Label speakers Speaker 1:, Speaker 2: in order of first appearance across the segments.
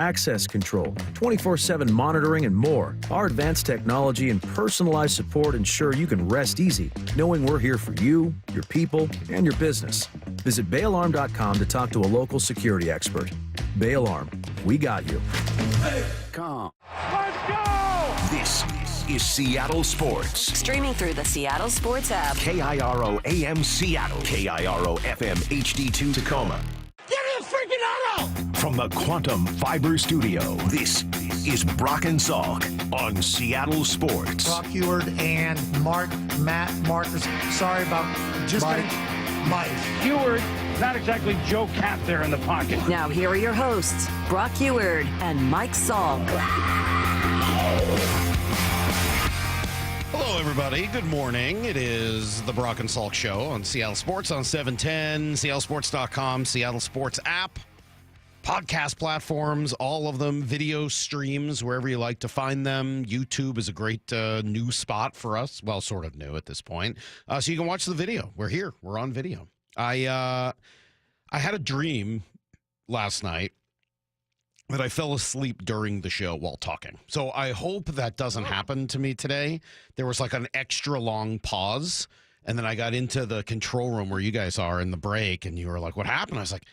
Speaker 1: access control, 24/7 monitoring, and more. Our advanced technology and personalized support ensure you can rest easy, knowing we're here for you, your people, and your business. Visit BayAlarm.com to talk to a local security expert. Bay Alarm, we got you.
Speaker 2: Let's
Speaker 3: go!
Speaker 2: This is Seattle Sports.
Speaker 4: Streaming through the Seattle Sports app.
Speaker 2: KIRO AM Seattle. KIRO FM HD2 Tacoma.
Speaker 3: Give me a freaking auto!
Speaker 2: From the Quantum Fiber Studio, this is Brock and Salk on Seattle Sports.
Speaker 5: Brock Heward and Matt Marcus. Sorry about just Mike.
Speaker 3: Heward, not exactly Joe Cap there in the pocket.
Speaker 4: Now here are your hosts, Brock Heward and Mike Salk.
Speaker 6: Hello, everybody. Good morning. It is the Brock and Salk Show on Seattle Sports on 710, seattlesports.com, Seattle Sports app, podcast platforms, all of them, video streams, wherever you like to find them. YouTube is a great new spot for us. Well, sort of new at this point. So you can watch the video. We're here. We're on video. I had a dream last night that I fell asleep during the show while talking. So I hope that doesn't happen to me today. There was like an extra long pause, and then I got into the control room where you guys are in the break, and you were like, what happened? I was like,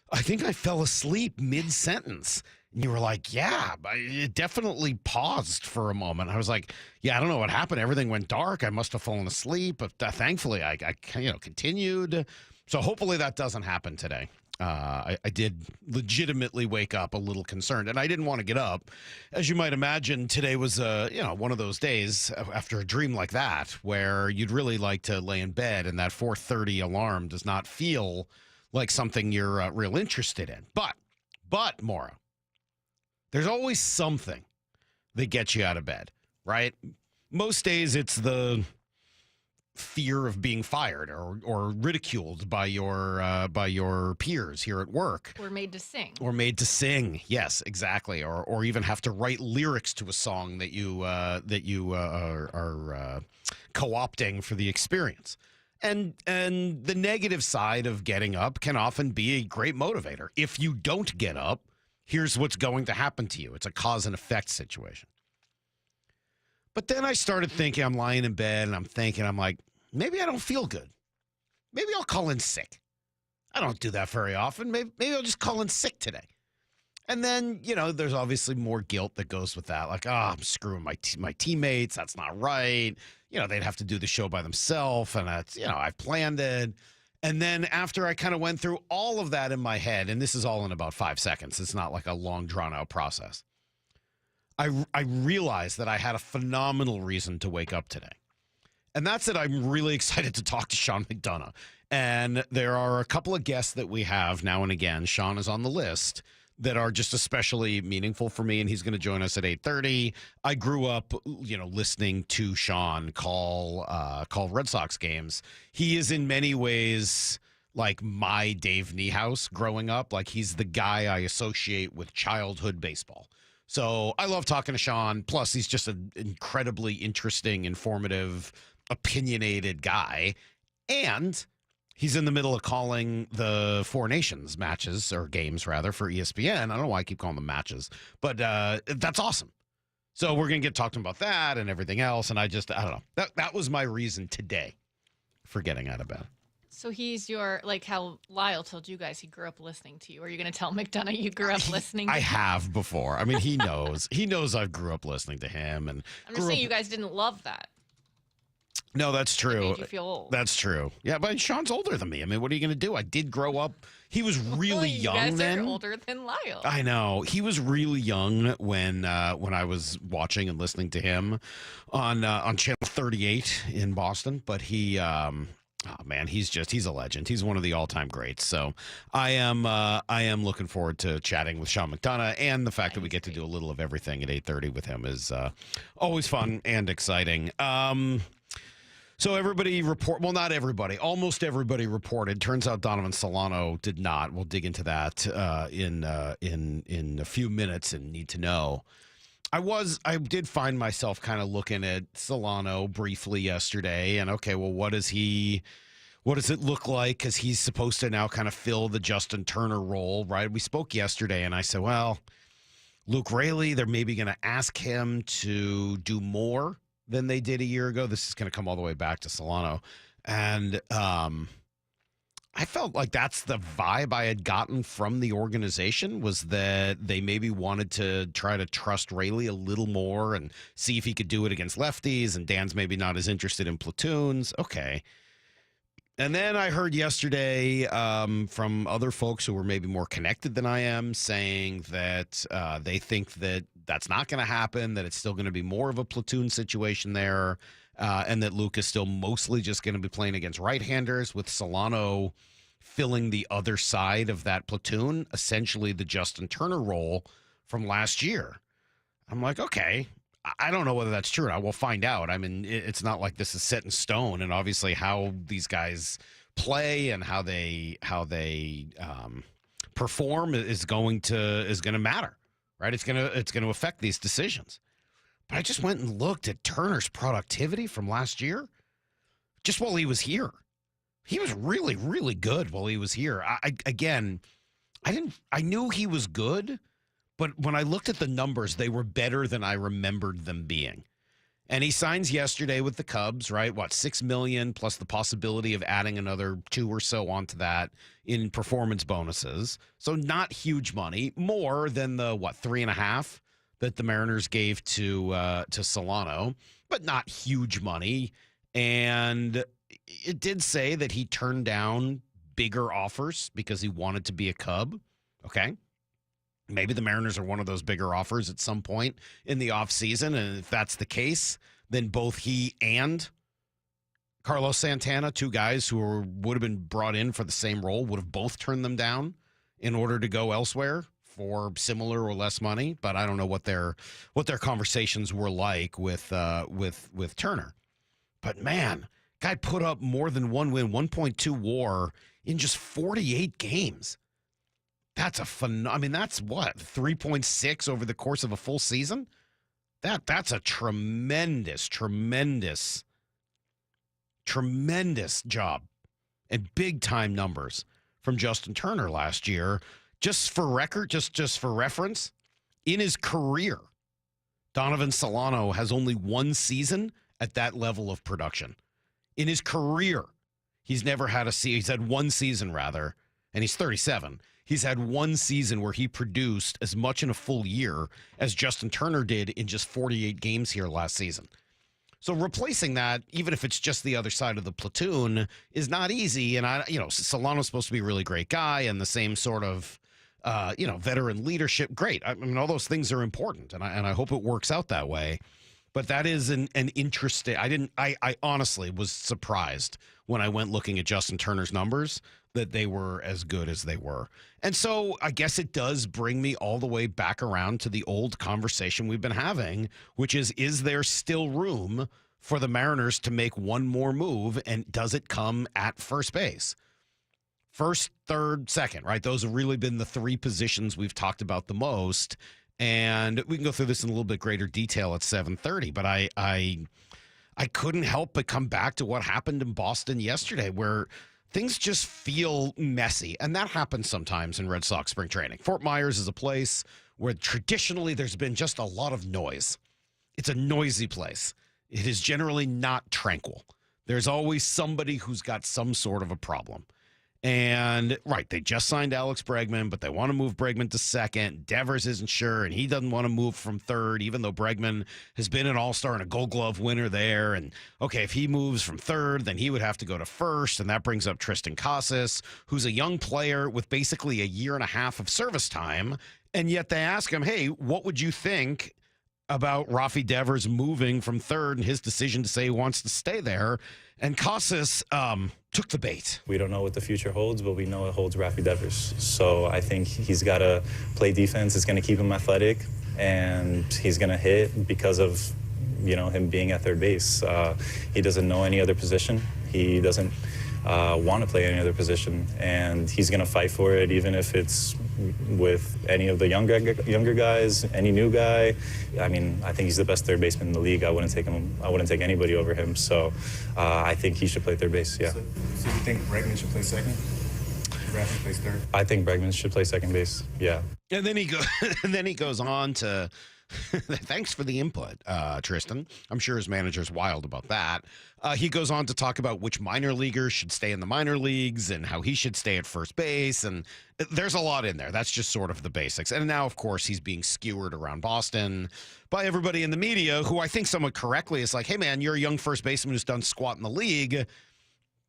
Speaker 6: I think I fell asleep mid-sentence. And you were like, yeah, it definitely paused for a moment. I was like, yeah, I don't know what happened. Everything went dark. I must have fallen asleep. But thankfully, I continued. So hopefully that doesn't happen today. I did legitimately wake up a little concerned, and I didn't want to get up. As you might imagine, today was one of those days after a dream like that where you'd really like to lay in bed, and that 4:30 alarm does not feel like something you're real interested in. But Maura, there's always something that gets you out of bed, right? Most days it's the fear of being fired or ridiculed by your peers here at work.
Speaker 7: Or made to sing.
Speaker 6: Or made to sing. Yes, exactly. Or even have to write lyrics to a song that you are co-opting for the experience. And the negative side of getting up can often be a great motivator. If you don't get up, here's what's going to happen to you. It's a cause and effect situation. But then I started thinking, I'm lying in bed and I'm like, maybe I don't feel good. Maybe I'll call in sick. I don't do that very often. Maybe I'll just call in sick today. And then, there's obviously more guilt that goes with that. Like, I'm screwing my teammates. That's not right. They'd have to do the show by themselves. And that's, I've planned it. And then after I kind of went through all of that in my head, and this is all in about 5 seconds. It's not like a long drawn out process. I realized that I had a phenomenal reason to wake up today. And that's that I'm really excited to talk to Sean McDonough. And there are a couple of guests that we have now and again. Sean is on the list that are just especially meaningful for me, and he's going to join us at 8:30. I grew up, listening to Sean call Red Sox games. He is in many ways like my Dave Niehaus growing up. Like he's the guy I associate with childhood baseball. So I love talking to Sean. Plus, he's just an incredibly interesting, informative, opinionated guy. And he's in the middle of calling the Four Nations matches, or games rather, for ESPN. I don't know why I keep calling them matches, but that's awesome. So we're going to get talking about that and everything else. And I don't know. That was my reason today for getting out of bed.
Speaker 7: So he's your, like how Lyle told you guys he grew up listening to you. Are you going to tell McDonough you grew up listening to him?
Speaker 6: I have before. I mean, he knows. He knows I grew up listening to him. And
Speaker 7: I'm just saying you guys didn't love that.
Speaker 6: No, that's true.
Speaker 7: It made you feel old.
Speaker 6: That's true. Yeah, but Sean's older than me. I mean, what are you going to do? I did grow up. He was really young
Speaker 7: then. You
Speaker 6: then.
Speaker 7: guys are older than Lyle.
Speaker 6: I know. He was really young when I was watching and listening to him on Channel 38 in Boston. But he, he's a legend. He's one of the all-time greats. So I am looking forward to chatting with Sean McDonough, and the fact that we get to do a little of everything at 8:30 with him is always fun and exciting. So everybody not everybody, almost everybody reported. Turns out Donovan Solano did not. We'll dig into that in a few minutes and need to know. I did find myself kind of looking at Solano briefly yesterday, and okay, well, what does it look like? Because he's supposed to now kind of fill the Justin Turner role, right? We spoke yesterday, and I said, well, Luke Raley, they're maybe going to ask him to do more than they did a year ago. This is going to come all the way back to Solano. And I felt like that's the vibe I had gotten from the organization, was that they maybe wanted to try to trust Raley a little more and see if he could do it against lefties, and Dan's maybe not as interested in platoons. Okay. And then I heard yesterday from other folks who were maybe more connected than I am, saying that they think that that's not going to happen, that it's still going to be more of a platoon situation there, and that Luke is still mostly just going to be playing against right-handers, with Solano filling the other side of that platoon, essentially the Justin Turner role from last year. I'm like, okay. I don't know whether that's true or not. We'll find out. I mean, it's not like this is set in stone, and obviously how these guys play and how they perform is going to matter, right? It's going to affect these decisions. But I just went and looked at Turner's productivity from last year, just while he was here. He was really, really good while he was here. I knew he was good. But when I looked at the numbers, they were better than I remembered them being. And he signs yesterday with the Cubs, right? What, $6 million plus the possibility of adding another 2 or so onto that in performance bonuses. So not huge money, more than the 3.5 that the Mariners gave to Solano, but not huge money. And it did say that he turned down bigger offers because he wanted to be a Cub. Okay. Maybe the Mariners are one of those bigger offers at some point in the offseason. And if that's the case, then both he and Carlos Santana, 2 guys who would have been brought in for the same role, would have both turned them down in order to go elsewhere for similar or less money. But I don't know what their conversations were like with Turner. But man, guy put up more than 1 win, 1.2 WAR in just 48 games. That's that's what, 3.6 over the course of a full season? That's a tremendous job, and big time numbers from Justin Turner last year. Just for record, just for reference, in his career, Donovan Solano has only 1 season at that level of production. In his career, he's had 1 season rather, and he's 37. He's had 1 season where he produced as much in a full year as Justin Turner did in just 48 games here last season. So replacing that, even if it's just the other side of the platoon, is not easy. And Solano's supposed to be a really great guy and the same sort of, veteran leadership. Great. I mean, all those things are important, and I hope it works out that way. But that is an interesting. I honestly was surprised when I went looking at Justin Turner's numbers that they were as good as they were. And so I guess it does bring me all the way back around to the old conversation we've been having, which is there still room for the Mariners to make one more move, and does it come at first base? First, third, second, right? Those have really been the 3 positions we've talked about the most. And we can go through this in a little bit greater detail at 7:30, but I couldn't help but come back to what happened in Boston yesterday, where things just feel messy. And that happens sometimes in Red Sox spring training. Fort Myers is a place where traditionally there's been just a lot of noise. It's a noisy place. It is generally not tranquil. There's always somebody who's got some sort of a problem. And, right, they just signed Alex Bregman, but they want to move Bregman to second. Devers isn't sure, and he doesn't want to move from third, even though Bregman has been an all-star and a Gold Glove winner there. And, okay, if he moves from third, then he would have to go to first, and that brings up Tristan Casas, who's a young player with basically a year and a half of service time. And yet they ask him, hey, what would you think about Rafi Devers moving from third and his decision to say he wants to stay there? And Casas took the bait.
Speaker 8: We don't know what the future holds, but we know it holds Rafi Devers. So I think he's got to play defense. It's going to keep him athletic, and he's going to hit because of, him being at third base. He doesn't know any other position. He doesn't want to play any other position, and he's going to fight for it, even if it's with any of the younger guys, any new guy. I mean, I think he's the best third baseman in the league. I wouldn't take anybody over him. So I think he should play third base. Yeah.
Speaker 9: So you think Bregman should play second?
Speaker 8: I think Bregman should play second base. Yeah.
Speaker 6: And then he goes on to thanks for the input, Tristan. I'm sure his manager's wild about that. He goes on to talk about which minor leaguers should stay in the minor leagues and how he should stay at first base. And there's a lot in there. That's just sort of the basics. And now, of course, he's being skewered around Boston by everybody in the media, who I think somewhat correctly is like, hey, man, you're a young first baseman who's done squat in the league,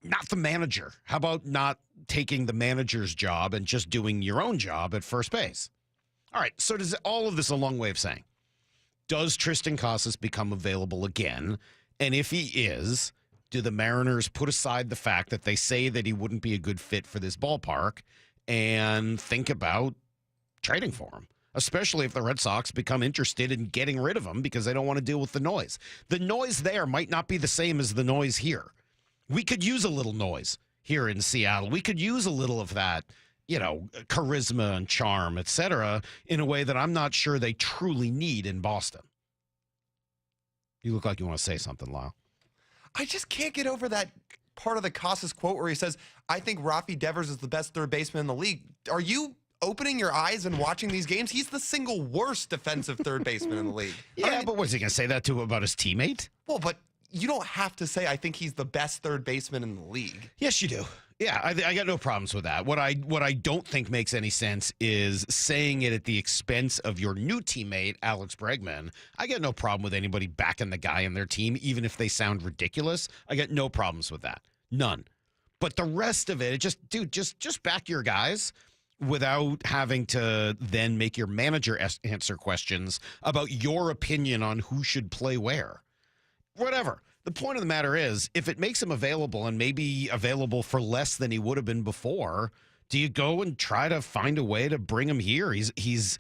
Speaker 6: not the manager. How about not taking the manager's job and just doing your own job at first base? All right, so does all of this a long way of saying, does Tristan Casas become available again? And if he is, do the Mariners put aside the fact that they say that he wouldn't be a good fit for this ballpark and think about trading for him? Especially if the Red Sox become interested in getting rid of him because they don't want to deal with the noise. The noise there might not be the same as the noise here. We could use a little noise here in Seattle. We could use a little of that, charisma and charm, et cetera, in a way that I'm not sure they truly need in Boston. You look like you want to say something, Lyle.
Speaker 9: I just can't get over that part of the Casas quote where he says, I think Rafi Devers is the best third baseman in the league. Are you opening your eyes and watching these games? He's the single worst defensive third baseman in the league.
Speaker 6: Yeah, but was he going to say that to him about his teammate?
Speaker 9: Well, but you don't have to say, I think he's the best third baseman in the league.
Speaker 6: Yes, you do. Yeah, I got no problems with that. What I don't think makes any sense is saying it at the expense of your new teammate, Alex Bregman. I got no problem with anybody backing the guy in their team, even if they sound ridiculous. I got no problems with that. None. But the rest of it, just back your guys without having to then make your manager answer questions about your opinion on who should play where. Whatever. The point of the matter is, if it makes him available and maybe available for less than he would have been before, do you go and try to find a way to bring him here? He's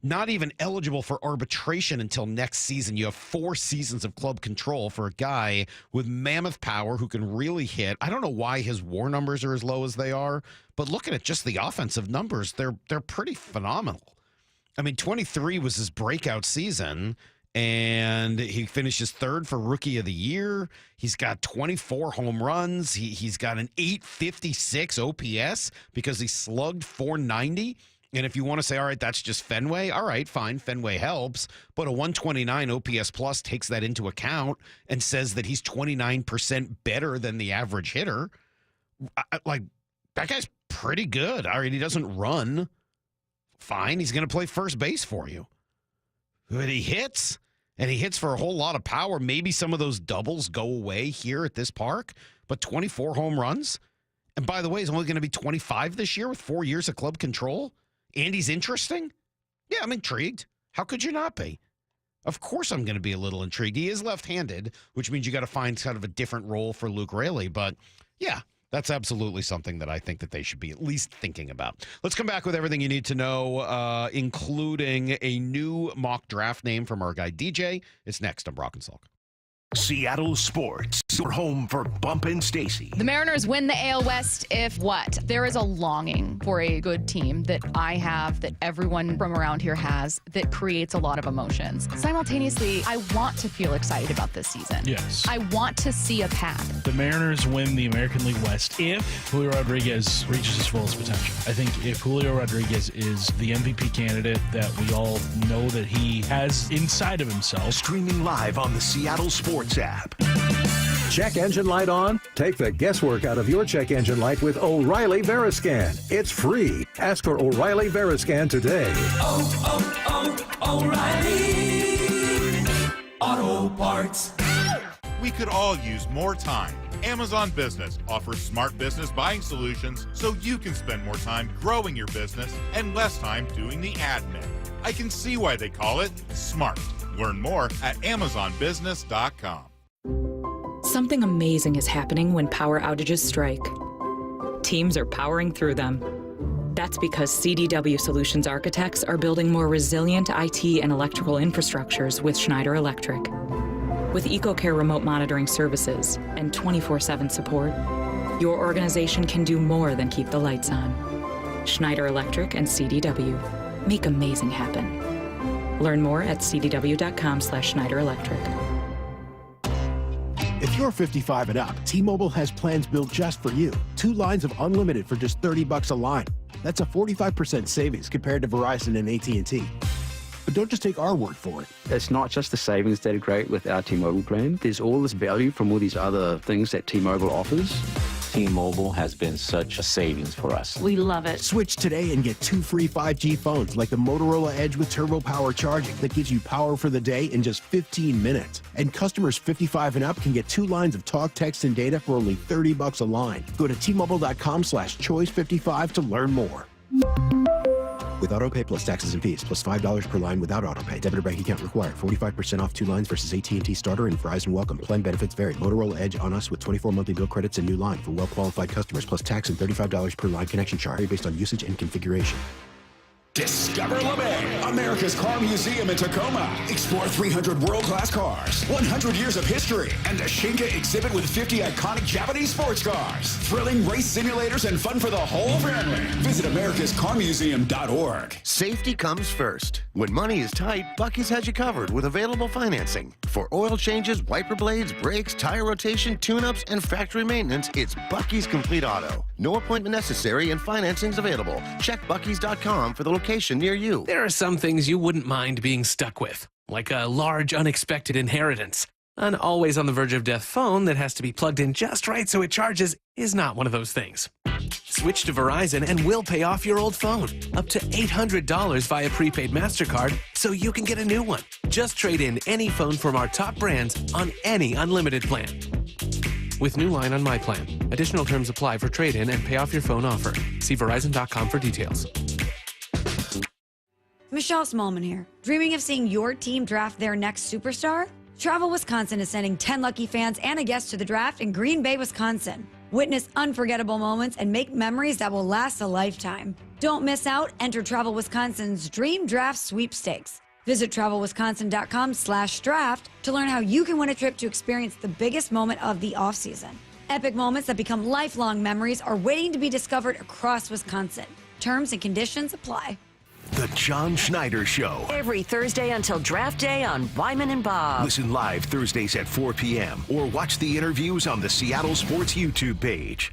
Speaker 6: not even eligible for arbitration until next season. You have 4 seasons of club control for a guy with mammoth power who can really hit. I don't know why his WAR numbers are as low as they are, but looking at just the offensive numbers, they're pretty phenomenal. I mean, 23 was his breakout season, and he finishes 3rd for Rookie of the Year. He's got 24 home runs. He's got an 856 OPS because he slugged 490. And if you want to say, all right, that's just Fenway, all right, fine, Fenway helps. But a 129 OPS plus takes that into account and says that he's 29% better than the average hitter. Like, that guy's pretty good. All right, he doesn't run. Fine, he's going to play first base for you. But he hits, and he hits for a whole lot of power. Maybe some of those doubles go away here at this park, but 24 home runs. And by the way, he's only going to be 25 this year with 4 years of club control. And he's interesting. Yeah, I'm intrigued. How could you not be? Of course I'm going to be a little intrigued. He is left-handed, which means you got to find kind of a different role for Luke Raley. But yeah, that's absolutely something that I think that they should be at least thinking about. Let's come back with everything you need to know, including a new mock draft name from our guy DJ. It's next on Brock and Salk.
Speaker 2: Seattle Sports, your home for Bump and Stacy.
Speaker 10: The Mariners win the AL West if what? There is a longing for a good team that I have, that everyone from around here has, that creates a lot of emotions. Simultaneously, I want to feel excited about this season.
Speaker 11: Yes.
Speaker 10: I want to see a path.
Speaker 11: The Mariners win the American League West if Julio Rodriguez reaches his fullest potential. I think if Julio Rodriguez is the MVP candidate that we all know that he has inside of himself.
Speaker 2: Streaming live on the Seattle Sports app.
Speaker 1: Check engine light on? Take the guesswork out of your check engine light with O'Reilly Veriscan. It's free. Ask for O'Reilly Veriscan today.
Speaker 12: O'Reilly Auto Parts.
Speaker 13: We could all use more time. Amazon Business offers smart business buying solutions so you can spend more time growing your business and less time doing the admin. I can see why they call it smart. Learn more at AmazonBusiness.com.
Speaker 14: Something amazing is happening when power outages strike. Teams are powering through them. That's because CDW Solutions architects are building more resilient IT and electrical infrastructures with Schneider Electric. With EcoCare remote monitoring services and 24/7 support, your organization can do more than keep the lights on. Schneider Electric and CDW make amazing happen. Learn more at cdw.com/Schneider Electric.
Speaker 2: If
Speaker 15: If you're 55 and up, T-Mobile has plans built just for you. 2 lines of unlimited for just $30 a line. That's a 45% savings compared to Verizon and AT&T. But don't just take our word for it.
Speaker 16: It's not just the savings that are great with our T-Mobile plan. There's all this value from all these other things that T-Mobile offers.
Speaker 17: T-Mobile has been such a savings for us.
Speaker 4: We love it.
Speaker 15: Switch today and get 2 free 5G phones like the Motorola Edge with Turbo Power charging that gives you power for the day in just 15 minutes. And customers 55 and up can get 2 lines of talk, text, and data for only $30 a line. Go to T-Mobile.com/choice55 to learn more. With AutoPay plus taxes and fees, plus $5 per line without AutoPay. Debit or bank account required. 45% off 2 lines versus AT&T Starter and Verizon Welcome. Plan benefits vary. Motorola Edge on us with 24 monthly bill credits and new line for well-qualified customers, plus tax and $35 per line connection charge based on usage and configuration.
Speaker 18: Discover LeMay, America's car museum in Tacoma. Explore 300 world-class cars, 100 years of history, and a Shinka exhibit with 50 iconic Japanese sports cars. Thrilling race simulators and fun for the whole family. Visit americascarmuseum.org.
Speaker 19: Safety comes first. When money is tight, Buc-ee's has you covered with available financing. For oil changes, wiper blades, brakes, tire rotation, tune-ups, and factory maintenance, it's Buc-ee's Complete Auto. No appointment necessary and financing's available. Check Buc-ee's.com for the location near you.
Speaker 20: There are some things you wouldn't mind being stuck with, like a large unexpected inheritance. An always on the verge of death phone that has to be plugged in just right so it charges is not one of those things. Switch to Verizon and we'll pay off your old phone. Up to $800 via prepaid MasterCard so you can get a new one. Just trade in any phone from our top brands on any unlimited plan. With new line on my plan. Additional terms apply for trade-in and pay off your phone offer. See Verizon.com for details.
Speaker 21: Michelle Smallman here. Dreaming of seeing your team draft their next superstar? Travel Wisconsin is sending 10 lucky fans and a guest to the draft in Green Bay, Wisconsin. Witness unforgettable moments and make memories that will last a lifetime. Don't miss out. Enter Travel Wisconsin's Dream Draft Sweepstakes. Visit travelwisconsin.com/draft to learn how you can win a trip to experience the biggest moment of the offseason. Epic moments that become lifelong memories are waiting to be discovered across Wisconsin. Terms and conditions apply.
Speaker 2: The John Schneider Show.
Speaker 4: Every Thursday until draft day on Wyman and Bob.
Speaker 2: Listen live Thursdays at 4 p.m. or watch the interviews on the Seattle Sports YouTube page.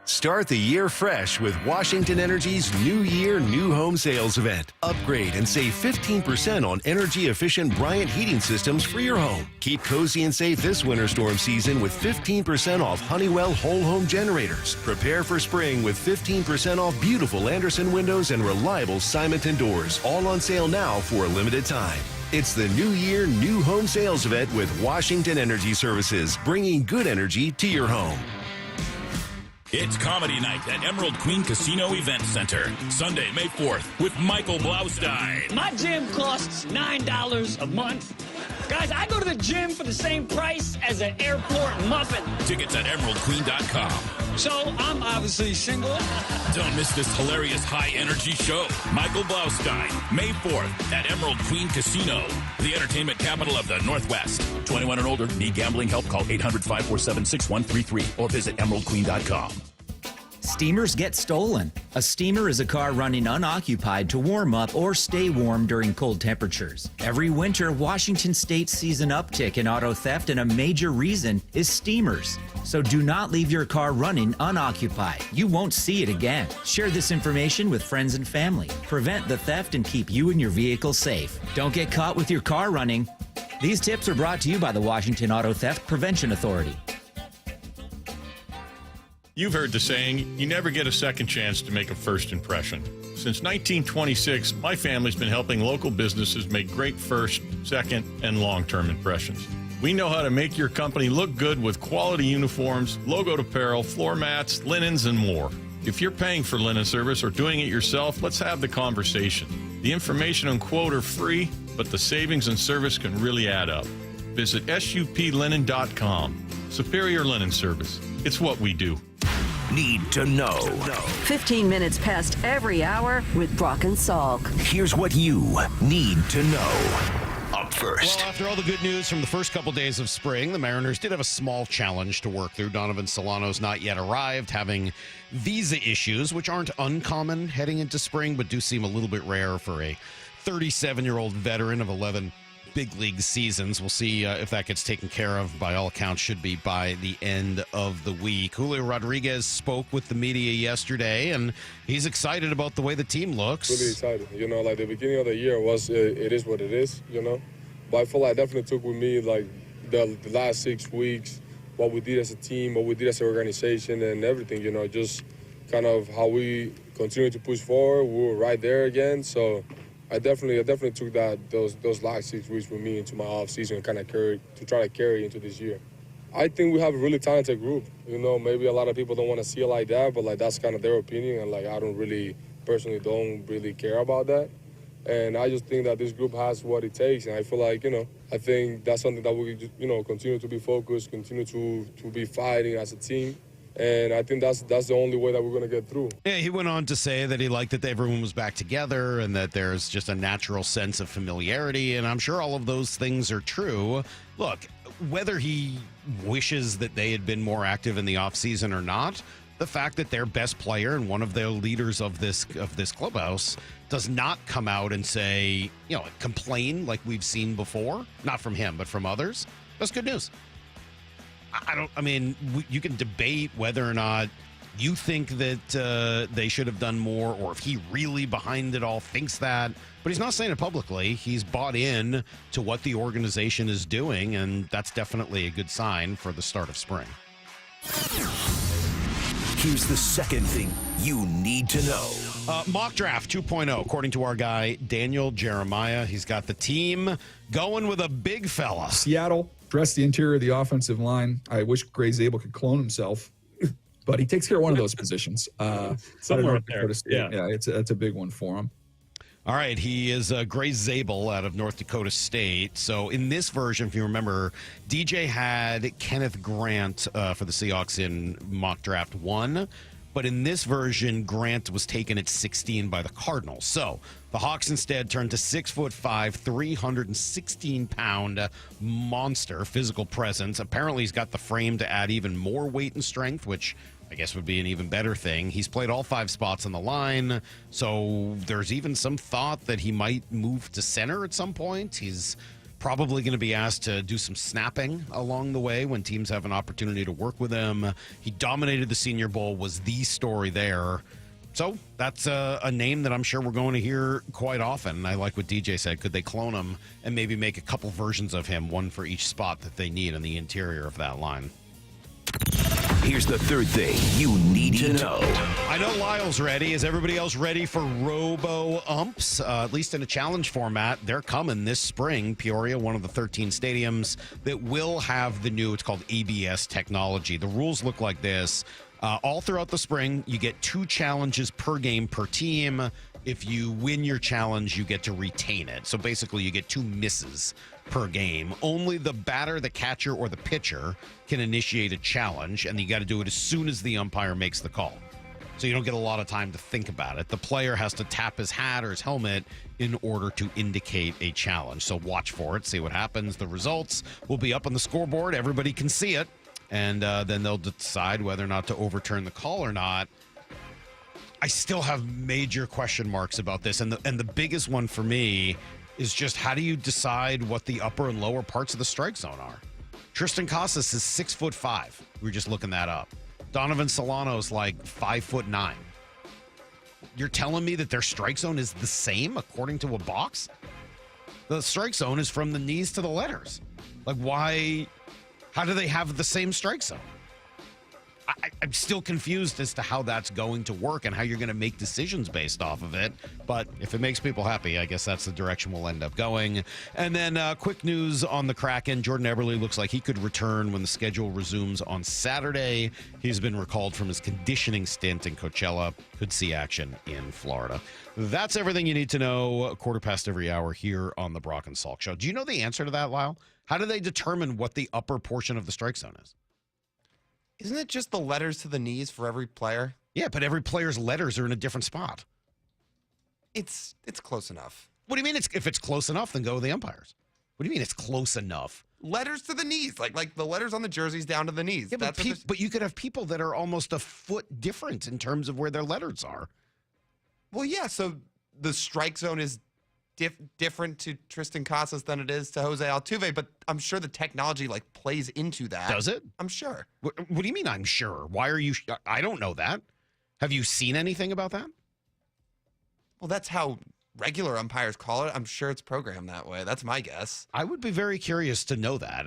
Speaker 2: Start the year fresh with Washington Energy's New Year, New Home Sales event. Upgrade and save 15% on energy-efficient Bryant heating systems for your home. Keep cozy and safe this winter storm season with 15% off Honeywell whole home generators. Prepare for spring with 15% off beautiful Anderson windows and reliable Simonton doors. All on sale now for a limited time. It's the New Year, New Home Sales event with Washington Energy Services, bringing good energy to your home.
Speaker 22: It's Comedy Night at Emerald Queen Casino Event Center, Sunday, May 4th, with Michael Blaustein.
Speaker 23: My gym costs $9 a month. Guys, I go to the gym for the same price as an airport muffin.
Speaker 22: Tickets at emeraldqueen.com.
Speaker 23: So, I'm obviously single.
Speaker 22: Don't miss this hilarious high-energy show. Michael Blaustein, May 4th at Emerald Queen Casino, the entertainment capital of the Northwest. 21 and older. Need gambling help? Call 800-547-6133 or visit emeraldqueen.com.
Speaker 24: Steamers get stolen. A steamer is a car running unoccupied to warm up or stay warm during cold temperatures. Every winter, Washington State sees an uptick in auto theft, and a major reason is steamers. So do not leave your car running unoccupied. You won't see it again. Share this information with friends and family. Prevent the theft and keep you and your vehicle safe. Don't get caught with your car running. These tips are brought to you by the Washington Auto Theft Prevention Authority.
Speaker 25: You've heard the saying, you never get a second chance to make a first impression. Since 1926, my family's been helping local businesses make great first, second, and long-term impressions. We know how to make your company look good with quality uniforms, logoed apparel, floor mats, linens, and more. If you're paying for linen service or doing it yourself, let's have the conversation. The information and quote are free, but the savings and service can really add up. Visit suplinen.com. Superior Linen Service. It's what we do.
Speaker 2: Need to know.
Speaker 4: 15 minutes past every hour with Brock and Salk.
Speaker 2: Here's what you need to know. Up first.
Speaker 6: Well, after all the good news from the first couple days of spring, the Mariners did have a small challenge to work through. Donovan Solano's not yet arrived, having visa issues, which aren't uncommon heading into spring, but do seem a little bit rare for a 37-year-old veteran of 11 big league seasons. We'll see if that gets taken care of. By all accounts, should be by the end of the week. Julio Rodriguez spoke with the media yesterday, and he's excited about the way the team looks.
Speaker 3: Really excited. You know, like the beginning of the year it is what it is, you know. But I feel like I definitely took with me, like, the last 6 weeks, what we did as a team, what we did as an organization, and everything, you know, just kind of how we continue to push forward. We were right there again, so I definitely took those last 6 weeks with me into my off season and kind of try to carry into this year. I think we have a really talented group. You know, maybe a lot of people don't want to see it like that, but like that's kind of their opinion, and like I don't really care about that. And I just think that this group has what it takes, and I feel like, you know, I think that's something that we just, you know, continue to be focused, continue to be fighting as a team. And I think that's the only way that we're going to get through.
Speaker 6: Yeah, he went on to say that he liked that everyone was back together and that there's just a natural sense of familiarity. And I'm sure all of those things are true. Look, whether he wishes that they had been more active in the offseason or not, the fact that their best player and one of their leaders of this clubhouse does not come out and say, you know, complain like we've seen before, not from him, but from others, that's good news. You can debate whether or not you think that they should have done more, or if he really behind it all thinks that, but he's not saying it publicly. He's bought in to what the organization is doing, and that's definitely a good sign for the start of spring.
Speaker 2: Here's the second thing you need to know.
Speaker 6: Mock draft 2.0, according to our guy, Daniel Jeremiah. He's got the team going with a big fella.
Speaker 5: Seattle dressed the interior of the offensive line. I wish Gray Zabel could clone himself, but he takes care of one of those positions.
Speaker 7: Somewhere up there.
Speaker 5: Yeah, it's a big one for him.
Speaker 6: All right, he is Gray Zabel out of North Dakota State. So in this version, if you remember, DJ had Kenneth Grant for the Seahawks in mock draft 1. But in this version, Grant was taken at 16 by the Cardinals. So the Hawks instead turned to 6'5", 316-pound monster, physical presence. Apparently, he's got the frame to add even more weight and strength, which I guess would be an even better thing. He's played all 5 spots on the line, so there's even some thought that he might move to center at some point. He's probably going to be asked to do some snapping along the way when teams have an opportunity to work with him. He dominated the Senior Bowl, was the story there. So that's a name that I'm sure we're going to hear quite often. I like what DJ said. Could they clone him and maybe make a couple versions of him, one for each spot that they need in the interior of that line?
Speaker 2: Here's the third thing you need to know.
Speaker 6: I know Lyle's ready. Is everybody else ready for robo-umps? At least in a challenge format. They're coming this spring. Peoria, one of the 13 stadiums that will have the new, it's called ABS technology. The rules look like this. All throughout the spring, you get 2 challenges per game per team. If you win your challenge, you get to retain it. So basically, you get 2 misses per game. Only the batter, the catcher, or the pitcher can initiate a challenge, and you got to do it as soon as the umpire makes the call. So you don't get a lot of time to think about it. The player has to tap his hat or his helmet in order to indicate a challenge. So watch for it, see what happens. The results will be up on the scoreboard. Everybody can see it, and then they'll decide whether or not to overturn the call or not. I still have major question marks about this, and the biggest one for me is just how do you decide what the upper and lower parts of the strike zone are? Tristan Casas is 6'5". We were just looking that up. Donovan Solano's like 5'9". You're telling me that their strike zone is the same according to a box? The strike zone is from the knees to the letters. Like, why? How do they have the same strike zone? I'm still confused as to how that's going to work and how you're going to make decisions based off of it. But if it makes people happy, I guess that's the direction we'll end up going. And then quick news on the Kraken. Jordan Eberle looks like he could return when the schedule resumes on Saturday. He's been recalled from his conditioning stint in Coachella. Could see action in Florida. That's everything you need to know. 1/4 every hour here on the Brock and Salk Show. Do you know the answer to that, Lyle? How do they determine what the upper portion of the strike zone is?
Speaker 8: Isn't it just the letters to the knees for every player?
Speaker 6: Yeah, but every player's letters are in a different spot.
Speaker 8: It's close enough.
Speaker 6: What do you mean if it's close enough, then go with the umpires? What do you mean it's close enough?
Speaker 8: Letters to the knees, like the letters on the jerseys down to the knees.
Speaker 6: Yeah, but you could have people that are almost a foot different in terms of where their letters are.
Speaker 8: Well, yeah, so the strike zone is different to Tristan Casas than it is to Jose Altuve, but I'm sure the technology plays into that.
Speaker 6: Does it?
Speaker 8: I'm sure.
Speaker 6: What do you mean I'm sure? Why are you I don't know that. Have you seen anything about that?
Speaker 8: Well, that's how regular umpires call it. I'm sure it's programmed that way. That's my guess.
Speaker 6: I would be very curious to know that.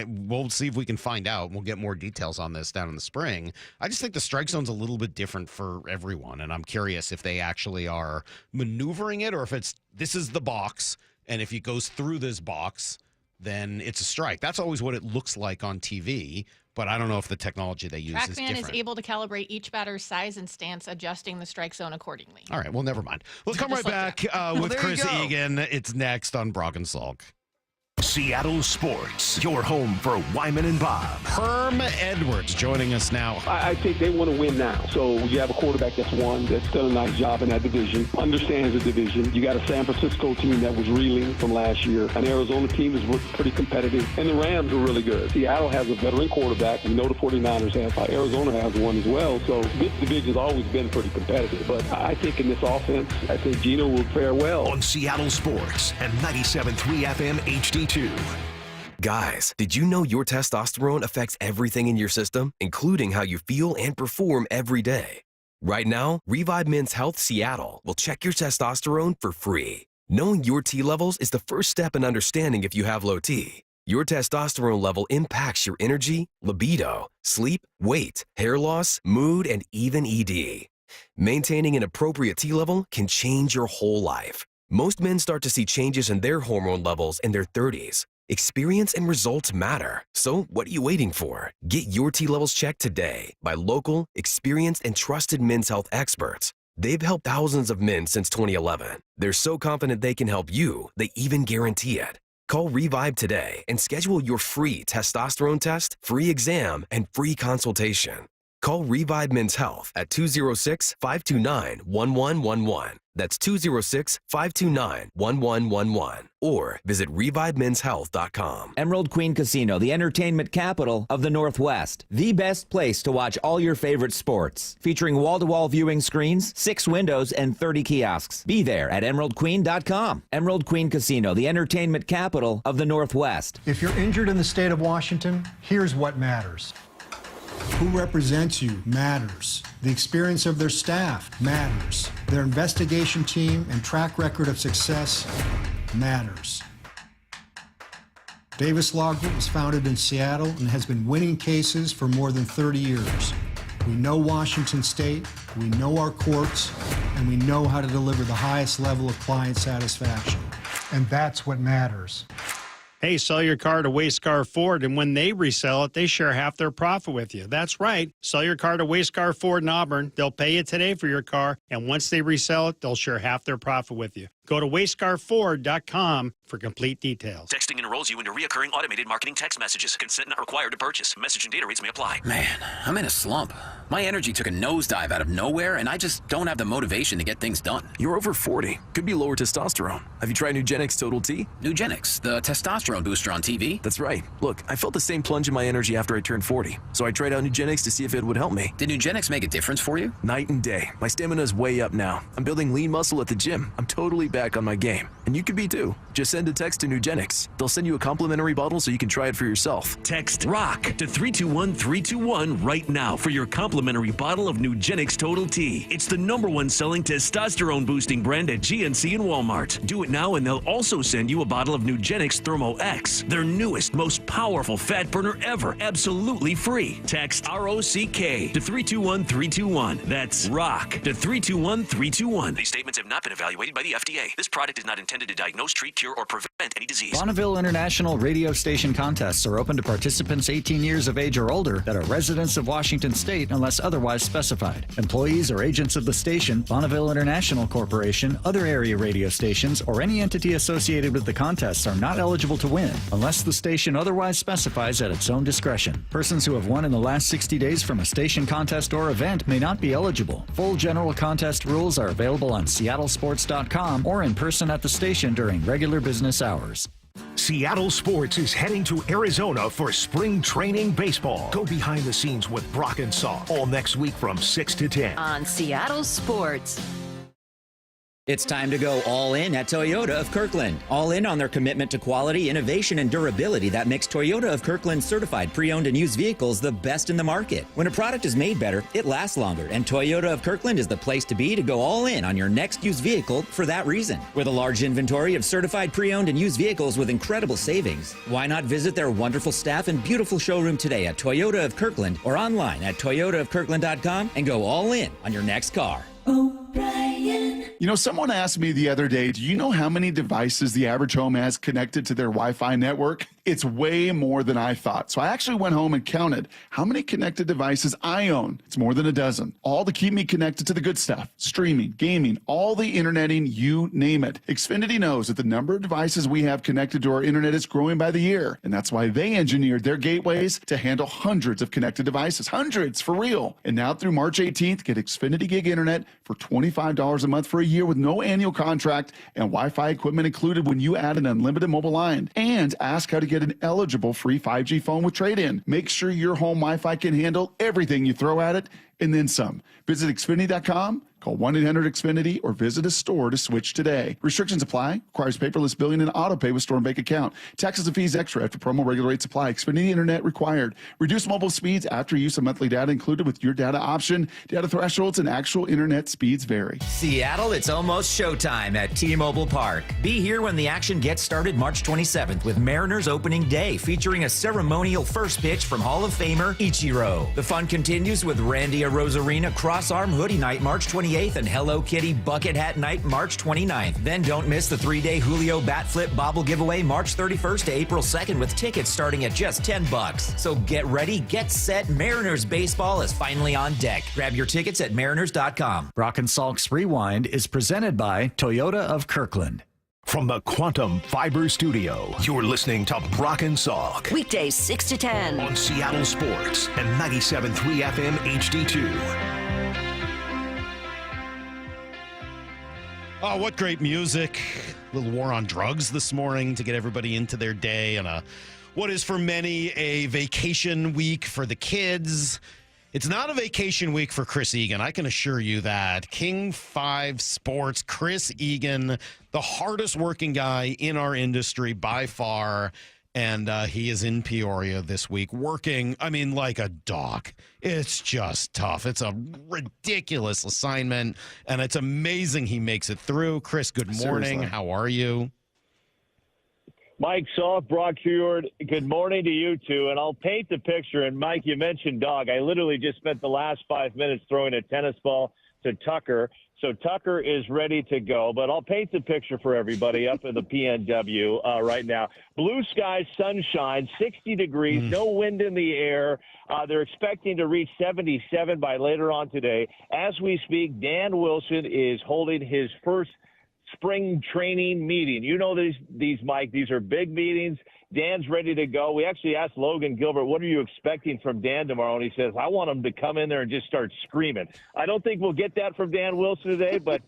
Speaker 6: We'll see if we can find out. We'll get more details on this down in the spring. I just think the strike zone's a little bit different for everyone, and I'm curious if they actually are maneuvering it or if this is the box, and if it goes through this box, then it's a strike. That's always what it looks like on TV, but I don't know if the technology they use is different.
Speaker 1: TrackMan is able to calibrate each batter's size and stance, adjusting the strike zone accordingly.
Speaker 6: All right, well, never mind. Let's come right back with Chris Egan. It's next on Brock and Salk.
Speaker 2: Seattle Sports, your home for Wyman and Bob.
Speaker 6: Herm Edwards joining us now.
Speaker 9: I think they want to win now. So you have a quarterback that's done a nice job in that division, understands the division. You got a San Francisco team that was reeling from last year. An Arizona team is pretty competitive. And the Rams are really good. Seattle has a veteran quarterback. We know the 49ers have. Arizona has one as well. So this division's always been pretty competitive. But I think in this offense, I think Geno will fare well.
Speaker 2: On Seattle Sports and 97.3 FM HD2.
Speaker 10: Guys, did you know your testosterone affects everything in your system, including how you feel and perform every day? Right now, Revive Men's Health Seattle will check your testosterone for free. Knowing your T levels is the first step in understanding if you have low T. Your testosterone level impacts your energy, libido, sleep, weight, hair loss, mood, and even ED. Maintaining an appropriate T level can change your whole life. Most men start to see changes in their hormone levels in their 30s. Experience and results matter. So what are you waiting for? Get your T levels checked today by local, experienced, and trusted men's health experts. They've helped thousands of men since 2011. They're so confident they can help you, they even guarantee it. Call Revive today and schedule your free testosterone test, free exam, and free consultation. Call Revive Men's Health at 206-529-1111. That's 206-529-1111. Or visit ReviveMen'sHealth.com.
Speaker 24: Emerald Queen Casino, the entertainment capital of the Northwest. The best place to watch all your favorite sports. Featuring wall-to-wall viewing screens, 6 windows, and 30 kiosks. Be there at EmeraldQueen.com. Emerald Queen Casino, the entertainment capital of the Northwest.
Speaker 11: If you're injured in the state of Washington, here's what matters. Who represents you matters. The experience of their staff matters. Their investigation team and track record of success matters. Davis Law Group was founded in Seattle and has been winning cases for more than 30 years. We know Washington State, we know our courts, and we know how to deliver the highest level of client satisfaction. And that's what matters.
Speaker 7: Hey, sell your car to Wayscar Ford, and when they resell it, they share half their profit with you. That's right. Sell your car to Wayscar Ford in Auburn. They'll pay you today for your car, and once they resell it, they'll share half their profit with you. Go to wayscarford.com for complete details.
Speaker 12: Texting enrolls you into recurring automated marketing text messages. Consent not required to purchase. Message and data rates may apply.
Speaker 26: Man, I'm in a slump. My energy took a nosedive out of nowhere, and I just don't have the motivation to get things done.
Speaker 27: You're over 40. Could be lower testosterone. Have you tried Nugenix Total T?
Speaker 26: Nugenix, the testosterone booster on TV?
Speaker 27: That's right. Look, I felt the same plunge in my energy after I turned 40, so I tried out Nugenix to see if it would help me.
Speaker 26: Did Nugenix make a difference for you?
Speaker 27: Night and day. My stamina's way up now. I'm building lean muscle at the gym. I'm totally back on my game. And you could be too. Just send a text to Nugenix. They'll send you a complimentary bottle so you can try it for yourself.
Speaker 28: Text ROCK to 321-321 right now for your complimentary bottle of Nugenix Total T. It's the #1 selling testosterone boosting brand at GNC and Walmart. Do it now and they'll also send you a bottle of Nugenix Thermo X, their newest, most powerful fat burner ever, absolutely free. Text ROCK to 321-321. That's ROCK to 321-321.
Speaker 12: These statements have not been evaluated by the FDA. This product is not intended to diagnose, treat, cure, or prevent any disease.
Speaker 24: Bonneville International radio station contests are open to participants 18 years of age or older that are residents of Washington State unless otherwise specified. Employees or agents of the station, Bonneville International Corporation, other area radio stations, or any entity associated with the contests are not eligible to win unless the station otherwise specifies at its own discretion. Persons who have won in the last 60 days from a station contest or event may not be eligible. Full general contest rules are available on seattlesports.com or in person at the station during regular business hours.
Speaker 2: Seattle Sports is heading to Arizona for spring training baseball. Go behind the scenes with Brock and Salk all next week from 6 to 10
Speaker 4: on Seattle Sports.
Speaker 24: It's time to go all in at Toyota of Kirkland. All in on their commitment to quality, innovation, and durability that makes Toyota of Kirkland certified pre-owned and used vehicles the best in the market. When a product is made better, it lasts longer, and Toyota of Kirkland is the place to be to go all in on your next used vehicle for that reason. With a large inventory of certified pre-owned and used vehicles with incredible savings, why not visit their wonderful staff and beautiful showroom today at Toyota of Kirkland or online at toyotaofkirkland.com and go all in on your next car.
Speaker 13: You know, someone asked me the other day, do you know how many devices the average home has connected to their Wi-Fi network? It's way more than I thought. So I actually went home and counted how many connected devices I own. It's more than a dozen. All to keep me connected to the good stuff. Streaming, gaming, all the interneting, you name it. Xfinity knows that the number of devices we have connected to our internet is growing by the year. And that's why they engineered their gateways to handle hundreds of connected devices. Hundreds, for real. And now through March 18th, get Xfinity Gig Internet for $25 a month for a year with no annual contract and Wi-Fi equipment included when you add an unlimited mobile line. And ask how to get an eligible free 5G phone with trade-in. Make sure your home Wi-Fi can handle everything you throw at it and then some. Visit Xfinity.com, call 1-800-XFINITY, or visit a store to switch today. Restrictions apply. Requires paperless billing and auto pay with store and bank account. Taxes and fees extra after promo regular rates apply. Xfinity Internet required. Reduce mobile speeds after use of monthly data included with your data option. Data thresholds and actual internet speeds vary.
Speaker 24: Seattle, it's almost showtime at T-Mobile Park. Be here when the action gets started March 27th with Mariners opening day, featuring a ceremonial first pitch from Hall of Famer Ichiro. The fun continues with Randy Rosarina Cross-Arm Hoodie Night March 28th and Hello Kitty Bucket Hat Night March 29th. Then don't miss the 3-day Julio Bat Flip Bobble Giveaway March 31st to April 2nd with tickets starting at just $10. So get ready, get set. Mariners baseball is finally on deck. Grab your tickets at mariners.com.
Speaker 14: Brock and Salk's Rewind is presented by Toyota of Kirkland.
Speaker 2: From the Quantum Fiber Studio, you're listening to Brock and Salk.
Speaker 4: Weekdays 6 to 10
Speaker 2: on Seattle Sports and 97.3 FM HD2.
Speaker 6: Oh, what great music. A little war on drugs this morning to get everybody into their day and what is for many a vacation week for the kids. It's not a vacation week for Chris Egan. I can assure you that. King 5 Sports, Chris Egan, the hardest working guy in our industry by far. And he is in Peoria this week working, I mean, like a dog. It's just tough. It's a ridiculous assignment, and it's amazing he makes it through. Chris, good morning.
Speaker 15: Seriously.
Speaker 6: How are you?
Speaker 15: Mike Salk, Brock Huard, good morning to you two. And I'll paint the picture. And, Mike, you mentioned dog. I literally just spent the last 5 minutes throwing a tennis ball to Tucker. So Tucker is ready to go, but I'll paint the picture for everybody up in the PNW right now. Blue skies, sunshine, 60 degrees, no wind in the air. They're expecting to reach 77 by later on today. As we speak, Dan Wilson is holding his first spring training meeting. You know these, Mike, these are big meetings. Dan's ready to go. We actually asked Logan Gilbert, what are you expecting from Dan tomorrow? And he says, I want him to come in there and just start screaming. I don't think we'll get that from Dan Wilson today, but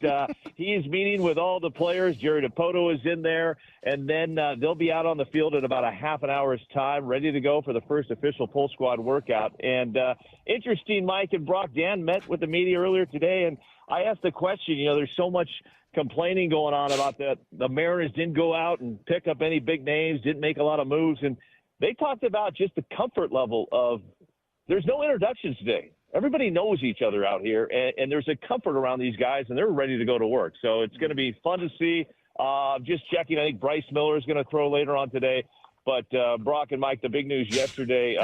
Speaker 15: he is meeting with all the players. Jerry DiPoto is in there, and then they'll be out on the field in about a half an hour's time, ready to go for the first official Pulse Squad workout. And interesting, Mike and Brock, Dan met with the media earlier today, and I asked the question, you know, there's so much complaining going on about that the Mariners didn't go out and pick up any big names, didn't make a lot of moves. And they talked about just the comfort level of there's no introductions today. Everybody knows each other out here, and there's a comfort around these guys, and they're ready to go to work. So it's going to be fun to see. Just checking, I think Bryce Miller is going to throw later on today. But Brock and Mike, the big news yesterday,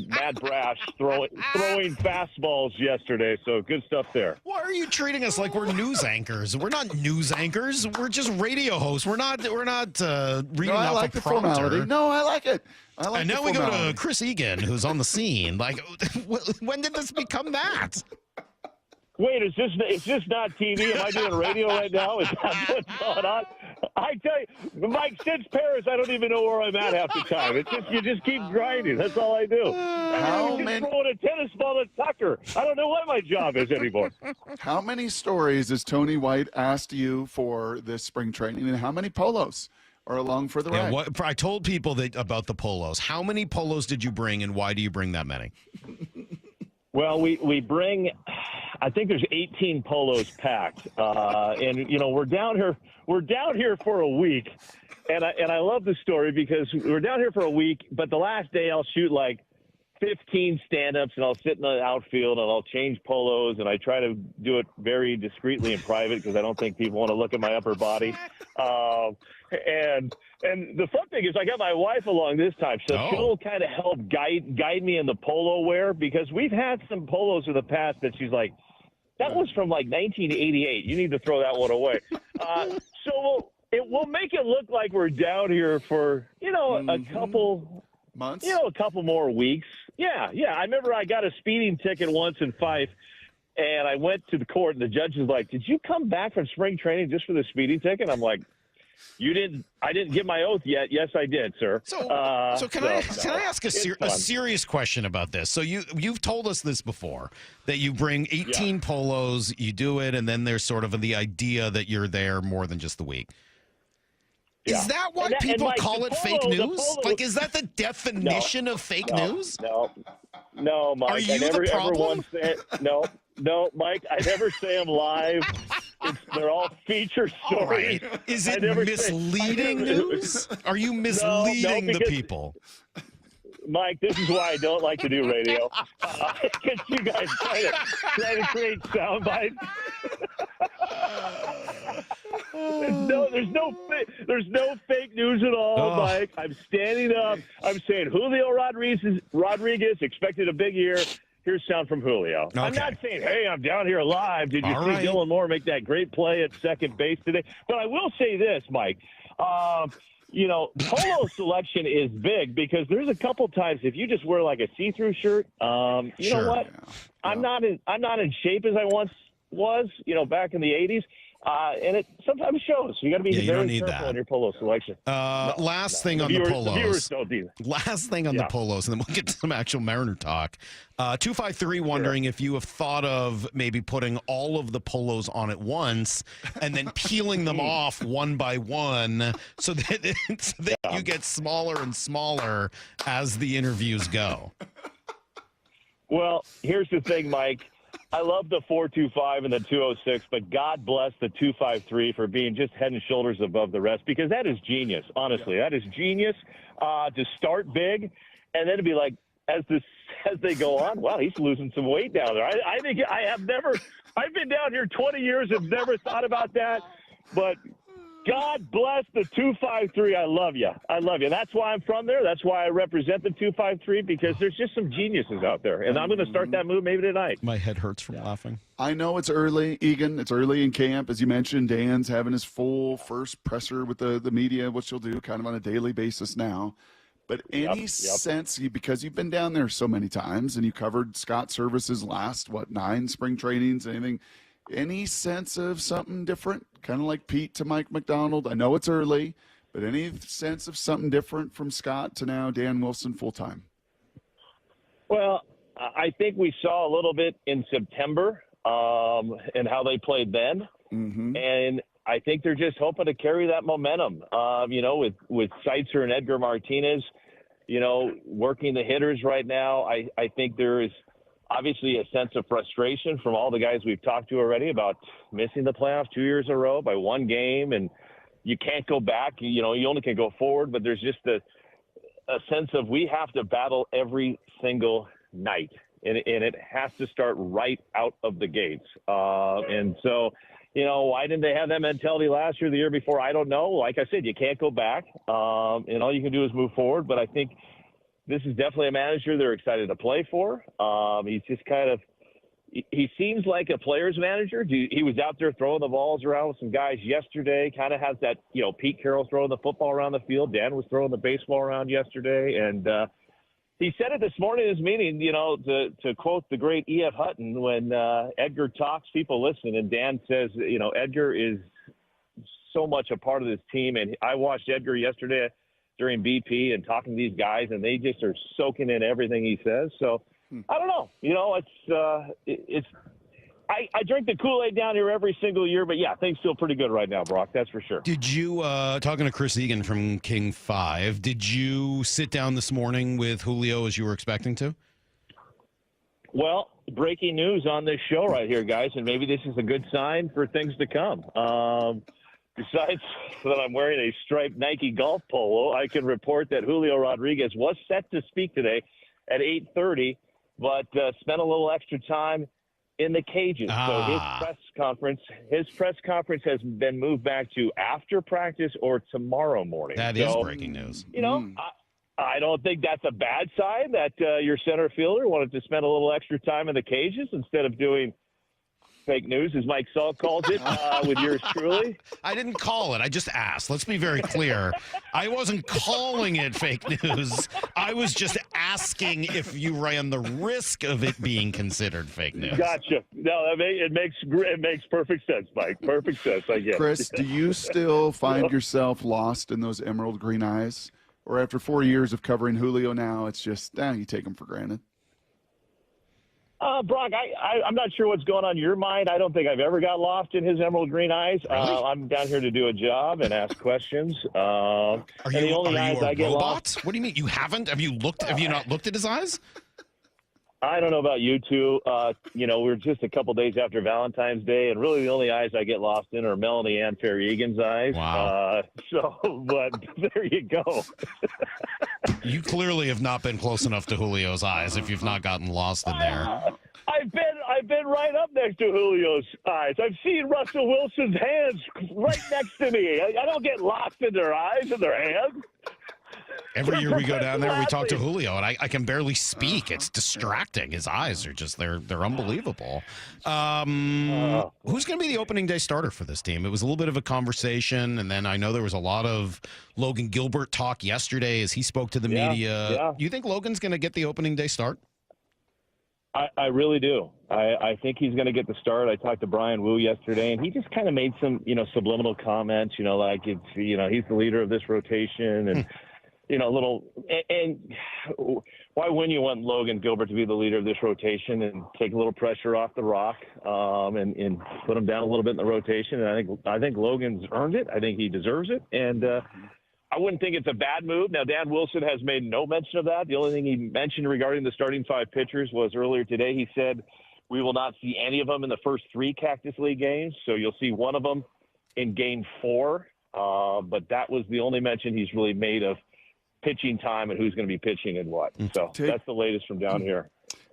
Speaker 15: Matt Brash throwing fastballs yesterday. So good stuff there.
Speaker 6: Why are you treating us like we're news anchors? We're not news anchors. We're just radio hosts. We're not reading off a prompter.
Speaker 13: Formality. No, I like it.
Speaker 6: And now we go to Chris Egan, who's on the scene. Like, when did this become that?
Speaker 15: Wait, is this not TV? Am I doing radio right now? Is that what's going on? I tell you, Mike, since Paris, I don't even know where I'm at half the time. It's just you just keep grinding. That's all I do. I'm just throwing a tennis ball at Tucker. I don't know what my job is anymore.
Speaker 13: How many stories has Tony White asked you for this spring training, and how many polos are along for the ride?
Speaker 6: I told people about the polos. How many polos did you bring, and why do you bring that many?
Speaker 15: Well, we bring, I think there's 18 polos packed, and we're down here for a week, and I love the story because we're down here for a week, but the last day I'll shoot like 15 stand-ups, and I'll sit in the outfield, and I'll change polos, and I try to do it very discreetly and private because I don't think people want to look at my upper body. And the fun thing is I got my wife along this time, so she'll kind of help guide me in the polo wear, because we've had some polos in the past that she's like, that was from like 1988. You need to throw that one away. So we'll make it look like we're down here for, a couple
Speaker 13: months,
Speaker 15: a couple more weeks. Yeah. I remember I got a speeding ticket once in Fife, and I went to the court, and the judge was like, "Did you come back from spring training just for the speeding ticket?" I'm like, I didn't get my oath yet. Yes, I did, sir.
Speaker 6: So can I ask a serious question about this? So you've told us this before, that you bring 18 polos, you do it, and then there's sort of the idea that you're there more than just the week.
Speaker 15: Yeah.
Speaker 6: Is that why people call it fake news? Like, is that the definition of fake news?
Speaker 15: No, Mike.
Speaker 6: Are you
Speaker 15: I never
Speaker 6: the problem?
Speaker 15: ever once say no, Mike. I never say them live. They're all feature stories.
Speaker 6: Right. Is it misleading news? Are you misleading the people?
Speaker 15: Mike, this is why I don't like to do radio. Because you guys try to create sound bites. There's no fake news at all, Mike. I'm standing up. I'm saying Julio Rodriguez expected a big year. Here's sound from Julio. Okay. I'm not saying, hey, I'm down here live. Did you see Dylan Moore make that great play at second base today? But I will say this, Mike. Polo selection is big because there's a couple times if you just wear like a see-through shirt, know what? Yeah. I'm not in shape as I once was, back in the 80s. And it sometimes shows. You got to be very careful on your polo selection.
Speaker 6: Last thing on the polos.
Speaker 15: The viewers don't either.
Speaker 6: Last thing on the polos, and then we'll get to some actual Mariner talk. 253 wondering if you have thought of maybe putting all of the polos on at once and then peeling them off one by one so that you get smaller and smaller as the interviews go.
Speaker 15: Well, here's the thing, Mike. I love the 425 and the 206, but God bless the 253 for being just head and shoulders above the rest, because that is genius. Honestly, that is genius to start big and then to be like, as they go on, wow, he's losing some weight down there. I think I've been down here 20 years and never thought about that, but God bless the 253. I love you. That's why I'm from there. That's why I represent the 253, because there's just some geniuses out there. And I'm going to start that move maybe tonight.
Speaker 6: My head hurts from laughing.
Speaker 13: I know it's early, Egan. It's early in camp. As you mentioned, Dan's having his full first presser with the media, which he'll do kind of on a daily basis now. But any sense, because you've been down there so many times and you covered Scott Service's last, 9 spring trainings, any sense of something different? Kind of like Pete to Mike McDonald. I know it's early, but any sense of something different from Scott to now Dan Wilson full-time?
Speaker 15: Well, I think we saw a little bit in September and how they played then. Mm-hmm. And I think they're just hoping to carry that momentum, with Seitzer and Edgar Martinez, working the hitters right now. I think there is obviously a sense of frustration from all the guys we've talked to already about missing the playoffs 2 years in a row by one game, and you can't go back. You only can go forward, but there's just a sense of we have to battle every single night, and it has to start right out of the gates. And so, why didn't they have that mentality last year, the year before? I don't know. Like I said, you can't go back, and all you can do is move forward. But I think this is definitely a manager they're excited to play for. He's just he seems like a player's manager. He was out there throwing the balls around with some guys yesterday, kind of has that, Pete Carroll throwing the football around the field. Dan was throwing the baseball around yesterday. And he said it this morning in his meeting, to quote the great E.F. Hutton, when Edgar talks, people listen. And Dan says, Edgar is so much a part of this team. And I watched Edgar yesterday during BP and talking to these guys, and they just are soaking in everything he says. So I don't know. I drink the Kool-Aid down here every single year, but yeah, things feel pretty good right now, Brock. That's for sure.
Speaker 6: Did you, talking to Chris Egan from King 5, did you sit down this morning with Julio as you were expecting to?
Speaker 15: Well, breaking news on this show right here, guys, and maybe this is a good sign for things to come. Besides that I'm wearing a striped Nike golf polo, I can report that Julio Rodriguez was set to speak today at 8:30, but spent a little extra time in the cages. So his press conference has been moved back to after practice or tomorrow morning.
Speaker 6: That is breaking news.
Speaker 15: You know, I don't think that's a bad sign that your center fielder wanted to spend a little extra time in the cages instead of doing fake news, as Mike Salk calls it, with yours truly.
Speaker 6: I didn't call it. I just asked. Let's be very clear. I wasn't calling it fake news. I was just asking if you ran the risk of it being considered fake news.
Speaker 15: Gotcha. No, it makes perfect sense, Mike. Perfect sense. I get
Speaker 13: Chris,
Speaker 15: it.
Speaker 13: do you still find yourself lost in those emerald green eyes? Or after 4 years of covering Julio now, it's just, you take him for granted?
Speaker 15: Brock, I'm not sure what's going on in your mind. I don't think I've ever got lost in his emerald green eyes.
Speaker 6: Really?
Speaker 15: I'm down here to do a job and ask questions.
Speaker 6: Are you a
Speaker 15: get
Speaker 6: robot?
Speaker 15: lost.
Speaker 6: What do you mean? You haven't? Have you looked? Have you not looked at his eyes?
Speaker 15: I don't know about you two. We're just a couple days after Valentine's Day, and really the only eyes I get lost in are Melanie Ann Fair-Egan's eyes.
Speaker 6: Wow.
Speaker 15: But there you go.
Speaker 6: You clearly have not been close enough to Julio's eyes if you've not gotten lost in there.
Speaker 15: I've been right up next to Julio's eyes. I've seen Russell Wilson's hands right next to me. I don't get lost in their eyes and their hands.
Speaker 6: Every year we go down there, we talk to Julio, and I can barely speak. It's distracting. His eyes are just, they're unbelievable. Who's going to be the opening day starter for this team? It was a little bit of a conversation, and then I know there was a lot of Logan Gilbert talk yesterday as he spoke to the media.
Speaker 15: Yeah.
Speaker 6: You think Logan's going to get the opening day start?
Speaker 15: I really do. I think he's going to get the start. I talked to Brian Wu yesterday, and he just kind of made some, subliminal comments, like it's, he's the leader of this rotation and, and why wouldn't you want Logan Gilbert to be the leader of this rotation and take a little pressure off the rock and put him down a little bit in the rotation? And I think Logan's earned it. I think he deserves it. And I wouldn't think it's a bad move. Now, Dan Wilson has made no mention of that. The only thing he mentioned regarding the starting five pitchers was earlier today. He said we will not see any of them in the first three Cactus League games. So you'll see one of them in game 4. But that was the only mention he's really made of pitching time and who's going to be pitching and what. So that's the latest from down here.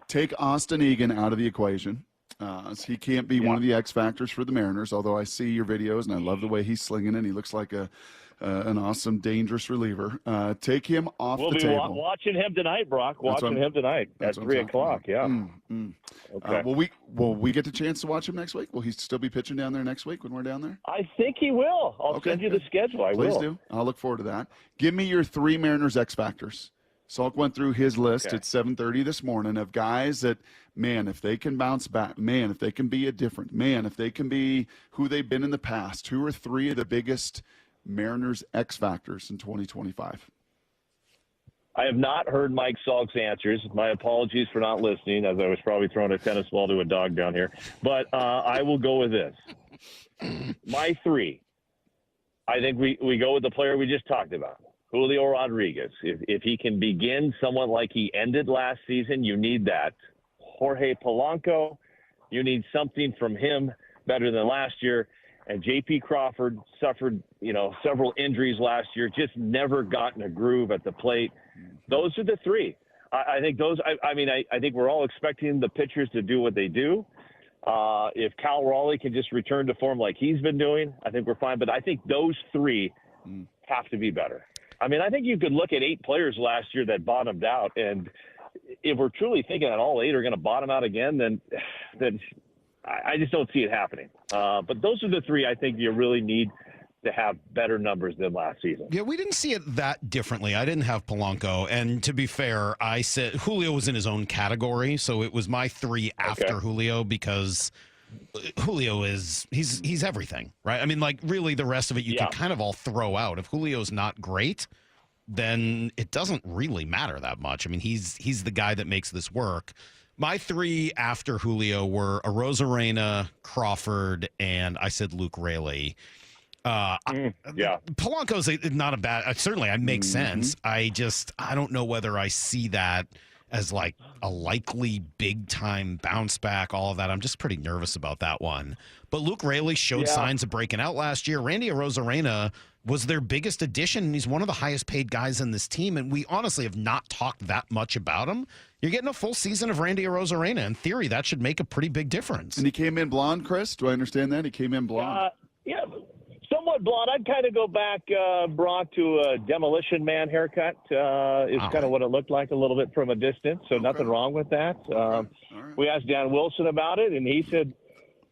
Speaker 13: Take Austin Egan out of the equation. So he can't be one of the X factors for the Mariners, although I see your videos and I love the way he's slinging it. He looks like an awesome, dangerous reliever. Take him off
Speaker 15: we'll
Speaker 13: the
Speaker 15: be
Speaker 13: table.
Speaker 15: Watching him tonight, Brock. Watching him tonight at 3 o'clock. Yeah.
Speaker 13: Okay. Will we get the chance to watch him next week? Will he still be pitching down there next week when we're down there?
Speaker 15: I think he will. I'll send you the schedule. I
Speaker 13: Please
Speaker 15: will.
Speaker 13: do. I'll look forward to that. Give me your 3 Mariners X factors. Salk went through his list at 7:30 this morning of guys that, man, if they can bounce back, man, if they can be a different, man, if they can be who they've been in the past, 2 or 3 of the biggest Mariners X factors in 2025.
Speaker 15: I have not heard Mike Salk's answers. My apologies for not listening, as I was probably throwing a tennis ball to a dog down here. But I will go with this. My 3, I think we go with the player we just talked about, Julio Rodriguez. If he can begin somewhat like he ended last season, you need that. Jorge Polanco, you need something from him better than last year. And J.P. Crawford suffered, several injuries last year, just never got in a groove at the plate. Those are the 3. I think those. I think we're all expecting the pitchers to do what they do. If Cal Raleigh can just return to form like he's been doing, I think we're fine. But I think those 3 have to be better. I think you could look at 8 players last year that bottomed out, and if we're truly thinking that all 8 are going to bottom out again, then I just don't see it happening. But those are the 3 I think you really need to have better numbers than last season.
Speaker 6: Yeah, we didn't see it that differently. I didn't have Polanco, and to be fair, I said Julio was in his own category, so it was my 3 after Julio because Julio he's everything, right? Really the rest of it you can kind of all throw out. If Julio's not great, then it doesn't really matter that much. He's the guy that makes this work. My 3 after Julio were Arozarena, Crawford, and I said Luke Raley. Polanco's not a bad. Certainly, it makes sense. I don't know whether I see that as like a likely big time bounce back, all of that. I'm just pretty nervous about that one. But Luke Raley showed signs of breaking out last year. Randy Arozarena was their biggest addition, and he's one of the highest paid guys in this team. And we honestly have not talked that much about him. You're getting a full season of Randy Arozarena. In theory, that should make a pretty big difference.
Speaker 13: And he came in blonde, Chris? Do I understand that? He came in blonde?
Speaker 15: Yeah, somewhat blonde. I'd kind of go back, Brock, to a Demolition Man haircut. Is kind of what it looked like a little bit from a distance, so nothing wrong with that. We asked Dan Wilson about it, and he said,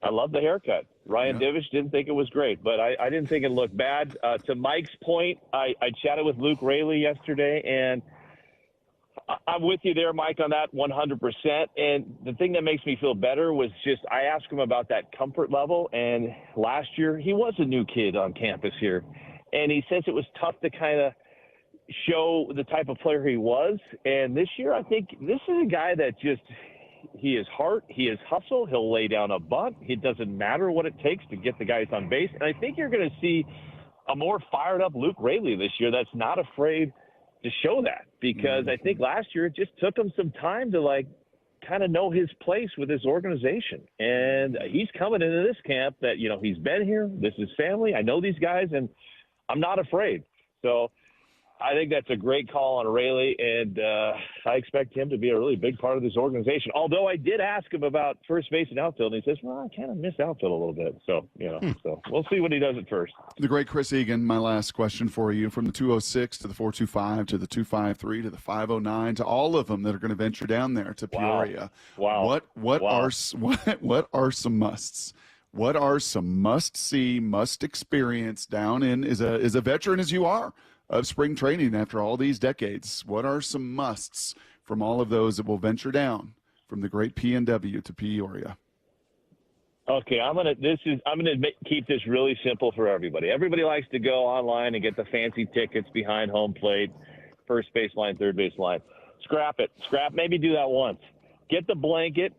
Speaker 15: I love the haircut. Ryan Divish didn't think it was great, but I didn't think it looked bad. To Mike's point, I chatted with Luke Raley yesterday, and I'm with you there, Mike, on that 100%. And the thing that makes me feel better was just I asked him about that comfort level. And last year, he was a new kid on campus here. And he says it was tough to kind of show the type of player he was. And this year, I think this is a guy that just he is heart, he is hustle. He'll lay down a bunt. It doesn't matter what it takes to get the guys on base. And I think you're going to see a more fired up Luke Raley this year that's not afraid to show that, because I think last year it just took him some time to like kind of know his place with his organization. And he's coming into this camp that, you know, he's been here. This is family. I know these guys and I'm not afraid. So I think that's a great call on Raley, and I expect him to be a really big part of this organization. Although I did ask him about first base and outfield, and he says, well, I kind of miss outfield a little bit. So, you know, so we'll see what he does at first.
Speaker 13: The great Chris Egan, my last question for you, from the 206 to the 425 to the 253 to the 509 to all of them that are going to venture down there to Peoria.
Speaker 15: Wow.
Speaker 13: What are some musts? What are some must-see, must-experience down in, as a veteran as you are, of spring training after all these decades? What are some musts from all of those that will venture down from the great PNW to Peoria?
Speaker 15: Okay, I'm gonna keep this really simple for everybody. Everybody likes to go online and get the fancy tickets behind home plate, first base line, third base line. Scrap it. Maybe do that once. Get the blanket,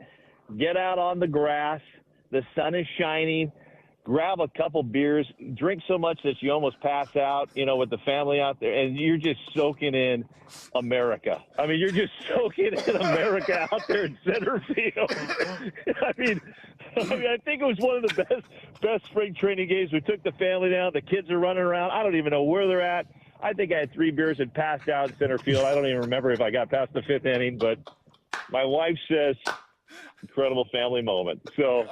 Speaker 15: get out on the grass. The sun is shining. Grab a couple beers, drink so much that you almost pass out, you know, with the family out there, and you're just soaking in America. I mean, you're just soaking in America out there in center field. I mean, I think it was one of the best spring training games. We took the family down. The kids are running around. I don't even know where they're at. I think I had 3 beers and passed out in center field. I don't even remember if I got past the 5th inning, but my wife says incredible family moment. So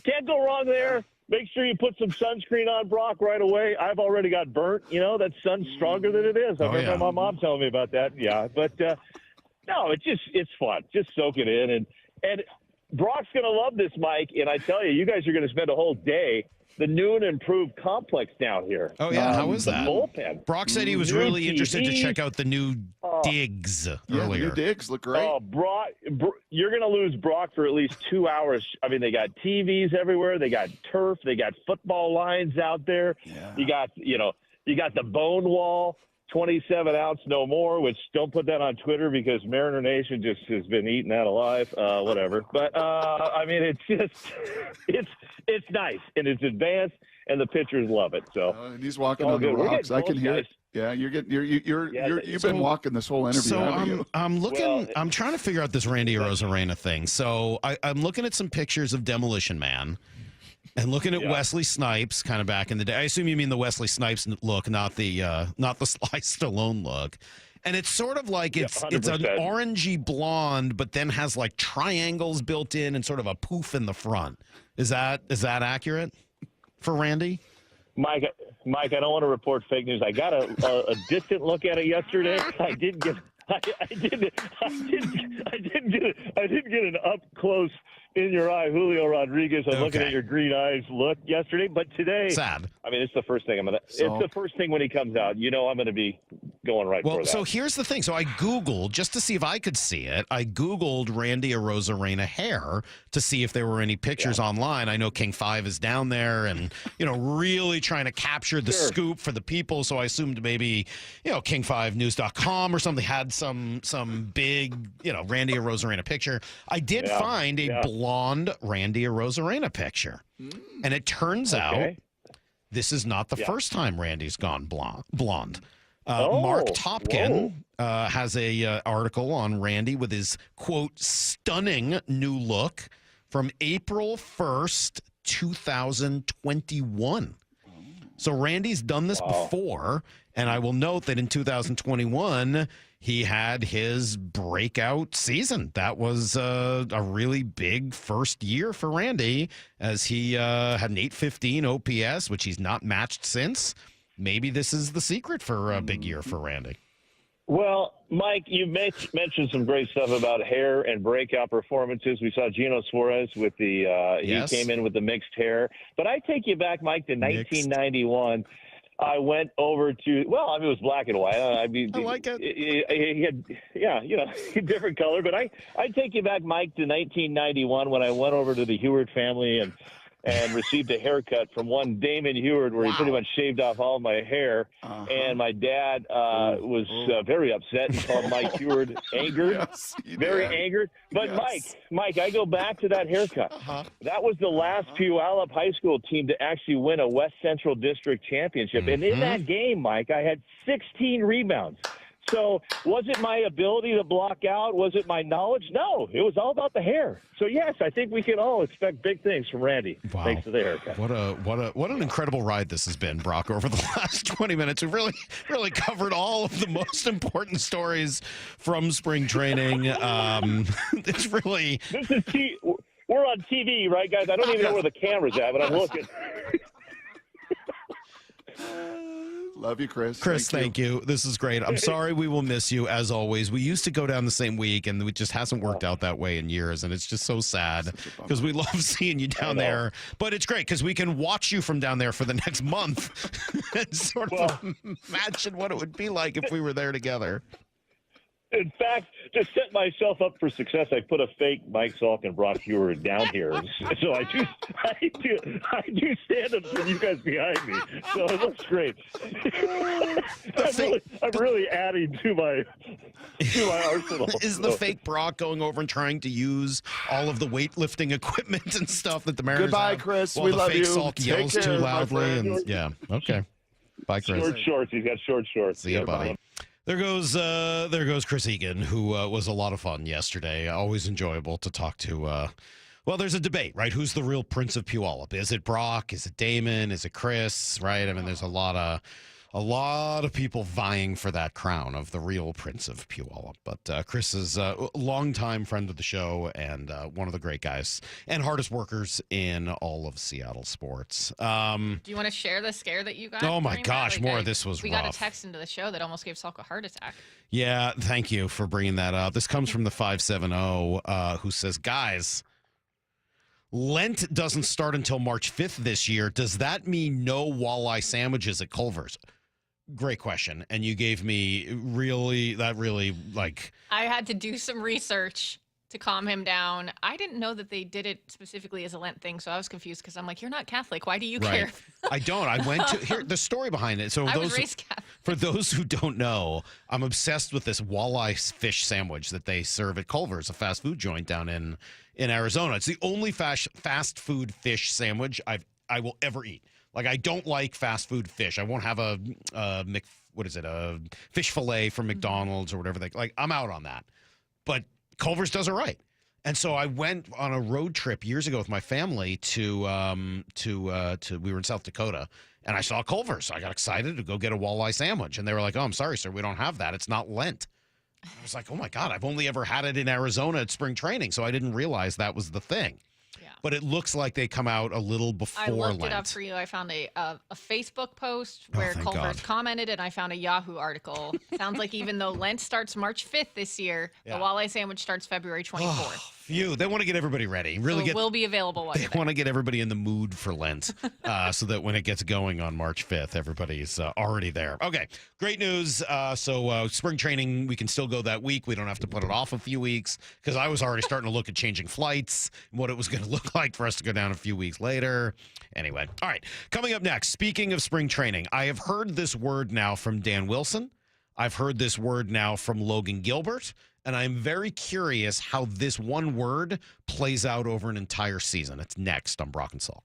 Speaker 15: can't go wrong there. Make sure you put some sunscreen on, Brock, right away. I've already got burnt. You know, that sun's stronger than it is. I remember my mom telling me about that. Yeah, but no, it's fun. Just soak it in. And Brock's going to love this, Mike. And I tell you, you guys are going to spend a whole day. The new and improved complex down here.
Speaker 6: Oh, yeah. How is that?
Speaker 15: Bullpen.
Speaker 6: Brock said he was really interested to check out the new digs earlier.
Speaker 13: The new digs look great.
Speaker 15: Oh, Brock, you're going to lose Brock for at least 2 hours. I mean, they got TVs everywhere. They got turf. They got football lines out there. Yeah. You got the bone wall, 27 ounce no more, which don't put that on Twitter because Mariner Nation just has been eating that alive. Whatever. But, I mean, it's just, it's nice and it's advanced and the pitchers love it. So
Speaker 13: and he's walking on the rocks. I can hear it. Yeah, you've been walking this whole interview.
Speaker 6: So I'm looking. I'm trying to figure out this Randy Arozarena thing. So I'm looking at some pictures of Demolition Man, and looking at Wesley Snipes, kind of back in the day. I assume you mean the Wesley Snipes look, not the Sly Stallone look. And it's sort of like it's an orangey blonde, but then has like triangles built in and sort of a poof in the front. Is that accurate for Randy?
Speaker 15: Mike, I don't want to report fake news. I got a distant look at it yesterday. I didn't get an up close in your eye Julio Rodriguez. I'm looking at your green eyes look yesterday, but today,
Speaker 6: sad.
Speaker 15: I mean, it's the first thing it's the first thing when he comes out. You know, I'm going to be going right for that.
Speaker 6: So here's the thing. So I Googled, just to see if I could see it, I Googled Randy Arozarena hair to see if there were any pictures online. I know King 5 is down there and, you know, really trying to capture the scoop for the people. So I assumed maybe, you know, King5News.com or something had some big, you know, Randy Arozarena picture. I did find a blonde Randy Arozarena picture. And it turns out this is not the first time Randy's gone blonde. Mark Topkin has a article on Randy with his, quote, stunning new look from April 1st, 2021. So Randy's done this before, and I will note that in 2021, he had his breakout season. That was a really big first year for Randy, as he had an 815 OPS, which he's not matched since. Maybe this is the secret for a big year for Randy.
Speaker 15: Well, Mike, you mentioned some great stuff about hair and breakout performances. We saw Gino Suarez with the he came in with the mixed hair. But I take you back, Mike, to 1991. I went over to, it was black and white. I mean,
Speaker 6: I like it.
Speaker 15: He had, different color. But I take you back, Mike, to 1991 when I went over to the Heward family and received a haircut from one Damon Heward, where he pretty much shaved off all my hair. And my dad was very upset and called Mike Heward angered, angered. But Mike, I go back to that haircut. That was the last Puyallup High School team to actually win a West Central District championship. And in that game, Mike, I had 16 rebounds. So was it my ability to block out? Was it my knowledge? No, it was all about the hair. So yes, I think we can all expect big things from Randy.
Speaker 6: Wow.
Speaker 15: Thanks for the haircut.
Speaker 6: What an incredible ride this has been, Brock, over the last 20 minutes. We've really covered all of the most important stories from spring training. It's really
Speaker 15: We're on TV, right, guys? I don't even know where the camera's at, but I'm looking.
Speaker 13: Love you, Chris.
Speaker 6: Chris, thank you. This is great. I'm sorry we will miss you, as always. We used to go down the same week, and it just hasn't worked out that way in years, and it's just so sad because we love seeing you down there. But it's great because we can watch you from down there for the next month and sort of imagine what it would be like if we were there together.
Speaker 15: In fact, to set myself up for success, I put a fake Mike Salk and Brock Heward down here. So I do stand-ups with you guys behind me. So it looks great. I'm really adding to my arsenal.
Speaker 6: Is the fake Brock going over and trying to use all of the weightlifting equipment and stuff that the Mariners
Speaker 13: Goodbye,
Speaker 6: have?
Speaker 13: Chris.
Speaker 6: While
Speaker 13: We
Speaker 6: the
Speaker 13: love
Speaker 6: fake
Speaker 13: you.
Speaker 6: Salk
Speaker 13: Take
Speaker 6: yells
Speaker 13: care,
Speaker 6: too
Speaker 13: my
Speaker 6: loudly.
Speaker 13: friend.
Speaker 6: And yeah, okay. Bye, Chris.
Speaker 15: Short shorts. He's got short shorts.
Speaker 6: See you, buddy. There goes Chris Egan, who was a lot of fun yesterday. Always enjoyable to talk to. Well, there's a debate, right? Who's the real Prince of Puyallup? Is it Brock? Is it Damon? Is it Chris? Right? I mean, there's a lot of people vying for that crown of the real Prince of Puyallup. But Chris is a longtime friend of the show and one of the great guys and hardest workers in all of Seattle sports.
Speaker 1: Do you want to share the scare that you got?
Speaker 6: Oh my
Speaker 1: during
Speaker 6: gosh,
Speaker 1: that?
Speaker 6: more. This was
Speaker 1: we
Speaker 6: rough.
Speaker 1: got a text into the show that almost gave Salk a heart attack.
Speaker 6: Yeah, thank you for bringing that up. This comes from the 570 who says, guys, Lent doesn't start until March 5th this year. Does that mean no walleye sandwiches at Culver's? Great question. And you gave me really
Speaker 1: I had to do some research to calm him down. I didn't know that they did it specifically as a Lent thing, so I was confused because I'm like, you're not Catholic. Why do you care?
Speaker 6: I don't. I went to hear the story behind it. So
Speaker 1: I was raised Catholic.
Speaker 6: For those who don't know, I'm obsessed with this walleye fish sandwich that they serve at Culver's, a fast food joint down in Arizona. It's the only fast food fish sandwich I will ever eat. Like, I don't like fast food fish. I won't have a fish fillet from McDonald's or whatever. I'm out on that. But Culver's does it right. And so I went on a road trip years ago with my family to we were in South Dakota, and I saw Culver's. So I got excited to go get a walleye sandwich. And they were like, oh, I'm sorry, sir, we don't have that. It's not Lent. I was like, oh, my God, I've only ever had it in Arizona at spring training, so I didn't realize that was the thing. But it looks like they come out a little before
Speaker 1: I looked
Speaker 6: Lent.
Speaker 1: it up for you. I found a Facebook post where
Speaker 6: thank
Speaker 1: Culver's
Speaker 6: God.
Speaker 1: commented, and I found a Yahoo article. Sounds like even though Lent starts March 5th this year, the walleye sandwich starts February 24th.
Speaker 6: Phew, they want to get everybody ready. Really
Speaker 1: So it will be available while
Speaker 6: They
Speaker 1: you're there.
Speaker 6: want to get everybody in the mood for Lent so that when it gets going on March 5th, everybody's already there. Okay, great news. So spring training, we can still go that week. We don't have to put it off a few weeks because I was already starting to look at changing flights, what it was going to look like for us to go down a few weeks later. Anyway, all right, coming up next, speaking of spring training, I have heard this word now from Dan Wilson. I've heard this word now from Logan Gilbert. And I'm very curious how this one word plays out over an entire season. It's next on Brock and Salk.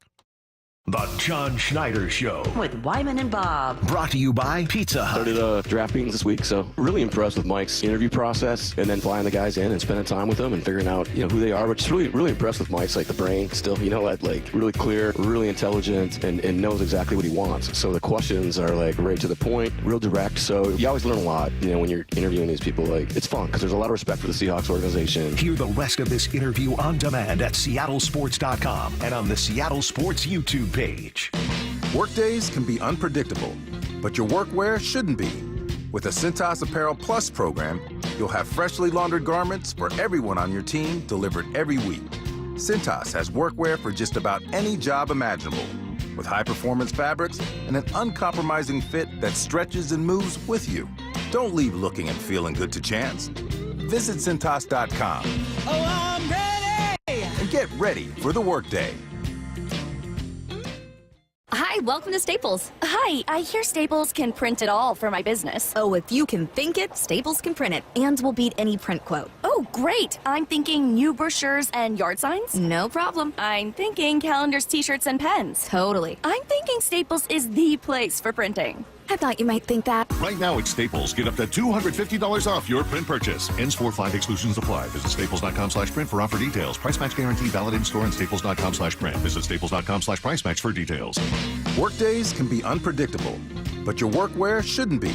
Speaker 2: The John Schneider Show.
Speaker 4: With Wyman and Bob.
Speaker 2: Brought to you by Pizza Hut.
Speaker 16: Started draft meetings this week, so really impressed with Mike's interview process and then flying the guys in and spending time with them and figuring out, who they are. But just really impressed with Mike's, the brain still, really clear, really intelligent and knows exactly what he wants. So the questions are right to the point, real direct. So you always learn a lot, when you're interviewing these people. It's fun because there's a lot of respect for the Seahawks organization.
Speaker 2: Hear the rest of this interview on demand at seattlesports.com and on the Seattle Sports YouTube page.
Speaker 17: Workdays can be unpredictable, but your workwear shouldn't be. With the Cintas Apparel Plus program, you'll have freshly laundered garments for everyone on your team delivered every week. Cintas has workwear for just about any job imaginable, with high-performance fabrics and an uncompromising fit that stretches and moves with you. Don't leave looking and feeling good to chance. Visit Cintas.com.
Speaker 18: Oh, I'm ready!
Speaker 17: And get ready for the workday.
Speaker 19: Hi, welcome to Staples. Hi, I hear Staples can print it all for my business. Oh, if you can think it, Staples can print it, and will beat any print quote. Oh, great. I'm thinking new brochures and yard signs. No problem. I'm thinking calendars, t-shirts, and pens. Totally. I'm thinking Staples is the place for printing. I thought you might think that.
Speaker 20: Right now at Staples, get up to $250 off your print purchase. Ends 4/5 exclusions apply. Visit staples.com/print for offer details. Price match guarantee valid in store and staples.com/print. Visit staples.com/price match for details.
Speaker 17: Workdays can be unpredictable, but your workwear shouldn't be.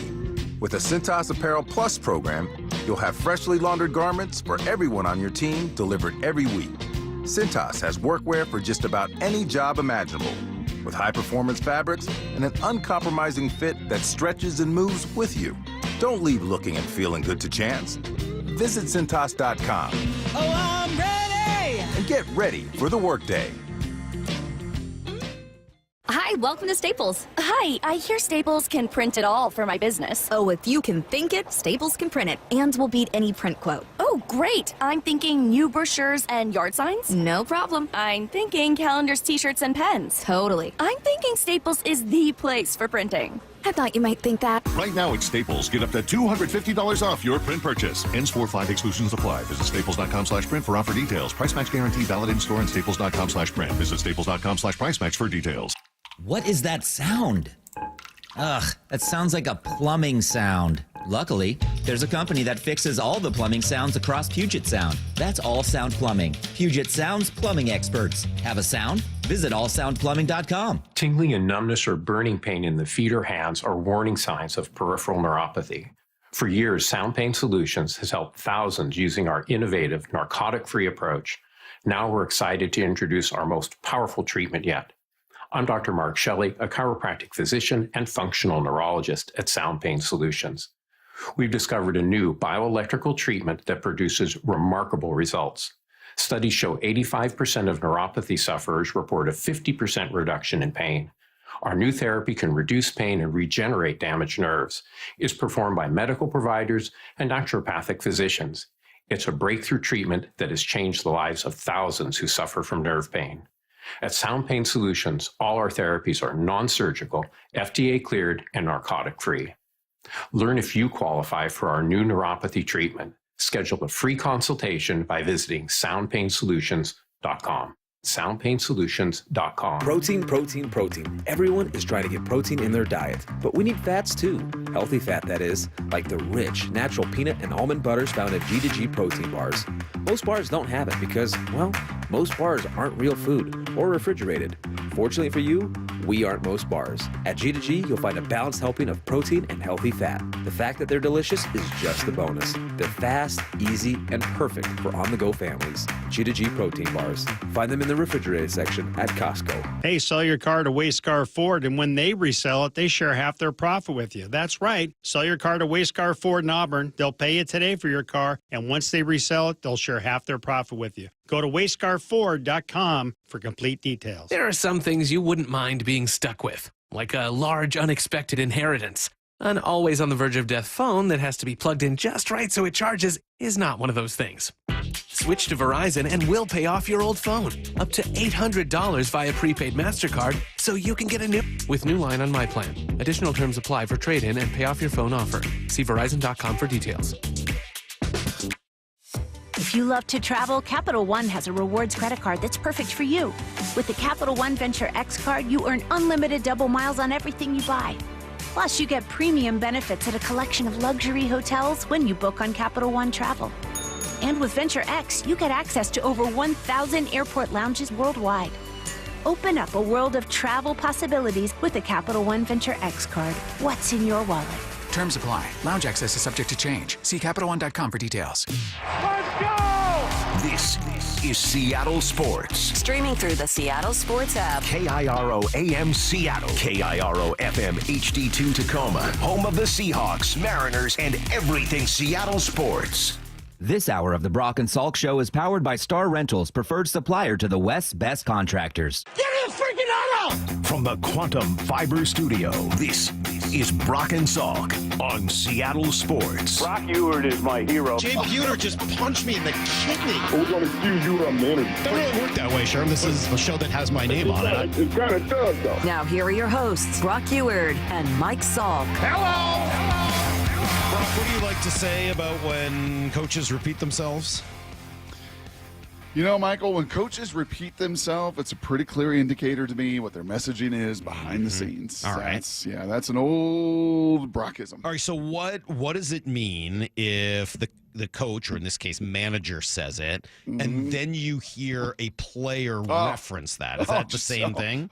Speaker 17: With the Cintas Apparel Plus program, you'll have freshly laundered garments for everyone on your team delivered every week. Cintas has workwear for just about any job imaginable, with high-performance fabrics and an uncompromising fit that stretches and moves with you. Don't leave looking and feeling good to chance. Visit Cintas.com.
Speaker 18: Oh, I'm ready!
Speaker 17: And get ready for the workday.
Speaker 19: Hi, welcome to Staples. Hi, I hear Staples can print it all for my business. Oh, if you can think it, Staples can print it, and will beat any print quote. Oh, great. I'm thinking new brochures and yard signs. No problem. I'm thinking calendars, t-shirts, and pens. Totally. I'm thinking Staples is the place for printing. I thought you might think that.
Speaker 20: Right now at Staples, get up to $250 off your print purchase. Ends 4/5 exclusions apply. Visit staples.com/print for offer details. Price match guarantee valid in store and staples.com/print. Visit staples.com/price match for details.
Speaker 24: What is that sound? Ugh, that sounds like a plumbing sound. Luckily, there's a company that fixes all the plumbing sounds across Puget Sound. That's All Sound Plumbing. Puget Sound's plumbing experts. Have a sound? Visit allsoundplumbing.com.
Speaker 21: Tingling and numbness or burning pain in the feet or hands are warning signs of peripheral neuropathy. For years, Sound Pain Solutions has helped thousands using our innovative narcotic-free approach. Now we're excited to introduce our most powerful treatment yet. I'm Dr. Mark Shelley, a chiropractic physician and functional neurologist at Sound Pain Solutions. We've discovered a new bioelectrical treatment that produces remarkable results. Studies show 85% of neuropathy sufferers report a 50% reduction in pain. Our new therapy can reduce pain and regenerate damaged nerves. It's performed by medical providers and naturopathic physicians. It's a breakthrough treatment that has changed the lives of thousands who suffer from nerve pain. At Sound Pain Solutions, all our therapies are non-surgical, FDA cleared, and narcotic free. Learn if you qualify for our new neuropathy treatment. Schedule a free consultation by visiting soundpainsolutions.com. soundpainsolutions.com.
Speaker 22: Protein. Everyone is trying to get protein in their diet, but we need fats too. Healthy fat, that is, like the rich, natural peanut and almond butters found at G2G protein bars. Most bars don't have it because, well, most bars aren't real food or refrigerated. Fortunately for you, we aren't most bars. At G2G, you'll find a balanced helping of protein and healthy fat. The fact that they're delicious is just the bonus. They're fast, easy, and perfect for on-the-go families. G2G protein bars. Find them in the refrigerated section at Costco.
Speaker 7: Hey, sell your car to Wayscar Ford, and when they resell it, they share half their profit with you. That's right. Sell your car to Wayscar Ford in Auburn. They'll pay you today for your car, and once they resell it, they'll share half their profit with you. Go to wayscarford.com for complete details.
Speaker 23: There are some things you wouldn't mind being stuck with, like a large unexpected inheritance. An always on the verge of death phone that has to be plugged in just right so it charges is not one of those things. Switch to Verizon and we'll pay off your old phone. Up to $800 via prepaid MasterCard so you can get a new with new line on My Plan. Additional terms apply for trade-in and pay off your phone offer. See Verizon.com for details.
Speaker 29: If you love to travel, Capital One has a rewards credit card that's perfect for you.
Speaker 3: With the Capital One Venture X card, you earn unlimited double miles on everything you buy. Plus, you get premium benefits at a collection of luxury hotels when you book on Capital One Travel. And with Venture X, you get access to over 1,000 airport lounges worldwide. Open up a world of travel possibilities with the Capital One Venture X card. What's in your wallet?
Speaker 5: Terms apply. Lounge access is subject to change. See CapitalOne.com for details.
Speaker 2: Let's go! This is Seattle Sports.
Speaker 4: Streaming through the Seattle Sports app.
Speaker 2: KIRO AM Seattle. KIRO FM HD2 Tacoma. Home of the Seahawks, Mariners, and everything Seattle sports.
Speaker 24: This hour of the Brock and Salk Show is powered by Star Rentals, preferred supplier to the West's best contractors.
Speaker 2: Get me a freaking auto! From the Quantum Fiber Studio, this is Brock and Salk on Seattle Sports.
Speaker 8: Brock Ewert is my hero.
Speaker 6: Jay Buhner just punched me in the kidney.
Speaker 8: We're going to excuse you on the interview.
Speaker 6: Doesn't really work that way, Sherm. This is a show that has my name on it.
Speaker 8: It kind of does, though.
Speaker 4: Now here are your hosts, Brock Ewert and Mike Salk.
Speaker 6: Hello! Brock, what do you like to say about when coaches repeat themselves?
Speaker 13: You know, Michael, when coaches repeat themselves, it's a pretty clear indicator to me what their messaging is behind the scenes.
Speaker 6: All right.
Speaker 13: That's an old Brockism.
Speaker 6: All right, so what does it mean if the coach, or in this case manager, says it, and then you hear a player reference that? Is that the same thing?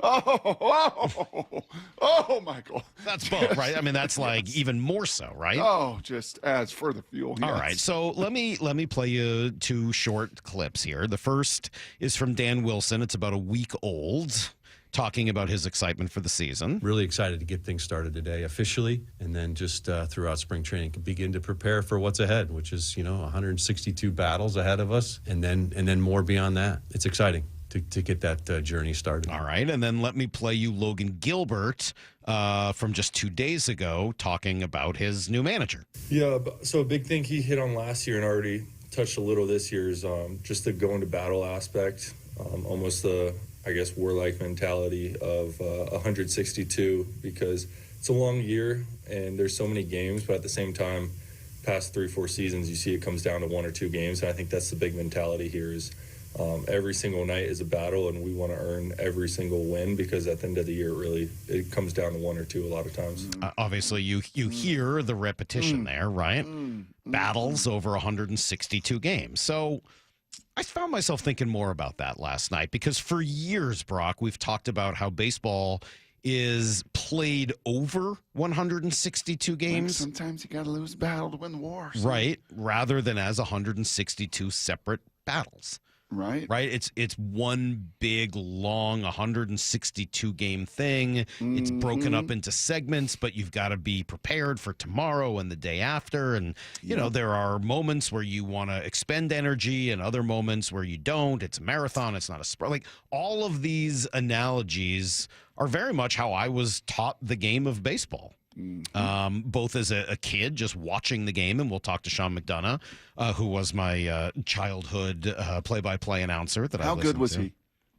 Speaker 13: Michael.
Speaker 6: That's both, right? I mean, that's like even more so, right?
Speaker 13: Oh, just adds further fuel.
Speaker 6: All right, so let me play you two short clips here. The first is from Dan Wilson. It's about a week old, talking about his excitement for the season.
Speaker 9: Really excited to get things started today officially, and then just throughout spring training begin to prepare for what's ahead, which is 162 battles ahead of us, and then more beyond that. It's exciting to get that journey started.
Speaker 6: All right, and then let me play you Logan Gilbert from just 2 days ago, talking about his new manager.
Speaker 10: Yeah, so a big thing he hit on last year and already touched a little this year is just the going to battle aspect, almost the, I guess, warlike mentality of 162, because it's a long year and there's so many games, but at the same time, past 3-4 seasons, you see it comes down to 1 or 2 games, and I think that's the big mentality here is every single night is a battle, and we want to earn every single win, because at the end of the year, it comes down to 1 or 2 a lot of times.
Speaker 6: Obviously, you hear the repetition there, right? Battles over 162 games. So I found myself thinking more about that last night, because for years, Brock, we've talked about how baseball is played over 162 games.
Speaker 13: Sometimes you got to lose a battle to win the war.
Speaker 6: Right, rather than as 162 separate battles.
Speaker 13: Right.
Speaker 6: It's one big, long, 162 game thing. It's broken up into segments, but you've got to be prepared for tomorrow and the day after. And, there are moments where you want to expend energy and other moments where you don't. It's a marathon. It's not a sprint. Like, all of these analogies are very much how I was taught the game of baseball. Both as a kid, just watching the game, and we'll talk to Sean McDonough, who was my childhood play-by-play announcer.
Speaker 13: How good was he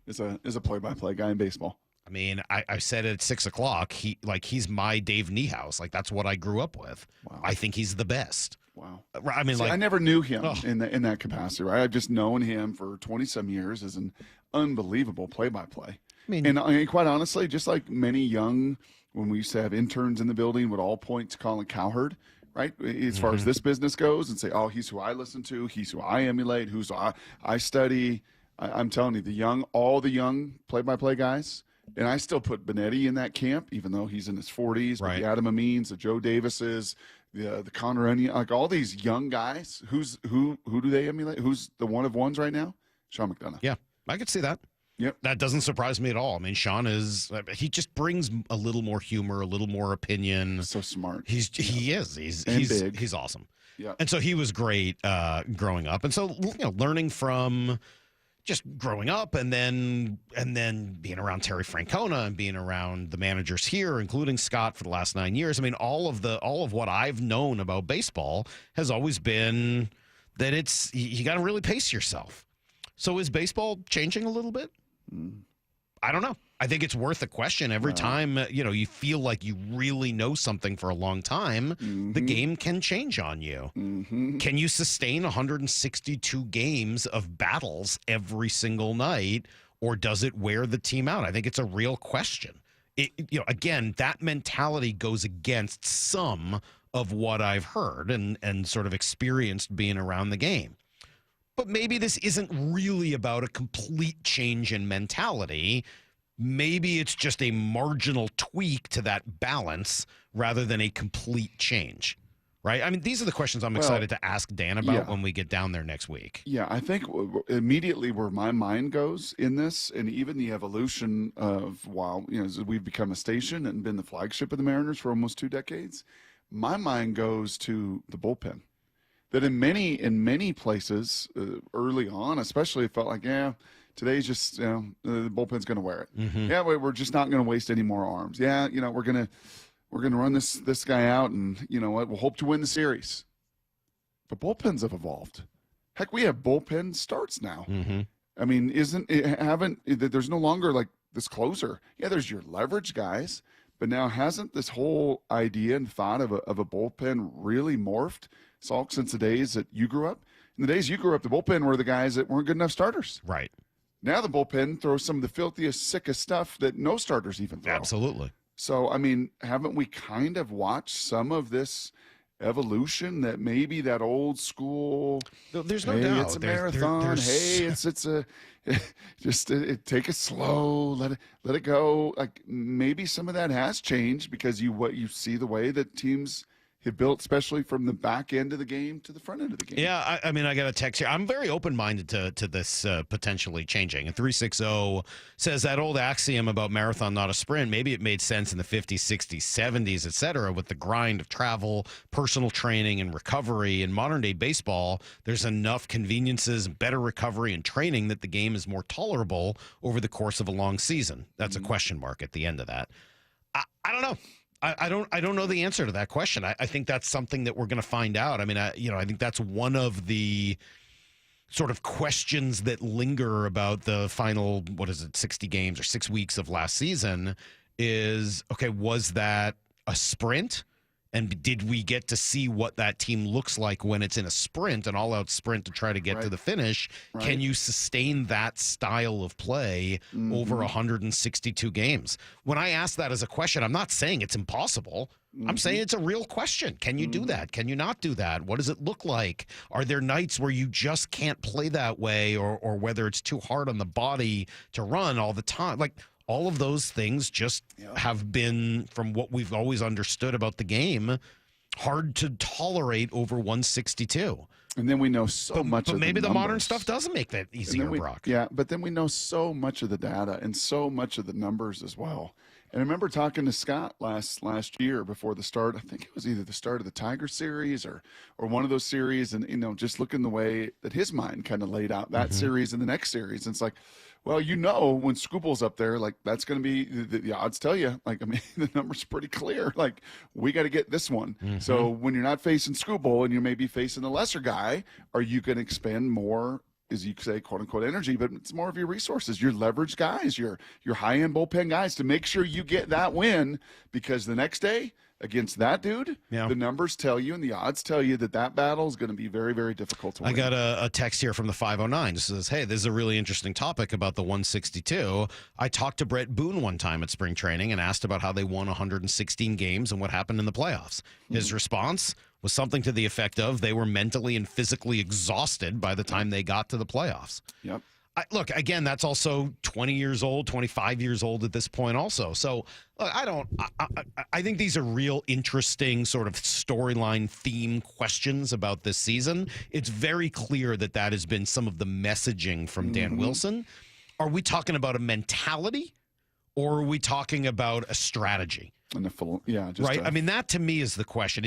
Speaker 13: as a play-by-play guy in baseball?
Speaker 6: I mean, I said at 6 o'clock, he's my Dave Niehaus. Like, that's what I grew up with. Wow. I think he's the best.
Speaker 13: Wow.
Speaker 6: I mean,
Speaker 13: I never knew him in that capacity. Right, I've just known him for 20-some years as an unbelievable play-by-play. And quite honestly, just like many young. When we used to have interns in the building, would all point to Colin Cowherd, right? As far as this business goes, and say, oh, he's who I listen to, he's who I emulate, who's I study. I'm telling you, all the young play-by-play guys, and I still put Benetti in that camp, even though he's in his 40s. Right. But the Adam Amines, the Joe Davises, the Connor Onion, like all these young guys, who do they emulate? Who's the one of ones right now? Sean McDonough.
Speaker 6: Yeah, I could see that. Yep. That doesn't surprise me at all. I mean, Sean he just brings a little more humor, a little more opinion.
Speaker 13: So smart.
Speaker 6: He is. He's
Speaker 13: big.
Speaker 6: He's awesome.
Speaker 13: Yeah.
Speaker 6: And so he was great growing up. And so, learning from just growing up and then being around Terry Francona and being around the managers here, including Scott, for the last 9 years. I mean, all of what I've known about baseball has always been that you got to really pace yourself. So is baseball changing a little bit? I don't know. I think it's worth a question every time, you feel like you really know something for a long time. The game can change on you. Can you sustain 162 games of battles every single night? or does it wear the team out? I think it's a real question. Again, that mentality goes against some of what I've heard and sort of experienced being around the game. But maybe this isn't really about a complete change in mentality. Maybe it's just a marginal tweak to that balance rather than a complete change, right? I mean, these are the questions I'm excited to ask Dan about when we get down there next week.
Speaker 13: Yeah, I think immediately where my mind goes in this, and even the evolution of as we've become a station and been the flagship of the Mariners for almost 2 decades, my mind goes to the bullpen. That in many places early on, especially, it felt like, today's just, the bullpen's going to wear it.
Speaker 6: Mm-hmm.
Speaker 13: Yeah, we're just not going to waste any more arms. Yeah, we're going to run this guy out, and you know what? We'll hope to win the series. But bullpens have evolved. Heck, we have bullpen starts now.
Speaker 6: Mm-hmm.
Speaker 13: I mean, there's no longer like this closer. Yeah, there's your leverage guys, but now hasn't this whole idea and thought of a bullpen really morphed, Salk, since the days that you grew up? In the days you grew up, the bullpen were the guys that weren't good enough starters.
Speaker 6: Right.
Speaker 13: Now the bullpen throws some of the filthiest, sickest stuff that no starters even throw.
Speaker 6: Absolutely.
Speaker 13: So, I mean, haven't we kind of watched some of this evolution that maybe that old school?
Speaker 6: There's no doubt.
Speaker 13: It's a marathon. Take it slow. Let it go. Like maybe some of that has changed because you see the way that teams have built, especially from the back end of the game to the front end of the game.
Speaker 6: Yeah, I mean, I got a text here. I'm very open-minded to this potentially changing. And 360 says that old axiom about marathon, not a sprint, maybe it made sense in the 50s, 60s, 70s, et cetera, with the grind of travel, personal training, and recovery. In modern-day baseball, there's enough conveniences, better recovery, and training that the game is more tolerable over the course of a long season. That's a question mark at the end of that. I don't know. I don't know the answer to that question. I think that's something that we're going to find out. I mean, I think that's one of the sort of questions that linger about the final, 60 games or 6 weeks of last season is, okay, was that a sprint? And did we get to see what that team looks like when it's in a sprint, an all-out sprint to try to get to the finish? Right. Can you sustain that style of play over 162 games? When I ask that as a question, I'm not saying it's impossible. I'm saying it's a real question. Can you do that? Can you not do that? What does it look like? Are there nights where you just can't play that way, or whether it's too hard on the body to run all the time? Like, all of those things just have been, from what we've always understood about the game, hard to tolerate over 162.
Speaker 13: And then we know much of
Speaker 6: But maybe the
Speaker 13: numbers.
Speaker 6: modern stuff doesn't make that easier, Brock.
Speaker 13: Yeah, but then we know so much of the data and so much of the numbers as well. And I remember talking to Scott last year before the start. I think it was either the start of the Tiger series or one of those series, and just looking the way that his mind kind of laid out that series and the next series. And it's like, well, when Scoople's up there, like that's going to be the odds tell you. Like, I mean, the number's pretty clear. Like, we got to get this one. So when you're not facing Scoople and you may be facing the lesser guy, are you going to expend more, as you say, quote unquote, energy? But it's more of your resources, your leverage guys, your high end bullpen guys, to make sure you get that win, because the next day against that dude, the numbers tell you and the odds tell you that battle is going to be very, very difficult to win.
Speaker 6: I got a text here from the 509. It says, hey, this is a really interesting topic about the 162. I talked to Brett Boone one time at spring training and asked about how they won 116 games and what happened in the playoffs. His response was something to the effect of they were mentally and physically exhausted by the time they got to the playoffs.
Speaker 13: Yep.
Speaker 6: Look, again, that's also 20 years old, 25 years old at this point also. So look, I think these are real interesting sort of storyline theme questions about this season. It's very clear that has been some of the messaging from Dan Wilson. Are we talking about a mentality, or are we talking about a strategy?
Speaker 13: Right.
Speaker 6: I mean, that to me is the question.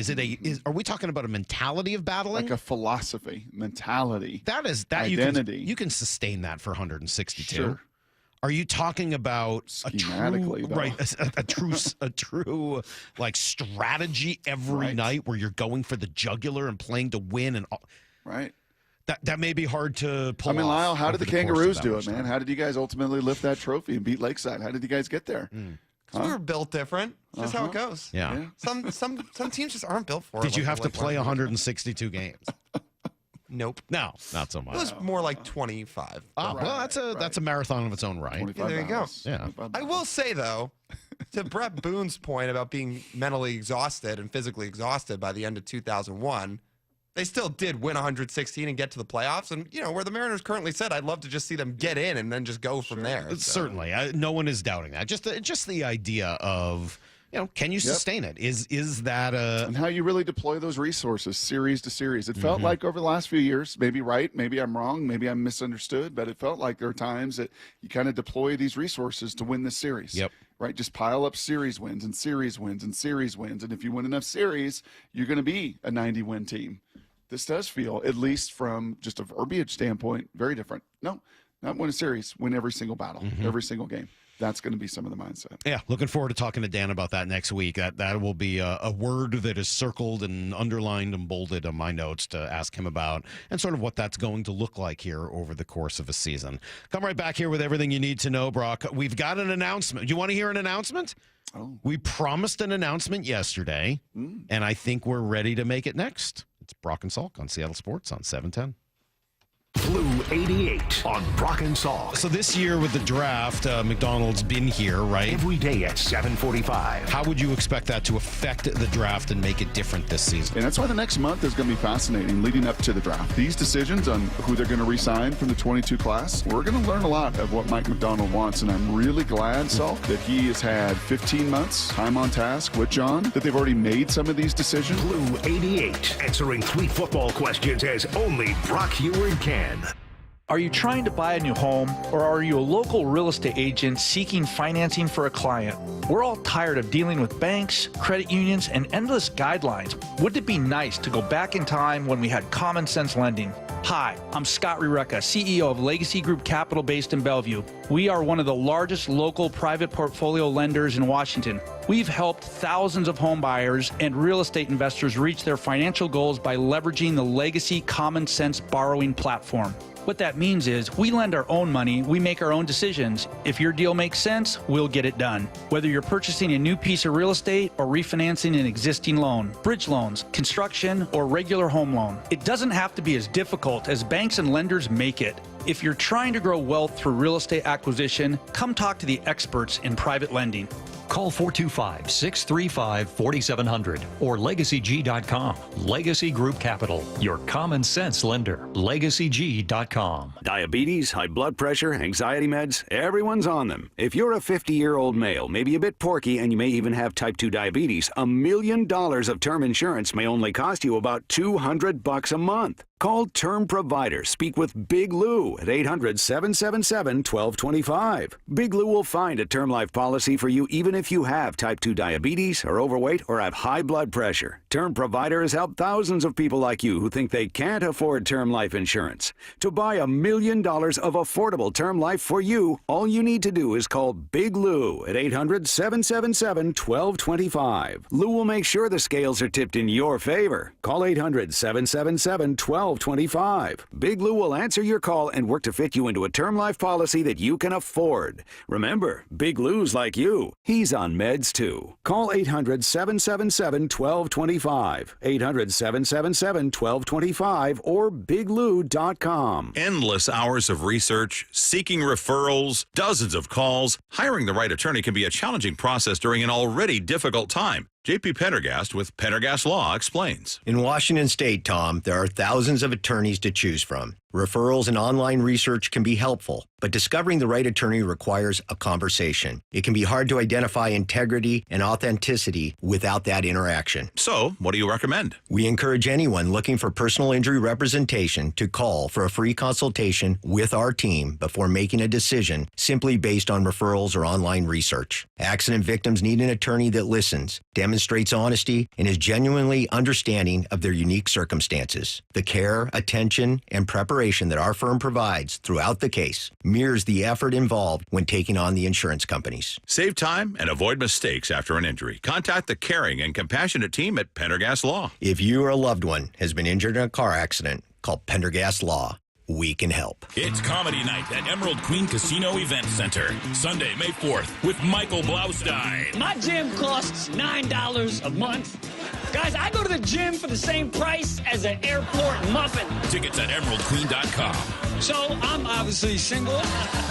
Speaker 6: Are we talking about a mentality of battling?
Speaker 13: Like a philosophy, mentality.
Speaker 6: That
Speaker 13: identity.
Speaker 6: You can sustain that for 162.
Speaker 13: Sure.
Speaker 6: Are you talking about
Speaker 13: schematically,
Speaker 6: a true like strategy every night where you're going for the jugular and playing to win and all?
Speaker 13: Right.
Speaker 6: That may be hard to pull off.
Speaker 13: I mean, Lyle, how did the Kangaroos do it, man? How did you guys ultimately lift that trophy and beat Lakeside? How did you guys get there?
Speaker 11: We were built different. It's just how it goes.
Speaker 6: Yeah.
Speaker 11: Some teams just aren't built for it.
Speaker 6: Did you have to play 162 games?
Speaker 11: Nope.
Speaker 6: No, not so much.
Speaker 11: It was more like 25.
Speaker 6: Well, that's a marathon of its own right.
Speaker 11: Yeah, there you go.
Speaker 6: Yeah.
Speaker 11: I will say, though, to Brett Boone's point about being mentally exhausted and physically exhausted by the end of 2001, they still did win 116 and get to the playoffs. And, where the Mariners currently said, I'd love to just see them get in and then just go from there. So.
Speaker 6: Certainly. No one is doubting that. Just the idea of, can you sustain it? Is that
Speaker 13: and how you really deploy those resources series to series. It felt like over the last few years, maybe right, maybe I'm wrong, maybe I'm misunderstood, but it felt like there are times that you kind of deploy these resources to win this series.
Speaker 6: Yep.
Speaker 13: Right? Just pile up series wins and series wins and series wins. And if you win enough series, you're going to be a 90-win team. This does feel, at least from just a verbiage standpoint, very different. No, not win a series, win every single battle, every single game. That's going to be some of the mindset.
Speaker 6: Yeah, looking forward to talking to Dan about that next week. That will be a word that is circled and underlined and bolded on my notes to ask him about and sort of what that's going to look like here over the course of a season. Come right back here with everything you need to know, Brock. We've got an announcement. You want to hear an announcement?
Speaker 13: Oh.
Speaker 6: We promised an announcement yesterday, and I think we're ready to make it next. It's Brock and Salk on Seattle Sports on 710.
Speaker 2: Blue 88 on Brock and Salk.
Speaker 6: So this year with the draft, McDonald's been here, right?
Speaker 2: Every day at 7:45.
Speaker 6: How would you expect that to affect the draft and make it different this season?
Speaker 13: And that's why the next month is going to be fascinating leading up to the draft. These decisions on who they're going to re-sign from the 22 class, we're going to learn a lot of what Mike McDonald wants. And I'm really glad, Salk, that he has had 15 months time on task with John, that they've already made some of these decisions.
Speaker 2: Blue 88, answering 3 football questions as only Brock Heward can.
Speaker 1: Are you trying to buy a new home, or are you a local real estate agent seeking financing for a client? We're all tired of dealing with banks, credit unions, and endless guidelines. Wouldn't it be nice to go back in time when we had common sense lending? Hi, I'm Scott Riereka, CEO of Legacy Group Capital based in Bellevue. We are one of the largest local private portfolio lenders in Washington. We've helped thousands of home buyers and real estate investors reach their financial goals by leveraging the Legacy Common Sense borrowing platform. What that means is we lend our own money, we make our own decisions. If your deal makes sense, we'll get it done. Whether you're purchasing a new piece of real estate or refinancing an existing loan, bridge loans, construction, or regular home loan, it doesn't have to be as difficult as banks and lenders make it. If you're trying to grow wealth through real estate acquisition, come talk to the experts in private lending.
Speaker 12: Call 425-635-4700 or LegacyG.com. Legacy Group Capital, your common sense lender. LegacyG.com.
Speaker 14: Diabetes, high blood pressure, anxiety meds, everyone's on them. If you're a 50-year-old male, maybe a bit porky, and you may even have type 2 diabetes, $1 million of term insurance may only cost you about $200 a month. Call Term Provider. Speak with Big Lou at 800-777-1225. Big Lou will find a term life policy for you even if you have type 2 diabetes, are overweight, or have high blood pressure. Term Provider has helped thousands of people like you who think they can't afford term life insurance. To buy $1 million of affordable term life for you, all you need to do is call Big Lou at 800-777-1225. Lou will make sure the scales are tipped in your favor. Call 800-777-1225. Big Lou will answer your call and work to fit you into a term life policy that you can afford. Remember, Big Lou's like you. He's on meds too. Call 800-777-1225. 800-777-1225 or biglou.com.
Speaker 15: Endless hours of research, seeking referrals, dozens of calls. Hiring the right attorney can be a challenging process during an already difficult time. J.P. Pendergast with Pendergast Law explains.
Speaker 25: In Washington State, Tom, there are thousands of attorneys to choose from. Referrals and online research can be helpful, but discovering the right attorney requires a conversation. It can be hard to identify integrity and authenticity without that interaction.
Speaker 15: So, what do you recommend?
Speaker 25: We encourage anyone looking for personal injury representation to call for a free consultation with our team before making a decision simply based on referrals or online research. Accident victims need an attorney that listens, demonstrates honesty, and is genuinely understanding of their unique circumstances. The care, attention, and preparation that our firm provides throughout the case mirrors the effort involved when taking on the insurance companies.
Speaker 15: Save time and avoid mistakes after an injury. Contact the caring and compassionate team at Pendergast Law.
Speaker 25: If you or a loved one has been injured in a car accident, call Pendergast Law.
Speaker 2: we can help.
Speaker 16: It's Comedy Night at Emerald Queen Casino Event Center. Sunday, May 4th with Michael Blaustein.
Speaker 17: My gym costs $9 a month. Guys, I go to the gym for the same price as an airport muffin.
Speaker 16: Tickets at emeraldqueen.com.
Speaker 17: So, I'm obviously single.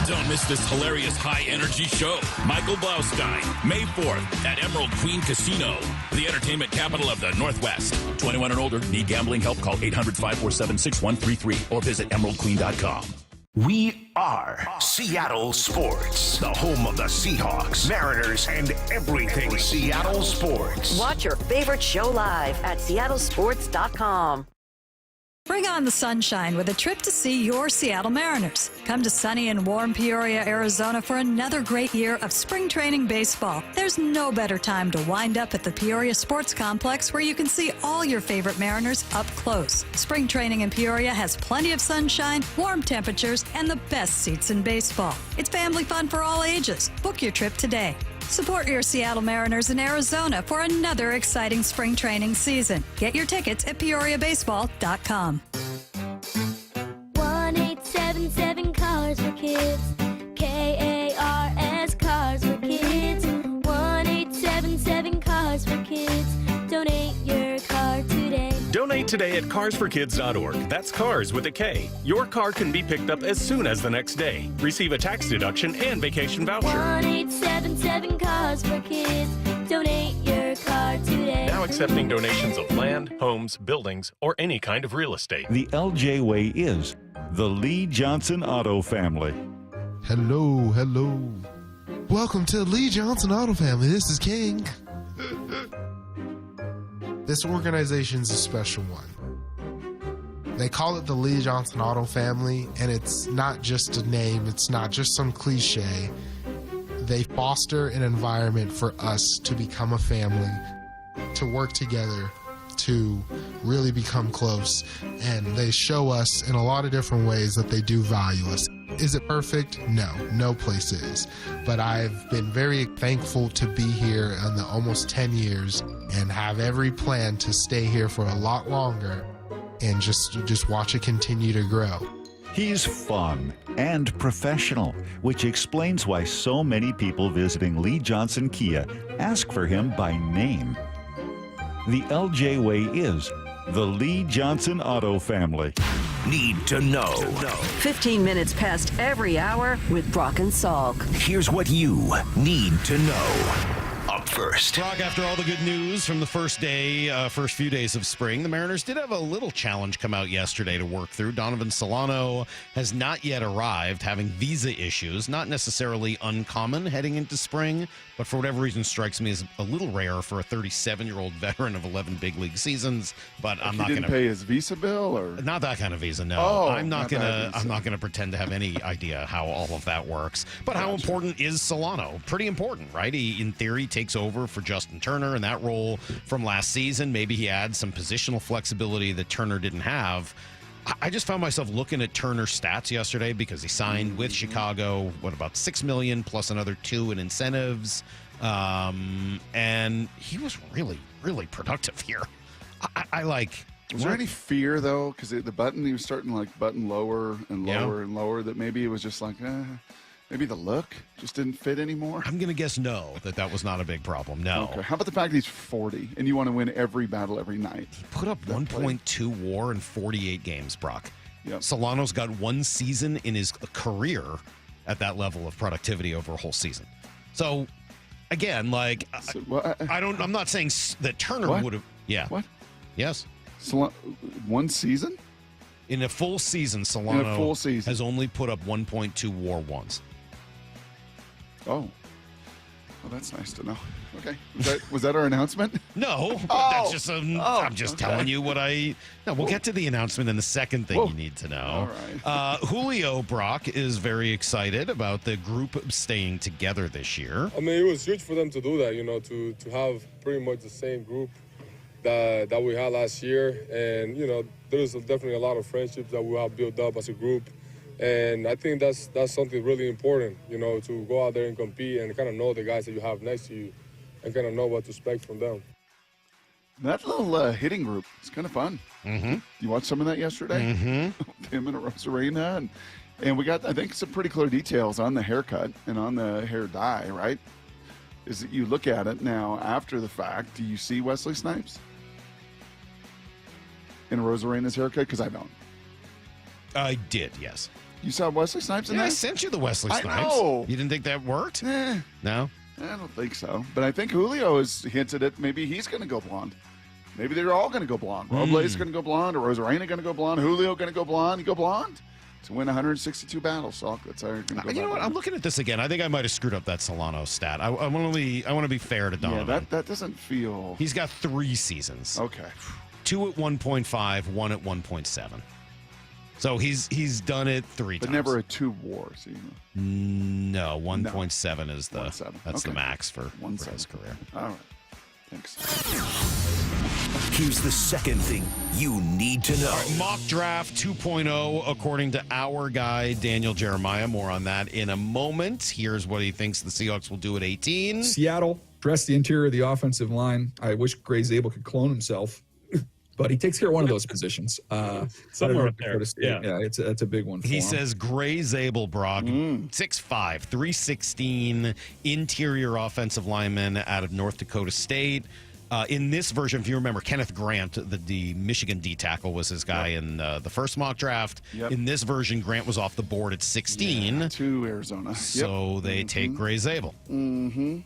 Speaker 16: Don't miss this hilarious high-energy show. Michael Blaustein, May 4th at Emerald Queen Casino, the entertainment capital of the Northwest. 21 and older. Need gambling help? Call 800-547-6133 or visit emeraldqueen.com.
Speaker 2: We are Seattle Sports, the home of the Seahawks, Mariners, and everything Seattle sports.
Speaker 4: Watch your favorite show live at seattlesports.com.
Speaker 18: Bring on the sunshine with a trip to see your Seattle Mariners. Come to sunny and warm Peoria, Arizona for another great year of spring training baseball. There's no better time to wind up at the Peoria Sports Complex where you can see all your favorite Mariners up close. Spring training in Peoria has plenty of sunshine, warm temperatures, and the best seats in baseball. It's family fun for all ages. Book your trip today. Support your Seattle Mariners in Arizona for another exciting spring training season. Get your tickets at peoriabaseball.com.
Speaker 19: 1877 Cars for Kids. KARS Cars for Kids. 1877 Cars for Kids. Donate your car today.
Speaker 20: Donate today at carsforkids.org. That's cars with a K. Your car can be picked up as soon as the next day. Receive a tax deduction and vacation voucher.
Speaker 19: 1877 Cars for Kids. Donate your car today.
Speaker 20: Now accepting donations of land, homes, buildings, or any kind of real estate.
Speaker 26: The LJ way is the Lee Johnson Auto Family.
Speaker 27: Hello, hello. Welcome to Lee Johnson Auto Family. This is King. This organization's a special one. They call it the Lee Johnson Auto Family, and it's not just a name, it's not just some cliche. They foster an environment for us to become a family, to work together, to really become close, and they show us in a lot of different ways that they do value us. Is it perfect? No, no place is. But I've been very thankful to be here in the almost 10 years and have every plan to stay here for a lot longer and just watch it continue to grow.
Speaker 26: He's fun and professional, which explains why so many people visiting Lee Johnson Kia ask for him by name. The LJ way is the Lee Johnson Auto Family.
Speaker 2: Need to know.
Speaker 4: 15 minutes past every hour with Brock and Salk.
Speaker 2: Here's what you need to know. Up first.
Speaker 6: Brock, after all the good news from the first few days of spring, the Mariners did have a little challenge come out yesterday to work through. Donovan Solano has not yet arrived, having visa issues. Not necessarily uncommon heading into spring, but for whatever reason strikes me as a little rare for a 37-year-old veteran of 11 big league seasons. But I'm not going to
Speaker 13: pay his visa bill, or
Speaker 6: not that kind of visa. No,
Speaker 13: oh,
Speaker 6: I'm not gonna pretend to have any idea how all of that works. But how important is Solano? Pretty important, right? He, in theory, takes over for Justin Turner in that role from last season. Maybe he adds some positional flexibility that Turner didn't have. I just found myself looking at Turner's stats yesterday because he signed with Chicago, about $6 million plus another $2 million in incentives. And he was really, really productive here. I like.
Speaker 13: Was there any fear, though? Because the button, he was starting to button lower and lower and lower, that maybe it was just maybe the look just didn't fit anymore?
Speaker 6: I'm going to guess no, that was not a big problem. No.
Speaker 13: Okay. How about the fact that he's 40 and you want to win every battle every night?
Speaker 6: He put up 1.2 WAR in 48 games, Brock.
Speaker 13: Yep.
Speaker 6: Solano's got one season in his career at that level of productivity over a whole season. So, again, I'm not saying that Turner would have. Yeah.
Speaker 13: What?
Speaker 6: Yes.
Speaker 13: One season?
Speaker 6: In a full season, Solano has only put up 1.2 WAR once.
Speaker 13: Oh. Well, that's nice to know. Okay. Was that our announcement?
Speaker 6: No. That's just I'm just telling you what I... No, we'll get to the announcement in the second thing you need to know.
Speaker 13: All right.
Speaker 6: Julio Brock is very excited about the group staying together this year.
Speaker 28: I mean, it was huge for them to do that, to have pretty much the same group that we had last year. And, there's definitely a lot of friendships that we have built up as a group. And I think that's something really important, to go out there and compete and kind of know the guys that you have next to you and kind of know what to expect from them.
Speaker 13: That little hitting group, it's kind of fun.
Speaker 6: Mm-hmm.
Speaker 13: You watched some of that yesterday?
Speaker 6: Mm-hmm.
Speaker 13: Him and Rosarena. And we got, I think, some pretty clear details on the haircut and on the hair dye, right? Is that you look at it now after the fact, do you see Wesley Snipes in Rosarena's haircut? Because I don't.
Speaker 6: I did, yes.
Speaker 13: You saw Wesley Snipes in
Speaker 6: Yeah,
Speaker 13: that?
Speaker 6: I sent you the Wesley Snipes.
Speaker 13: I know.
Speaker 6: You didn't think that worked? No?
Speaker 13: I don't think so. But I think Julio has hinted at maybe he's going to go blonde. Maybe they're all going to go blonde. Roble's going to go blonde, or Rosarena going to go blonde, Julio going to go blonde. You go blonde to win 162 battles. So that's how you're going to go.
Speaker 6: You know what? I'm looking at this again. I think I might have screwed up that Solano stat. I want to be fair to Donovan.
Speaker 13: Yeah, that doesn't feel.
Speaker 6: He's got 3 seasons.
Speaker 13: Okay.
Speaker 6: 2 at 1.5, 1 at 1.7. So he's done it 3 times.
Speaker 13: But never a 2 WAR. So
Speaker 6: No, 1.7 is the
Speaker 13: 1.7.
Speaker 6: That's
Speaker 13: Okay.
Speaker 6: the max for his career.
Speaker 13: All right. Thanks.
Speaker 2: Here's the second thing you need to know.
Speaker 6: All right, mock draft 2.0, according to our guy, Daniel Jeremiah. More on that in a moment. Here's what he thinks the Seahawks will do at 18.
Speaker 3: Seattle, dress the interior of the offensive line. I wish Gray Zabel could clone himself, but he takes care of one of those positions.
Speaker 5: Somewhere up there.
Speaker 3: Yeah, that's a big one for
Speaker 6: He
Speaker 3: him.
Speaker 6: says Gray Zabel, Brock, 6'5", 316, interior offensive lineman out of North Dakota State. In this version, if you remember, Kenneth Grant, the Michigan D tackle, was his guy in the first mock draft.
Speaker 13: Yep.
Speaker 6: In this version, Grant was off the board at 16.
Speaker 13: To Arizona.
Speaker 6: So they take Gray Zabel.
Speaker 13: Mm-hmm.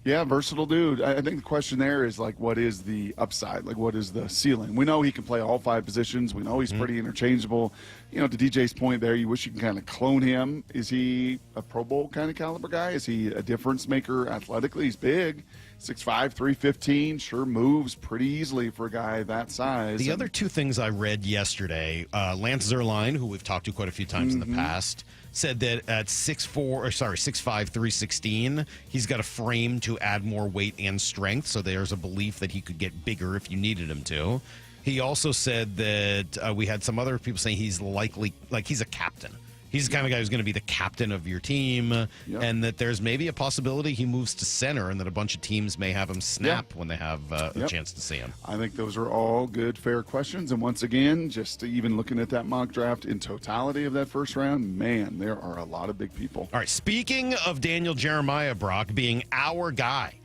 Speaker 13: Yeah, versatile dude. I think the question there is, like, what is the upside? Like, what is the ceiling? We know he can play all 5 positions. We know he's pretty interchangeable. You know, to DJ's point there, you wish you can kind of clone him. Is he a Pro Bowl kind of caliber guy? Is he a difference maker athletically? He's big. 6'5", 315, sure moves pretty easily for a guy that size.
Speaker 6: The other 2 things I read yesterday, Lance Zierlein, who we've talked to quite a few times in the past, said that at 6'5", 316, he's got a frame to add more weight and strength, so there's a belief that he could get bigger if you needed him to. He also said that we had some other people saying he's likely, like he's a captain. He's the kind of guy who's going to be the captain of your team, and that there's maybe a possibility he moves to center and that a bunch of teams may have him snap when they have a chance to see him.
Speaker 13: I think those are all good, fair questions. And once again, just even looking at that mock draft in totality of that first round, man, there are a lot of big people.
Speaker 6: All right, speaking of Daniel Jeremiah, Brock, being our guy,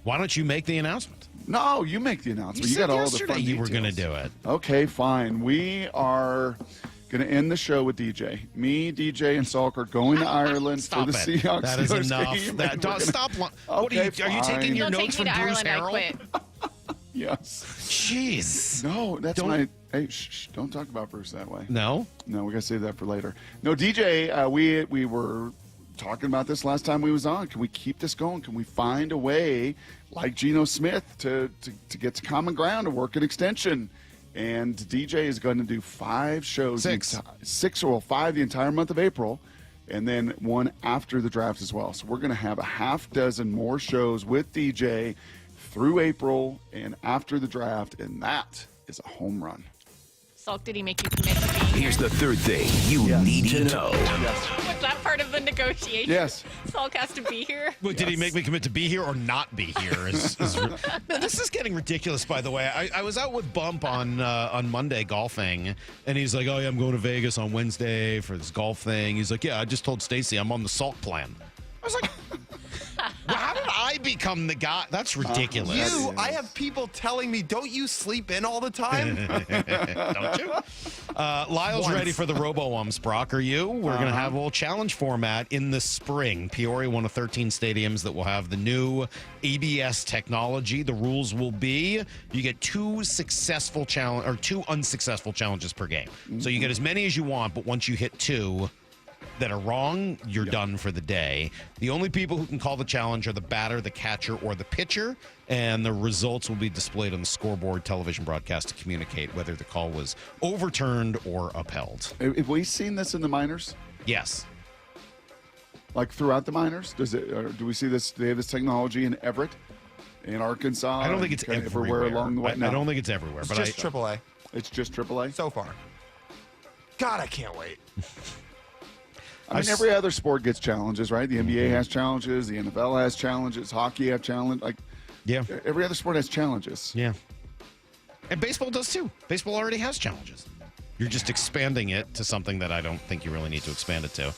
Speaker 6: why don't you make the announcement?
Speaker 13: No, you make the announcement. You
Speaker 6: said
Speaker 13: got all the
Speaker 6: yesterday
Speaker 13: fun
Speaker 6: you were
Speaker 13: details.
Speaker 6: going to do it.
Speaker 13: Okay, fine. We are going to end the show with DJ. Me, DJ, and Salk are going to Ireland for the Seahawks.
Speaker 6: That is
Speaker 13: Steelers
Speaker 6: enough.
Speaker 13: game,
Speaker 6: Stop. What are you taking your notes from Bruce Harrell?
Speaker 13: Yes.
Speaker 6: Jeez.
Speaker 13: No, that's my. Hey, shh, don't talk about Bruce that way.
Speaker 6: No?
Speaker 13: No, we got to save that for later. No, DJ, we were talking about this last time we was on. Can we keep this going? Can we find a way, like Geno Smith, to get to common ground to work an extension? And DJ is going to do 5 shows. 6 or 5 the entire month of April, and then 1 after the draft as well. So we're going to have a half dozen more shows with DJ through April and after the draft, and that is a home run.
Speaker 7: Salk, did he make you commit to being here?
Speaker 2: Here's the third thing you need to know.
Speaker 7: Was that part of the negotiation?
Speaker 13: Yes.
Speaker 7: Salk has to be here?
Speaker 6: Wait, did he make me commit to be here or not be here? Man, this is getting ridiculous, by the way. I was out with Bump on Monday golfing, and he's like, oh, yeah, I'm going to Vegas on Wednesday for this golf thing. He's like, yeah, I just told Stacy I'm on the Salk plan. I was like, well, how did I become the guy? That's ridiculous.
Speaker 11: I have people telling me, don't you sleep in all the time?
Speaker 6: Don't you? Lyle's ready for the Robo-Ums, Brock. Are you? We're going to have a little challenge format in the spring. Peoria, one of 13 stadiums that will have the new ABS technology. The rules will be you get 2 successful challenge or 2 unsuccessful challenges per game. So you get as many as you want, but once you hit 2 that are wrong, you're done for the day. The only people who can call the challenge are the batter, the catcher, or the pitcher, and the results will be displayed on the scoreboard television broadcast to communicate whether the call was overturned or upheld.
Speaker 13: Have we seen this in the minors?
Speaker 6: Yes.
Speaker 13: Like throughout the minors? Do we see this? Do they have this technology in Everett, in Arkansas?
Speaker 6: I don't think it's everywhere
Speaker 13: along the way.
Speaker 6: I don't think it's everywhere.
Speaker 11: It's
Speaker 6: but
Speaker 11: just AAA.
Speaker 13: It's just AAA?
Speaker 11: So far. God, I can't wait.
Speaker 13: I mean, every other sport gets challenges, right? The NBA has challenges. The NFL has challenges. Hockey have challenges. Like,
Speaker 6: yeah,
Speaker 13: every other sport has challenges.
Speaker 6: Yeah. And baseball does too. Baseball already has challenges. You're just expanding it to something that I don't think you really need to expand it to.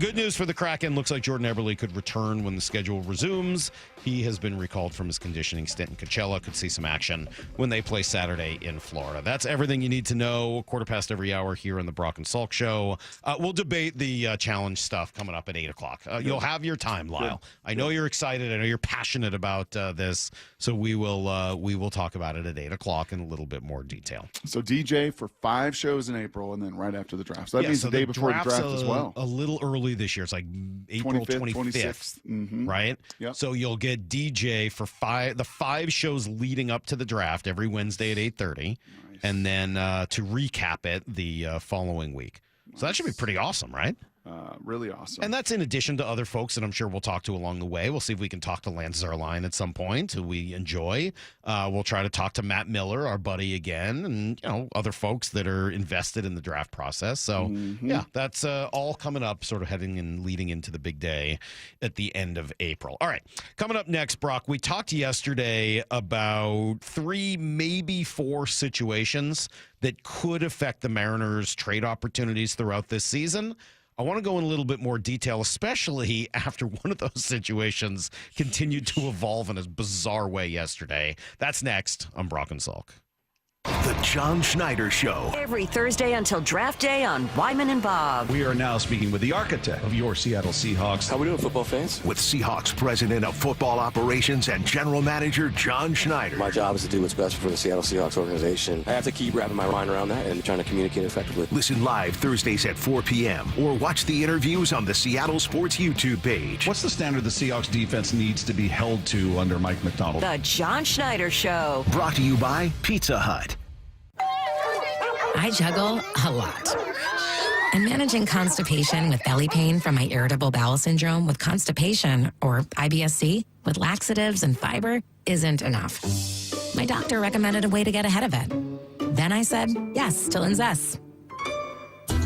Speaker 6: Good news for the Kraken. Looks like Jordan Eberle could return when the schedule resumes. He has been recalled from his conditioning stint in Coachella. Could see some action when they play Saturday in Florida. That's everything you need to know. 1/4 every hour here on the Brock and Salk Show. We'll debate the challenge stuff coming up at 8 o'clock. You'll have your time, Lyle. I know you're excited. I know you're passionate about this. So we will talk about it at 8 o'clock in a little bit more detail.
Speaker 13: So DJ for 5 shows in April, and then right after the draft. So that means the day before the draft as well.
Speaker 6: A little early this year. It's like April 25th, right?
Speaker 13: Yep.
Speaker 6: So you'll get DJ for the 5 shows leading up to the draft every Wednesday at 8:30, and then to recap it the following week. So that should be pretty awesome, right?
Speaker 13: Really awesome.
Speaker 6: And that's in addition to other folks that I'm sure we'll talk to along the way. We'll see if we can talk to Lance Zierlein at some point, who we enjoy. We'll try to talk to Matt Miller, our buddy, again, and other folks that are invested in the draft process. So yeah, that's all coming up, sort of heading and leading into the big day at the end of April. All right, coming up next, Brock, we talked yesterday about 3, maybe 4 situations that could affect the Mariners' trade opportunities throughout this season. I want to go in a little bit more detail, especially after one of those situations continued to evolve in a bizarre way yesterday. That's next on Brock and Salk.
Speaker 2: The John Schneider Show.
Speaker 4: Every Thursday until draft day on Wyman and Bob.
Speaker 5: We are now speaking with the architect of your Seattle Seahawks.
Speaker 2: How we doing, football fans? With Seahawks President of Football Operations and General Manager John Schneider.
Speaker 8: My job is to do what's best for the Seattle Seahawks organization. I have to keep wrapping my mind around that and trying to communicate effectively.
Speaker 2: Listen live Thursdays at 4 p.m. or watch the interviews on the Seattle Sports YouTube page.
Speaker 5: What's the standard the Seahawks defense needs to be held to under Mike McDonald?
Speaker 4: The John Schneider Show.
Speaker 2: Brought to you by Pizza Hut.
Speaker 9: I juggle a lot. And managing constipation with belly pain from my irritable bowel syndrome with constipation, or IBS-C, with laxatives and fiber isn't enough. My doctor recommended a way to get ahead of it. Then I said yes to Linzess.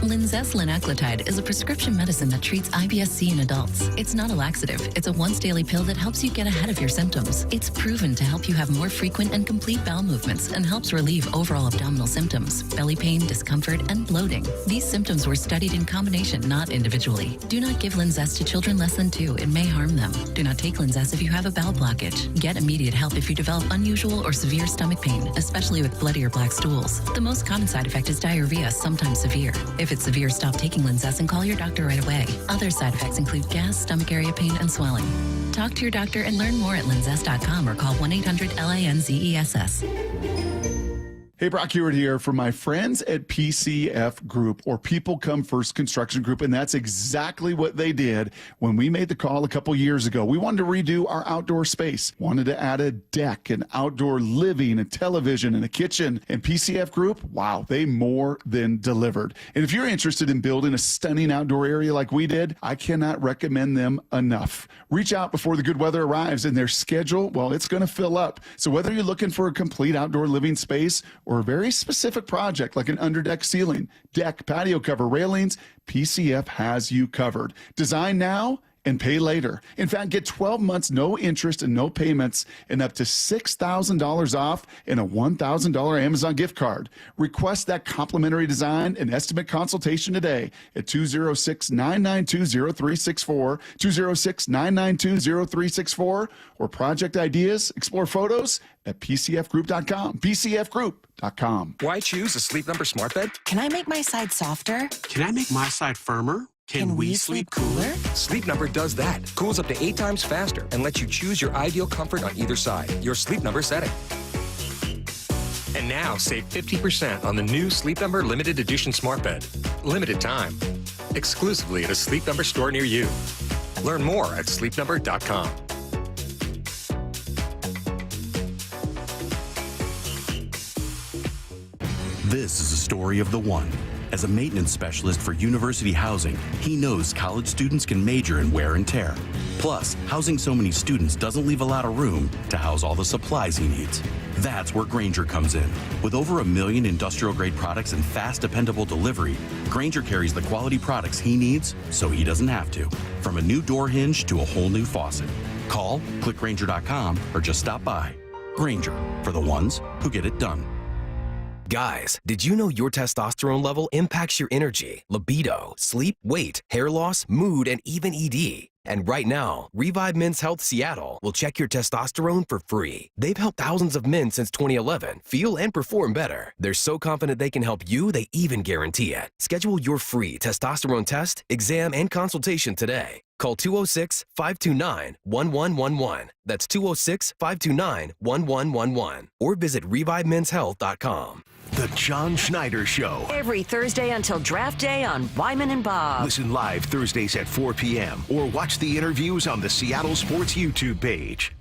Speaker 10: Linzess linaclotide is a prescription medicine that treats IBS-C in adults. It's not a laxative. It's a once-daily pill that helps you get ahead of your symptoms. It's proven to help you have more frequent and complete bowel movements and helps relieve overall abdominal symptoms, belly pain, discomfort, and bloating. These symptoms were studied in combination, not individually. Do not give Linzess to children less than 2. It may harm them. Do not take Linzess if you have a bowel blockage. Get immediate help if you develop unusual or severe stomach pain, especially with bloody or black stools. The most common side effect is diarrhea, sometimes severe. If it's severe, stop taking Linzess and call your doctor right away. Other side effects include gas, stomach area pain, and swelling. Talk to your doctor and learn more at linzess.com or call 1-800-LINZESS.
Speaker 13: Hey, Brock Hewitt here for my friends at PCF Group, or People Come First Construction Group, and that's exactly what they did when we made the call a couple years ago. We wanted to redo our outdoor space, wanted to add a deck, an outdoor living, a television, and a kitchen, and PCF Group, wow, they more than delivered. And if you're interested in building a stunning outdoor area like we did, I cannot recommend them enough. Reach out before the good weather arrives, and their schedule, well, it's going to fill up. So whether you're looking for a complete outdoor living space or a very specific project like an underdeck ceiling, deck, patio cover, railings, PCF has you covered. Design now and pay later. In fact, get 12 months, no interest and no payments, and up to $6,000 off and a $1,000 Amazon gift card. Request that complimentary design and estimate consultation today at 206-992-0364, 206-992-0364, or project ideas, explore photos at PCFgroup.com, PCFgroup.com.
Speaker 21: Why choose a Sleep Number smart bed?
Speaker 22: Can I make my side softer?
Speaker 21: Can I make my side firmer? Can we sleep cooler? Sleep Number does that. Cools up to 8 times faster and lets you choose your ideal comfort on either side. Your Sleep Number setting. And now save 50% on the new Sleep Number limited edition smart bed. Limited time. Exclusively at a Sleep Number store near you. Learn more at sleepnumber.com.
Speaker 23: This is a story of the one. As a maintenance specialist for university housing, he knows college students can major in wear and tear. Plus, housing so many students doesn't leave a lot of room to house all the supplies he needs. That's where Grainger comes in. With over 1 million industrial-grade products and fast, dependable delivery, Grainger carries the quality products he needs so he doesn't have to. From a new door hinge to a whole new faucet. Call, click Grainger.com, or just stop by. Grainger, for the ones who get it done.
Speaker 21: Guys, did you know your testosterone level impacts your energy, libido, sleep, weight, hair loss, mood, and even ED? And right now, Revive Men's Health Seattle will check your testosterone for free. They've helped thousands of men since 2011 feel and perform better. They're so confident they can help you, they even guarantee it. Schedule your free testosterone test, exam, and consultation today. Call 206-529-1111. That's 206-529-1111. Or visit ReviveMen'sHealth.com.
Speaker 2: The John Schneider Show.
Speaker 4: Every Thursday until draft day on Wyman and Bob.
Speaker 2: Listen live Thursdays at 4 p.m. or watch the interviews on the Seattle Sports YouTube page.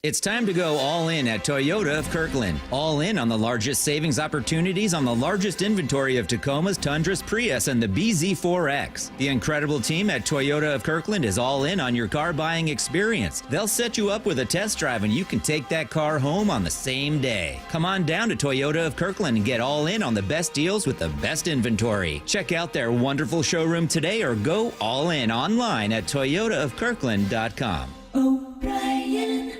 Speaker 1: It's time to go all in at Toyota of Kirkland. All in on the largest savings opportunities on the largest inventory of Tacomas, Tundras, Prius, and the BZ4X. The incredible team at Toyota of Kirkland is all in on your car buying experience. They'll set you up with a test drive and you can take that car home on the same day. Come on down to Toyota of Kirkland and get all in on the best deals with the best inventory. Check out their wonderful showroom today or go all in online at toyotaofkirkland.com.
Speaker 2: O'Brien.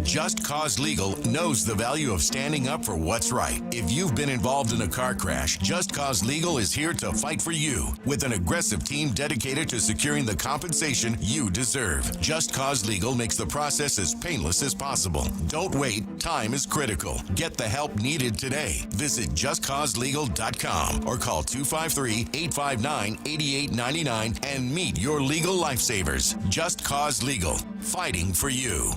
Speaker 2: Just Cause Legal knows the value of standing up for what's right. If you've been involved in a car crash, Just Cause Legal is here to fight for you with an aggressive team dedicated to securing the compensation you deserve. Just Cause Legal makes the process as painless as possible. Don't wait. Time is critical. Get the help needed today. Visit justcauselegal.com or call 253-859-8899 and meet your legal lifesavers. Just Cause Legal, fighting for you.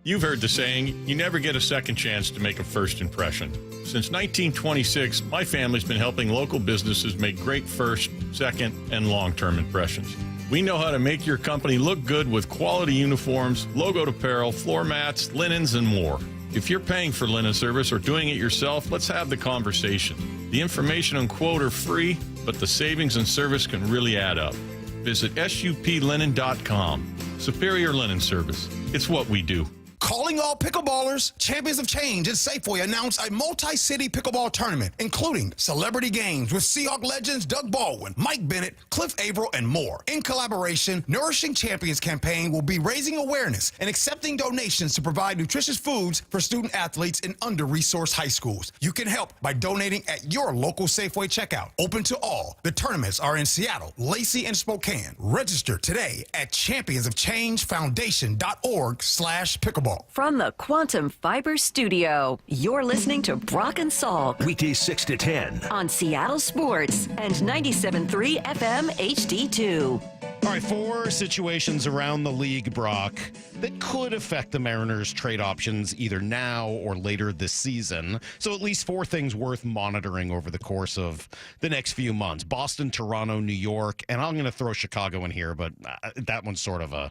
Speaker 12: You've heard the saying, you never get a second chance to make a first impression. Since 1926, my family's been helping local businesses make great first, second, and long-term impressions. We know how to make your company look good with quality uniforms, logoed apparel, floor mats, linens, and more. If you're paying for linen service or doing it yourself, let's have the conversation. The information and quote are free, but the savings and service can really add up. Visit suplinen.com. Superior Linen Service. It's what we do.
Speaker 14: Calling all pickleballers, Champions of Change and Safeway announced a multi-city pickleball tournament, including celebrity games with Seahawk legends Doug Baldwin, Mike Bennett, Cliff Averill, and more. In collaboration, Nourishing Champions campaign will be raising awareness and accepting donations to provide nutritious foods for student athletes in under-resourced high schools. You can help by donating at your local Safeway checkout. Open to all. The tournaments are in Seattle, Lacey, and Spokane. Register today at championsofchangefoundation.org/pickleball.
Speaker 4: From the Quantum Fiber Studio, you're listening to Brock and Salk.
Speaker 2: Weekdays 6 to 10.
Speaker 4: On Seattle Sports and 97.3 FM HD2.
Speaker 6: All right, 4 situations around the league, Brock, that could affect the Mariners' trade options either now or later this season. So at least 4 things worth monitoring over the course of the next few months. Boston, Toronto, New York, and I'm going to throw Chicago in here, but that one's sort of a...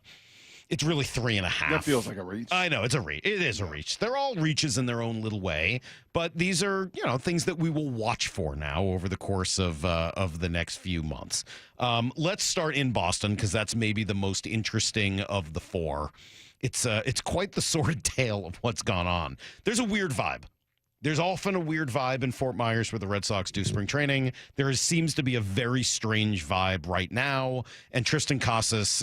Speaker 6: It's really 3.5.
Speaker 13: That feels like a reach.
Speaker 6: I know, it's a reach. It is a reach. They're all reaches in their own little way, but these are, things that we will watch for now over the course of the next few months. Let's start in Boston because that's maybe the most interesting of the 4. It's quite the sordid tale of what's gone on. There's a weird vibe. There's often a weird vibe in Fort Myers where the Red Sox do spring training. There seems to be a very strange vibe right now, and Tristan Casas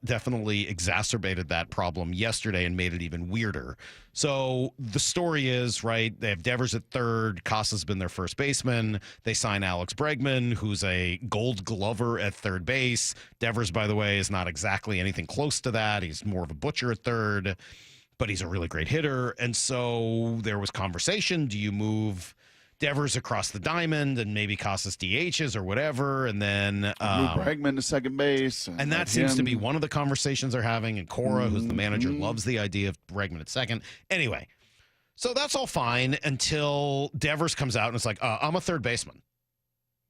Speaker 6: definitely exacerbated that problem yesterday and made it even weirder. So the story is, right, they have Devers at third. Casas has been their first baseman. They sign Alex Bregman, who's a Gold Glover at third base. Devers, by the way, is not exactly anything close to that. He's more of a butcher at third. But he's a really great hitter. And so there was conversation. Do you move Devers across the diamond and maybe Casas DHs or whatever? And then
Speaker 13: move Bregman to second base.
Speaker 6: And that seems to be one of the conversations they're having. And Cora, who's the manager, loves the idea of Bregman at second. Anyway, so that's all fine until Devers comes out and it's like, I'm a third baseman.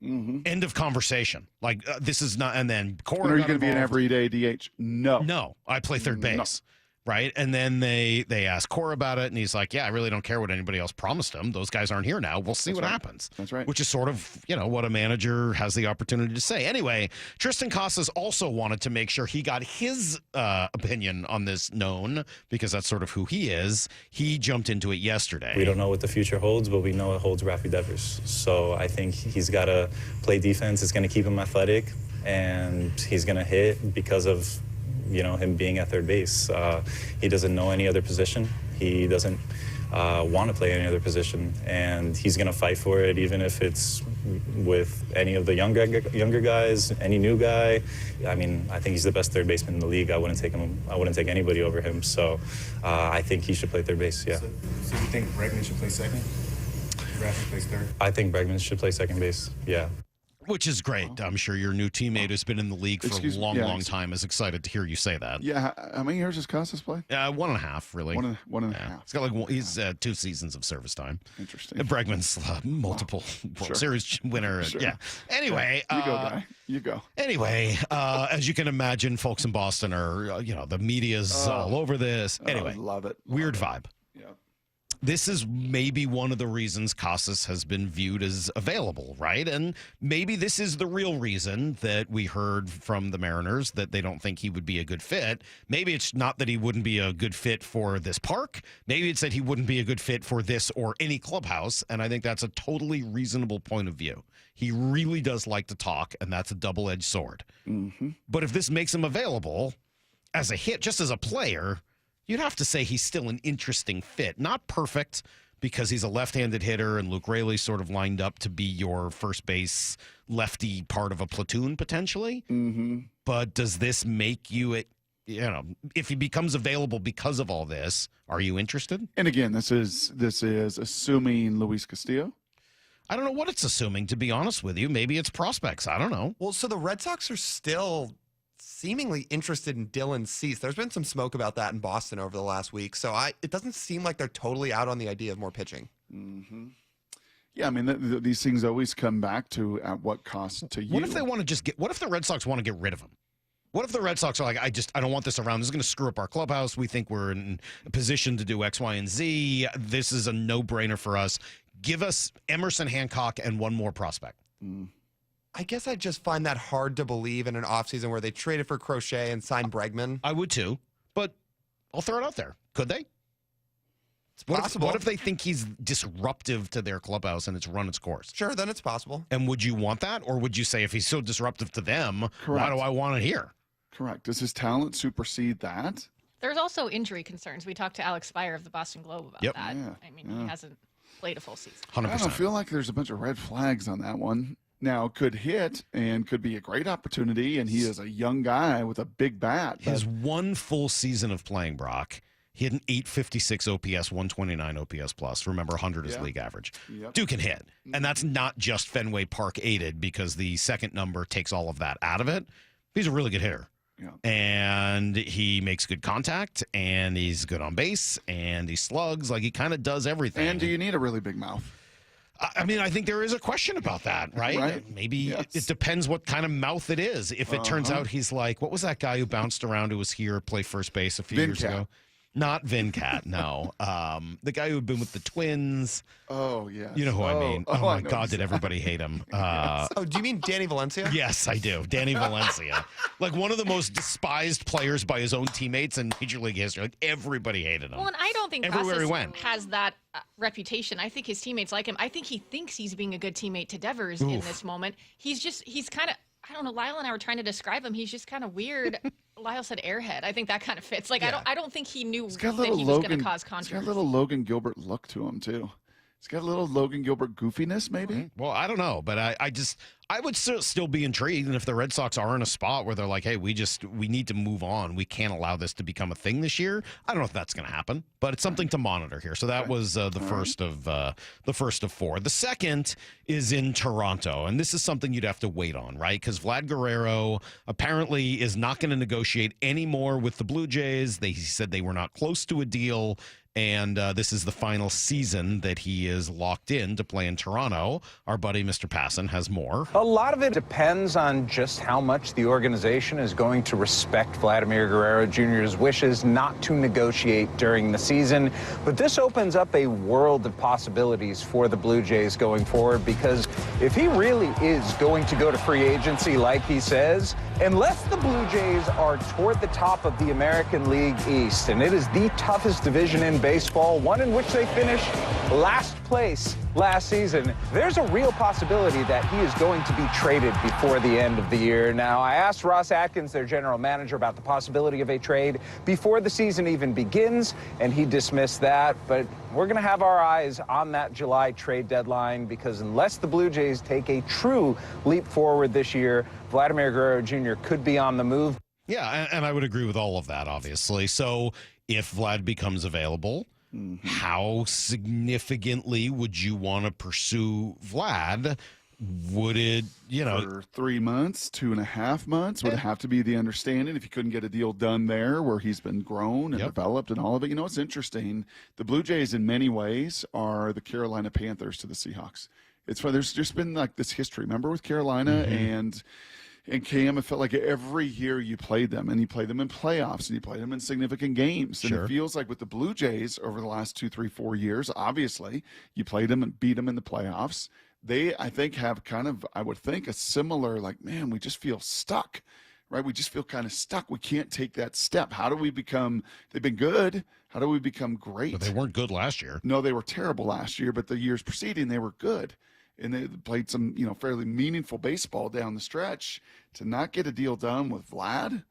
Speaker 6: End of conversation. Like, this is not, and then Cora.
Speaker 13: And are you going to be an everyday DH? No.
Speaker 6: No, I play third base. Right. And then they ask Cora about it. And he's like, yeah, I really don't care what anybody else promised him. Those guys aren't here now. We'll see what happens.
Speaker 13: That's right.
Speaker 6: Which is sort of, what a manager has the opportunity to say. Anyway, Tristan Casas also wanted to make sure he got his opinion on this known because that's sort of who he is. He jumped into it yesterday.
Speaker 15: We don't know what the future holds, but we know it holds Rafi Devers. So I think he's got to play defense. It's going to keep him athletic, and he's going to hit because of him being at third base. He doesn't know any other position. He doesn't want to play any other position, and he's going to fight for it, even if it's with any of the younger guys, any new guy. I mean, I think he's the best third baseman in the league. I wouldn't take anybody over him. So I think he should play third base. Yeah.
Speaker 16: So you think Bregman should play second? Bregman plays third.
Speaker 15: I think Bregman should play second base. Yeah.
Speaker 6: Which is great. I'm sure your new teammate who's been in the league for a long time is excited to hear you say that.
Speaker 13: Yeah. How many years does Costas play?
Speaker 6: 1.5, really.
Speaker 13: One and a half.
Speaker 6: He's got he's 2 seasons of service time.
Speaker 13: Interesting.
Speaker 6: Bregman's multiple World Series winner.
Speaker 13: Sure.
Speaker 6: Yeah. Anyway.
Speaker 13: You go, guy. You go.
Speaker 6: Anyway, as you can imagine, folks in Boston are, the media's all over this. Anyway.
Speaker 13: Love it.
Speaker 6: Weird vibe.
Speaker 13: Yeah.
Speaker 6: This is maybe one of the reasons Casas has been viewed as available, right? And maybe this is the real reason that we heard from the Mariners that they don't think he would be a good fit. Maybe it's not that he wouldn't be a good fit for this park. Maybe it's that he wouldn't be a good fit for this or any clubhouse. And I think that's a totally reasonable point of view. He really does like to talk, and that's a double-edged sword.
Speaker 13: Mm-hmm.
Speaker 6: But if this makes him available as a hit, just as a player, you'd have to say he's still an interesting fit. Not perfect, because he's a left-handed hitter and Luke Raley's sort of lined up to be your first base lefty part of a platoon potentially.
Speaker 13: Mm-hmm.
Speaker 6: But does this make you, if he becomes available because of all this, are you interested?
Speaker 13: And again, this is assuming Luis Castillo.
Speaker 6: I don't know what it's assuming, to be honest with you. Maybe it's prospects. I don't know.
Speaker 11: Well, so the Red Sox are still seemingly interested in Dylan Cease. There's been some smoke about that in Boston over the last week. So it doesn't seem like they're totally out on the idea of more pitching.
Speaker 13: Mm-hmm. Yeah, I mean, these things always come back to at what cost to you.
Speaker 6: What if they want to what if the Red Sox want to get rid of him? What if the Red Sox are like, I don't want this around. This is going to screw up our clubhouse. We think we're in a position to do X, Y, and Z. This is a no-brainer for us. Give us Emerson Hancock and one more prospect.
Speaker 11: I guess I just find that hard to believe in an offseason where they traded for Crochet and signed Bregman.
Speaker 6: I would too, but I'll throw it out there. Could they?
Speaker 11: It's possible.
Speaker 6: What if they think he's disruptive to their clubhouse and it's run its course?
Speaker 11: Sure, then it's possible.
Speaker 6: And would you want that? Or would you say, if he's so disruptive to them,
Speaker 13: Correct.
Speaker 6: why do I want it here?
Speaker 13: Correct. Does his talent supersede that?
Speaker 7: There's also injury concerns. We talked to Alex Spire of the Boston Globe about that.
Speaker 13: Yeah.
Speaker 7: I mean, he hasn't played a full season.
Speaker 6: 100%.
Speaker 13: I don't feel like there's a bunch of red flags on that one. Now, could hit and could be a great opportunity, and he is a young guy with a big bat.
Speaker 6: His one full season of playing, Brock, he had an 856 OPS, 129 OPS plus. Remember, 100 is league average.
Speaker 13: Yep.
Speaker 6: Dude can hit. And that's not just Fenway Park aided, because the second number takes all of that out of it. He's a really good hitter.
Speaker 13: Yeah.
Speaker 6: And he makes good contact, and he's good on base, and he slugs. Like, he kind of does everything.
Speaker 13: And do you need a really big mouth?
Speaker 6: I mean, I think there is a question about that, right? Maybe it depends what kind of mouth it is. If it turns out he's like, what was that guy who bounced around who was here, play first base a few years ago? Not Vincat, no. The guy who had been with the Twins.
Speaker 13: Oh, yes.
Speaker 6: You know who I mean. Oh, my God, did
Speaker 13: exactly.
Speaker 6: everybody hate him.
Speaker 11: Oh, do you mean Danny Valencia?
Speaker 6: Yes, I do. Danny Valencia. Like, one of the most despised players by his own teammates in Major League history. Like, everybody hated him.
Speaker 7: Well, and I don't think
Speaker 6: everywhere he
Speaker 7: Casas
Speaker 6: went
Speaker 7: has that reputation. I think his teammates like him. I think he thinks he's being a good teammate to Devers in this moment. He's kind of, I don't know, Lyle and I were trying to describe him. He's just kind of weird. Lyle said airhead. I think that kind of fits. Like, I don't think he knew that he was going to cause controversy.
Speaker 13: He's got a little Logan Gilbert look to him, too. He's got a little Logan Gilbert goofiness, maybe.
Speaker 6: Well, I don't know, but I would still be intrigued. And if the Red Sox are in a spot where they're like, hey, we need to move on. We can't allow this to become a thing this year. I don't know if that's going to happen, but it's something to monitor here. So that was the first of 4. The second is in Toronto, and this is something you'd have to wait on, right? Because Vlad Guerrero apparently is not going to negotiate anymore with the Blue Jays. He said they were not close to a deal. And this is the final season that he is locked in to play in Toronto. Our buddy, Mr. Passan, has more.
Speaker 17: A lot of it depends on just how much the organization is going to respect Vladimir Guerrero Jr.'s wishes not to negotiate during the season. But this opens up a world of possibilities for the Blue Jays going forward, because if he really is going to go to free agency like he says, unless the Blue Jays are toward the top of the American League East, and it is the toughest division in baseball, one in which they finished last place last season. There's a real possibility that he is going to be traded before the end of the year. Now, I asked Ross Atkins, their general manager, about the possibility of a trade before the season even begins, and he dismissed that. But we're going to have our eyes on that July trade deadline, because unless the Blue Jays take a true leap forward this year, Vladimir Guerrero Jr. could be on the move.
Speaker 6: Yeah, and I would agree with all of that, obviously. So if Vlad becomes available, how significantly would you want to pursue Vlad? Would it,
Speaker 13: For 3 months, 2.5 months would have to be the understanding if you couldn't get a deal done there where he's been grown and developed and all of it. It's interesting. The Blue Jays in many ways are the Carolina Panthers to the Seahawks. It's fun. There's just been like this history. Remember with Carolina and Cam, it felt like every year you played them, and you played them in playoffs, and you played them in significant games. And it feels like with the Blue Jays over the last 2, 3, 4 years, obviously, you played them and beat them in the playoffs. They, I think, have kind of, I would think, a similar, like, man, we just feel stuck, right? We just feel kind of stuck. We can't take that step. How do we become, they've been good. How do we become great?
Speaker 6: But they weren't good last year.
Speaker 13: No, they were terrible last year, but the years preceding, they were good. And they played some, fairly meaningful baseball down the stretch. To not get a deal done with Vlad,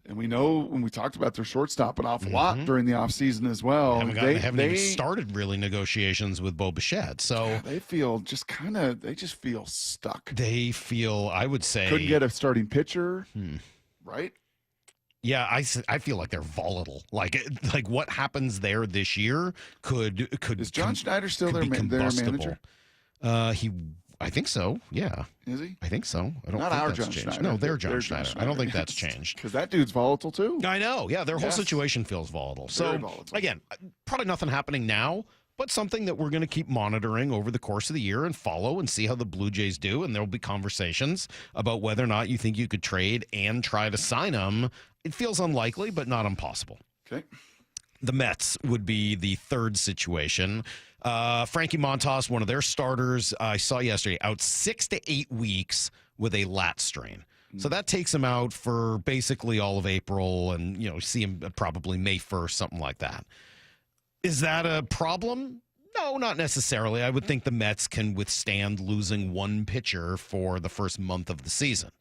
Speaker 13: and we know when we talked about their shortstop an awful lot during the offseason as well.
Speaker 6: They haven't even started really negotiations with Bo Bichette. So
Speaker 13: they feel just they just feel stuck.
Speaker 6: They feel, I would say,
Speaker 13: couldn't get a starting pitcher, right?
Speaker 6: Yeah, I feel like they're volatile. Like what happens there this year could
Speaker 13: is John Schneider still their manager?
Speaker 6: I think so. Yeah.
Speaker 13: Is he?
Speaker 6: I think so. I don't
Speaker 13: Not
Speaker 6: think
Speaker 13: our
Speaker 6: that's
Speaker 13: John
Speaker 6: changed.
Speaker 13: Schneider.
Speaker 6: No, they're John Schneider. I don't think that's changed.
Speaker 13: Because that dude's volatile too.
Speaker 6: I know. Yeah, their whole situation feels volatile.
Speaker 13: Very volatile.
Speaker 6: Again, probably nothing happening now, but something that we're going to keep monitoring over the course of the year and follow and see how the Blue Jays do. And there will be conversations about whether or not you think you could trade and try to sign them. It feels unlikely, but not impossible.
Speaker 13: Okay.
Speaker 6: The Mets would be the third situation. Frankie Montas, one of their starters, I saw yesterday, out 6 to 8 weeks with a lat strain. So that takes him out for basically all of April and, see him probably May 1st, something like that. Is that a problem? No, not necessarily. I would think the Mets can withstand losing one pitcher for the first month of the season.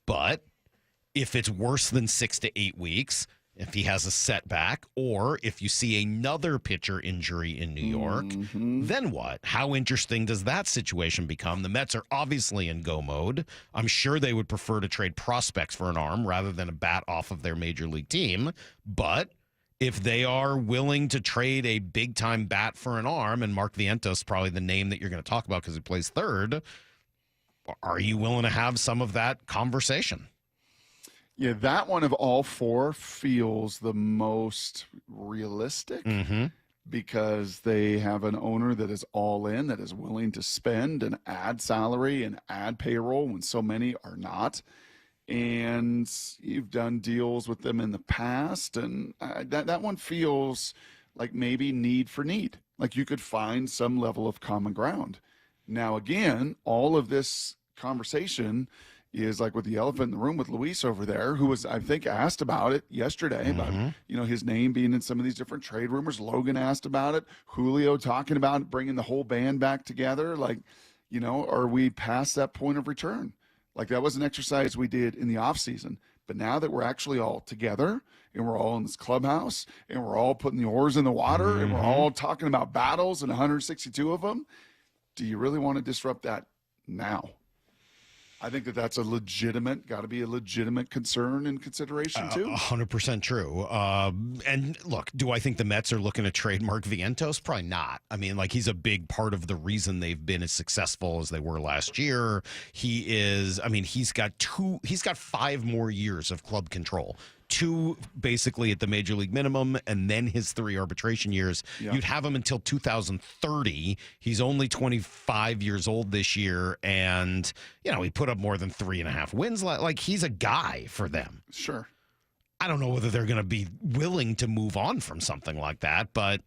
Speaker 6: But if it's worse than 6 to 8 weeks, if he has a setback, or if you see another pitcher injury in New York, then what? How interesting does that situation become? The Mets are obviously in go mode. I'm sure they would prefer to trade prospects for an arm rather than a bat off of their major league team. But if they are willing to trade a big-time bat for an arm, and Mark Vientos is probably the name that you're going to talk about because he plays third, are you willing to have some of that conversation?
Speaker 13: Yeah, that one of all four feels the most realistic because they have an owner that is all in, that is willing to spend and add salary and add payroll when so many are not. And you've done deals with them in the past, and that one feels like maybe need for need. Like you could find some level of common ground. Now, again, all of this conversation is like with the elephant in the room with Luis over there, who was, I think, asked about it yesterday, about, his name being in some of these different trade rumors. Logan asked about it. Julio talking about it, bringing the whole band back together. Like, are we past that point of return? Like that was an exercise we did in the offseason. But now that we're actually all together and we're all in this clubhouse and we're all putting the oars in the water and we're all talking about battles and 162 of them, do you really want to disrupt that now? I think that's got to be a legitimate concern and consideration too.
Speaker 6: 100% true. And look, do I think the Mets are looking to trade Mark Vientos? Probably not. I mean, like he's a big part of the reason they've been as successful as they were last year. He's got 5 more years of club control. 2 basically at the major league minimum, and then his 3 arbitration years. Yeah. You'd have him until 2030. He's only 25 years old this year, and he put up more than 3.5 wins. Like he's a guy for them.
Speaker 13: Sure.
Speaker 6: I don't know whether they're going to be willing to move on from something like that, but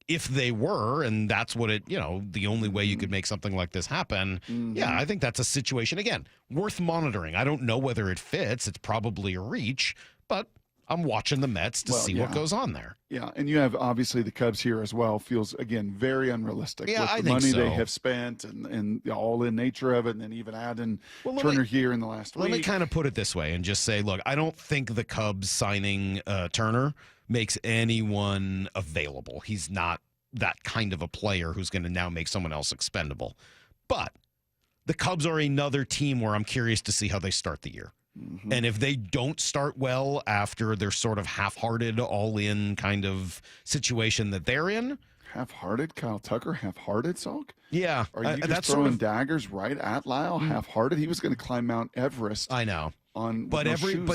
Speaker 6: if they were, and that's what the only way you could make something like this happen, yeah, I think that's a situation, again, worth monitoring. I don't know whether it fits. It's probably a reach, but I'm watching the Mets to see what goes on there.
Speaker 13: Yeah, and you have obviously the Cubs here as well. Feels, again, very unrealistic
Speaker 6: Yeah,
Speaker 13: with
Speaker 6: I
Speaker 13: the
Speaker 6: think
Speaker 13: money
Speaker 6: so.
Speaker 13: they have spent and the all-in nature of it, and then even adding Turner here in the last week.
Speaker 6: Let me kind of put it this way and just say, look, I don't think the Cubs signing Turner makes anyone available. He's not that kind of a player who's going to now make someone else expendable. But the Cubs are another team where I'm curious to see how they start the year.
Speaker 13: Mm-hmm.
Speaker 6: And if they don't start well after their sort of half-hearted, all-in kind of situation that they're in.
Speaker 13: Half-hearted? Kyle Tucker, half-hearted, Salk?
Speaker 6: Yeah.
Speaker 13: Are you just
Speaker 6: that's
Speaker 13: throwing
Speaker 6: sort of,
Speaker 13: daggers right at Lyle? Half-hearted? He was going to climb Mount Everest.
Speaker 6: I know.
Speaker 13: But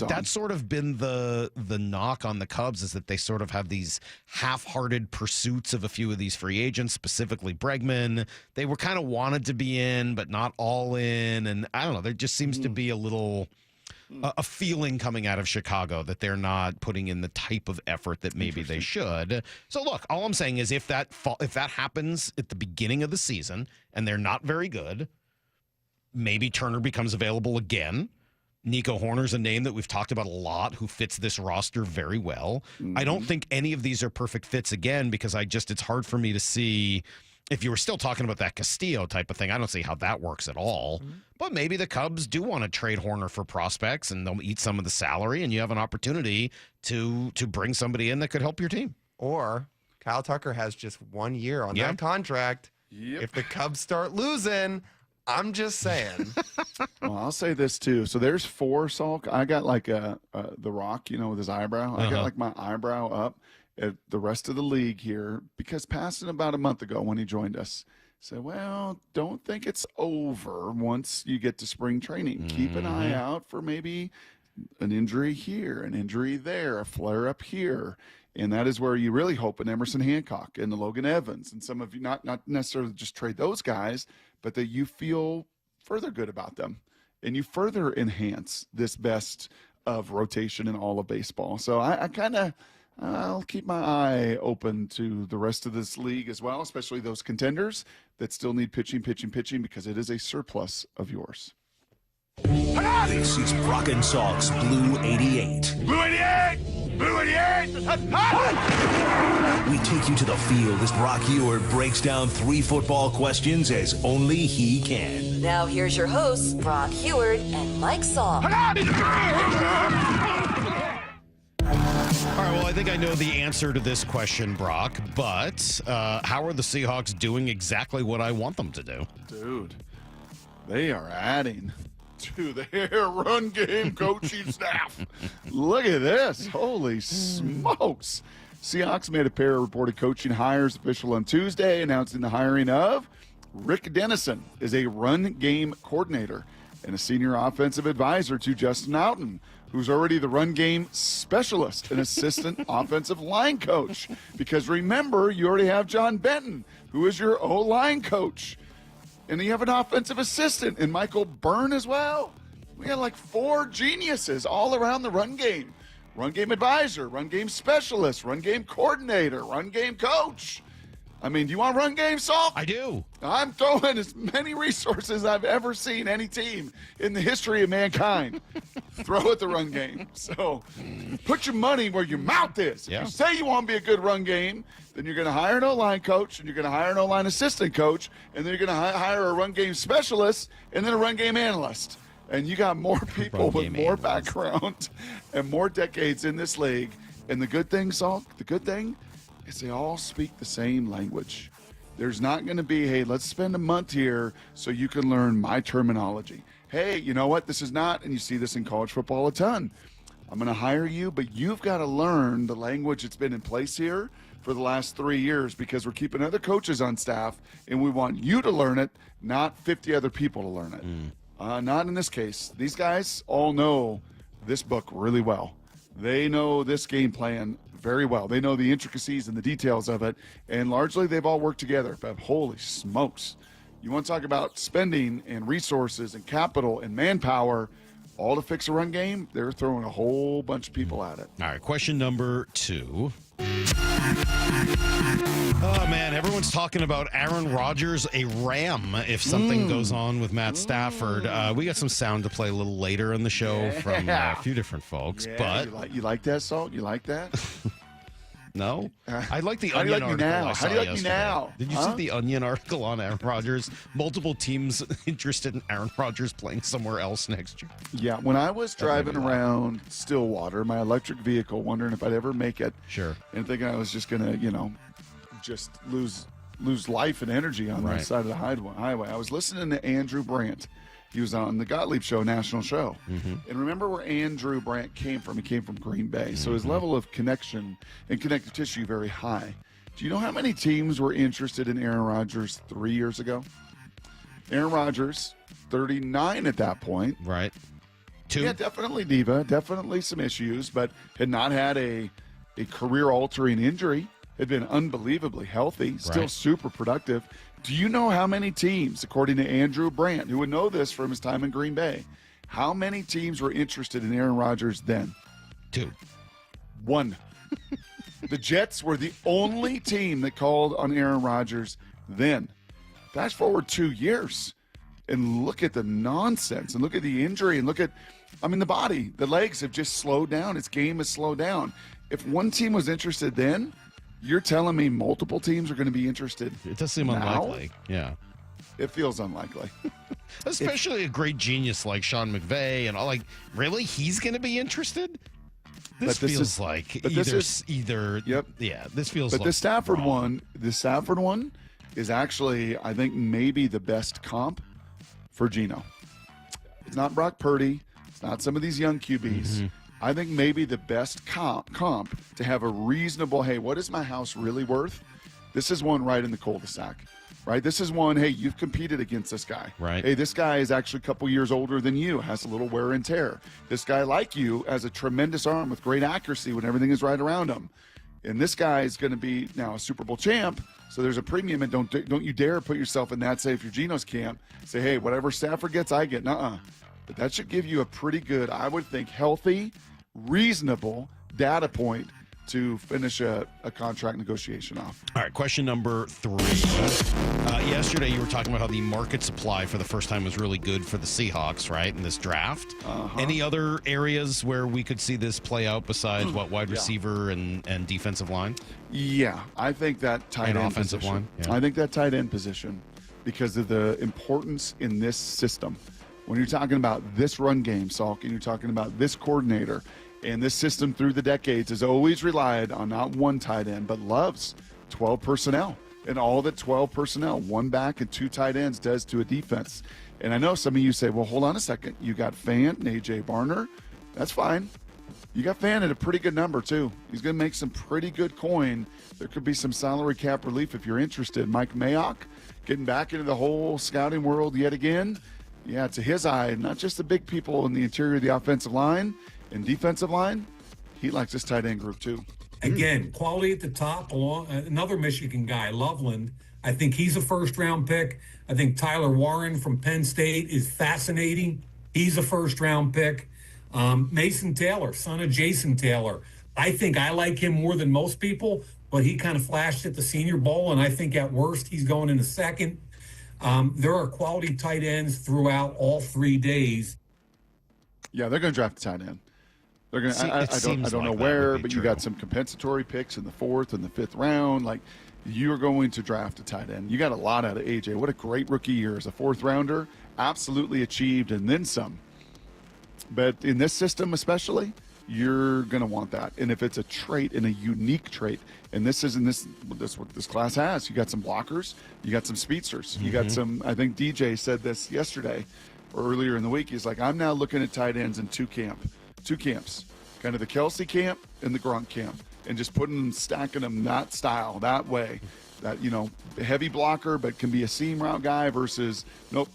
Speaker 6: that's sort of been the knock on the Cubs, is that they sort of have these half-hearted pursuits of a few of these free agents, specifically Bregman. They were kind of wanted to be in, but not all in. And I don't know, there just seems to be a little a feeling coming out of Chicago that they're not putting in the type of effort that maybe they should. So look, all I'm saying is if that happens at the beginning of the season and they're not very good, maybe Turner becomes available again. Nico Horner's a name that we've talked about a lot who fits this roster very well. I don't think any of these are perfect fits again, because it's hard for me to see, if you were still talking about that Castillo type of thing, I don't see how that works at all. But maybe the Cubs do want to trade Horner for prospects and they'll eat some of the salary and you have an opportunity to bring somebody in that could help your team.
Speaker 11: Or Kyle Tucker has just 1 year on that contract. If the Cubs start losing, I'm just saying.
Speaker 13: Well, I'll say this too. So there's 4, Salk. I got like the Rock, with his eyebrow. I got like my eyebrow up at the rest of the league here, because Paston about a month ago when he joined us said, well, don't think it's over once you get to spring training. Keep an eye out for maybe an injury here, an injury there, a flare up here. And that is where you really hope in Emerson Hancock and the Logan Evans and some of you, not necessarily just trade those guys, but that you feel further good about them and you further enhance this best of rotation in all of baseball. So I'll keep my eye open to the rest of this league as well, especially those contenders that still need pitching, because it is a surplus of yours.
Speaker 18: This is Brock and Salk's Blue 88.
Speaker 14: Blue 88! Blue 88!
Speaker 18: We take you to the field as Brock Ewart breaks down 3 football questions as only he can.
Speaker 4: Now here's your hosts, Brock Heward and Mike Salk.
Speaker 6: All right, well, I think I know the answer to this question, Brock, but how are the Seahawks doing exactly what I want them to do?
Speaker 13: Dude, they are adding to their run game coaching staff. Look at this. Holy smokes. Seahawks made a pair of reported coaching hires official on Tuesday, announcing the hiring of Rick Dennison as a run game coordinator and a senior offensive advisor to Justin Outen, who's already the run game specialist and assistant offensive line coach. Because remember, you already have John Benton, who is your O-line coach. And you have an offensive assistant and Michael Byrne as well. We got like 4 geniuses all around the run game. Run game advisor, run game specialist, run game coordinator, run game coach. I mean, do you want run game, Salk?
Speaker 6: I do.
Speaker 13: I'm throwing as many resources as I've ever seen any team in the history of mankind throw at the run game. So put your money where your mouth is.
Speaker 6: Yeah.
Speaker 13: If you say you want to be a good run game, then you're going to hire an O-line coach, and you're going to hire an O-line assistant coach, and then you're going to hire a run game specialist, and then a run game analyst. And you got more people with more background and more decades in this league. And the good thing, Salk, the good thing is they all speak the same language. There's not going to be, hey, let's spend a month here so you can learn my terminology. Hey, you know what? This is not, and you see this in college football a ton. I'm going to hire you, but you've got to learn the language that's been in place here for the last 3 years, because we're keeping other coaches on staff, and we want you to learn it, not 50 other people to learn it. Not in this case. These guys all know this book really well. They know this game plan very well. They know the intricacies and the details of it, and largely they've all worked together. But holy smokes, you want to talk about spending and resources and capital and manpower all to fix a run game? They're throwing a whole bunch of people at it.
Speaker 6: All right, question number 2. Oh, man, everyone's talking about Aaron Rodgers, a Ram, if something goes on with Matt Stafford. We got some sound to play a little later in the show from a few different folks.
Speaker 13: Yeah,
Speaker 6: but
Speaker 13: you like that, Salt? You like that?
Speaker 6: No? I like the
Speaker 13: How do you
Speaker 6: Onion
Speaker 13: like me
Speaker 6: article
Speaker 13: now?
Speaker 6: I
Speaker 13: How
Speaker 6: saw
Speaker 13: do you like me
Speaker 6: yesterday.
Speaker 13: now?
Speaker 6: Did you see the Onion article on Aaron Rodgers? Multiple teams interested in Aaron Rodgers playing somewhere else next year.
Speaker 13: Yeah, when I was driving around Stillwater, my electric vehicle, wondering if I'd ever make it.
Speaker 6: Sure.
Speaker 13: And thinking I was just going to, just lose life and energy on
Speaker 6: Right.
Speaker 13: that side of the highway. I was listening to Andrew Brandt. He was on the Gottlieb Show, national show.
Speaker 6: Mm-hmm.
Speaker 13: And remember where Andrew Brandt came from? He came from Green Bay. So his level of connection and connective tissue very high. Do you know how many teams were interested in Aaron Rodgers 3 years ago? Aaron Rodgers, 39 at that point.
Speaker 6: Right. 2?
Speaker 13: Yeah, definitely diva, definitely some issues, but had not had a career-altering injury. Had been unbelievably healthy, still
Speaker 6: Right.
Speaker 13: super productive. Do you know how many teams, according to Andrew Brandt, who would know this from his time in Green Bay, how many teams were interested in Aaron Rodgers then?
Speaker 6: 2.
Speaker 13: 1. The Jets were the only team that called on Aaron Rodgers then. Fast forward 2 years, and look at the nonsense, and look at the injury, and look at, the body, the legs have just slowed down. Its game has slowed down. If one team was interested then, you're telling me multiple teams are going to be interested.
Speaker 6: It does seem
Speaker 13: now?
Speaker 6: unlikely. Yeah.
Speaker 13: It feels unlikely.
Speaker 6: Especially a great genius like Sean McVay and all. Like, really? He's going to be interested? This feels like either.
Speaker 13: Yep.
Speaker 6: Yeah, this feels
Speaker 13: But
Speaker 6: like
Speaker 13: the Stafford
Speaker 6: wrong.
Speaker 13: one is actually, I think, maybe the best comp for Geno. It's not Brock Purdy. It's not some of these young QBs. I think maybe the best comp to have a reasonable, hey, what is my house really worth? This is one right in the cul-de-sac, right? This is one, hey, you've competed against this guy.
Speaker 6: Right.
Speaker 13: Hey, this guy is actually a couple years older than you, has a little wear and tear. This guy, like you, has a tremendous arm with great accuracy when everything is right around him. And this guy is going to be now a Super Bowl champ, so there's a premium, and don't you dare put yourself in that, say, if you're Geno's camp, say, hey, whatever Stafford gets, I get. Nuh-uh. But that should give you a pretty good, I would think, healthy, reasonable data point to finish a contract negotiation off.
Speaker 6: All right, question number 3. Yesterday, you were talking about how the market supply for the first time was really good for the Seahawks, right, in this draft. Any other areas where we could see this play out besides wide receiver and defensive line?
Speaker 13: Yeah, I think that tight
Speaker 6: And
Speaker 13: end
Speaker 6: offensive
Speaker 13: position.
Speaker 6: line, yeah.
Speaker 13: I think that tight end position, because of the importance in this system. When you're talking about this run game, Salk, and you're talking about this coordinator, and this system through the decades has always relied on not one tight end, but loves 12 personnel. And all that 12 personnel, one back and 2 tight ends, does to a defense. And I know some of you say, well, hold on a second. You got Fant and A.J. Barner. That's fine. You got Fant at a pretty good number, too. He's going to make some pretty good coin. There could be some salary cap relief if you're interested. Mike Mayock getting back into the whole scouting world yet again. Yeah, to his eye, not just the big people in the interior of the offensive line and defensive line, he likes this tight end group too.
Speaker 3: Again, quality at the top. Another Michigan guy, Loveland. I think he's a first-round pick. I think Tyler Warren from Penn State is fascinating. He's a first-round pick. Mason Taylor, son of Jason Taylor. I think I like him more than most people, but he kind of flashed at the Senior Bowl, and I think at worst he's going in the second. There are quality tight ends throughout all 3 days.
Speaker 13: Yeah, they're going to draft a tight end. They're going to. I don't know
Speaker 6: like
Speaker 13: where, but you got some compensatory picks in the 4th and the 5th round. Like, you're going to draft a tight end. You got a lot out of AJ. What a great rookie year as a 4th rounder. Absolutely achieved, and then some. But in this system, especially, you're going to want that. And if it's a trait and a unique trait, and this isn't this what this class has. You got some blockers. You got some speedsters. You got some. I think DJ said this yesterday or earlier in the week. He's like, I'm now looking at tight ends in two camps, kind of the Kelsey camp and the Gronk camp, and just putting them, stacking them that style, that way. That, heavy blocker, but can be a seam route guy versus nope,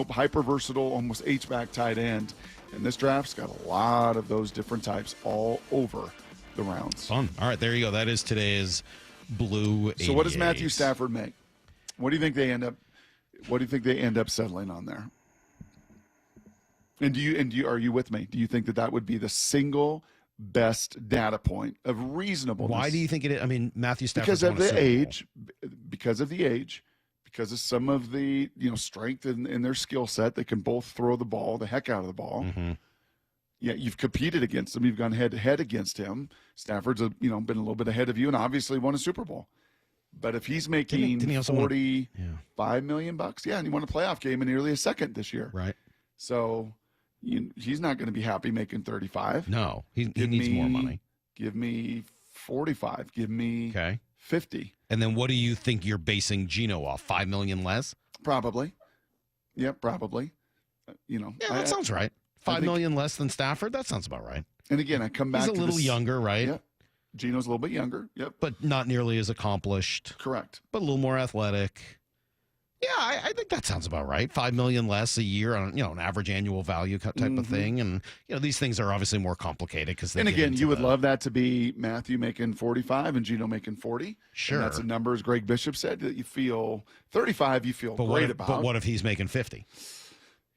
Speaker 13: hyper versatile, almost H-back tight end. And this draft's got a lot of those different types all over the rounds.
Speaker 6: Fun. All right, there you go. That is today's Blue 88.
Speaker 13: So what does Matthew Stafford make? What do you think they end up settling on there? And are you with me? Do you think that would be the single best data point of reasonableness.
Speaker 6: Why do you think it is? I mean, Matthew Stafford
Speaker 13: because of the age, because of some of the strength in their skill set. They can both throw the ball the heck out of the ball.
Speaker 6: Mm-hmm.
Speaker 13: Yeah, you've competed against him. You've gone head to head against him. Stafford's been a little bit ahead of you and obviously won a Super Bowl. But if he's making $45 million, yeah, and he won a playoff game in nearly a second this year,
Speaker 6: right?
Speaker 13: So he's not going to be happy making 35.
Speaker 6: No, he needs more money.
Speaker 13: Give me 45. Give me 50.
Speaker 6: And then what do you think you're basing Geno off? $5 million less?
Speaker 13: Probably. Yeah, probably.
Speaker 6: Yeah, that sounds right. $5 million less than Stafford? That sounds about right.
Speaker 13: And again, I come back
Speaker 6: He's a
Speaker 13: to
Speaker 6: little younger, right?
Speaker 13: Yeah. Geno's a little bit younger. Yep.
Speaker 6: But not nearly as accomplished.
Speaker 13: Correct.
Speaker 6: But a little more athletic. Yeah, I think that sounds about right. $5 million less a year on an average annual value type of thing, and these things are obviously more complicated because.
Speaker 13: And again, you would love that to be Matthew making 45 and Geno making 40.
Speaker 6: Sure,
Speaker 13: and that's a number, as Greg Bishop said, that you feel 35. You feel great about.
Speaker 6: But what if he's making 50?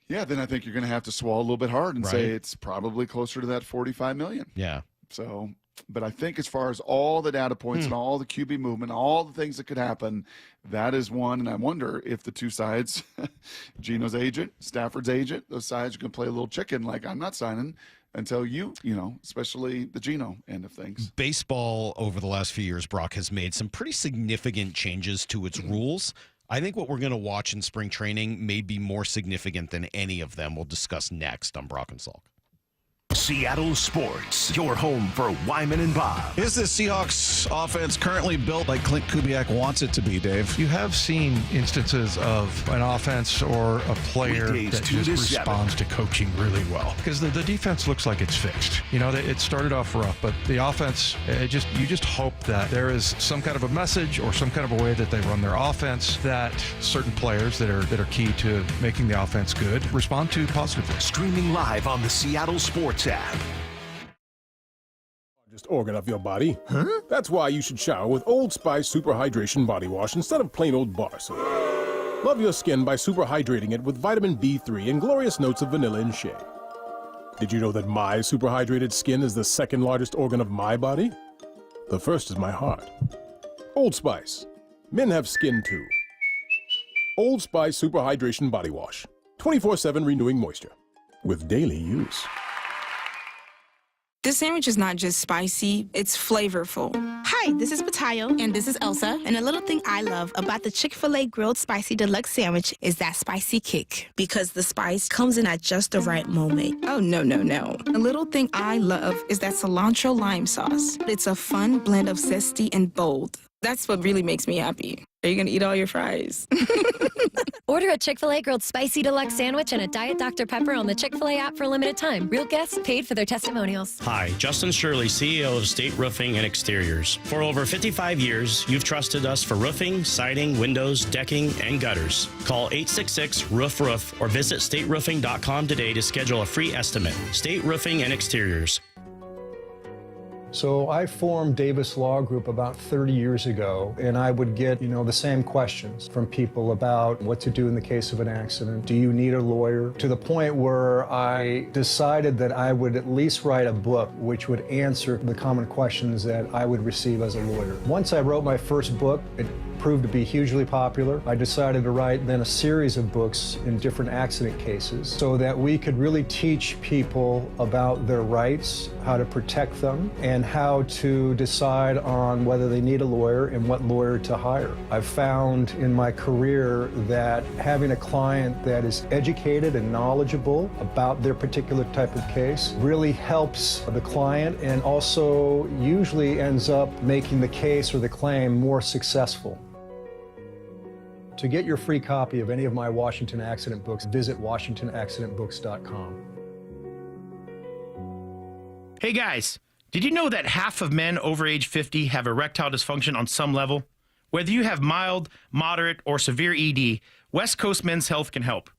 Speaker 13: Yeah, then I think you're going to have to swallow a little bit hard and say it's probably closer to that 45 million.
Speaker 6: Yeah.
Speaker 13: So, but I think as far as all the data points and all the QB movement, all the things that could happen, that is one. And I wonder if the two sides, Geno's agent, Stafford's agent, those sides can play a little chicken. Like, I'm not signing until especially the Geno end of things.
Speaker 6: Baseball over the last few years, Brock, has made some pretty significant changes to its rules. I think what we're going to watch in spring training may be more significant than any of them. We'll discuss next on Brock and Salk.
Speaker 2: Seattle Sports, your home for Wyman and Bob.
Speaker 5: Is the Seahawks offense currently built like Clint Kubiak wants it to be, Dave?
Speaker 8: You have seen instances of an offense or a player that just responds to coaching really well because the defense looks like it's fixed. It started off rough, but the offense, you just hope that there is some kind of a message or some kind of a way that they run their offense that certain players that are key to making the offense good respond to positively.
Speaker 2: Streaming live on the Seattle Sports app.
Speaker 19: Largest organ of your body. Huh? That's why you should shower with Old Spice Super Hydration Body Wash instead of plain old bar soap. Love your skin by super hydrating it with vitamin B3 and glorious notes of vanilla and shea. Did you know that my super hydrated skin is the second largest organ of my body? The first is my heart. Old Spice. Men have skin too. Old Spice Super Hydration Body Wash. 24/7 renewing moisture. With daily use.
Speaker 20: This sandwich is not just spicy, it's flavorful.
Speaker 24: Hi, this is Matayo. And this is Elsa. And a little thing I love about the Chick-fil-A Grilled Spicy Deluxe Sandwich is that spicy kick. Because the spice comes in at just the right moment.
Speaker 20: Oh, no. A little thing I love is that cilantro lime sauce. It's a fun blend of zesty and bold. That's what really makes me happy. Are you going to eat all your fries?
Speaker 25: Order a Chick-fil-A Grilled Spicy Deluxe Sandwich and a Diet Dr. Pepper on the Chick-fil-A app for a limited time. Real guests paid for their testimonials.
Speaker 26: Hi, Justin Shirley, CEO of State Roofing and Exteriors. For over 55 years, you've trusted us for roofing, siding, windows, decking, and gutters. Call 866-ROOF-ROOF or visit stateroofing.com today to schedule a free estimate. State Roofing and Exteriors.
Speaker 27: So I formed Davis Law Group about 30 years ago, and I would get, the same questions from people about what to do in the case of an accident. Do you need a lawyer? To the point where I decided that I would at least write a book which would answer the common questions that I would receive as a lawyer. Once I wrote my first book, it proved to be hugely popular. I decided to write then a series of books in different accident cases so that we could really teach people about their rights, how to protect them, and how to decide on whether they need a lawyer and what lawyer to hire. I've found in my career that having a client that is educated and knowledgeable about their particular type of case really helps the client and also usually ends up making the case or the claim more successful. To get your free copy of any of my Washington accident books, visit WashingtonAccidentBooks.com.
Speaker 28: Hey guys, did you know that half of men over age 50 have erectile dysfunction on some level? Whether you have mild, moderate, or severe ED, West Coast Men's Health can help.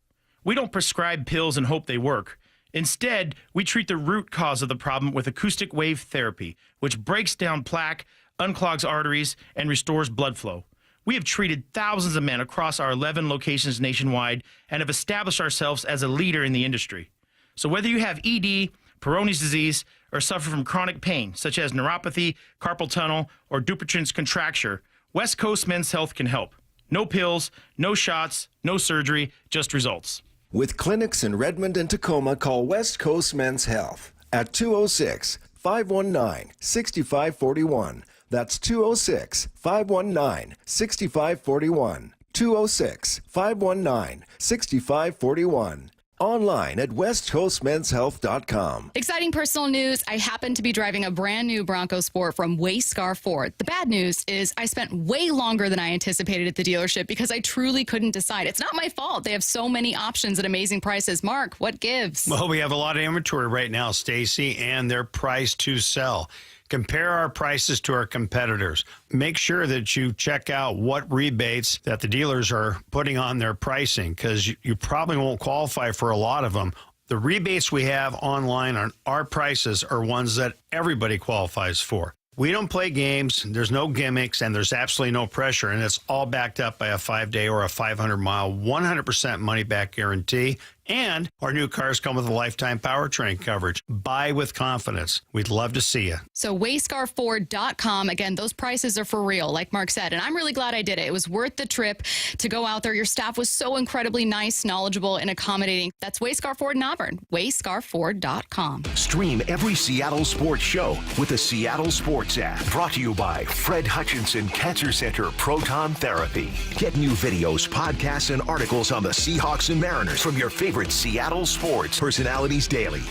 Speaker 28: We don't prescribe pills and hope they work. Instead, we treat the root cause of the problem with acoustic wave therapy, which breaks down plaque, unclogs arteries, and restores blood flow. We have treated thousands of men across our 11 locations nationwide and have established ourselves as a leader in the industry. So whether you have ED, Peyronie's disease, or suffer from chronic pain, such as neuropathy, carpal tunnel, or Dupuytren's contracture, West Coast Men's Health can help. No pills, no shots, no surgery, just results.
Speaker 1: With clinics in Redmond and Tacoma, call West Coast Men's Health at 206-519-6541. That's 206-519-6541. 206-519-6541. Online at westcoastmenshealth.com.
Speaker 9: Exciting personal news. I happen to be driving a brand new Bronco Sport from Wayscar Ford. The bad news is I spent way longer than I anticipated at the dealership because I truly couldn't decide. It's not my fault. They have so many options at amazing prices. Mark, what gives?
Speaker 10: Well, we have a lot of inventory right now, Stacy, and they're priced to sell. Compare our prices to our competitors. Make sure that you check out what rebates that the dealers are putting on their pricing, because you probably won't qualify for a lot of them. The rebates we have online on our prices are ones that everybody qualifies for. We don't play games, there's no gimmicks, and there's absolutely no pressure, and it's all backed up by a 5-day or a 500-mile, 100% money-back guarantee. And our new cars come with a lifetime powertrain coverage. Buy with confidence. We'd love to see you.
Speaker 9: So wayscarford.com. Again, those prices are for real, like Mark said. And I'm really glad I did it. It was worth the trip to go out there. Your staff was so incredibly nice, knowledgeable, and accommodating. That's Wayscar Ford in Auburn. wayscarford.com.
Speaker 2: Stream every Seattle sports show with the Seattle Sports app. Brought to you by Fred Hutchinson Cancer Center Proton Therapy. Get new videos, podcasts, and articles on the Seahawks and Mariners from your favorite Seattle sports personalities daily.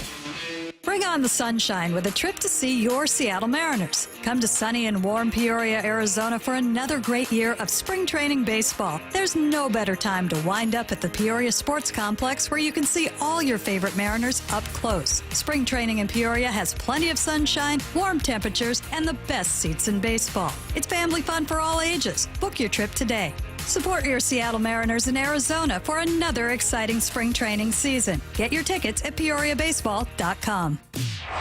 Speaker 12: Bring on the sunshine with a trip to see your Seattle Mariners. Come to sunny and warm Peoria, Arizona for another great year of spring training baseball. There's no better time to wind up at the Peoria Sports Complex, where you can see all your favorite Mariners up close. Spring training in Peoria has plenty of sunshine, warm temperatures, and the best seats in baseball. It's family fun for all ages. Book your trip today. Support your Seattle Mariners in Arizona for another exciting spring training season. Get your tickets at peoriabaseball.com.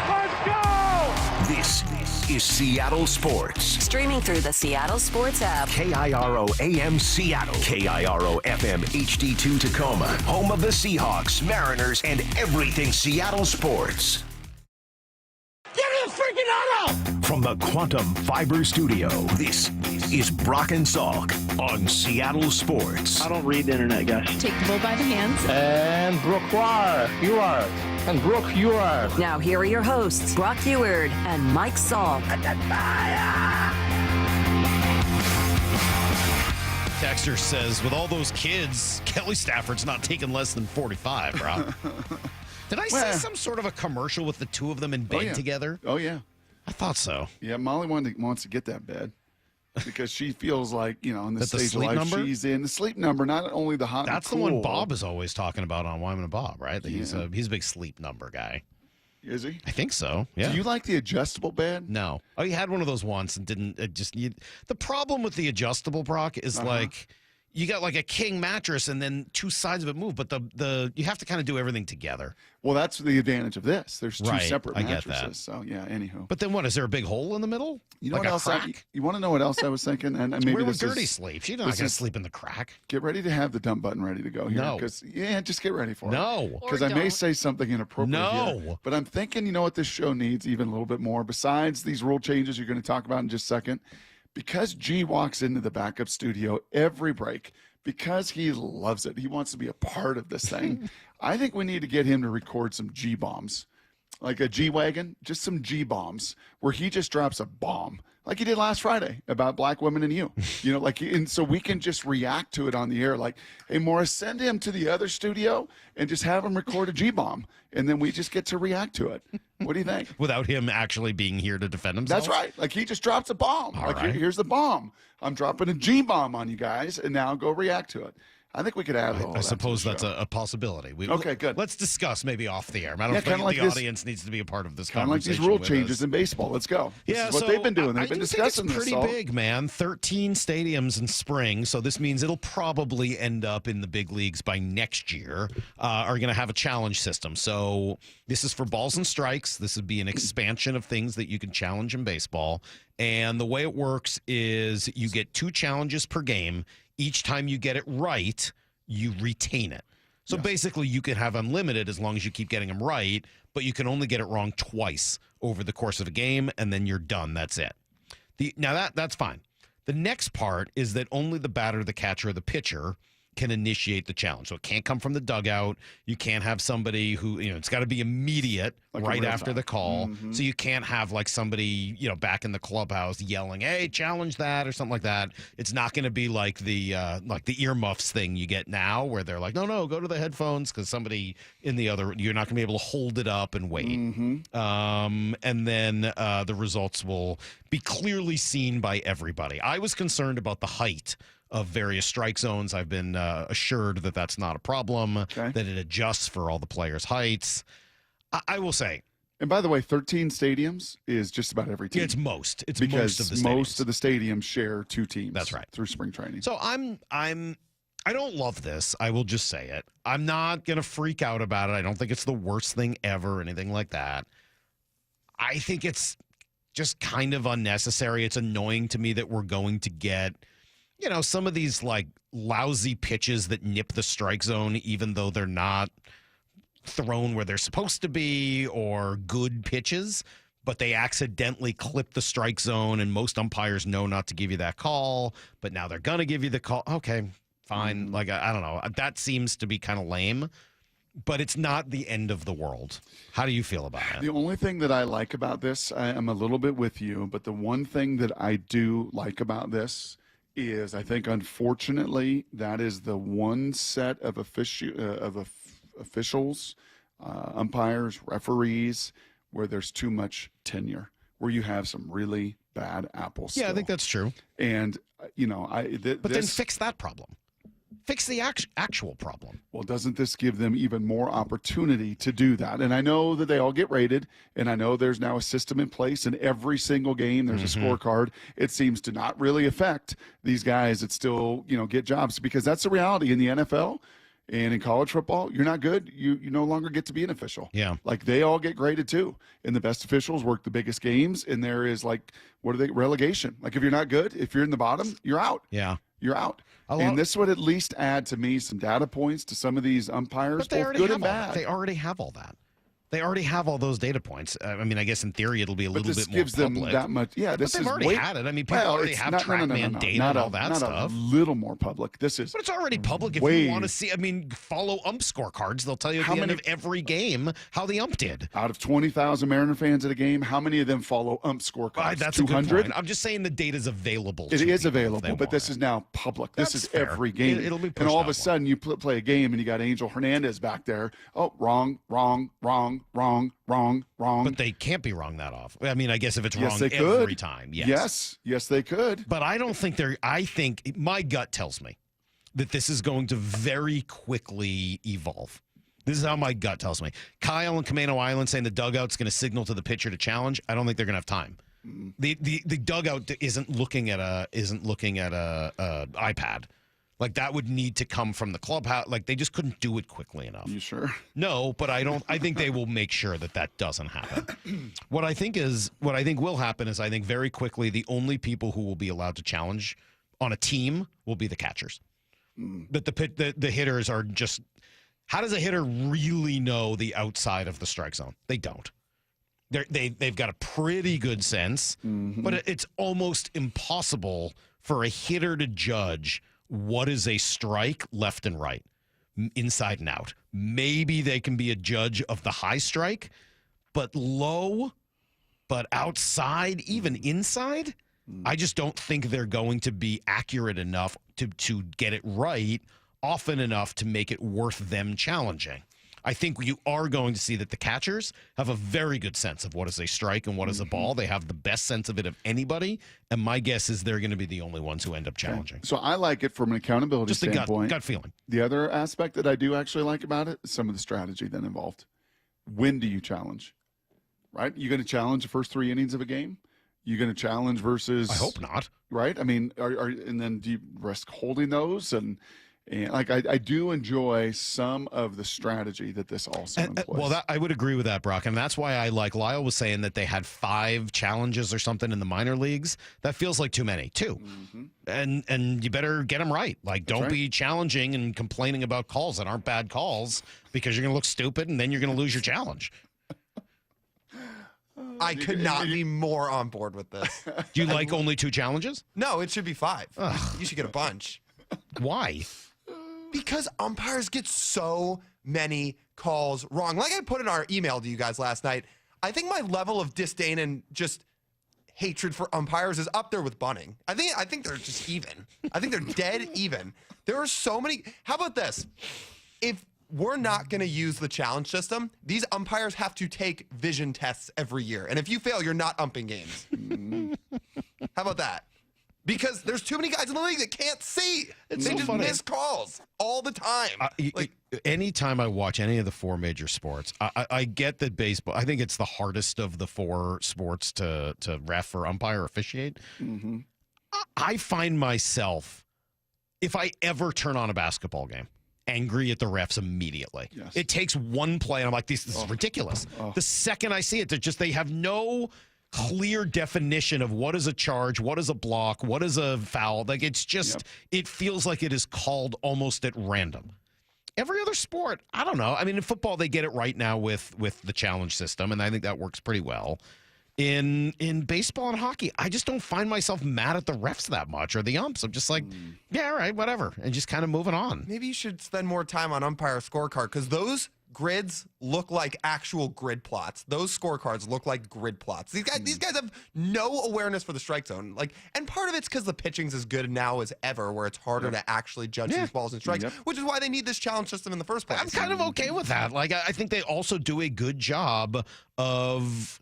Speaker 2: Let's go! This is Seattle Sports.
Speaker 4: Streaming through the Seattle Sports app.
Speaker 2: KIRO AM Seattle. KIRO FM HD2 Tacoma. Home of the Seahawks, Mariners, and everything Seattle sports.
Speaker 16: Get the freaking auto!
Speaker 2: From the Quantum Fiber Studio, this is Brock and Salk on Seattle Sports.
Speaker 21: I don't read the internet, guys.
Speaker 9: Take the bull by the hands.
Speaker 21: And Brooke, you are. And Brooke, you are.
Speaker 4: Now here are your hosts, Brock Eward and Mike Salk.
Speaker 6: Texter says, with all those kids, Kelly Stafford's not taking less than 45, bro. Did I see some sort of a commercial with the two of them in bed together?
Speaker 13: Oh, yeah.
Speaker 6: I thought so.
Speaker 13: Yeah, Molly wants to get that bed because she feels like, in this
Speaker 6: That the
Speaker 13: stage of
Speaker 6: sleep
Speaker 13: life,
Speaker 6: number?
Speaker 13: she's in the sleep number, not only the hot
Speaker 6: That's
Speaker 13: and
Speaker 6: the
Speaker 13: cool.
Speaker 6: one Bob is always talking about on Wyman and Bob, right? That he's a big sleep number guy.
Speaker 13: Is he?
Speaker 6: I think so. Yeah.
Speaker 13: Do you like the adjustable bed?
Speaker 6: No. Oh, he had one of those once and didn't. The problem with the adjustable, Brock, is like you got like a king mattress and then two sides of it move, but the you have to kind of do everything together.
Speaker 13: Well, that's the advantage of this. There's two separate
Speaker 6: I
Speaker 13: mattresses.
Speaker 6: get that.
Speaker 13: So yeah. Anywho.
Speaker 6: But then what? Is there a big hole in the middle?
Speaker 13: You know
Speaker 6: like
Speaker 13: what else? You want to know what else I was thinking? And maybe
Speaker 6: where would
Speaker 13: this
Speaker 6: Gertie
Speaker 13: is,
Speaker 6: sleep? She's not going to sleep in the crack.
Speaker 13: Get ready to have the dump button ready to go here.
Speaker 6: No.
Speaker 13: Because just get ready for it.
Speaker 6: No.
Speaker 13: Because I may say something inappropriate
Speaker 6: No.
Speaker 13: here. But I'm thinking, you know what this show needs even a little bit more besides these rule changes you're going to talk about in just a second. Because G walks into the backup studio every break, because he loves it, he wants to be a part of this thing. I think we need to get him to record some G bombs, like a G wagon, just some G bombs, where he just drops a bomb, like he did last Friday about black women and you. And so we can just react to it on the air. Like, hey, Morris, send him to the other studio and just have him record a G bomb, and then we just get to react to it. What do you think?
Speaker 6: Without him actually being here to defend himself?
Speaker 13: That's right. Like, he just drops a bomb.
Speaker 6: All
Speaker 13: like,
Speaker 6: right.
Speaker 13: here's the bomb. I'm dropping a G bomb on you guys, and now go react to it. I think we could add all
Speaker 6: I
Speaker 13: that
Speaker 6: suppose
Speaker 13: to the
Speaker 6: that's
Speaker 13: show.
Speaker 6: a possibility.
Speaker 13: Okay, good.
Speaker 6: Let's discuss maybe off the air. I don't
Speaker 13: Yeah,
Speaker 6: think
Speaker 13: kinda like
Speaker 6: the
Speaker 13: this-
Speaker 6: audience needs to be a part of this
Speaker 13: Kind of like
Speaker 6: conversation.
Speaker 13: these rule
Speaker 6: with
Speaker 13: changes
Speaker 6: us.
Speaker 13: in baseball. Let's go. This
Speaker 6: Yeah,
Speaker 13: is what
Speaker 6: so
Speaker 13: they've been doing.
Speaker 6: I
Speaker 13: They've been
Speaker 6: do
Speaker 13: discussing
Speaker 6: think it's
Speaker 13: this.
Speaker 6: pretty
Speaker 13: Salt.
Speaker 6: big, man. 13 stadiums in spring, so this means it'll probably end up in the big leagues by next year. Are going to have a challenge system. So this is for balls and strikes. This would be an expansion of things that you can challenge in baseball. And the way it works is you get 2 challenges per game. Each time you get it right, you retain it. So basically, you could have unlimited as long as you keep getting them right, but you can only get it wrong twice over the course of a game, and then you're done. That's it. Now that's fine. The next part is that only the batter, the catcher, or the pitcher can initiate the challenge. So it can't come from the dugout. You can't have somebody who, it's got to be immediate, like right after the call. So you can't have like somebody, back in the clubhouse yelling, "Hey, challenge that," or something like that. It's not going to be like the earmuffs thing you get now where they're like, no, go to the headphones because somebody in the other, you're not going to be able to hold it up and wait. And then the results will be clearly seen by everybody. I was concerned about the height of various strike zones. I've been assured that that's not a problem, that it adjusts for all the players' heights. I will say.
Speaker 13: And by the way, 13 stadiums is just about every team.
Speaker 6: It's most. It's
Speaker 13: because
Speaker 6: most of the stadiums.
Speaker 13: Most of the stadiums share 2 teams.
Speaker 6: That's right.
Speaker 13: Through spring training.
Speaker 6: So I don't love this. I will just say it. I'm not going to freak out about it. I don't think it's the worst thing ever or anything like that. I think it's just kind of unnecessary. It's annoying to me that we're going to get some of these like lousy pitches that nip the strike zone, even though they're not thrown where they're supposed to be, or good pitches, but they accidentally clip the strike zone, and most umpires know not to give you that call, but now they're going to give you the call. Okay, fine. Like, I don't know. That seems to be kind of lame, but it's not the end of the world. How do you feel about it?
Speaker 13: The only thing that I like about this, I am a little bit with you, but the one thing that I do like about this is I think, unfortunately, that is the one set of officials, umpires, referees, where there's too much tenure, where you have some really bad apples.
Speaker 6: Yeah, I think that's true.
Speaker 13: And,
Speaker 6: but then fix that problem. Fix the actual problem.
Speaker 13: Well, doesn't this give them even more opportunity to do that? And I know that they all get rated, and I know there's now a system in place in every single game. There's a scorecard. It seems to not really affect these guys that still, get jobs, because that's the reality in the NFL and in college football. You're not good. You no longer get to be an official.
Speaker 6: Yeah.
Speaker 13: Like, they all get graded too. And the best officials work the biggest games, and there is relegation. Like, if you're not good, if you're in the bottom, you're out.
Speaker 6: Yeah.
Speaker 13: You're out. And this would at least add to me some data points to some of these umpires, both good and bad.
Speaker 6: They already have all that. They already have all those data points. I mean, I guess in theory it'll be a little bit more public.
Speaker 13: This gives them that much. Yeah, this
Speaker 6: but they've already had it. I mean, people already have TrackMan data and all that stuff.
Speaker 13: Not a little more public. This is.
Speaker 6: But it's already public if you want to see. I mean, follow ump scorecards. They'll tell you at the end of every game how the ump did.
Speaker 13: Out of 20,000 Mariner fans at a game, how many of them follow ump scorecards?
Speaker 6: That's 200. A good point. I'm just saying the data's available.
Speaker 13: It is available, but this is now public. This is every game.
Speaker 6: It'll be pushed
Speaker 13: and all of
Speaker 6: out
Speaker 13: a sudden, you play a game and you got Angel Hernandez back there. Oh, wrong.
Speaker 6: But they can't be wrong that often. I mean, I guess if it's wrong every time,
Speaker 13: yes, they could.
Speaker 6: But I don't think I think my gut tells me that this is going to very quickly evolve. This is how my gut tells me. Kyle and Camano Island saying the dugout's going to signal to the pitcher to challenge. I don't think they're going to have time. The dugout isn't looking at a iPad. Like, that would need to come from the clubhouse. Like, they just couldn't do it quickly enough.
Speaker 13: You sure?
Speaker 6: No, but I think they will make sure that doesn't happen. What I think will happen is I think very quickly the only people who will be allowed to challenge on a team will be the catchers. That the hitters are just. How does a hitter really know the outside of the strike zone? They don't. They've got a pretty good sense, but it's almost impossible for a hitter to judge what is a strike left and right, inside and out. Maybe they can be a judge of the high strike, but low, but outside, even inside, I just don't think they're going to be accurate enough to get it right often enough to make it worth them challenging. I think you are going to see that the catchers have a very good sense of what is a strike and what is a ball. They have the best sense of it of anybody, and my guess is they're going to be the only ones who end up challenging.
Speaker 13: So I like it from an accountability standpoint.
Speaker 6: Gut feeling.
Speaker 13: The other aspect that I do actually like about it is some of the strategy then involved. When do you challenge? Right? You're going to challenge the first 3 innings of a game? You're going to challenge versus...
Speaker 6: I hope not.
Speaker 13: Right? I mean, and then do you risk holding those? And And I do enjoy some of the strategy that this also employs.
Speaker 6: Well, I would agree with that, Brock. And that's why I like Lyle was saying that they had 5 challenges or something in the minor leagues. That feels like too many, too. And you better get them right. Like, don't be challenging and complaining about calls that aren't bad calls because you're going to look stupid and then you're going to lose your challenge.
Speaker 7: I could not be more on board with this.
Speaker 6: Do you like only 2 challenges?
Speaker 7: No, it should be 5. You should get a bunch.
Speaker 6: Why?
Speaker 7: Because umpires get so many calls wrong. Like I put in our email to you guys last night, I think my level of disdain and just hatred for umpires is up there with Bunning. I think they're just even. I think they're dead even. There are so many. How about this? If we're not going to use the challenge system, these umpires have to take vision tests every year. And if you fail, you're not umping games. How about that? Because there's too many guys in the league that can't see. They just miss calls all the time.
Speaker 6: Anytime I watch any of the 4 major sports, I get that baseball, I think it's the hardest of the 4 sports to ref or umpire or officiate. I find myself, if I ever turn on a basketball game, angry at the refs immediately. It takes one play, and I'm like, this is ridiculous. The second I see it, they have no clear definition of what is a charge, what is a block, what is a foul. Like, it's just, it feels like it is called almost at random. Every other sport, I don't know. I mean, in football, they get it right now with the challenge system, and I think that works pretty well. In baseball and hockey, I just don't find myself mad at the refs that much or the umps. I'm just like, yeah, all right, whatever, and just kind of moving on.
Speaker 7: Maybe you should spend more time on umpire scorecard, because those grids look like actual grid plots. Those scorecards look like grid plots. These guys have no awareness for the strike zone. Like, and part of it's because the pitching's as good now as ever, where it's harder to actually judge these balls and strikes, which is why they need this challenge system in the first place.
Speaker 6: I'm kind of okay with that. Like, I think they also do a good job of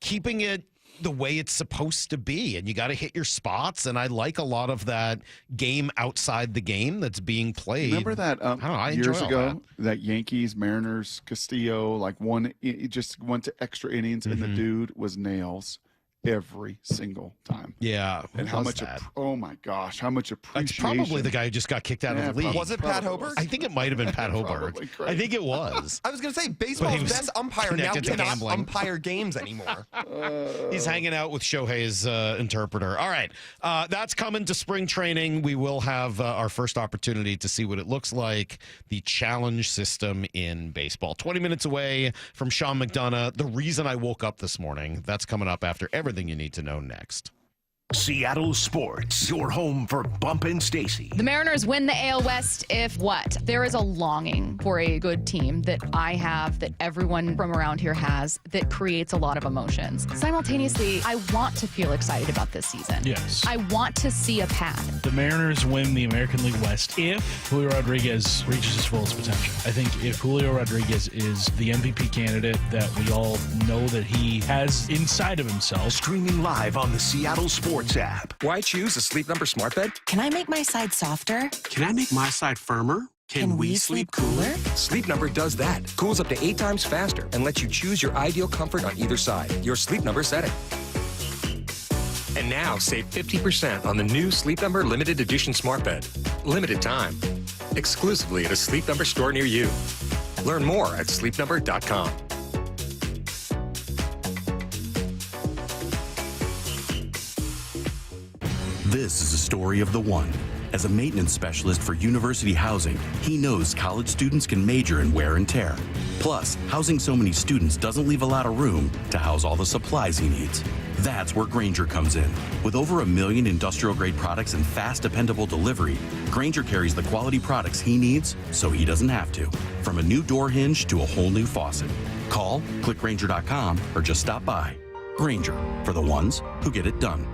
Speaker 6: keeping it the way it's supposed to be, and you got to hit your spots, and I like a lot of that game outside the game that's being played.
Speaker 13: Remember that
Speaker 6: I
Speaker 13: years ago, that Yankees, Mariners, Castillo, it just went to extra innings, and the dude was nails every single time.
Speaker 6: Yeah.
Speaker 13: And how much, oh my gosh, how much appreciation.
Speaker 6: That's probably the guy who just got kicked out of the league.
Speaker 7: Was it Pat Hoberg?
Speaker 6: I think it might have been Pat Hoberg. I think it was.
Speaker 7: I was going to say, baseball's best umpire now cannot umpire games anymore.
Speaker 6: He's hanging out with Shohei's interpreter. All right. That's coming to spring training. We will have our first opportunity to see what it looks like, the challenge system in baseball. 20 minutes away from Sean McDonough, the reason I woke up this morning. That's coming up after everything you need to know next.
Speaker 2: Seattle Sports, your home for Bump and Stacy.
Speaker 9: The Mariners win the AL West if what? There is a longing for a good team that I have, that everyone from around here has, that creates a lot of emotions. Simultaneously, I want to feel excited about this season.
Speaker 11: Yes.
Speaker 9: I want to see a path.
Speaker 11: The Mariners win the American League West if Julio Rodriguez reaches his fullest potential. I think if Julio Rodriguez is the MVP candidate that we all know that he has inside of himself.
Speaker 2: Streaming live on the Seattle Sports app.
Speaker 14: Why choose a Sleep Number smart bed?
Speaker 15: Can I make my side softer?
Speaker 14: Can I make my side firmer?
Speaker 15: Can we sleep cooler?
Speaker 14: Sleep Number does that. Cools up to 8 times faster and lets you choose your ideal comfort on either side. Your Sleep Number setting. And now save 50% on the new Sleep Number limited edition smart bed. Limited time. Exclusively at a Sleep Number store near you. Learn more at sleepnumber.com.
Speaker 17: This is a story of the one. As a maintenance specialist for university housing, he knows college students can major in wear and tear. Plus, housing so many students doesn't leave a lot of room to house all the supplies he needs. That's where Grainger comes in. With over 1 million industrial-grade products and fast, dependable delivery, Grainger carries the quality products he needs so he doesn't have to. From a new door hinge to a whole new faucet. Call, click Grainger.com, or just stop by. Grainger, for the ones who get it done.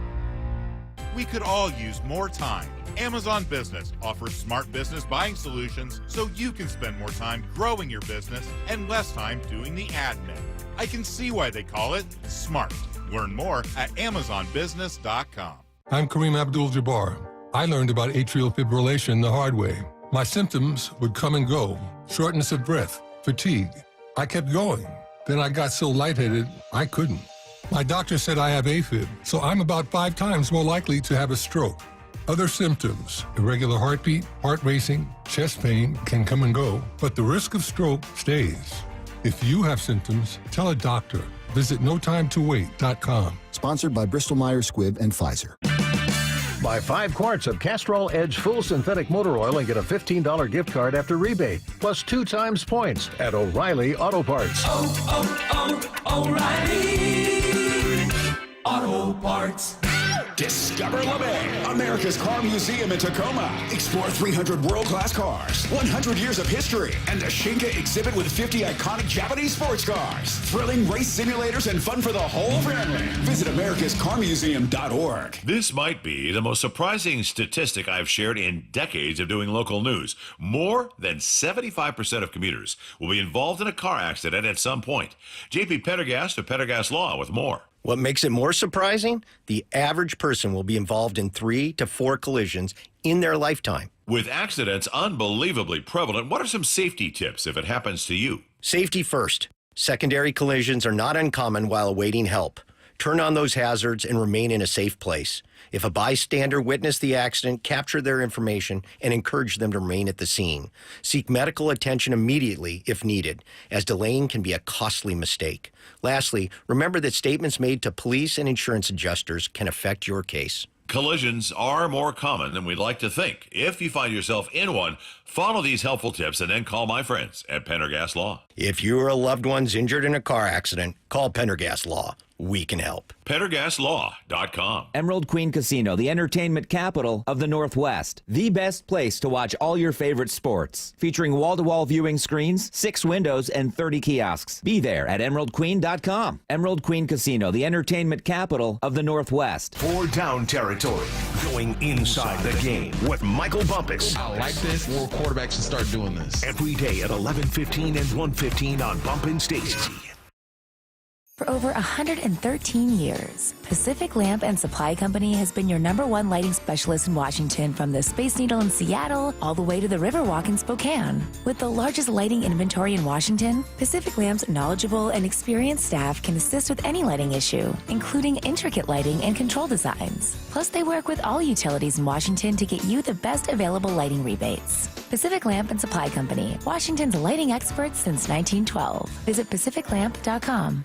Speaker 18: We could all use more time. Amazon Business offers smart business buying solutions so you can spend more time growing your business and less time doing the admin. I can see why they call it smart. Learn more at AmazonBusiness.com.
Speaker 22: I'm Kareem Abdul-Jabbar. I learned about atrial fibrillation the hard way. My symptoms would come and go. Shortness of breath, fatigue. I kept going. Then I got so lightheaded, I couldn't. My doctor said I have AFib, so I'm about 5 times more likely to have a stroke. Other symptoms, irregular heartbeat, heart racing, chest pain can come and go, but the risk of stroke stays. If you have symptoms, tell a doctor. Visit notimetowait.com.
Speaker 3: Sponsored by Bristol-Myers Squibb and Pfizer.
Speaker 5: Buy 5 quarts of Castrol Edge Full Synthetic Motor Oil and get a $15 gift card after rebate, plus 2 times points at O'Reilly Auto Parts.
Speaker 16: O'Reilly Auto Parts.
Speaker 8: Discover LeBay, America's car museum in Tacoma. Explore 300 world-class cars, 100 years of history, and the Shinka exhibit with 50 iconic Japanese sports cars. Thrilling race simulators and fun for the whole family. Visit americascarmuseum.org.
Speaker 19: This might be the most surprising statistic I've shared in decades of doing local news. More than 75% of commuters will be involved in a car accident at some point. JP Pendergast of Pendergast Law with more.
Speaker 20: What makes it more surprising? The average person will be involved in 3 to 4 collisions in their lifetime.
Speaker 19: With accidents unbelievably prevalent, what are some safety tips if it happens to you?
Speaker 20: Safety first. Secondary collisions are not uncommon while awaiting help. Turn on those hazards and remain in a safe place. If a bystander witnessed the accident, capture their information and encourage them to remain at the scene. Seek medical attention immediately if needed, as delaying can be a costly mistake. Lastly, remember that statements made to police and insurance adjusters can affect your case.
Speaker 19: Collisions are more common than we'd like to think. If you find yourself in one, follow these helpful tips and then call my friends at Pendergast Law.
Speaker 20: If you or a loved one's injured in a car accident, call Pendergast Law. We can help.
Speaker 19: PendergastLaw.com.
Speaker 23: Emerald Queen Casino, the entertainment capital of the Northwest. The best place to watch all your favorite sports. Featuring wall-to-wall viewing screens, 6 windows, and 30 kiosks. Be there at EmeraldQueen.com. Emerald Queen Casino, the entertainment capital of the Northwest.
Speaker 2: 4 down territory, going inside the game with Michael Bumpus.
Speaker 24: I like this. More quarterbacks should start doing this.
Speaker 2: Every day at 11:15 and 1:15 on Bump and Stacy.
Speaker 25: For over 113 years, Pacific Lamp and Supply Company has been your #1 lighting specialist in Washington, from the Space Needle in Seattle all the way to the Riverwalk in Spokane. With the largest lighting inventory in Washington, Pacific Lamp's knowledgeable and experienced staff can assist with any lighting issue, including intricate lighting and control designs. Plus, they work with all utilities in Washington to get you the best available lighting rebates. Pacific Lamp and Supply Company, Washington's lighting experts since 1912. Visit pacificlamp.com.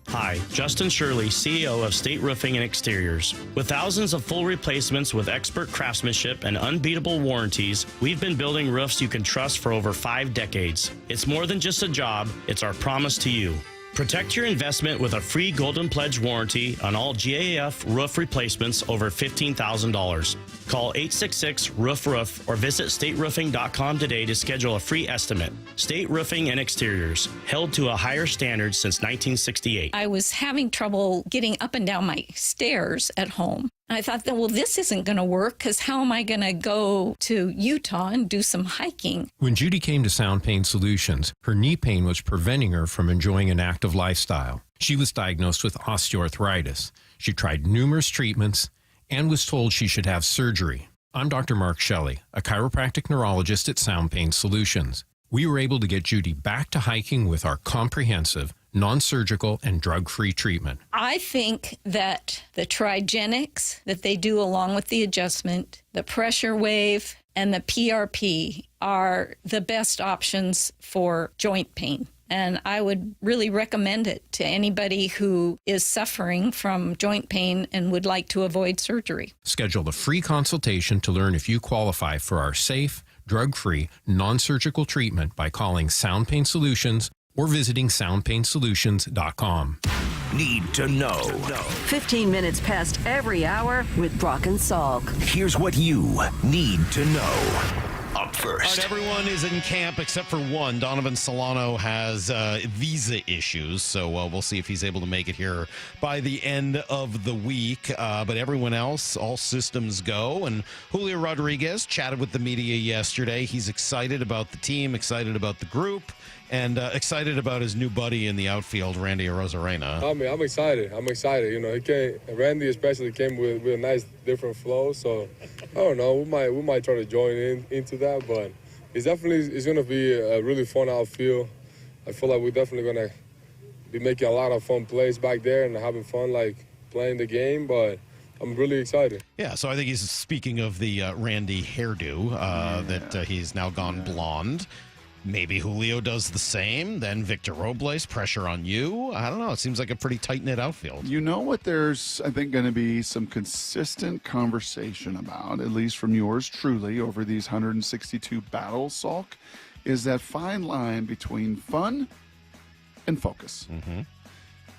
Speaker 26: Hi, Justin Shirley, CEO of State Roofing and Exteriors. With thousands of full replacements with expert craftsmanship and unbeatable warranties, we've been building roofs you can trust for over 5 decades. It's more than just a job, it's our promise to you. Protect your investment with a free Golden Pledge warranty on all GAF roof replacements over $15,000. Call 866-ROOF-ROOF or visit stateroofing.com today to schedule a free estimate. State Roofing and Exteriors, held to a higher standard since 1968.
Speaker 29: I was having trouble getting up and down my stairs at home. And I thought, well, this isn't going to work, because how am I going to go to Utah and do some hiking?
Speaker 30: When Judy came to Sound Pain Solutions, her knee pain was preventing her from enjoying an active lifestyle. She was diagnosed with osteoarthritis. She tried numerous treatments and was told she should have surgery. I'm Dr. Mark Shelley, a chiropractic neurologist at Sound Pain Solutions. We were able to get Judy back to hiking with our comprehensive, non-surgical, and drug-free treatment.
Speaker 29: I think that the Trigenics that they do along with the adjustment, the pressure wave, and the PRP are the best options for joint pain. And I would really recommend it to anybody who is suffering from joint pain and would like to avoid surgery.
Speaker 30: Schedule a free consultation to learn if you qualify for our safe, drug-free, non-surgical treatment by calling Sound Pain Solutions or visiting soundpainsolutions.com.
Speaker 2: Need to know.
Speaker 4: 15 minutes past every hour with Brock and Salk.
Speaker 2: Here's what you need to know. Up first.
Speaker 6: All right, everyone is in camp except for one. Donovan Solano has visa issues, so we'll see if he's able to make it here by the end of the week. But everyone else, all systems go. And Julio Rodriguez chatted with the media yesterday. He's excited about the team, excited about the group, and excited about his new buddy in the outfield, Randy Arozarena.
Speaker 31: I mean, I'm excited. You know, Randy especially came with a nice different flow. So I don't know. We might try to join into that, but it's going to be a really fun outfield. I feel like we're definitely going to be making a lot of fun plays back there and having fun, like, playing the game. But I'm really excited.
Speaker 6: Yeah, so I think he's speaking of the Randy hairdo that he's now gone blonde. Maybe Julio does the same. Then Victor Robles, pressure on you. I don't know. It seems like a pretty tight-knit outfield.
Speaker 1: You know what there's, I think, going to be some consistent conversation about, at least from yours truly, over these 162 battles, Salk, is that fine line between fun and focus.
Speaker 6: Mm-hmm.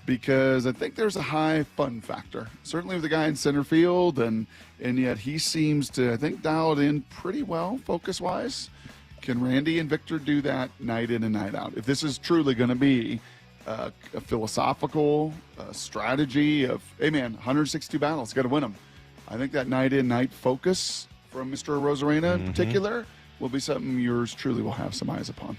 Speaker 1: Because I think there's a high fun factor, certainly with the guy in center field, and yet he seems to, I think, dial it in pretty well focus-wise. Can Randy and Victor do that night in and night out? If this is truly going to be a philosophical strategy of, hey, man, 162 battles, got to win them. I think that night in, night focus from Mr. Rosarena in particular will be something yours truly will have some eyes upon.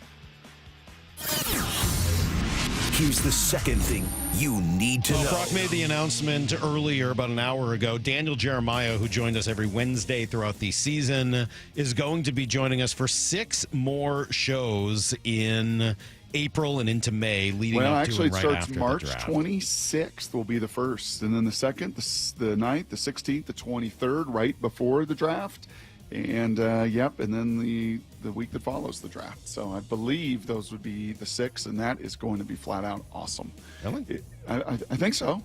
Speaker 2: Here's the second thing you need to know.
Speaker 6: Brock made the announcement earlier, about an hour ago. Daniel Jeremiah, who joined us every Wednesday throughout the season, is going to be joining us for 6 more shows in April and into May, leading up to and right
Speaker 1: starts
Speaker 6: after
Speaker 1: March
Speaker 6: the draft.
Speaker 1: 26th will be the first, and then the 2nd, the 9th, the 16th, the 23rd, right before the draft. And, and then the week that follows the draft. So I believe those would be the 6, and that is going to be flat out awesome.
Speaker 6: Really?
Speaker 1: I think so.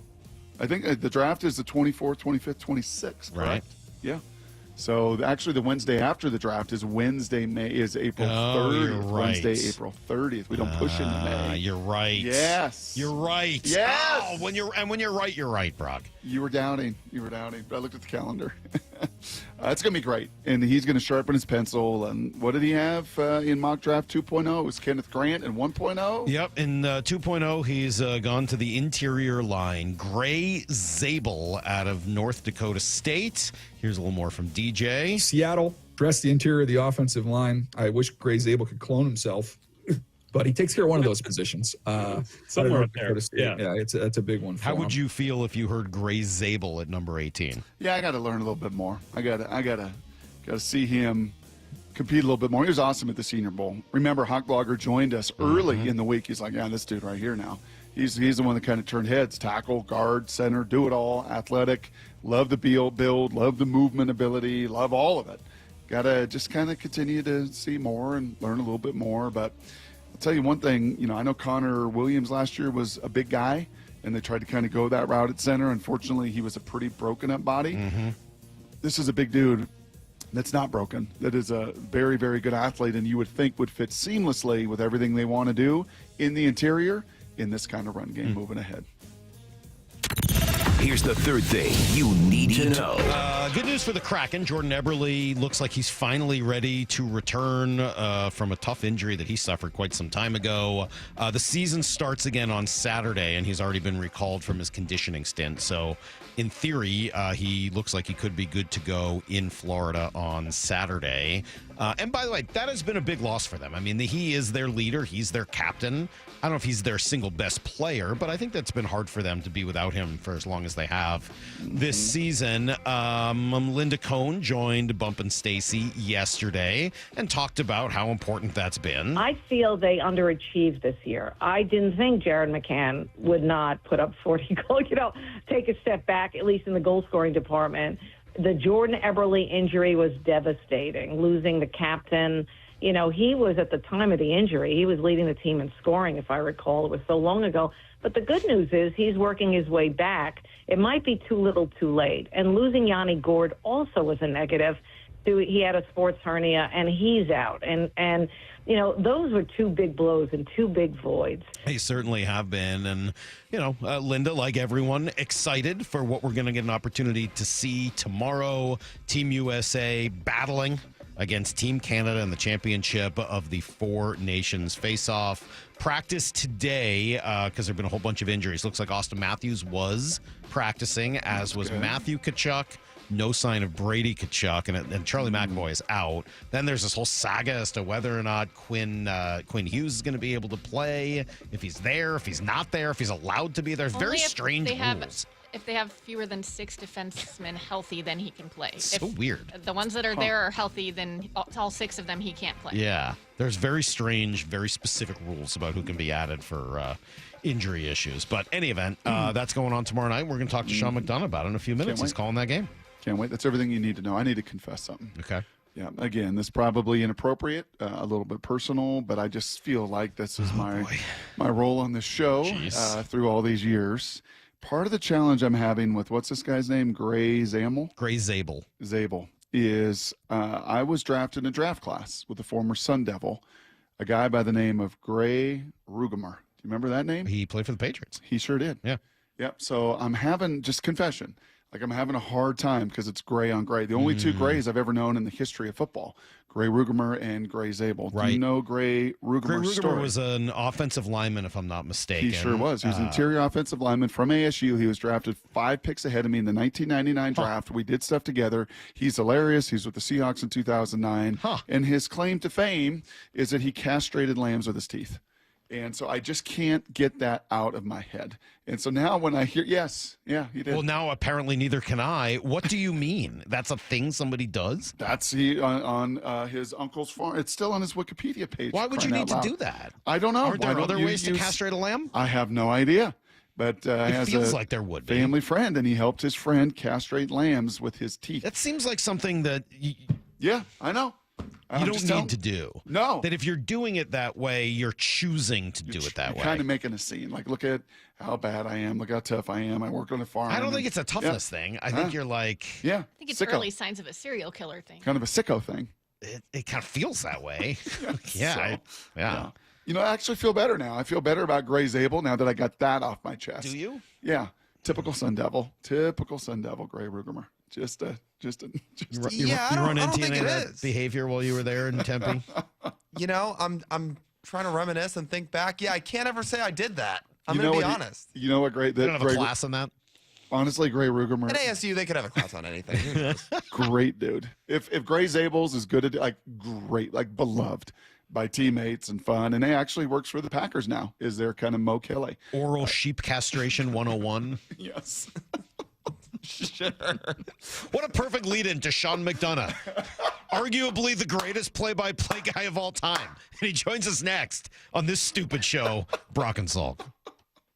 Speaker 1: I think the draft is the 24th, 25th, 26th, correct?
Speaker 6: Right.
Speaker 1: Yeah. So actually the Wednesday after the draft is April 30th.
Speaker 6: You're right.
Speaker 1: Wednesday, April 30th. We don't push into May.
Speaker 6: You're right.
Speaker 1: Yes.
Speaker 6: You're right.
Speaker 1: Yes.
Speaker 6: Oh, when you're right, Brock.
Speaker 1: You were doubting. But I looked at the calendar. It's going to be great. And he's going to sharpen his pencil. And what did he have in mock draft 2.0? It was Kenneth Grant in 1.0?
Speaker 6: Yep. In 2.0, he's gone to the interior line. Gray Zabel out of North Dakota State. Here's a little more from DJ.
Speaker 7: Seattle dressed the interior of the offensive line. I wish Gray Zabel could clone himself. But he takes care of one of those positions.
Speaker 9: Somewhere up there.
Speaker 7: Yeah, that's a big one.
Speaker 6: How would you feel if you heard Gray Zabel at number 18?
Speaker 1: Yeah, I got to learn a little bit more. I got to see him compete a little bit more. He was awesome at the Senior Bowl. Remember, Hawkblogger joined us early in the week. He's like, yeah, this dude right here now. He's the one that kind of turned heads. Tackle, guard, center, do it all. Athletic. Love the build. Love the movement ability. Love all of it. Got to just kind of continue to see more and learn a little bit more. But I'll tell you one thing, I know Connor Williams last year was a big guy, and they tried to kind of go that route at center. Unfortunately, he was a pretty broken up body. This is a big dude that's not broken, that is a very, very good athlete, and you would think would fit seamlessly with everything they want to do in the interior in this kind of run game moving ahead.
Speaker 2: Here's the third thing you need to know.
Speaker 6: Good news for the Kraken. Jordan Eberle looks like he's finally ready to return from a tough injury that he suffered quite some time ago. The season starts again on Saturday, and he's already been recalled from his conditioning stint. So, in theory, he looks like he could be good to go in Florida on Saturday. And by the way, that has been a big loss for them. I mean, he is their leader. He's their captain. I don't know if he's their single best player, but I think that's been hard for them to be without him for as long as they have this season. Linda Cohn joined Bump and Stacy yesterday and talked about how important that's been.
Speaker 10: I feel they underachieved this year. I didn't think Jared McCann would not put up 40 goals, take a step back, at least in the goal-scoring department. The Jordan Eberle injury was devastating, losing the captain. He was, at the time of the injury, he was leading the team in scoring, if I recall. It was so long ago. But the good news is he's working his way back. It might be too little too late. And losing Yanni Gord also was a negative. He had a sports hernia, and he's out. And those were two big blows and two big voids.
Speaker 6: They certainly have been. And, Linda, like everyone, excited for what we're going to get an opportunity to see tomorrow. Team USA battling against Team Canada in the championship of the Four Nations face-off. Practice today because there have been a whole bunch of injuries. Looks like Austin Matthews was practicing, as was Matthew Tkachuk. No sign of Brady Tkachuk, and Charlie McAvoy is out. Then there's this whole saga as to whether or not Quinn Hughes is going to be able to play, if he's there, if he's not there, if he's allowed to be there. Very strange rules.
Speaker 11: if they have fewer than 6 defensemen healthy, then he can play.
Speaker 6: So
Speaker 11: if
Speaker 6: weird.
Speaker 11: The ones that are there are healthy, then all 6 of them he can't play.
Speaker 6: Yeah. There's very strange, very specific rules about who can be added for injury issues. But any event, that's going on tomorrow night. We're going to talk to Sean McDonough about it in a few minutes. He's calling that game.
Speaker 1: Can't wait. That's everything you need to know. I need to confess something.
Speaker 6: Okay.
Speaker 1: Yeah. Again, this is probably inappropriate, a little bit personal, but I just feel like this is my role on this show through all these years. Part of the challenge I'm having with what's this guy's name? Gray Zabel?
Speaker 6: Gray Zabel.
Speaker 1: Zabel is I was drafted in a draft class with a former Sun Devil, a guy by the name of Gray Rugamer. Do you remember that name?
Speaker 6: He played for the Patriots.
Speaker 1: He sure did.
Speaker 6: Yeah.
Speaker 1: Yep. So I'm having, just confession, like I'm having a hard time because it's gray on gray. The only two grays I've ever known in the history of football, Gray Rugamer and Gray Zabel.
Speaker 6: Right.
Speaker 1: Do you know Gray Rugamer's
Speaker 6: Gray Rugamer
Speaker 1: story?
Speaker 6: was an offensive lineman, if I'm not mistaken.
Speaker 1: He sure was. He was an interior offensive lineman from ASU. He was drafted 5 picks ahead of me in the 1999 draft. We did stuff together. He's hilarious. He's with the Seahawks in 2009. And his claim to fame is that he castrated lambs with his teeth. And so I just can't get that out of my head. And so now when I hear, he did.
Speaker 6: Well, now apparently neither can I. What do you mean? That's a thing somebody does?
Speaker 1: That's on his uncle's farm. It's still on his Wikipedia page.
Speaker 6: Why would you need to do that?
Speaker 1: I don't know.
Speaker 6: Aren't there other ways to castrate a lamb?
Speaker 1: I have no idea. But
Speaker 6: it feels like there would be.
Speaker 1: Family friend, and he helped his friend castrate lambs with his teeth.
Speaker 6: That seems like something that...
Speaker 1: Yeah, I know.
Speaker 6: You don't need to do.
Speaker 1: No.
Speaker 6: That if you're doing it that way, you're choosing to do it that way.
Speaker 1: Kind of making a scene. Like, look at how bad I am. Look how tough I am. I work on a farm.
Speaker 6: I don't think it's a toughness thing. I think you're like...
Speaker 1: Yeah.
Speaker 11: I think it's
Speaker 1: sicko.
Speaker 11: early signs of a serial killer thing.
Speaker 1: Kind of a sicko thing.
Speaker 6: It kind of feels that way.
Speaker 1: Yeah. You know, I actually feel better now. I feel better about Gray Zabel now that I got that off my chest.
Speaker 6: Do you?
Speaker 1: Yeah. Typical Sun Devil. Typical Sun Devil, Gray Rugamer.
Speaker 6: You run into any of that behavior while you were there in Tempe?
Speaker 12: You know, I'm trying to reminisce and think back. Yeah, I can't ever say I did that. I'm going to be honest.
Speaker 1: You know what, Gray?
Speaker 6: You don't have a class on that?
Speaker 1: Honestly, Gray Rugamer.
Speaker 12: At ASU, they could have a class on anything.
Speaker 1: Great dude. If Gray Zabel's is good at, like, great, like, beloved by teammates and fun, and he actually works for the Packers now, is their kind of Mo Kelly.
Speaker 6: Oral sheep castration 101.
Speaker 1: Yes.
Speaker 12: Sure.
Speaker 6: What a perfect lead-in to Sean McDonough, arguably the greatest play-by-play guy of all time. And he joins us next on this stupid show, Brock and Salk.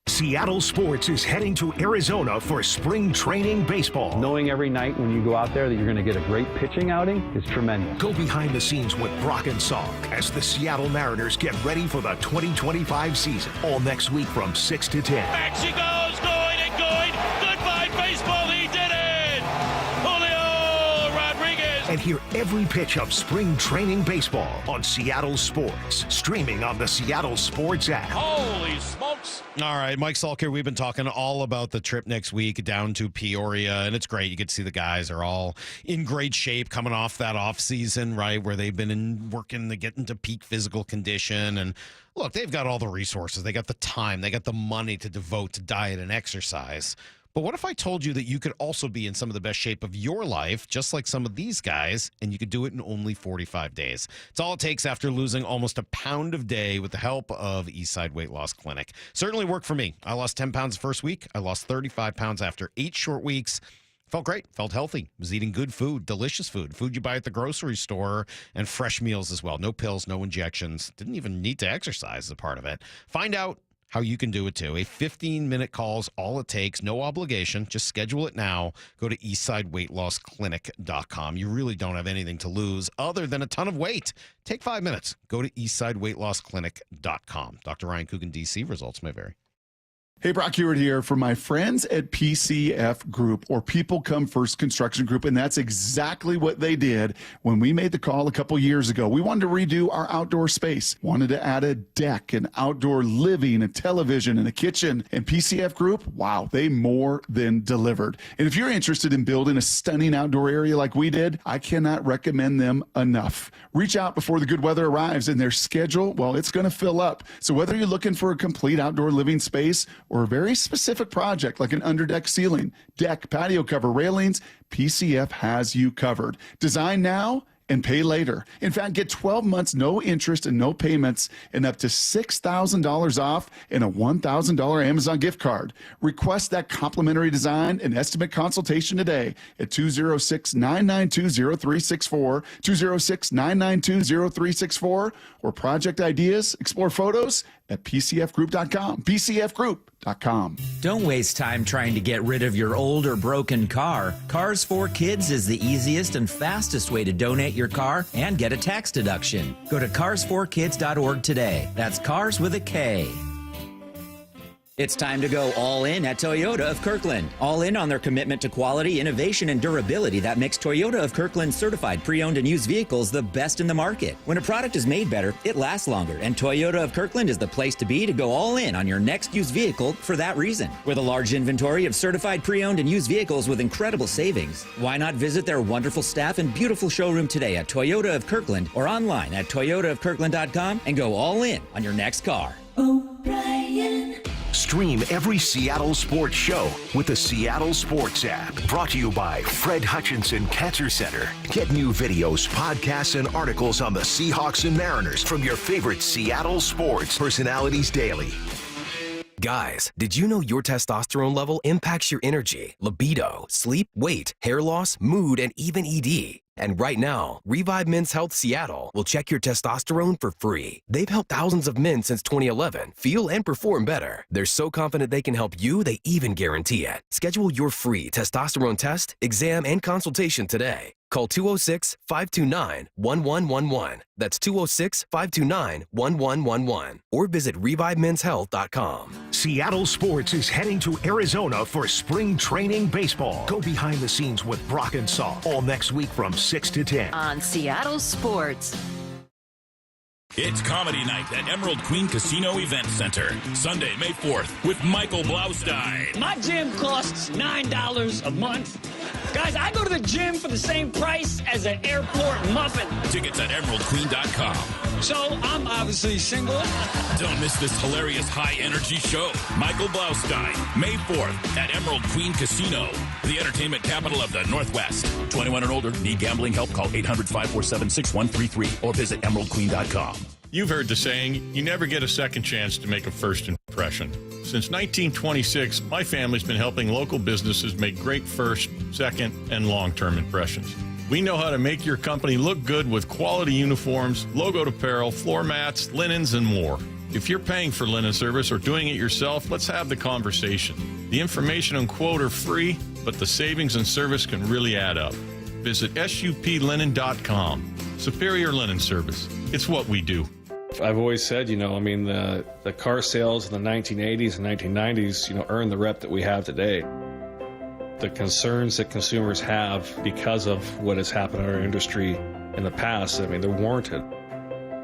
Speaker 2: Seattle Sports is heading to Arizona for spring training baseball.
Speaker 9: Knowing every night when you go out there that you're going to get a great pitching outing is tremendous.
Speaker 2: Go behind the scenes with Brock and Salk as the Seattle Mariners get ready for the 2025 season. All next week from 6 to 10.
Speaker 16: Back she goes, going and going. Goodbye, baseball. He did it. Julio Rodriguez.
Speaker 2: And hear every pitch of spring training baseball on Seattle Sports, streaming on the Seattle Sports app.
Speaker 16: Holy smokes.
Speaker 6: All right, Mike Salk here. We've been talking all about the trip next week down to Peoria, and it's great. You get to see the guys are all in great shape coming off that off season, right, where they've been working to get into peak physical condition. And look, they've got all the resources. They got the time. They got the money to devote to diet and exercise. But what if I told you that you could also be in some of the best shape of your life, just like some of these guys, and you could do it in only 45 days? It's all it takes after losing almost a pound a day with the help of Eastside Weight Loss Clinic. Certainly worked for me. I lost 10 pounds the first week. I lost 35 pounds after 8 short weeks. Felt great. Felt healthy. Was eating good food, delicious food you buy at the grocery store, and fresh meals as well. No pills, no injections. Didn't even need to exercise as a part of it. Find out how you can do it too. A 15-minute call's all it takes. No obligation. Just schedule it now. Go to eastsideweightlossclinic.com. You really don't have anything to lose other than a ton of weight. Take 5 minutes. Go to eastsideweightlossclinic.com. Dr. Ryan Coogan, D.C. Results may vary.
Speaker 1: Hey, Brock Hewitt here for my friends at PCF Group, or People Come First Construction Group, and that's exactly what they did when we made the call a couple years ago. We wanted to redo our outdoor space, wanted to add a deck, an outdoor living, a television, and a kitchen, and PCF Group, wow, they more than delivered. And if you're interested in building a stunning outdoor area like we did, I cannot recommend them enough. Reach out before the good weather arrives, and their schedule, well, it's going to fill up. So whether you're looking for a complete outdoor living space or a very specific project like an underdeck ceiling, deck, patio cover, railings, PCF has you covered. Design now and pay later. In fact, get 12 months, no interest and no payments, and up to $6,000 off and a $1,000 Amazon gift card. Request that complimentary design and estimate consultation today at 206-992-0364, 206-992-0364, or project ideas, explore photos at pcfgroup.com, pcfgroup.com.
Speaker 23: Don't waste time trying to get rid of your old or broken car. Cars for Kids is the easiest and fastest way to donate your car and get a tax deduction. Go to carsforkids.org today. That's cars with a K. It's time to go all in at Toyota of Kirkland. All in on their commitment to quality, innovation, and durability that makes Toyota of Kirkland certified pre-owned and used vehicles the best in the market. When a product is made better, it lasts longer, and Toyota of Kirkland is the place to be to go all in on your next used vehicle for that reason. With a large inventory of certified pre-owned and used vehicles with incredible savings, why not visit their wonderful staff and beautiful showroom today at Toyota of Kirkland or online at toyotaofkirkland.com and go all in on your next car.
Speaker 2: O'Brien. Stream every Seattle sports show with the Seattle Sports app. Brought to you by Fred Hutchinson Cancer Center. Get new videos, podcasts, and articles on the Seahawks and Mariners from your favorite Seattle sports personalities daily.
Speaker 3: Guys, did you know your testosterone level impacts your energy, libido, sleep, weight, hair loss, mood, and even ED? And right now, Revive Men's Health Seattle will check your testosterone for free. They've helped thousands of men since 2011 feel and perform better. They're so confident they can help you, they even guarantee it. Schedule your free testosterone test, exam, and consultation today. Call 206-529-1111. That's 206-529-1111. Or visit ReviveMen'sHealth.com.
Speaker 2: Seattle Sports is heading to Arizona for spring training baseball. Go behind the scenes with Brock and Salk all next week from 6 to 10.
Speaker 4: On Seattle Sports.
Speaker 5: It's Comedy Night at Emerald Queen Casino Event Center, Sunday, May 4th, with Michael Blaustein.
Speaker 13: My gym costs $9 a month. Guys, I go to the gym for the same price as an airport muffin.
Speaker 5: Tickets at emeraldqueen.com.
Speaker 13: So, I'm obviously single.
Speaker 5: Don't miss this hilarious high-energy show. Michael Blaustein, May 4th at Emerald Queen Casino, the entertainment capital of the Northwest. 21 and older, need gambling help? Call 800-547-6133 or visit emeraldqueen.com.
Speaker 14: You've heard the saying, you never get a second chance to make a first impression. Since 1926, my family's been helping local businesses make great first, second, and long-term impressions. We know how to make your company look good with quality uniforms, logoed apparel, floor mats, linens, and more. If you're paying for linen service or doing it yourself, let's have the conversation. The information and quote are free, but the savings and service can really add up. Visit suplinen.com. Superior Linen Service. It's what we do.
Speaker 9: I've always said, the car sales in the 1980s and 1990s, earned the rep that we have today. The concerns that consumers have because of what has happened in our industry in the past, they're warranted.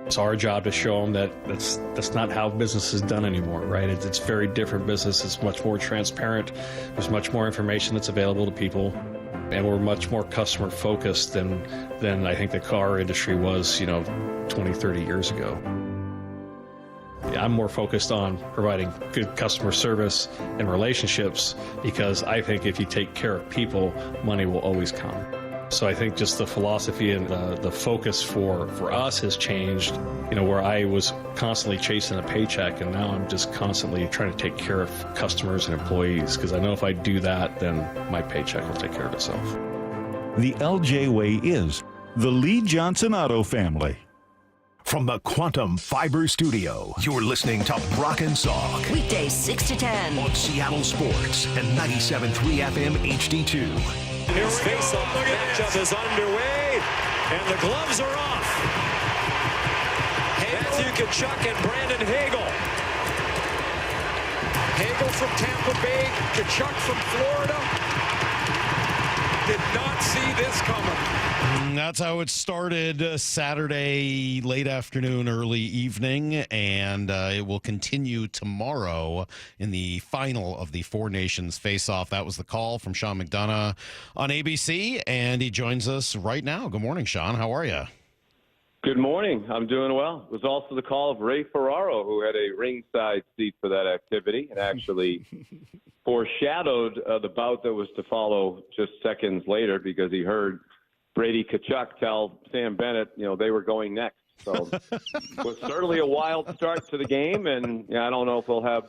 Speaker 9: It's our job to show them that that's not how business is done anymore, right? It's very different business. It's much more transparent. There's much more information that's available to people. And we're much more customer focused than I think the car industry was, 20, 30 years ago. I'm more focused on providing good customer service and relationships because I think if you take care of people, money will always come. So I think just the philosophy and the focus for us has changed, where I was constantly chasing a paycheck and now I'm just constantly trying to take care of customers and employees because I know if I do that, then my paycheck will take care of itself.
Speaker 15: The LJ way is the Lee Johnson Auto family.
Speaker 2: From the Quantum Fiber Studio, you're listening to Brock and Salk.
Speaker 4: Weekdays 6 to 10.
Speaker 2: On Seattle Sports and 97.3 FM HD2.
Speaker 17: This face-off matchup is underway, and the gloves are off. Matthew Tkachuk and Brandon Hagel. Hagel from Tampa Bay, Tkachuk from Florida. Did not see this coming.
Speaker 6: That's how it started Saturday, late afternoon, early evening, and it will continue tomorrow in the final of the Four Nations face-off. That was the call from Sean McDonough on ABC, and he joins us right now. Good morning, Sean. How are you?
Speaker 18: Good morning. I'm doing well. It was also the call of Ray Ferraro, who had a ringside seat for that activity and actually foreshadowed the bout that was to follow just seconds later because he heard Brady Kachuk tell Sam Bennett, they were going next. So it was certainly a wild start to the game, and I don't know if we'll have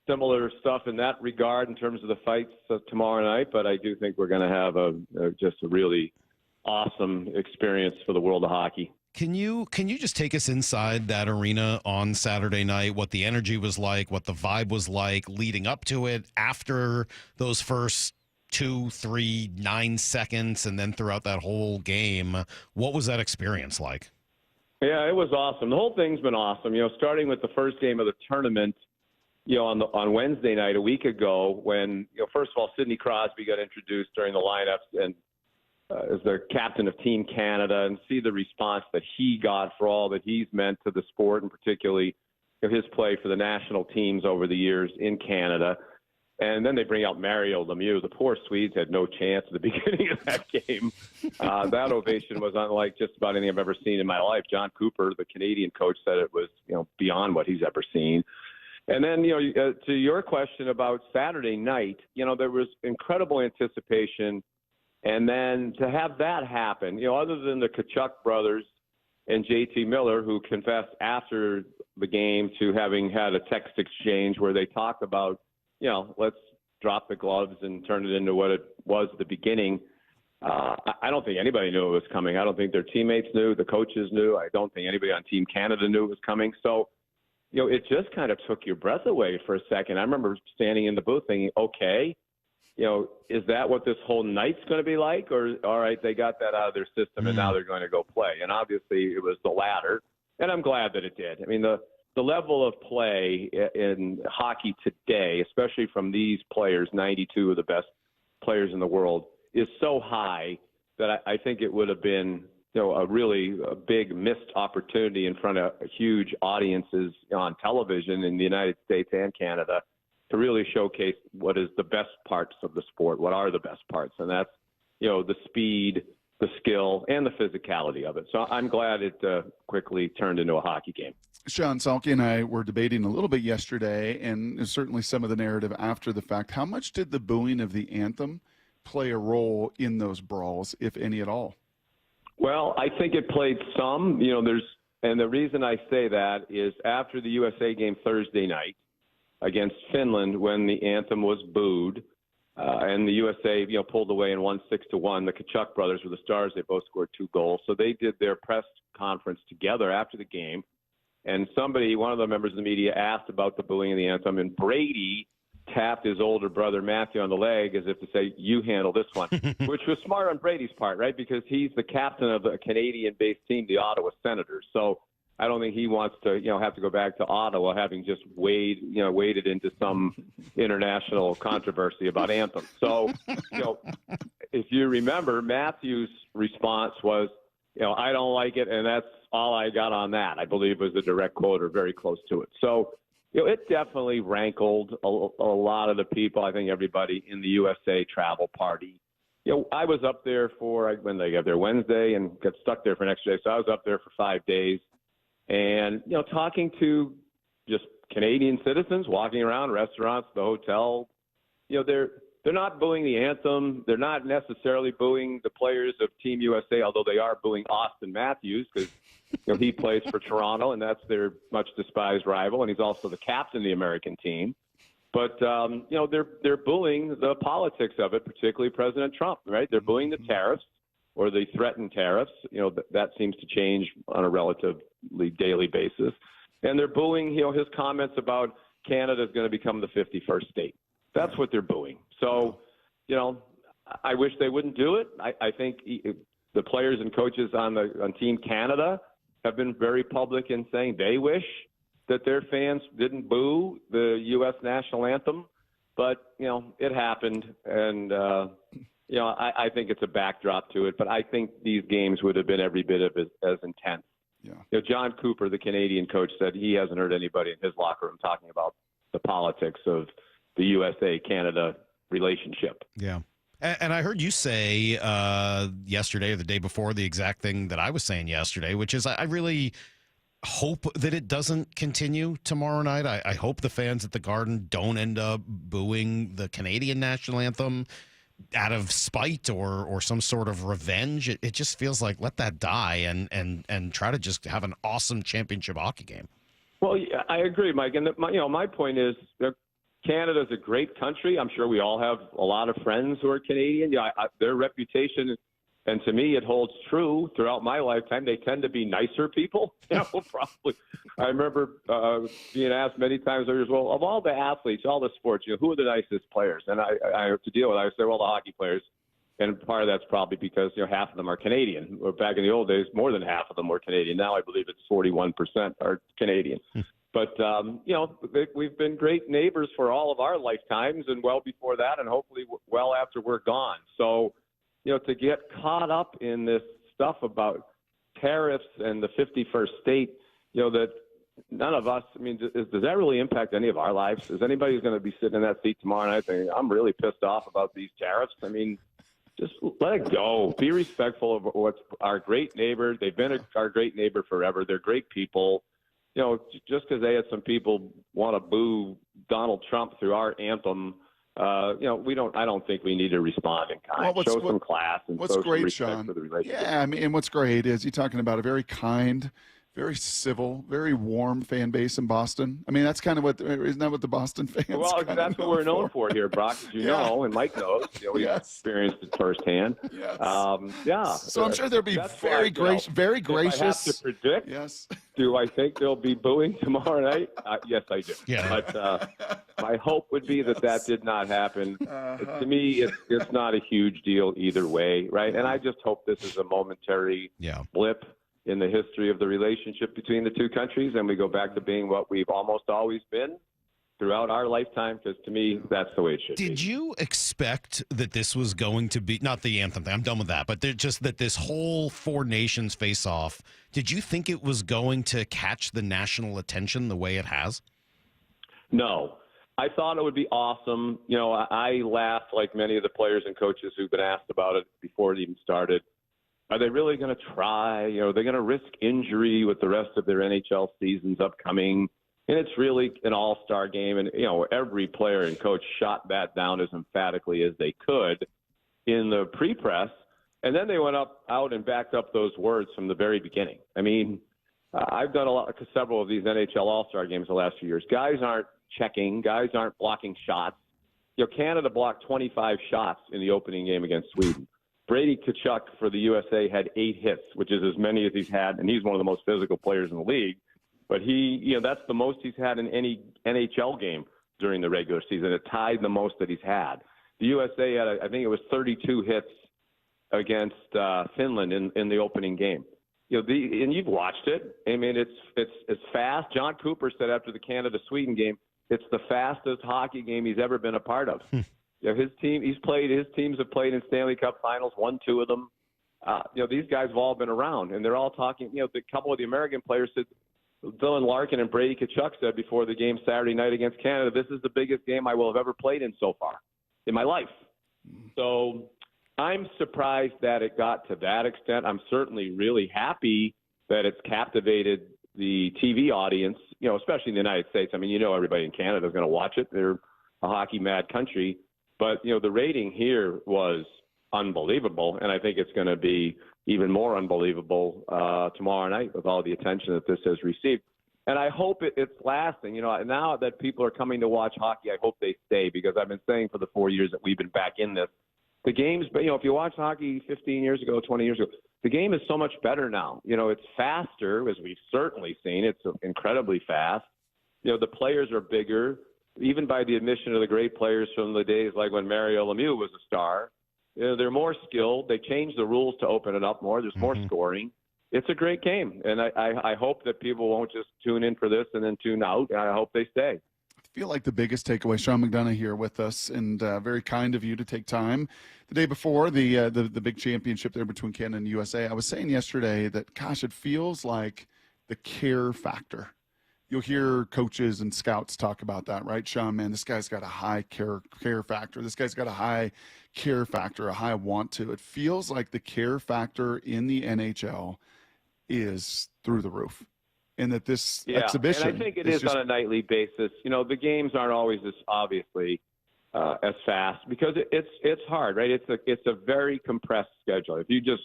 Speaker 18: similar stuff in that regard in terms of the fights tomorrow night, but I do think we're going to have just a really awesome experience for the world of hockey.
Speaker 6: Can you just take us inside that arena on Saturday night, what the energy was like, what the vibe was like leading up to it, after those first 2, 3, 9 seconds, and then throughout that whole game? What was that experience like?
Speaker 18: Yeah, it was awesome. The whole thing's been awesome. Starting with the first game of the tournament, on Wednesday night a week ago, when first of all Sidney Crosby got introduced during the lineups and as the captain of Team Canada, and see the response that he got for all that he's meant to the sport, and particularly his play for the national teams over the years in Canada. And then they bring out Mario Lemieux. The poor Swedes had no chance at the beginning of that game. That ovation was unlike just about anything I've ever seen in my life. John Cooper, the Canadian coach, said it was beyond what he's ever seen. And then to your question about Saturday night, there was incredible anticipation. And then to have that happen, other than the Kachuk brothers and JT Miller, who confessed after the game to having had a text exchange where they talked about, let's drop the gloves and turn it into what it was at the beginning. I don't think anybody knew it was coming. I don't think their teammates knew. The coaches knew. I don't think anybody on Team Canada knew it was coming. So, it just kind of took your breath away for a second. I remember standing in the booth thinking, okay, is that what this whole night's going to be like? Or, all right, they got that out of their system and now they're going to go play. And obviously it was the latter. And I'm glad that it did. I mean, the level of play in hockey today, especially from these players, 92 of the best players in the world, is so high that I think it would have been a really big missed opportunity in front of huge audiences on television in the United States and Canada to really showcase what is the best parts of the sport, what are the best parts. And that's, the speed, the skill, and the physicality of it. So I'm glad it quickly turned into a hockey game.
Speaker 1: Sean, Salk and I were debating a little bit yesterday, and certainly some of the narrative after the fact. How much did the booing of the anthem play a role in those brawls, if any at all?
Speaker 18: Well, I think it played some. And the reason I say that is after the USA game Thursday night against Finland, when the anthem was booed, and the USA, pulled away and won 6-1. The Kachuk brothers were the stars. They both scored 2 goals. So they did their press conference together after the game. And one of the members of the media, asked about the booing of the anthem, and Brady tapped his older brother Matthew on the leg as if to say, "You handle this one," which was smart on Brady's part, right? Because he's the captain of a Canadian-based team, the Ottawa Senators. So I don't think he wants to, have to go back to Ottawa having just waded into some international controversy about anthem. So, if you remember, Matthew's response was, "I don't like it, and that's all I got on that," I believe was the direct quote or very close to it. So, it definitely rankled a lot of the people. I think everybody in the USA travel party. I was up there when they got there Wednesday and got stuck there for an extra day. So I was up there for 5 days. And, talking to just Canadian citizens, walking around restaurants, the hotel, they're not booing the anthem. They're not necessarily booing the players of Team USA, although they are booing Austin Matthews because, he plays for Toronto, and that's their much despised rival. And he's also the captain of the American team. But, they're booing the politics of it, particularly President Trump, right? They're booing the tariffs or the threatened tariffs. That seems to change on a relatively daily basis. And they're booing, his comments about Canada is going to become the 51st state. That's what they're booing. So, I wish they wouldn't do it. I think the players and coaches on Team Canada have been very public in saying they wish that their fans didn't boo the U.S. national anthem. But, it happened. And, I think it's a backdrop to it. But I think these games would have been every bit of as intense. Yeah. John Cooper, the Canadian coach, said he hasn't heard anybody in his locker room talking about the politics of the USA-Canada relationship.
Speaker 6: Yeah. And I heard you say yesterday or the day before the exact thing that I was saying yesterday, which is I really hope that it doesn't continue tomorrow night. I hope the fans at the Garden don't end up booing the Canadian national anthem, out of spite or some sort of revenge. It just feels like let that die and try to just have an awesome championship hockey game.
Speaker 18: Well, yeah, I agree, Mike. And my point is, Canada's a great country. I'm sure we all have a lot of friends who are Canadian. Yeah, their reputation, and to me, it holds true throughout my lifetime. They tend to be nicer people. Probably. I remember being asked many times, well, of all the athletes, all the sports, who are the nicest players? And I have to deal with it. I say, well, the hockey players. And part of that's probably because half of them are Canadian. Or back in the old days, more than half of them were Canadian. Now I believe it's 41% are Canadian. But we've been great neighbors for all of our lifetimes, and well before that, and hopefully well after we're gone. So, to get caught up in this stuff about tariffs and the 51st state, that none of us. I mean, does that really impact any of our lives? Is anybody who's going to be sitting in that seat tomorrow night thinking, I'm really pissed off about these tariffs? I mean, just let it go. Be respectful of what's our great neighbor. They've been our great neighbor forever. They're great people. Just because they had some people want to boo Donald Trump through our anthem, I don't think we need to respond in kind. Show some class and
Speaker 1: what's
Speaker 18: show
Speaker 1: great,
Speaker 18: some respect
Speaker 1: Sean?
Speaker 18: for the relationship.
Speaker 1: Yeah, I mean, and what's great is you're talking about a very kind, very civil, very warm fan base in Boston. I mean, that's kind of isn't that what the Boston fans?
Speaker 18: Well, that's what we're known for here, Brock, as you know, and Mike knows. We've experienced it firsthand.
Speaker 1: Yes. So I'm sure they'll be very gracious. Very gracious.
Speaker 18: If I have to predict,
Speaker 1: yes.
Speaker 18: Do I think they'll be booing tomorrow night? Yes, I do.
Speaker 6: Yeah.
Speaker 18: But my hope would be that did not happen. To me, it's not a huge deal either way, right? And I just hope this is a momentary blip in the history of the relationship between the two countries, and we go back to being what we've almost always been throughout our lifetime, because to me, that's the way it should be.
Speaker 6: Did you expect that this was going to be, not the anthem thing, I'm done with that, but just that this whole four nations face-off, did you think it was going to catch the national attention the way it has?
Speaker 18: No. I thought it would be awesome. I laughed like many of the players and coaches who've been asked about it before it even started. Are they really going to try? Are they going to risk injury with the rest of their NHL seasons upcoming? And it's really an all-star game. And, every player and coach shot that down as emphatically as they could in the pre-press. And then they went out and backed up those words from the very beginning. I mean, I've done several of these NHL all-star games the last few years. Guys aren't checking. Guys aren't blocking shots. Canada blocked 25 shots in the opening game against Sweden. Brady Tkachuk for the USA had 8 hits, which is as many as he's had, and he's one of the most physical players in the league. But that's the most he's had in any NHL game during the regular season. It tied the most that he's had. The USA had, I think it was 32 hits against Finland in the opening game. And you've watched it. I mean, it's fast. John Cooper said after the Canada-Sweden game, it's the fastest hockey game he's ever been a part of. His teams have played in Stanley Cup finals, won 2 of them. These guys have all been around, and they're all talking. A couple of the American players said, Dylan Larkin and Brady Tkachuk said before the game Saturday night against Canada, this is the biggest game I will have ever played in so far in my life. So I'm surprised that it got to that extent. I'm certainly really happy that it's captivated the TV audience, especially in the United States. I mean, everybody in Canada is going to watch it. They're a hockey mad country. But, the rating here was unbelievable, and I think it's going to be even more unbelievable tomorrow night with all the attention that this has received. And I hope it's lasting. Now that people are coming to watch hockey, I hope they stay, because I've been saying for the 4 years that we've been back in this, the game's, if you watch hockey 15 years ago, 20 years ago, the game is so much better now. It's faster, as we've certainly seen. It's incredibly fast. The players are bigger. Even by the admission of the great players from the days like when Mario Lemieux was a star, they're more skilled. They changed the rules to open it up more. There's more scoring. It's a great game, and I hope that people won't just tune in for this and then tune out. And I hope they stay.
Speaker 1: I feel like the biggest takeaway, Sean McDonough here with us, and very kind of you to take time. The day before the big championship there between Canada and USA, I was saying yesterday that, gosh, it feels like the care factor. You'll hear coaches and scouts talk about that, right, Sean? Man, this guy's got a high care factor. This guy's got a high care factor, a high want to. It feels like the care factor in the NHL is through the roof, and that this exhibition.
Speaker 18: And I think it is on a nightly basis. The games aren't always as obviously as fast because it's hard, right? It's a very compressed schedule. If you just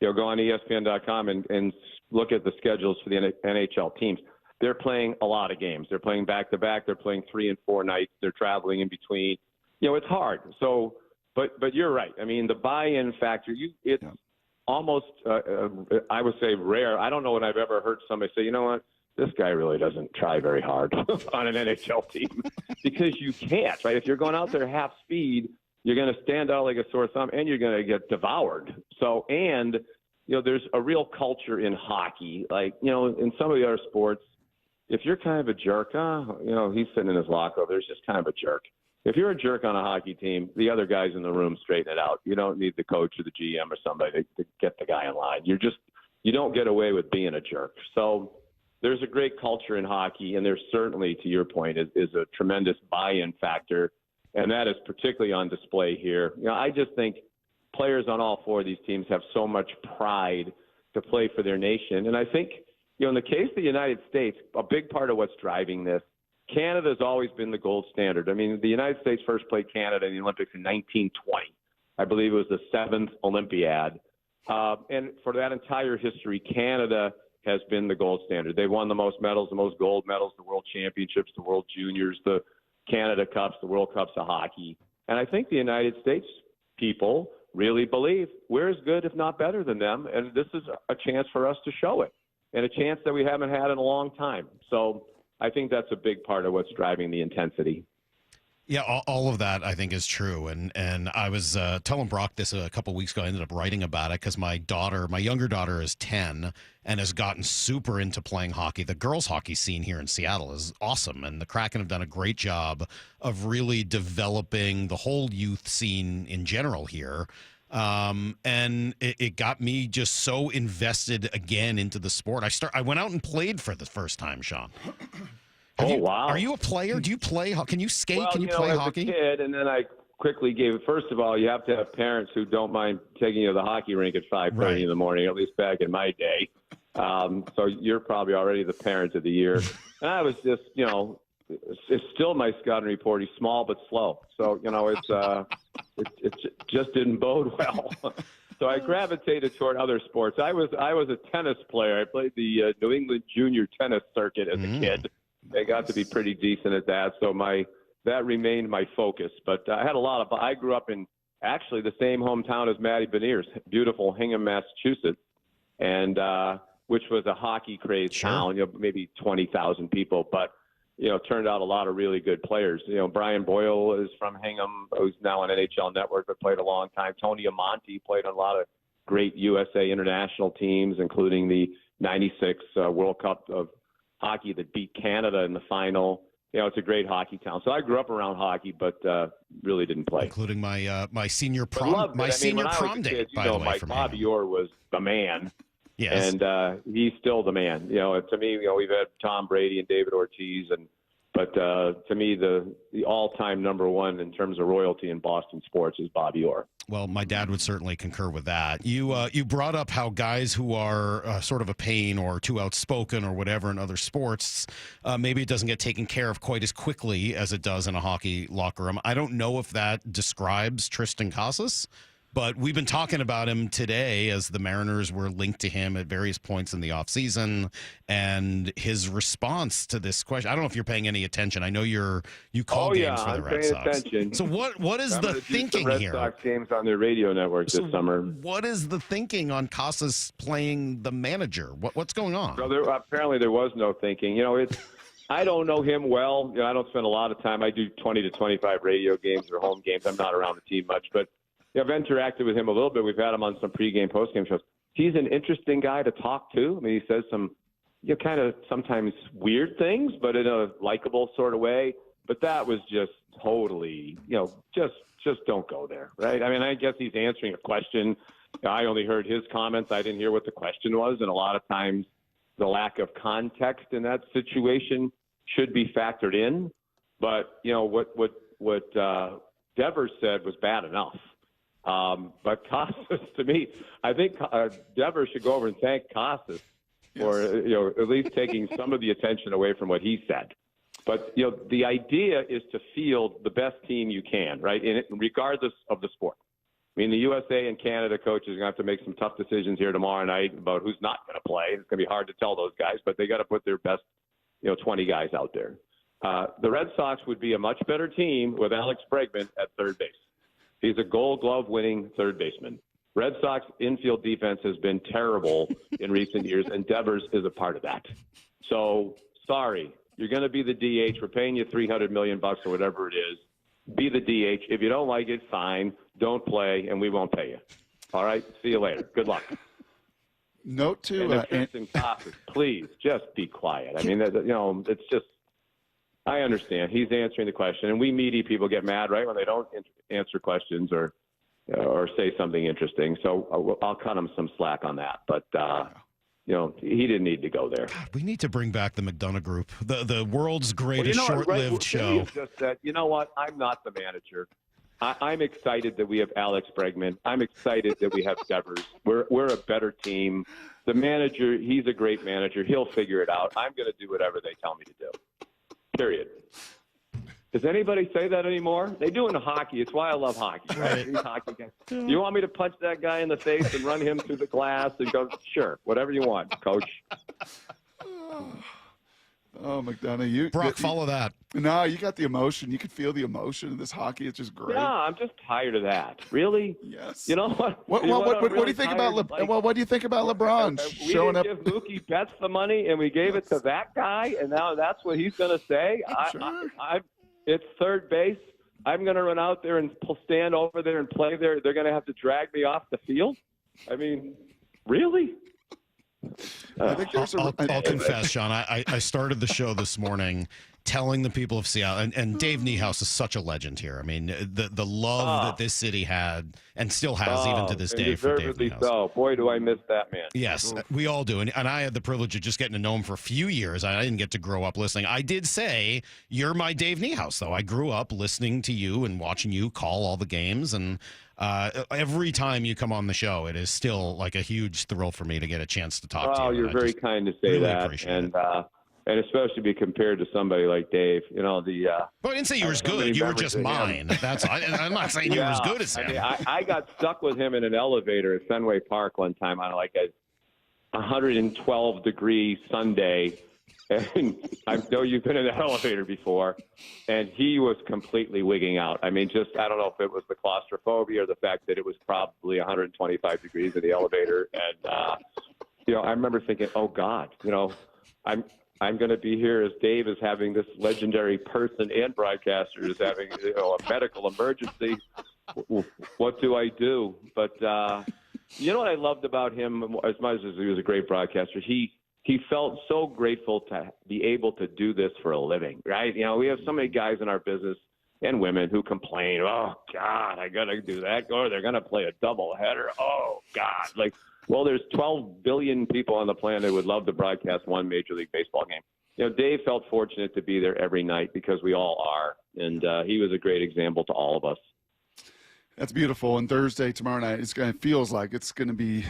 Speaker 18: go on ESPN.com and look at the schedules for the NHL teams, they're playing a lot of games. They're playing back to back. They're playing 3 and 4 nights. They're traveling in between. It's hard. So, but you're right. I mean, the buy-in factor. It's almost I would say rare. I don't know when I've ever heard somebody say, you know what, this guy really doesn't try very hard on an NHL team because you can't, right? If you're going out there half speed, you're going to stand out like a sore thumb and you're going to get devoured. So, and, there's a real culture in hockey. Like, in some of the other sports, if you're kind of a jerk, he's sitting in his locker, there's just kind of a jerk. If you're a jerk on a hockey team, the other guys in the room straighten it out. You don't need the coach or the GM or somebody to get the guy in line. You don't get away with being a jerk. So, there's a great culture in hockey, and there's certainly, to your point, is a tremendous buy-in factor, and that is particularly on display here. I just think players on all 4 of these teams have so much pride to play for their nation. And I think, in the case of the United States, a big part of what's driving this, Canada's always been the gold standard. I mean, the United States first played Canada in the Olympics in 1920. I believe it was the 7th Olympiad. And for that entire history, Canada has been the gold standard. They won the most medals, the most gold medals, the World Championships, the World Juniors, the Canada Cups, the World Cups of hockey. And I think the United States people really believe we're as good, if not better than them. And this is a chance for us to show it, and a chance that we haven't had in a long time. So I think that's a big part of what's driving the intensity.
Speaker 6: Yeah, all of that I think is true, and I was telling Brock this a couple weeks ago. I ended up writing about it because my younger daughter is 10 and has gotten super into playing hockey. The girls' hockey scene here in Seattle is awesome, and the Kraken have done a great job of really developing the whole youth scene in general here. And it got me just so invested again into the sport. I went out and played for the first time, Sean.
Speaker 18: Wow.
Speaker 6: Are you a player? Do you play? Can you skate?
Speaker 18: Well,
Speaker 6: Can you play
Speaker 18: as
Speaker 6: hockey?
Speaker 18: a kid, and then I quickly gave it. First of all, you have to have parents who don't mind taking you to the hockey rink at 5:30 in the morning, at least back in my day. So you're probably already the parent of the year. And I was just, it's still my scouting report. He's small but slow. So, it just didn't bode well. So I gravitated toward other sports. I was a tennis player. I played the New England junior tennis circuit as a kid. I got to be pretty decent at that. So that remained my focus. But I had I grew up in actually the same hometown as Matty Beniers, beautiful Hingham, Massachusetts, and which was a hockey crazed town, maybe 20,000 people, but turned out a lot of really good players. Brian Boyle is from Hingham, who's now on NHL Network, but played a long time. Tony Amonte played on a lot of great USA international teams, including the 96 World Cup of hockey that beat Canada in the final. It's a great hockey town. So I grew up around hockey, but really didn't play.
Speaker 6: Including my senior prom, senior prom date, by the way.
Speaker 18: Bobby Orr was the man.
Speaker 6: Yes.
Speaker 18: And he's still the man. To me, we've had Tom Brady and David Ortiz, but to me, the all-time number one in terms of royalty in Boston sports is Bobby Orr.
Speaker 6: Well, my dad would certainly concur with that. You brought up how guys who are sort of a pain or too outspoken or whatever in other sports, maybe it doesn't get taken care of quite as quickly as it does in a hockey locker room. I don't know if that describes Tristan Casas, but we've been talking about him today as the Mariners were linked to him at various points in the offseason, and his response to this question. I don't know if you're paying any attention. I know you call games for the Red Sox.
Speaker 18: Attention.
Speaker 6: So what is the thinking here?
Speaker 18: Red Sox games on their radio network this summer.
Speaker 6: What is the thinking on Casas playing the manager? What's going on?
Speaker 18: So apparently there was no thinking. I don't know him well. I don't spend a lot of time. I do 20 to 25 radio games or home games. I'm not around the team much, but I've interacted with him a little bit. We've had him on some pregame, postgame shows. He's an interesting guy to talk to. I mean, he says some, kind of sometimes weird things, but in a likable sort of way. But that was just totally, just don't go there, right? I mean, I guess he's answering a question. I only heard his comments. I didn't hear what the question was, and a lot of times the lack of context in that situation should be factored in. But what Devers said was bad enough. But Casas, to me, I think Devers should go over and thank Casas for at least taking some of the attention away from what he said. But, the idea is to field the best team you can, right, regardless of the sport. I mean, the USA and Canada coaches are going to have to make some tough decisions here tomorrow night about who's not going to play. It's going to be hard to tell those guys, but they got to put their best, 20 guys out there. The Red Sox would be a much better team with Alex Bregman at third base. He's a Gold Glove winning third baseman. Red Sox infield defense has been terrible in recent years, and Devers is a part of that. So, sorry, you're going to be the DH. We're paying you $300 million or whatever it is. Be the DH. If you don't like it, fine. Don't play, and we won't pay you. All right? See you later. Good luck.
Speaker 1: Note to
Speaker 18: and Tristan Casas, please just be quiet. I mean, it's just. I understand. He's answering the question, and we meaty people get mad, right, when they don't answer questions or say something interesting. So I'll cut him some slack on that. But he didn't need to go there.
Speaker 6: God, we need to bring back the McDonough Group, the world's greatest short-lived show.
Speaker 18: Just said, you know what? I'm not the manager. I'm excited that we have Alex Bregman. I'm excited that we have Devers. We're a better team. The manager, he's a great manager. He'll figure it out. I'm going to do whatever they tell me to do. Period. Does anybody say that anymore? They do in hockey. It's why I love hockey. Right? These hockey guys. You want me to punch that guy in the face and run him through the glass and go, sure, whatever you want, coach.
Speaker 1: Oh, McDonough,
Speaker 6: Brock, follow that.
Speaker 1: No, you got the emotion. You can feel the emotion in this hockey. It's just great.
Speaker 18: Yeah, I'm just tired of that. Really?
Speaker 1: Yes.
Speaker 18: You know what?
Speaker 1: What do you think about what do you think about LeBron showing up?
Speaker 18: We didn't give Mookie Betts the money, and we gave it to that guy, and now that's what he's going to say. It's third base. I'm going to run out there and stand over there and play there. They're going to have to drag me off the field. I mean, really?
Speaker 6: I'll confess, Sean. I started the show this morning telling the people of Seattle, and Dave Niehaus is such a legend here. I mean, the love that this city had and still has even to this day for Dave Niehaus.
Speaker 18: So, boy, do I miss that man.
Speaker 6: Yes, we all do. And I had the privilege of just getting to know him for a few years. I didn't get to grow up listening. I did say, you're my Dave Niehaus, though. I grew up listening to you and watching you call all the games. And every time you come on the show, it is still like a huge thrill for me to get a chance to talk to you.
Speaker 18: Oh, you're very kind to say
Speaker 6: really
Speaker 18: that. And especially be compared to somebody like Dave.
Speaker 6: Well, I didn't say you were as good. You were just mine. I'm not saying you were as good as him.
Speaker 18: I mean, I got stuck with him in an elevator at Fenway Park one time on like a 112-degree Sunday. And I know you've been in an elevator before, and he was completely wigging out. I mean, I don't know if it was the claustrophobia or the fact that it was probably 125 degrees in the elevator. And, I remember thinking, oh, God, I'm going to be here as Dave is having this legendary person and broadcaster is having a medical emergency. What do I do? But you know what I loved about him, as much as he was a great broadcaster, he felt so grateful to be able to do this for a living, right? We have so many guys in our business and women who complain, oh, God, I got to do that, or they're going to play a doubleheader. Oh, God. Well, there's 12 billion people on the planet who would love to broadcast one Major League Baseball game. Dave felt fortunate to be there every night because we all are, and he was a great example to all of us.
Speaker 1: That's beautiful. And Thursday, tomorrow night, feels like it's going to be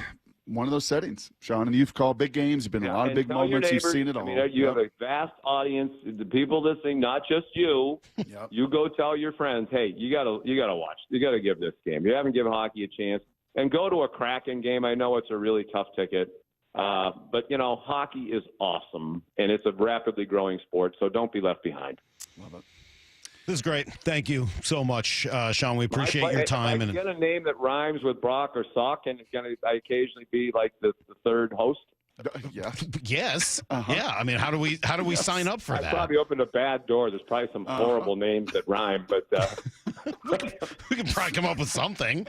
Speaker 1: one of those settings, Sean. And you've called big games. You've been in a lot of big moments. You've seen it all.
Speaker 18: You have a vast audience. The people listening, not just you.
Speaker 1: Yep.
Speaker 18: You go tell your friends, hey, you got to watch. You got to give this game. You haven't given hockey a chance. And go to a Kraken game. I know it's a really tough ticket. But, hockey is awesome, and it's a rapidly growing sport, so don't be left behind.
Speaker 1: Love it.
Speaker 6: This is great. Thank you so much, Sean. We appreciate your time.
Speaker 18: If I get a name that rhymes with Brock or Salk, and can I occasionally be like the third host?
Speaker 1: Yeah.
Speaker 6: Yes. Yeah. I mean, how do we sign up for that?
Speaker 18: I probably opened a bad door. There's probably some horrible names that rhyme, but
Speaker 6: we can probably come up with something.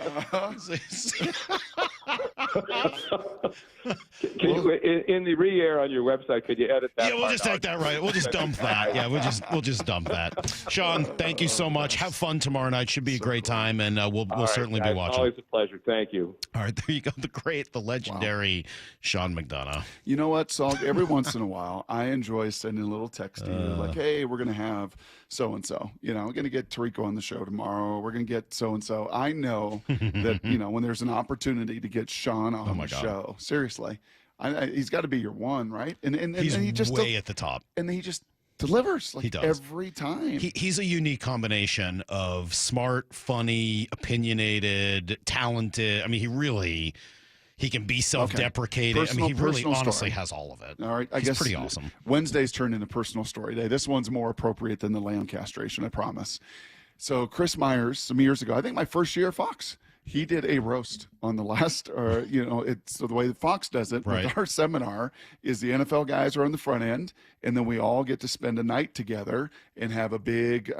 Speaker 18: In the re-air on your website, could you edit that?
Speaker 6: Yeah, we'll just take that right. We'll just dump that. Yeah, we'll just dump that. Sean, thank you so much. Have fun tomorrow night. Should be a great time, and we'll certainly be watching.
Speaker 18: Always a pleasure. Thank you.
Speaker 6: All right, there you go. The legendary Sean McDonough.
Speaker 1: You know what, Salk? Every once in a while, I enjoy sending a little text to you, like, hey, we're going to have so-and-so. We're going to get Tarico on the show tomorrow. We're going to get so-and-so. I know that, when there's an opportunity to get Sean on the show, seriously, he's got to be your one, right? And
Speaker 6: he's
Speaker 1: he just
Speaker 6: way at the top.
Speaker 1: And he just delivers
Speaker 6: He does.
Speaker 1: every time.
Speaker 6: He's a unique combination of smart, funny, opinionated, talented. I mean, he can be self-deprecating. I mean, he really honestly
Speaker 1: story.
Speaker 6: has all of it.
Speaker 1: All right, I
Speaker 6: He's
Speaker 1: guess
Speaker 6: pretty awesome.
Speaker 1: Wednesday's turned into personal story day. This one's more appropriate than the lamb castration, I promise. So Chris Myers, some years ago, I think my first year at Fox, he did a roast on the last, it's the way that Fox does it.
Speaker 6: Right.
Speaker 1: With our seminar is the NFL guys are on the front end, and then we all get to spend a night together and have a big,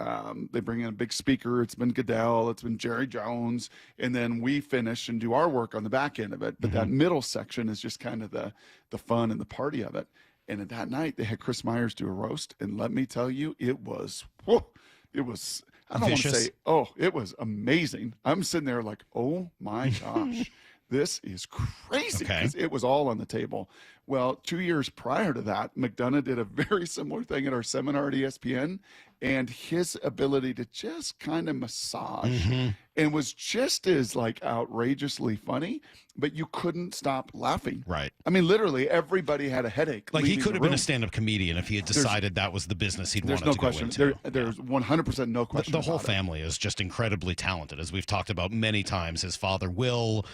Speaker 1: they bring in a big speaker. It's been Goodell, it's been Jerry Jones, and then we finish and do our work on the back end of it. But that middle section is just kind of the fun and the party of it. And at that night, they had Chris Myers do a roast, and let me tell you, it was, I don't want to say, it was amazing. I'm sitting there like, oh my gosh, this is crazy. Because it was all on the table. Well, 2 years prior to that, McDonough did a very similar thing at our seminar at ESPN, and his ability to just kind of massage and was just as like outrageously funny, but you couldn't stop laughing.
Speaker 6: Right.
Speaker 1: I mean, literally everybody had a headache.
Speaker 6: Like, he
Speaker 1: leaving
Speaker 6: could
Speaker 1: the
Speaker 6: have been
Speaker 1: room.
Speaker 6: a stand-up comedian if he had decided that was the business he'd wanted
Speaker 1: no
Speaker 6: to
Speaker 1: question.
Speaker 6: go into.
Speaker 1: There's 100% no question.
Speaker 6: The whole
Speaker 1: about it.
Speaker 6: family is just incredibly talented, as we've talked about many times. His father, Will,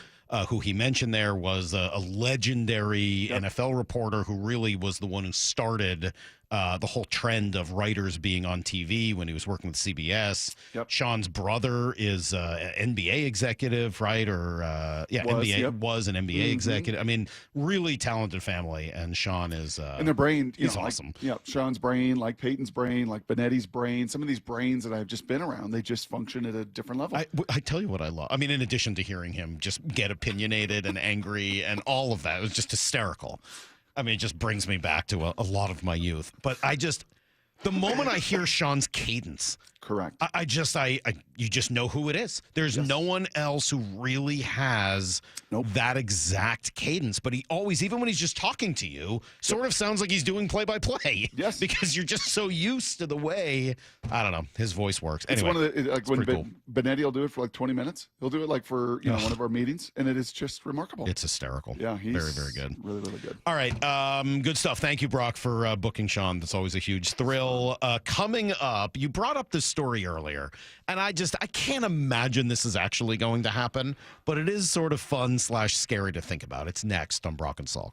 Speaker 6: who he mentioned there, was a legendary NFL reporter who really was the one who started the whole trend of writers being on TV when he was working with CBS. Sean's brother is an NBA executive, right? Or was an NBA executive. I mean, really talented family, and Sean is
Speaker 1: and their brain,
Speaker 6: he's awesome.
Speaker 1: Sean's brain, like Peyton's brain, like Benetti's brain. Some of these brains that I've just been around, they just function at a different level.
Speaker 6: I tell you what I love. I mean, in addition to hearing him just get opinionated and angry and all of that, it was just hysterical. I mean, it just brings me back to a lot of my youth. But the moment I hear Sean's cadence,
Speaker 1: correct,
Speaker 6: you just know who it is. There's no one else who really has that exact cadence. But he always, even when he's just talking to you, sort of sounds like he's doing play-by-play.
Speaker 1: Yes,
Speaker 6: because you're just so used to the way, I don't know, his voice works. Anyway,
Speaker 1: it's one of the like when
Speaker 6: cool.
Speaker 1: Benetti will do it for like 20 minutes. He'll do it like for one of our meetings, and it is just remarkable.
Speaker 6: It's hysterical.
Speaker 1: Yeah, he's
Speaker 6: very, very good.
Speaker 1: Really, really good.
Speaker 6: All right, good stuff. Thank you, Brock, for booking Sean. That's always a huge thrill. Coming up, you brought up this story earlier, and I can't imagine this is actually going to happen, but it is sort of fun / scary to think about. It's next on Brock and Salk.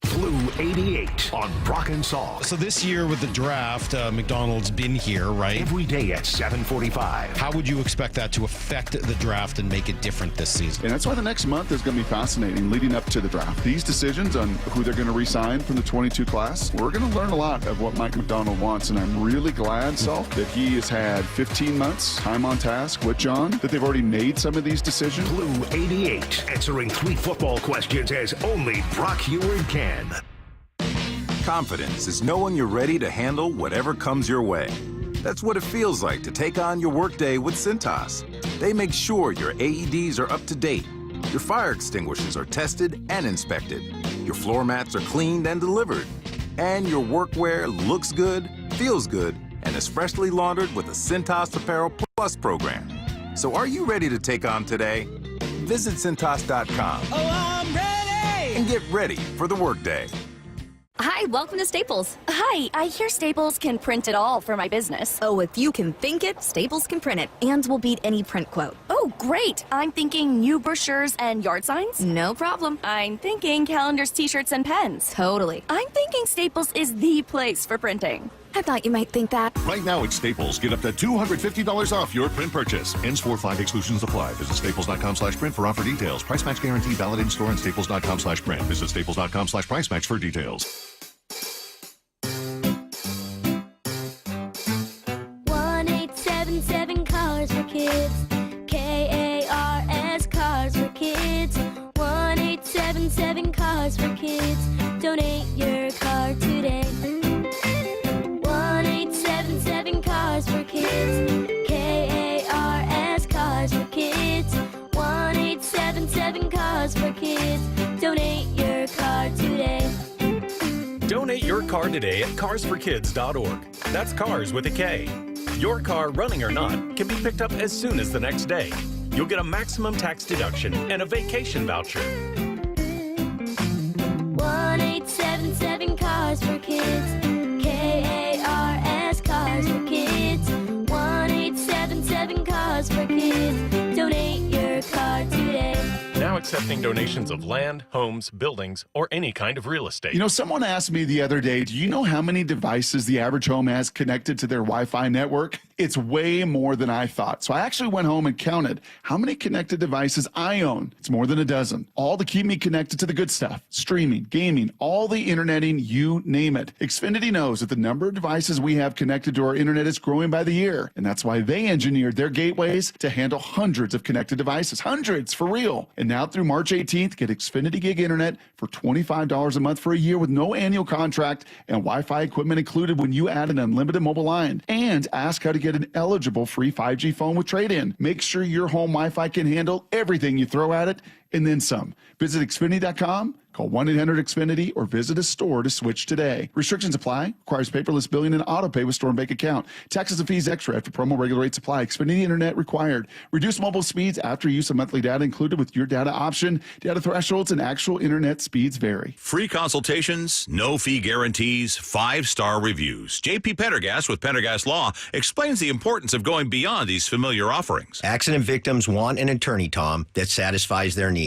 Speaker 2: Blue 88 on Brock and Salk.
Speaker 6: So this year with the draft, McDonald's been here, right?
Speaker 2: Every day at 7:45.
Speaker 6: How would you expect that to affect the draft and make it different this season?
Speaker 1: And that's why the next month is going to be fascinating leading up to the draft. These decisions on who they're going to re-sign from the 22 class, we're going to learn a lot of what Mike McDonald wants, and I'm really glad, Salk, that he has had 15 months time on task with John, that they've already made some of these decisions.
Speaker 2: Blue 88, answering 3 football questions as only Brock Heward can.
Speaker 8: Confidence is knowing you're ready to handle whatever comes your way. That's what it feels like to take on your workday with Cintas. They make sure your AEDs are up to date, your fire extinguishers are tested and inspected, your floor mats are cleaned and delivered, and your workwear looks good, feels good, and is freshly laundered with the Cintas Apparel Plus program. So are you ready to take on today? Visit Cintas.com.
Speaker 19: Oh, I'm ready!
Speaker 8: And get ready for the workday.
Speaker 20: Hi, welcome to Staples. Hi, I hear Staples can print it all for my business. Oh, if you can think it, Staples can print it and will beat any print quote. Oh, great. I'm thinking new brochures and yard signs. No problem. I'm thinking calendars, t-shirts, and pens. Totally. I'm thinking Staples is the place for printing. I thought you might think that.
Speaker 21: Right now at Staples, get up to $250 off your print purchase. Ends 4/5 exclusions apply. Visit staples.com/print for offer details. Price match guarantee valid in store and staples.com/print. Visit staples.com/price match for details.
Speaker 22: 1877 Cars for Kids. KARS Cars for Kids. 1877 Cars for Kids. Donate your car today. 1877 Cars for Kids. KARS Cars for Kids. 1877 Cars for Kids. Donate your car today.
Speaker 24: Donate your car today at carsforkids.org. That's cars with a K. Your car, running or not, can be picked up as soon as the next day. You'll get a maximum tax deduction and a vacation voucher.
Speaker 22: 1877 Cars for Kids. KARS Cars for Kids. Donate your car today.
Speaker 24: Now accepting donations of land, homes, buildings, or any kind of real estate.
Speaker 1: You know, someone asked me the other day, do you know how many devices the average home has connected to their Wi-Fi network? It's way more than I thought. So I actually went home and counted how many connected devices I own. It's more than a dozen. All to keep me connected to the good stuff. Streaming, gaming, all the interneting, you name it. Xfinity knows that the number of devices we have connected to our internet is growing by the year. And that's why they engineered their gateways to handle hundreds of connected devices. Hundreds, for real. And now through March 18th, get Xfinity Gig Internet for $25 a month for a year with no annual contract and Wi-Fi equipment included when you add an unlimited mobile line. And ask how to get an eligible free 5G phone with trade-in. Make sure your home Wi-Fi can handle everything you throw at it and then some. Visit Xfinity.com, call 1-800-XFINITY, or visit a store to switch today. Restrictions apply. Requires paperless billing and auto pay with store and bank account. Taxes and fees extra after promo regular rates apply. Xfinity Internet required. Reduce mobile speeds after use of monthly data included with your data option. Data thresholds and actual internet speeds vary.
Speaker 7: Free consultations, no fee guarantees, 5-star reviews. JP Pendergast with Pendergast Law explains the importance of going beyond these familiar offerings.
Speaker 10: Accident victims want an attorney, Tom, that satisfies their needs.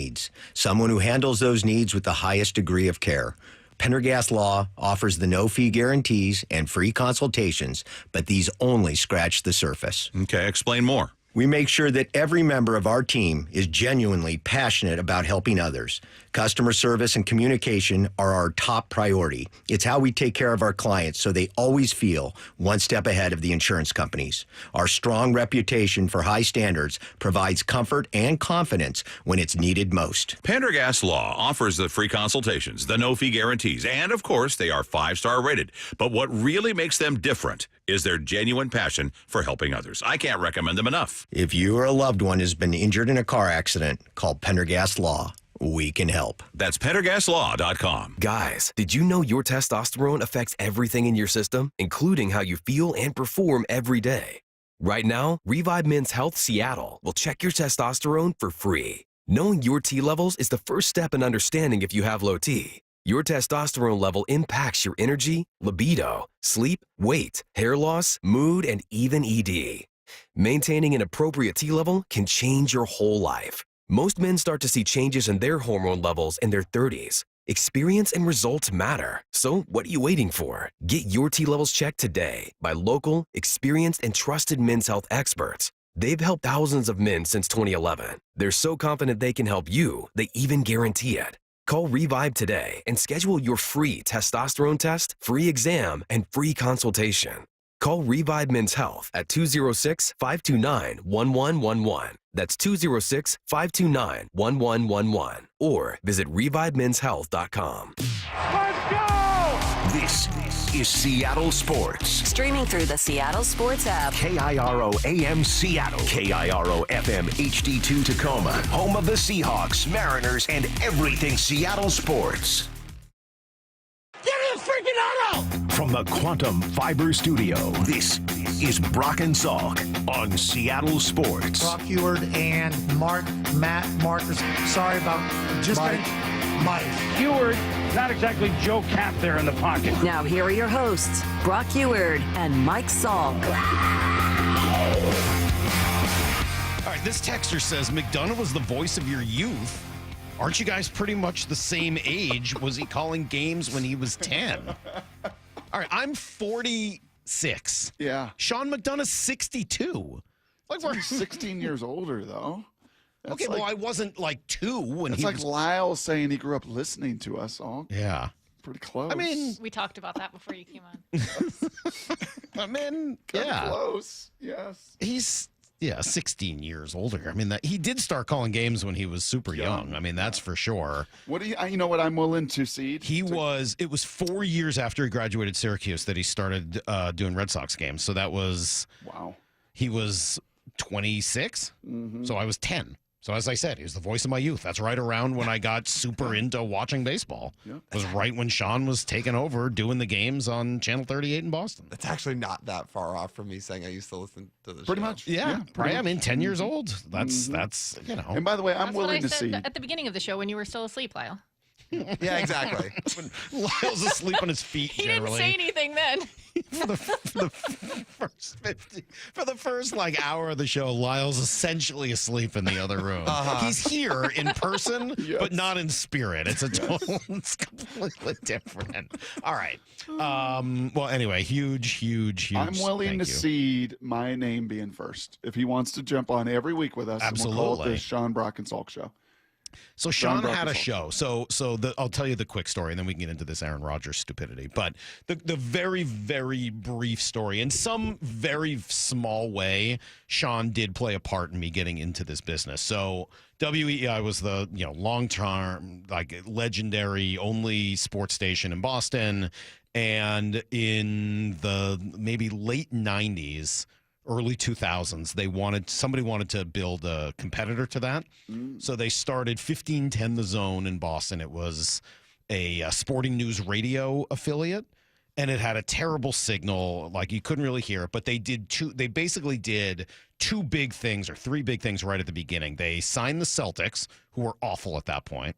Speaker 10: Someone who handles those needs with the highest degree of care. Pendergast Law offers the no-fee guarantees and free consultations, but these only scratch the surface.
Speaker 7: Okay, explain more.
Speaker 10: We make sure that every member of our team is genuinely passionate about helping others. Customer service and communication are our top priority. It's how we take care of our clients so they always feel one step ahead of the insurance companies. Our strong reputation for high standards provides comfort and confidence when it's needed most.
Speaker 7: Pendergast Law offers the free consultations, the no-fee guarantees, and of course, they are 5-star rated. But what really makes them different is their genuine passion for helping others. I can't recommend them enough.
Speaker 10: If you or a loved one has been injured in a car accident, call Pendergast Law. We can help.
Speaker 7: That's PendergastLaw.com.
Speaker 3: Guys, did you know your testosterone affects everything in your system, including how you feel and perform every day? Right now, Revive Men's Health Seattle will check your testosterone for free. Knowing your T levels is the first step in understanding if you have low T. Your testosterone level impacts your energy, libido, sleep, weight, hair loss, mood, and even ED. Maintaining an appropriate T level can change your whole life. Most men start to see changes in their hormone levels in their 30s. Experience and results matter. So what are you waiting for? Get your T levels checked today by local, experienced, and trusted men's health experts. They've helped thousands of men since 2011. They're so confident they can help you, they even guarantee it. Call Revive today and schedule your free testosterone test, free exam, and free consultation. Call Revive Men's Health at 206-529-1111. That's 206-529-1111. Or visit ReviveMen'sHealth.com.
Speaker 22: Let's go!
Speaker 2: This is Seattle Sports.
Speaker 4: Streaming through the Seattle Sports app.
Speaker 2: KIRO AM Seattle. KIRO FM HD2 Tacoma. Home of the Seahawks, Mariners, and everything Seattle sports.
Speaker 16: Get in the freaking auto!
Speaker 2: From the Quantum Fiber Studio, this is Brock and Salk on Seattle Sports.
Speaker 11: Brock Heward and Matt Marcus. Sorry about just Mike.
Speaker 16: Heward, not exactly Joe Cap there in the pocket.
Speaker 4: Now here are your hosts, Brock Heward and Mike Salk.
Speaker 6: All right, this texter says McDonough was the voice of your youth. Aren't you guys pretty much the same age? Was he calling games when he was 10? All right, I'm 46.
Speaker 1: Yeah.
Speaker 6: Sean McDonough's 62.
Speaker 1: Like we're 16 years older, though. That's
Speaker 6: okay, well, I wasn't like 2 when
Speaker 1: it's
Speaker 6: he
Speaker 1: like
Speaker 6: was...
Speaker 1: Lyle saying he grew up listening to us all.
Speaker 6: Yeah.
Speaker 1: Pretty close.
Speaker 6: I mean...
Speaker 19: We talked about that before you came on.
Speaker 6: I mean,
Speaker 1: yeah. Close, yes.
Speaker 6: He's... 16 years older. I mean, that he did start calling games when he was super young. I mean, that's for sure.
Speaker 1: What do you know what I'm willing to see?
Speaker 6: It was 4 years after he graduated Syracuse that he started doing Red Sox games. So that was,
Speaker 1: wow.
Speaker 6: He was 26.
Speaker 1: Mm-hmm.
Speaker 6: So I was 10. So as I said, he was the voice of my youth. That's right around when I got super into watching baseball. Yep. It was right when Sean was taking over doing the games on Channel 38 in Boston.
Speaker 12: It's actually not that far off from me saying I used to listen to the
Speaker 1: pretty
Speaker 12: show.
Speaker 1: much.
Speaker 6: Yeah, right. I mean, 10 years old. That's you know.
Speaker 1: And by the way, I'm willing to see.
Speaker 19: At the beginning of the show when you were still asleep, Lyle.
Speaker 12: Yeah, exactly.
Speaker 6: Lyle's asleep on his feet.
Speaker 19: He didn't say anything then.
Speaker 6: For the first like hour of the show, Lyle's essentially asleep in the other room. He's here in person, but not in spirit. It's it's completely different. All right. Well, anyway, huge.
Speaker 1: I'm willing
Speaker 6: thank
Speaker 1: to
Speaker 6: you.
Speaker 1: cede my name being first if he wants to jump on every week with us. And we'll call it
Speaker 6: Absolutely.
Speaker 1: the Sean Brock and Salk Show.
Speaker 6: So Sean
Speaker 1: Brock
Speaker 6: had a
Speaker 1: and Salk
Speaker 6: show. I'll tell you the quick story, and then we can get into this Aaron Rodgers stupidity. But the very, very brief story, in some very small way, Sean did play a part in me getting into this business. So WEEI was the long-term, like legendary only sports station in Boston, and in the maybe late 90s. Early 2000s, somebody wanted to build a competitor to that. So they started 1510 The Zone in Boston. It was a sporting news radio affiliate, and it had a terrible signal. Like you couldn't really hear it, but they basically did two big things or three big things right at the beginning. They signed the Celtics, who were awful at that point,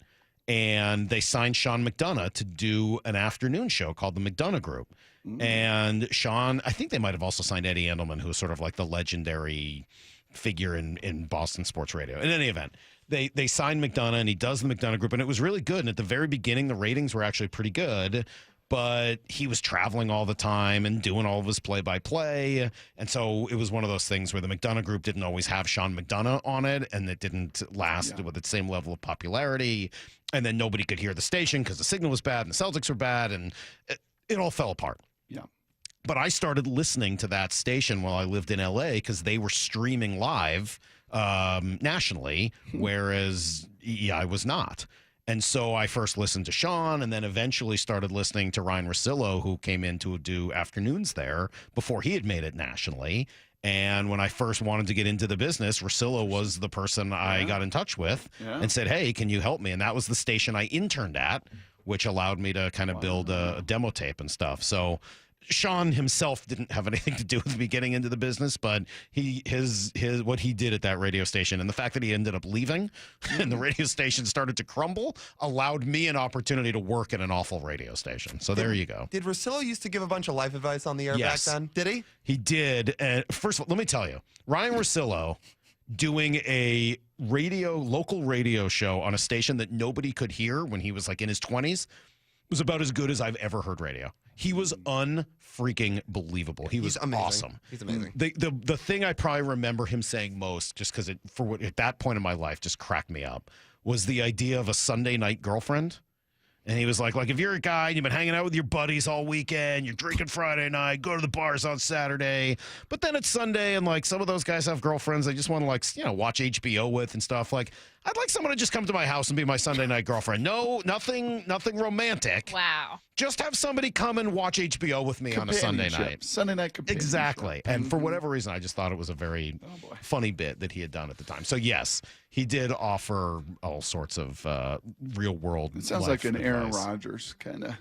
Speaker 6: and they signed Sean McDonough to do an afternoon show called the McDonough Group. And Sean, I think they might have also signed Eddie Endelman, who was sort of like the legendary figure in Boston sports radio. In any event, they signed McDonough, and he does the McDonough Group, and it was really good. And at the very beginning, the ratings were actually pretty good, but he was traveling all the time and doing all of his play-by-play. And so it was one of those things where the McDonough Group didn't always have Sean McDonough on it, and it didn't last with the same level of popularity. And then nobody could hear the station because the signal was bad and the Celtics were bad, and it all fell apart.
Speaker 1: Yeah.
Speaker 6: But I started listening to that station while I lived in LA because they were streaming live nationally, whereas I was not. And so I first listened to Sean, and then eventually started listening to Ryan Russillo, who came in to do afternoons there before he had made it nationally. And when I first wanted to get into the business, Russillo was the person I got in touch with and said, hey, can you help me? And that was the station I interned at, which allowed me to kind of build a demo tape and stuff. So Sean himself didn't have anything to do with me getting into the business, but his what he did at that radio station and the fact that he ended up leaving and the radio station started to crumble allowed me an opportunity to work at an awful radio station. So there you go.
Speaker 12: Did Russillo used to give a bunch of life advice on the air
Speaker 6: Yes.
Speaker 12: back then? Did he?
Speaker 6: He did. And first of all, let me tell you, Ryan Russillo doing a local radio show on a station that nobody could hear when he was like in his 20s was about as good as I've ever heard radio. He was unfreaking believable. He was awesome.
Speaker 12: He's amazing.
Speaker 6: The thing I probably remember him saying most, just because at that point in my life just cracked me up, was the idea of a Sunday night girlfriend. And he was like if you're a guy and you've been hanging out with your buddies all weekend, you're drinking Friday night, go to the bars on Saturday, but then it's Sunday and like some of those guys have girlfriends they just want to watch HBO with and stuff. Like I'd like someone to just come to my house and be my Sunday night girlfriend. No, nothing romantic.
Speaker 19: Wow.
Speaker 6: Just have somebody come and watch HBO with me on a Sunday night.
Speaker 1: Sunday night companionship.
Speaker 6: Exactly. And for whatever reason, I just thought it was a very funny bit that he had done at the time. So yes, he did offer all sorts of real world.
Speaker 1: It sounds like an Aaron Rodgers kind of.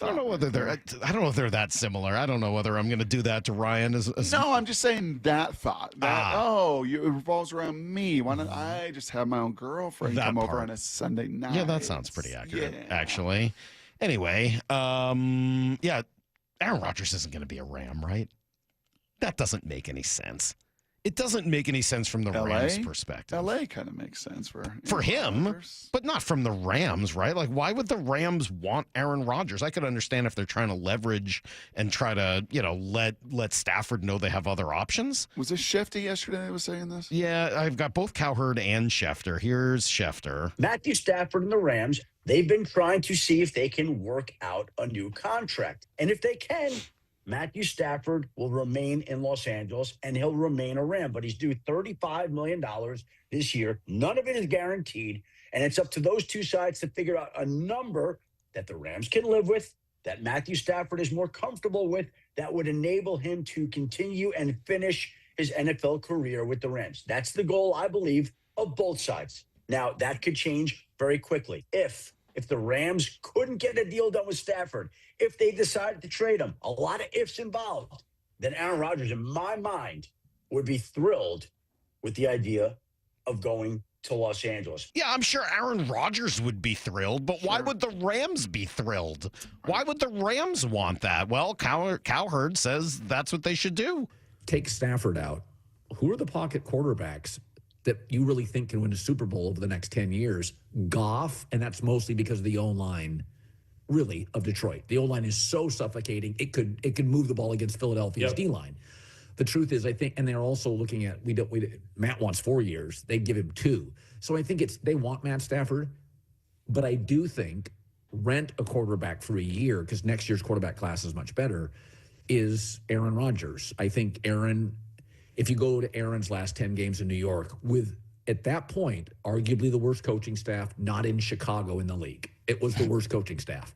Speaker 6: I don't know whether they're that similar. I don't know whether I'm going to do that to Ryan.
Speaker 1: No, I'm just saying that thought. It revolves around me. Why don't I just have my own girlfriend come over on a Sunday night?
Speaker 6: Yeah, that sounds pretty accurate, actually. Anyway, Aaron Rodgers isn't going to be a Ram, right? That doesn't make any sense. It doesn't make any sense from the Rams' perspective.
Speaker 1: LA kind of makes sense for
Speaker 6: him,
Speaker 1: Rodgers.
Speaker 6: but not from the Rams, right? Like, why would the Rams want Aaron Rodgers? I could understand if they're trying to leverage and try to, let Stafford know they have other options.
Speaker 1: Was this Schefter yesterday that was saying this?
Speaker 6: Yeah, I've got both Cowherd and Schefter. Here's Schefter.
Speaker 5: Matthew Stafford and the Rams, they've been trying to see if they can work out a new contract. And if they can, Matthew Stafford will remain in Los Angeles, and he'll remain a Ram. But he's due $35 million this year. None of it is guaranteed, and it's up to those two sides to figure out a number that the Rams can live with, that Matthew Stafford is more comfortable with, that would enable him to continue and finish his NFL career with the Rams. That's the goal, I believe, of both sides. Now, that could change very quickly. If the Rams couldn't get a deal done with Stafford, if they decided to trade him, a lot of ifs involved, then Aaron Rodgers, in my mind, would be thrilled with the idea of going to Los Angeles.
Speaker 6: Yeah, I'm sure Aaron Rodgers would be thrilled, but why would the Rams be thrilled? Why would the Rams want that? Well, Cowherd says that's what they should do.
Speaker 9: Take Stafford out. Who are the pocket quarterbacks that you really think can win a Super Bowl over the next 10 years? Goff, and that's mostly because of the O-line, really, of Detroit. The O-line is so suffocating, it could move the ball against Philadelphia's D-line. The truth is, I think, and they're also looking at, Matt wants 4 years. They give him 2. So I think they want Matt Stafford, but I do think rent a quarterback for a year, because next year's quarterback class is much better, is Aaron Rodgers. I think Aaron, if you go to Aaron's last 10 games in New York, with, at that point, arguably the worst coaching staff, not in Chicago in the league. It was the worst coaching staff.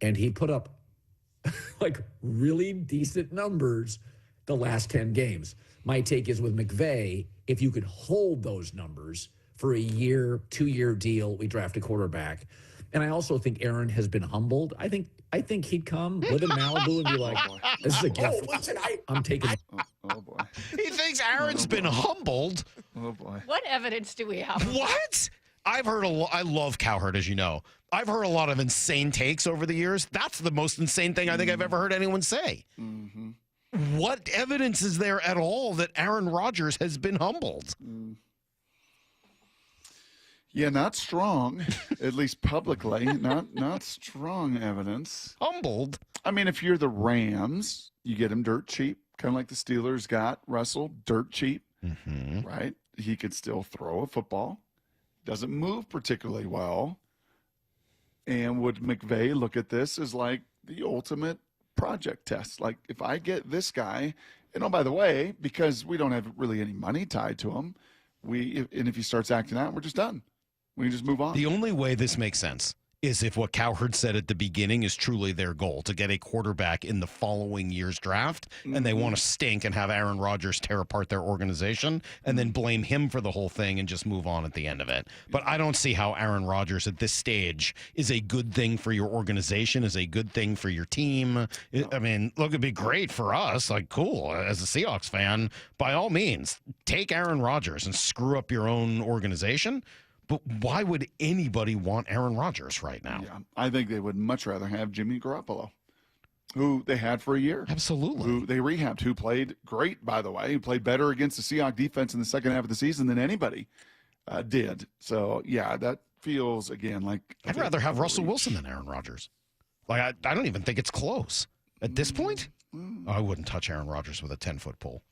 Speaker 9: And he put up like really decent numbers the last 10 games. My take is with McVay, if you could hold those numbers for a year, 2-year deal, we draft a quarterback. And I also think Aaron has been humbled. I think he'd come, live in Malibu, and be like, this is a gift. I'm taking it.
Speaker 1: Oh, boy.
Speaker 6: He thinks Aaron's been humbled.
Speaker 1: Oh, boy.
Speaker 19: What evidence do we have?
Speaker 6: What? I've heard I love Cowherd, as you know. I've heard a lot of insane takes over the years. That's the most insane thing I think I've ever heard anyone say.
Speaker 1: Mm-hmm.
Speaker 6: What evidence is there at all that Aaron Rodgers has been humbled?
Speaker 1: Yeah, not strong, at least publicly. Not strong evidence.
Speaker 6: Humbled?
Speaker 1: I mean, if you're the Rams, you get him dirt cheap, kind of like the Steelers got Russell, dirt cheap, right? He could still throw a football. Doesn't move particularly well. And would McVay look at this as like the ultimate project test? Like, if I get this guy, and oh, by the way, because we don't have really any money tied to him, and if he starts acting out, we're just done. We can just move on.
Speaker 6: The only way this makes sense is if what Cowherd said at the beginning is truly their goal, to get a quarterback in the following year's draft, and they want to stink and have Aaron Rodgers tear apart their organization and then blame him for the whole thing and just move on at the end of it. But I don't see how Aaron Rodgers at this stage is a good thing for your organization, is a good thing for your team. I mean, look, it'd be great for us. Like, cool. As a Seahawks fan, by all means, take Aaron Rodgers and screw up your own organization. But why would anybody want Aaron Rodgers right now?
Speaker 1: Yeah, I think they would much rather have Jimmy Garoppolo, who they had for a year.
Speaker 6: Absolutely.
Speaker 1: Who they rehabbed, who played great, by the way, who played better against the Seahawks defense in the second half of the season than anybody did. So, yeah, that feels, again, like...
Speaker 6: I'd rather have Russell Wilson than Aaron Rodgers. Like, I don't even think it's close. At this point, I wouldn't touch Aaron Rodgers with a 10-foot pole.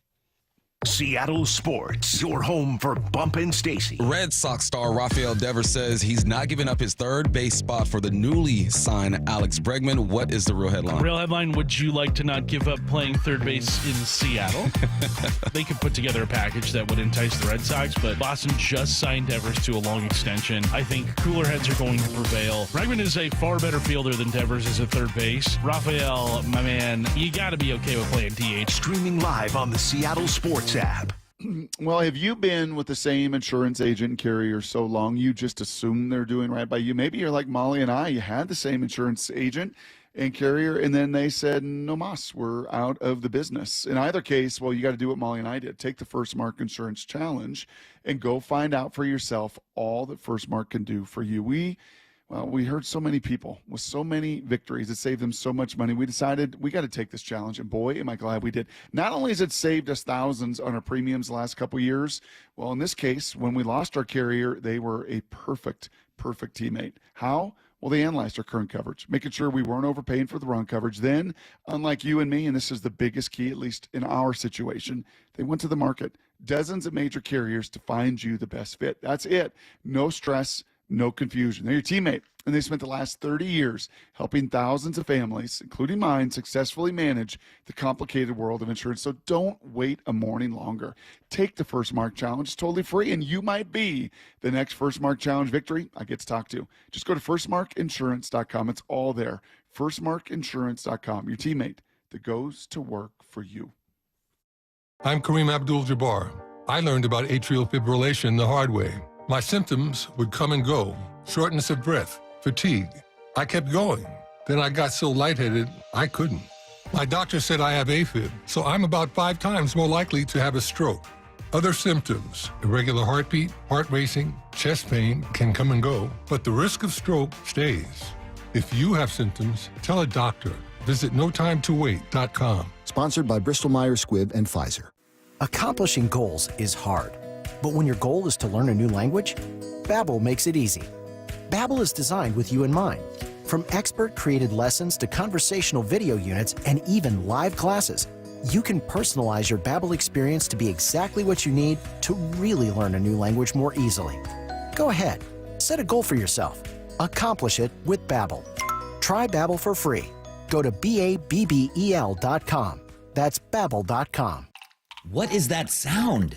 Speaker 2: Seattle Sports, your home for Bump and Stacy.
Speaker 13: Red Sox star Rafael Devers says he's not giving up his third base spot for the newly signed Alex Bregman. What is the real headline?
Speaker 14: Real headline, would you like to not give up playing third base in Seattle? They could put together a package that would entice the Red Sox, but Boston just signed Devers to a long extension. I think cooler heads are going to prevail. Bregman is a far better fielder than Devers is at third base. Rafael, my man, you got to be okay with playing DH.
Speaker 2: Streaming live on the Seattle Sports app.
Speaker 1: Well, have you been with the same insurance agent and carrier so long you just assume they're doing right by you? Maybe you're like Molly and I. You had the same insurance agent and carrier, and then they said, no mas, we're out of the business. In either case, well, you got to do what Molly and I did. Take the First Mark Insurance Challenge and go find out for yourself all that First Mark can do for you. We heard so many people with so many victories. It saved them so much money. We decided we got to take this challenge, and boy, am I glad we did. Not only has it saved us thousands on our premiums the last couple of years, well, in this case, when we lost our carrier, they were a perfect teammate. How? Well, they analyzed our current coverage, making sure we weren't overpaying for the wrong coverage. Then, unlike you and me, and this is the biggest key, at least in our situation, they went to the market, dozens of major carriers to find you the best fit. That's it. No stress. No confusion. They're your teammate, and they spent the last 30 years helping thousands of families, including mine, successfully manage the complicated world of insurance. So don't wait a morning longer. Take the First Mark Challenge. It's totally free, and you might be the next First Mark Challenge victory I get to talk to. Just go to firstmarkinsurance.com. It's all there. Firstmarkinsurance.com, your teammate that goes to work for you.
Speaker 23: I'm Kareem Abdul-Jabbar. I learned about atrial fibrillation the hard way. My symptoms would come and go, shortness of breath, fatigue. I kept going. Then I got so lightheaded, I couldn't. My doctor said I have AFib, so I'm about 5 times more likely to have a stroke. Other symptoms, irregular heartbeat, heart racing, chest pain can come and go, but the risk of stroke stays. If you have symptoms, tell a doctor. Visit notimetowait.com.
Speaker 8: Sponsored by Bristol-Myers Squibb and Pfizer.
Speaker 15: Accomplishing goals is hard, but when your goal is to learn a new language, Babbel makes it easy. Babbel is designed with you in mind. From expert-created lessons to conversational video units and even live classes, you can personalize your Babbel experience to be exactly what you need to really learn a new language more easily. Go ahead, set a goal for yourself. Accomplish it with Babbel. Try Babbel for free. Go to BABBEL.com. That's Babbel.com.
Speaker 17: What is that sound?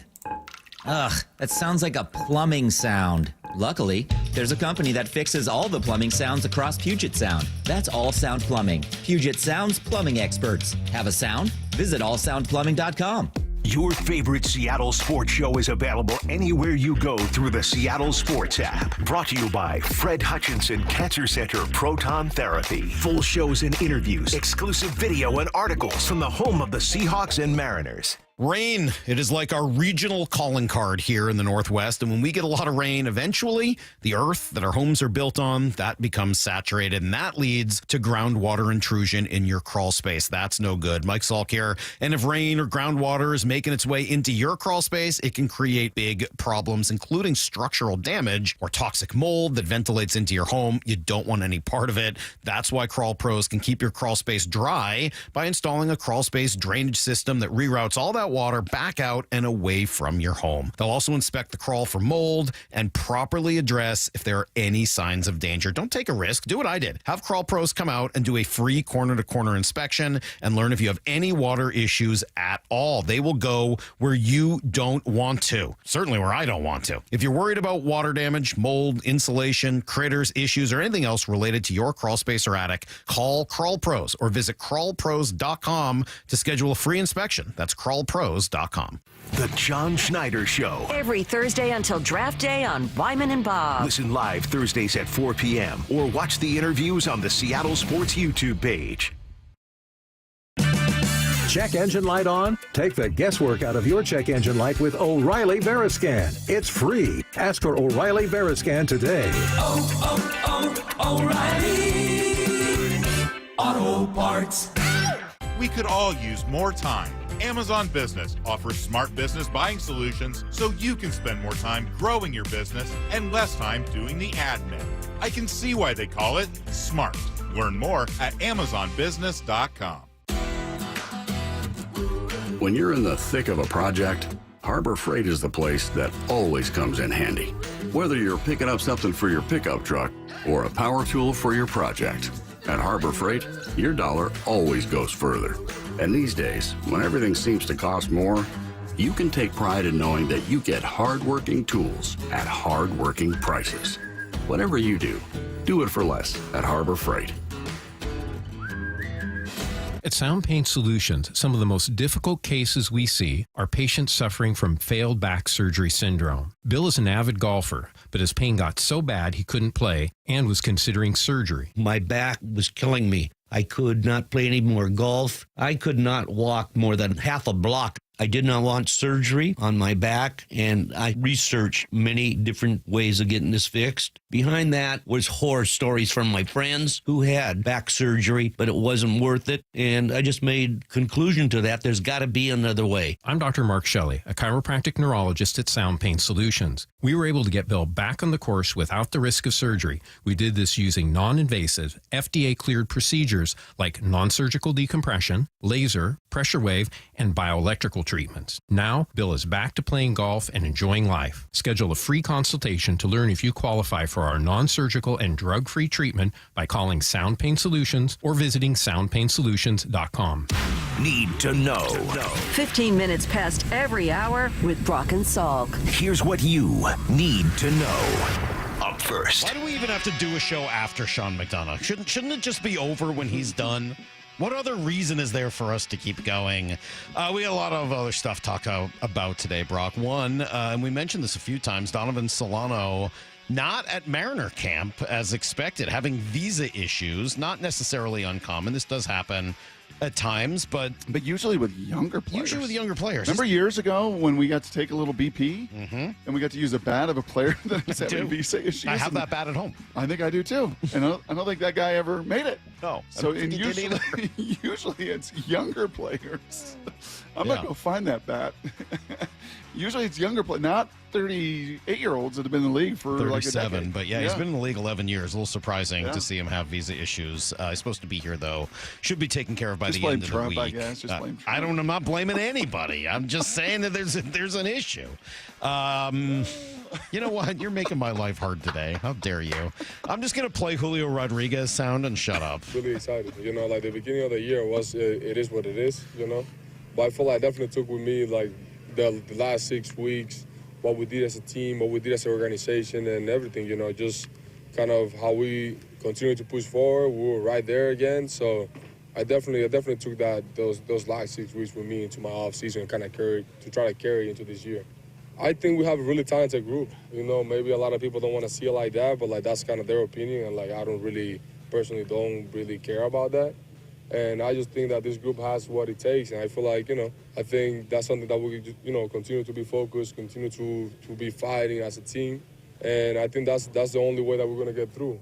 Speaker 17: Ugh, that sounds like a plumbing sound. Luckily, there's a company that fixes all the plumbing sounds across Puget Sound. That's All Sound Plumbing. Puget Sound's plumbing experts. Have a sound? Visit allsoundplumbing.com.
Speaker 2: Your favorite Seattle sports show is available anywhere you go through the Seattle Sports app. Brought to you by Fred Hutchinson Cancer Center Proton Therapy. Full shows and interviews, exclusive video and articles from the home of the Seahawks and Mariners.
Speaker 6: Rain. It is like our regional calling card here in the Northwest. And when we get a lot of rain, eventually the earth that our homes are built on, that becomes saturated. And that leads to groundwater intrusion in your crawl space. That's no good. Mike Salk here. And if rain or groundwater is making its way into your crawl space, it can create big problems, including structural damage or toxic mold that ventilates into your home. You don't want any part of it. That's why Crawl Pros can keep your crawl space dry by installing a crawl space drainage system that reroutes all that water back out and away from your home. They'll also inspect the crawl for mold and properly address if there are any signs of danger. Don't take a risk. Do what I did. Have Crawl Pros come out and do a free corner-to-corner inspection and learn if you have any water issues at all. They will go where you don't want to. Certainly where I don't want to. If you're worried about water damage, mold, insulation, critters, issues, or anything else related to your crawl space or attic, call Crawl Pros or visit crawlpros.com to schedule a free inspection. That's crawlpros.com.
Speaker 2: The John Schneider Show.
Speaker 4: Every Thursday until draft day on Wyman and Bob.
Speaker 2: Listen live Thursdays at 4 p.m. or watch the interviews on the Seattle Sports YouTube page.
Speaker 18: Check engine light on? Take the guesswork out of your check engine light with O'Reilly Veriscan. It's free. Ask for O'Reilly Veriscan today.
Speaker 25: O'Reilly Auto Parts.
Speaker 26: We could all use more time. Amazon Business offers smart business buying solutions so you can spend more time growing your business and less time doing the admin. I can see why they call it smart. Learn more at amazonbusiness.com.
Speaker 27: When you're in the thick of a project, Harbor Freight is the place that always comes in handy. Whether you're picking up something for your pickup truck or a power tool for your project, at Harbor Freight, your dollar always goes further. And these days, when everything seems to cost more, you can take pride in knowing that you get hard-working tools at hard-working prices. Whatever you do, do it for less at Harbor Freight.
Speaker 28: At Sound Pain Solutions, some of the most difficult cases we see are patients suffering from failed back surgery syndrome. Bill is an avid golfer, but his pain got so bad he couldn't play and was considering surgery.
Speaker 29: My back was killing me. I could not play any more golf. I could not walk more than half a block. I did not want surgery on my back, and I researched many different ways of getting this fixed. Behind that was horror stories from my friends who had back surgery, but it wasn't worth it, and I just made conclusion to that. There's got to be another way.
Speaker 28: I'm Dr. Mark Shelley, a chiropractic neurologist at Sound Pain Solutions. We were able to get Bill back on the course without the risk of surgery. We did this using non-invasive, FDA-cleared procedures like non-surgical decompression, laser, pressure wave, and bioelectrical treatments. Now, Bill is back to playing golf and enjoying life. Schedule a free consultation to learn if you qualify for our non-surgical and drug-free treatment by calling Sound Pain Solutions or visiting soundpainsolutions.com.
Speaker 2: Need to know.
Speaker 4: 15 minutes past every hour with Brock and Salk.
Speaker 2: Here's what you need to know. Up first.
Speaker 6: Why do we even have to do a show after Sean McDonough? Shouldn't it just be over when he's done? What other reason is there for us to keep going? We got a lot of other stuff to talk about today, Brock. One, and we mentioned this a few times, Donovan Solano not at Mariner camp as expected, having visa issues, not necessarily uncommon. This does happen at times, but
Speaker 1: usually with younger players.
Speaker 6: Usually with younger players.
Speaker 1: Remember years ago when we got to take a little BP and we got to use a bat of a player that was having visa issues?
Speaker 6: I have that bat at home.
Speaker 1: I think I do too. And I don't think that guy ever made it.
Speaker 6: No.
Speaker 1: So usually it's younger players. I'm going to go find that bat. Usually it's younger players, not 38-year-olds that have been in the league for
Speaker 6: 37,
Speaker 1: like a decade.
Speaker 6: but he's been in the league 11 years. A little surprising to see him have visa issues. He's supposed to be here, though. Should be taken care of by the end of the week.
Speaker 1: I guess. Just blame Trump.
Speaker 6: I'm not blaming anybody. I'm just saying that there's an issue. You know what? You're making my life hard today. How dare you? I'm just going to play Julio Rodriguez sound and shut up.
Speaker 3: Really excited. You know, like the beginning of the year it is what it is, you know. But I feel like I definitely took with me, like, the last 6 weeks, what we did as a team, what we did as an organization and everything, you know, just kind of how we continue to push forward. We were right there again. So I definitely took those last 6 weeks with me into my off season and kind of try to carry into this year. I think we have a really talented group. You know, maybe a lot of people don't want to see it like that, but like that's kind of their opinion, and like I don't really care about that. And I just think that this group has what it takes, and I feel like, you know, I think that's something that we, you know, continue to be focused, continue to be fighting as a team, and I think that's the only way that we're going to get through.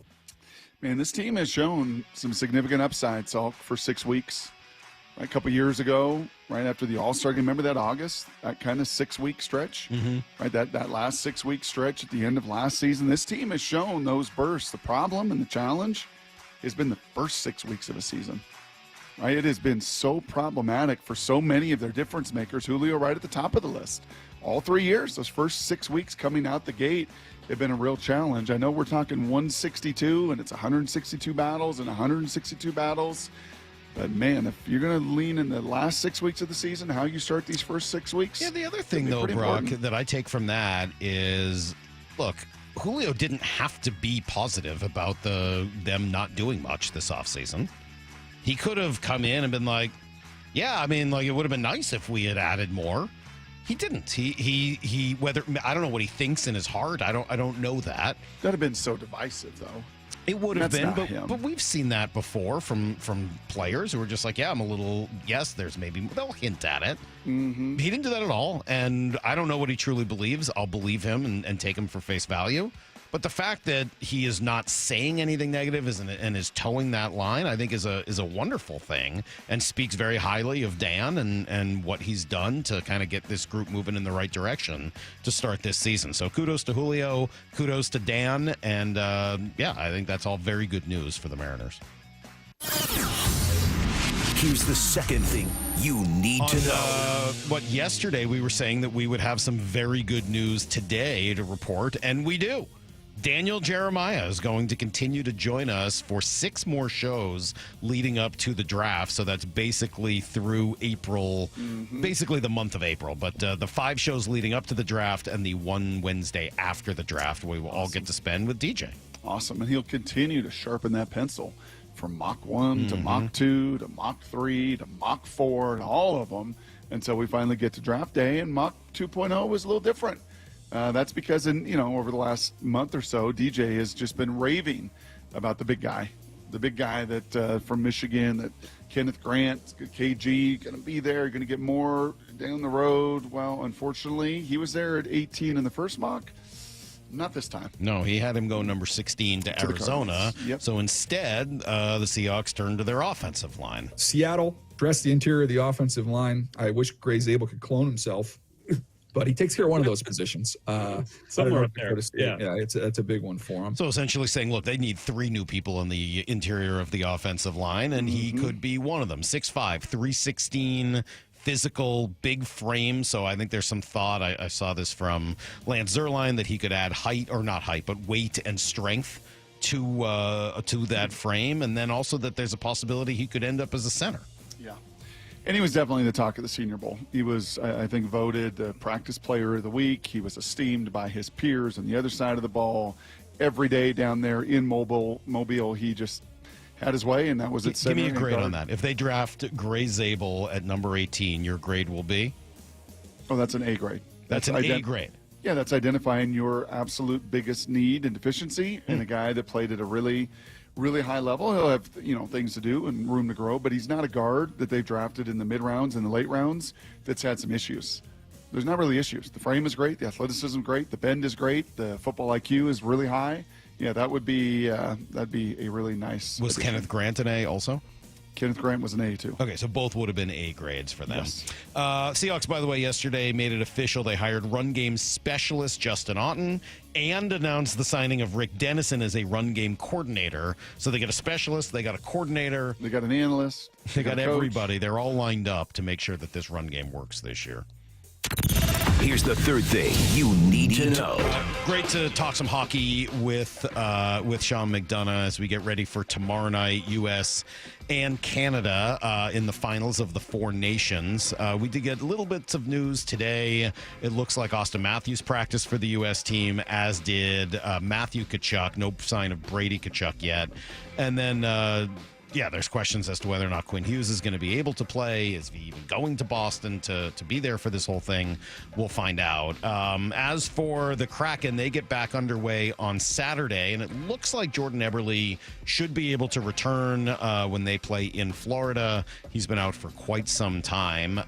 Speaker 1: Man, this team has shown some significant upside, Salk, for 6 weeks. Right, a couple years ago, right after the All-Star game, remember that August, that kind of 6-week stretch? Right, that last 6-week stretch at the end of last season. This team has shown those bursts. The problem and the challenge has been the first 6 weeks of a season. Right, it has been so problematic for so many of their difference makers. Julio right at the top of the list. All 3 years, those first 6 weeks coming out the gate have been a real challenge. I know we're talking 162, and it's 162 battles and 162 battles. But, man, if you're going to lean in the last 6 weeks of the season, how you start these first 6 weeks.
Speaker 6: Yeah, the other thing, though, Brock, that I take from that is, look, Julio didn't have to be positive about them not doing much this offseason. He could have come in and been like, yeah, I mean, like, it would have been nice if we had added more. He didn't. He whether I don't know what he thinks in his heart. I don't know that.
Speaker 1: That'd have been so divisive, though.
Speaker 6: It would have been,
Speaker 1: but
Speaker 6: but we've seen that before from players who are just like, yeah, I'm a little, yes, there's maybe, they'll hint at it. He didn't do that at all, and I don't know what he truly believes. I'll believe him and take him for face value. But the fact that he is not saying anything negative and is towing that line, I think is a wonderful thing and speaks very highly of Dan and what he's done to kind of get this group moving in the right direction to start this season. So kudos to Julio, kudos to Dan, and I think that's all very good news for the Mariners.
Speaker 2: Here's the second thing you need to know.
Speaker 6: Yesterday we were saying that we would have some very good news today to report, and we do. Daniel Jeremiah is going to continue to join us for 6 more shows leading up to the draft. So that's basically through April, basically the month of April. But the 5 shows leading up to the draft and the 1 Wednesday after the draft, we will all get to spend with DJ.
Speaker 1: Awesome. And he'll continue to sharpen that pencil from Mach 1 to Mach 2 to Mach 3 to Mach 4 to all of them until we finally get to draft day. And Mach 2.0 was a little different. That's because over the last month or so, DJ has just been raving about the big guy that from Michigan, that Kenneth Grant, KG, going to be there, going to get more down the road. Well, unfortunately, he was there at 18 in the first mock. Not this time.
Speaker 6: No, he had him go number 16 to Arizona.
Speaker 1: Yep.
Speaker 6: So instead, the Seahawks turned to their offensive line.
Speaker 7: Seattle dressed the interior of the offensive line. I wish Gray Zabel could clone himself. But he takes care of one of those positions.
Speaker 10: Somewhere up there.
Speaker 7: Yeah, it's a big one for him.
Speaker 6: So essentially saying, look, they need 3 new people in the interior of the offensive line, and he could be one of them. 6'5", 316, physical, big frame. So I think there's some thought. I saw this from Lance Zierlein that he could add weight and strength to that frame, and then also that there's a possibility he could end up as a center.
Speaker 1: Yeah. And he was definitely the talk of the Senior Bowl. He was, I think, voted the practice player of the week. He was esteemed by his peers on the other side of the ball. Every day down there in Mobile, he just had his way, and that was it.
Speaker 6: Give me a grade on that. If they draft Gray Zabel at number 18, your grade will be?
Speaker 1: Oh, that's an A grade.
Speaker 6: That's an A grade.
Speaker 1: Yeah, that's identifying your absolute biggest need and deficiency in a guy that played at a really really high level. He'll have, things to do and room to grow, but he's not a guard that they've drafted in the mid rounds and the late rounds that's had some issues. There's not really issues. The frame is great. The athleticism is great. The bend is great. The football IQ is really high. Yeah, that'd be a really nice.
Speaker 6: Was
Speaker 1: addition.
Speaker 6: Kenneth Grant an A also?
Speaker 1: Kenneth Grant was an A too.
Speaker 6: Okay, so both would have been A grades for them.
Speaker 1: Yes.
Speaker 6: Seahawks, by the way, yesterday made it official. They hired run game specialist Justin Otten and announced the signing of Rick Dennison as a run game coordinator. So they got a specialist, they got a coordinator,
Speaker 1: they got an analyst,
Speaker 6: they got
Speaker 1: a coach.
Speaker 6: everybody. They're all lined up to make sure that this run game works this year.
Speaker 2: Here's the third thing you need to know.
Speaker 6: Great to talk some hockey with Sean McDonough as we get ready for tomorrow night, U.S. and Canada in the finals of the Four Nations. We did get little bits of news today. It looks like Austin Matthews practiced for the U.S. team, as did Matthew Tkachuk. No sign of Brady Tkachuk yet. And then... there's questions as to whether or not Quinn Hughes is going to be able to play. Is he even going to Boston to be there for this whole thing? We'll find out. As for the Kraken, they get back underway on Saturday, and it looks like Jordan Eberle should be able to return when they play in Florida. He's been out for quite some time.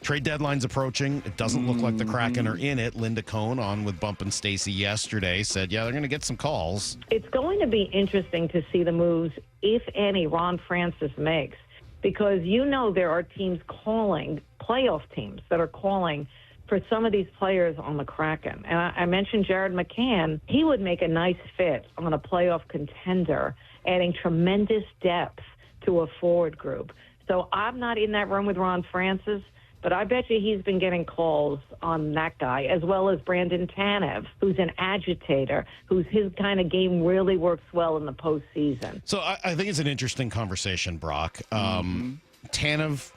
Speaker 6: Trade deadline's approaching. It doesn't look like the Kraken are in it. Linda Cohn on with Bump and Stacy yesterday said, they're going to get some calls.
Speaker 5: It's going to be interesting to see the moves, if any, Ron Francis makes, because there are teams calling, playoff teams that are calling for some of these players on the Kraken. And I mentioned Jared McCann. He would make a nice fit on a playoff contender, adding tremendous depth to a forward group. So I'm not in that room with Ron Francis, but I bet you he's been getting calls on that guy, as well as Brandon Tanev, who's an agitator, his kind of game really works well in the postseason.
Speaker 6: So I think it's an interesting conversation, Brock. Tanev,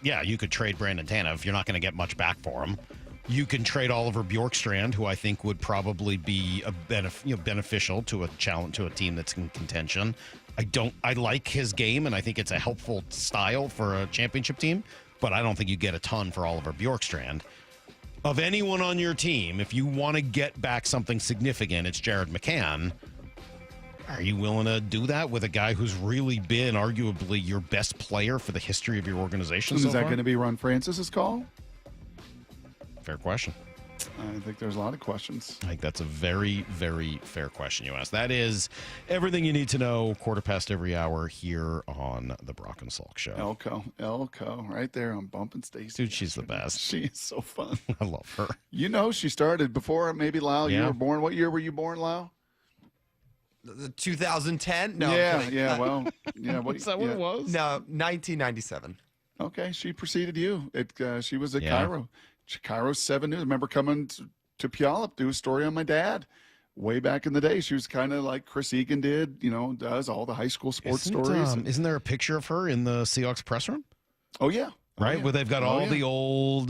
Speaker 6: you could trade Brandon Tanev. You're not going to get much back for him. You can trade Oliver Bjorkstrand, who I think would probably be beneficial to a challenge to a team that's in contention. I like his game, and I think it's a helpful style for a championship team. But I don't think you get a ton for Oliver Bjorkstrand. Of anyone on your team, if you want to get back something significant, it's Jared McCann. Are you willing to do that with a guy who's really been arguably your best player for the history of your organization?
Speaker 1: Is that going to be Ron Francis's call?
Speaker 6: Fair question.
Speaker 1: I think there's a lot of questions.
Speaker 6: I think that's a very, very fair question you asked. That is everything you need to know, 1/4 every hour here on the Brock and Salk Show.
Speaker 1: Elko, right there on Bump and Stacy.
Speaker 6: Dude, she's the best.
Speaker 1: She is so fun.
Speaker 6: I love her.
Speaker 1: She started before maybe Lyle. You were born. What year were you born, Lyle?
Speaker 11: 2010? No.
Speaker 1: What
Speaker 11: Is that what it was? No, 1997.
Speaker 1: Okay, she preceded you. She was at Cairo's 7 News. I remember coming to Puyallup, do a story on my dad way back in the day. She was kind of like Chris Egan did, does all the high school sports stories.
Speaker 6: Isn't there a picture of her in the Seahawks press room?
Speaker 1: Oh, yeah.
Speaker 6: Right, where they've got all the old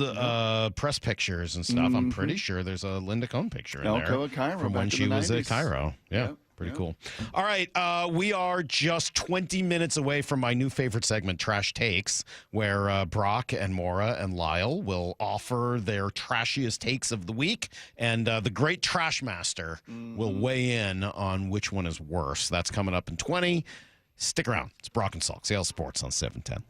Speaker 6: press pictures and stuff. I'm pretty sure there's a Linda Cohn picture in there
Speaker 1: at Cairo
Speaker 6: from when she was at Cairo. Yeah. Pretty cool. All right, we are just 20 minutes away from my new favorite segment, Trash Takes, where Brock and Maura and Lyle will offer their trashiest takes of the week, and the great Trash Master will weigh in on which one is worse. That's coming up in 20. Stick around. It's Brock and Salk, Seattle Sports on 710.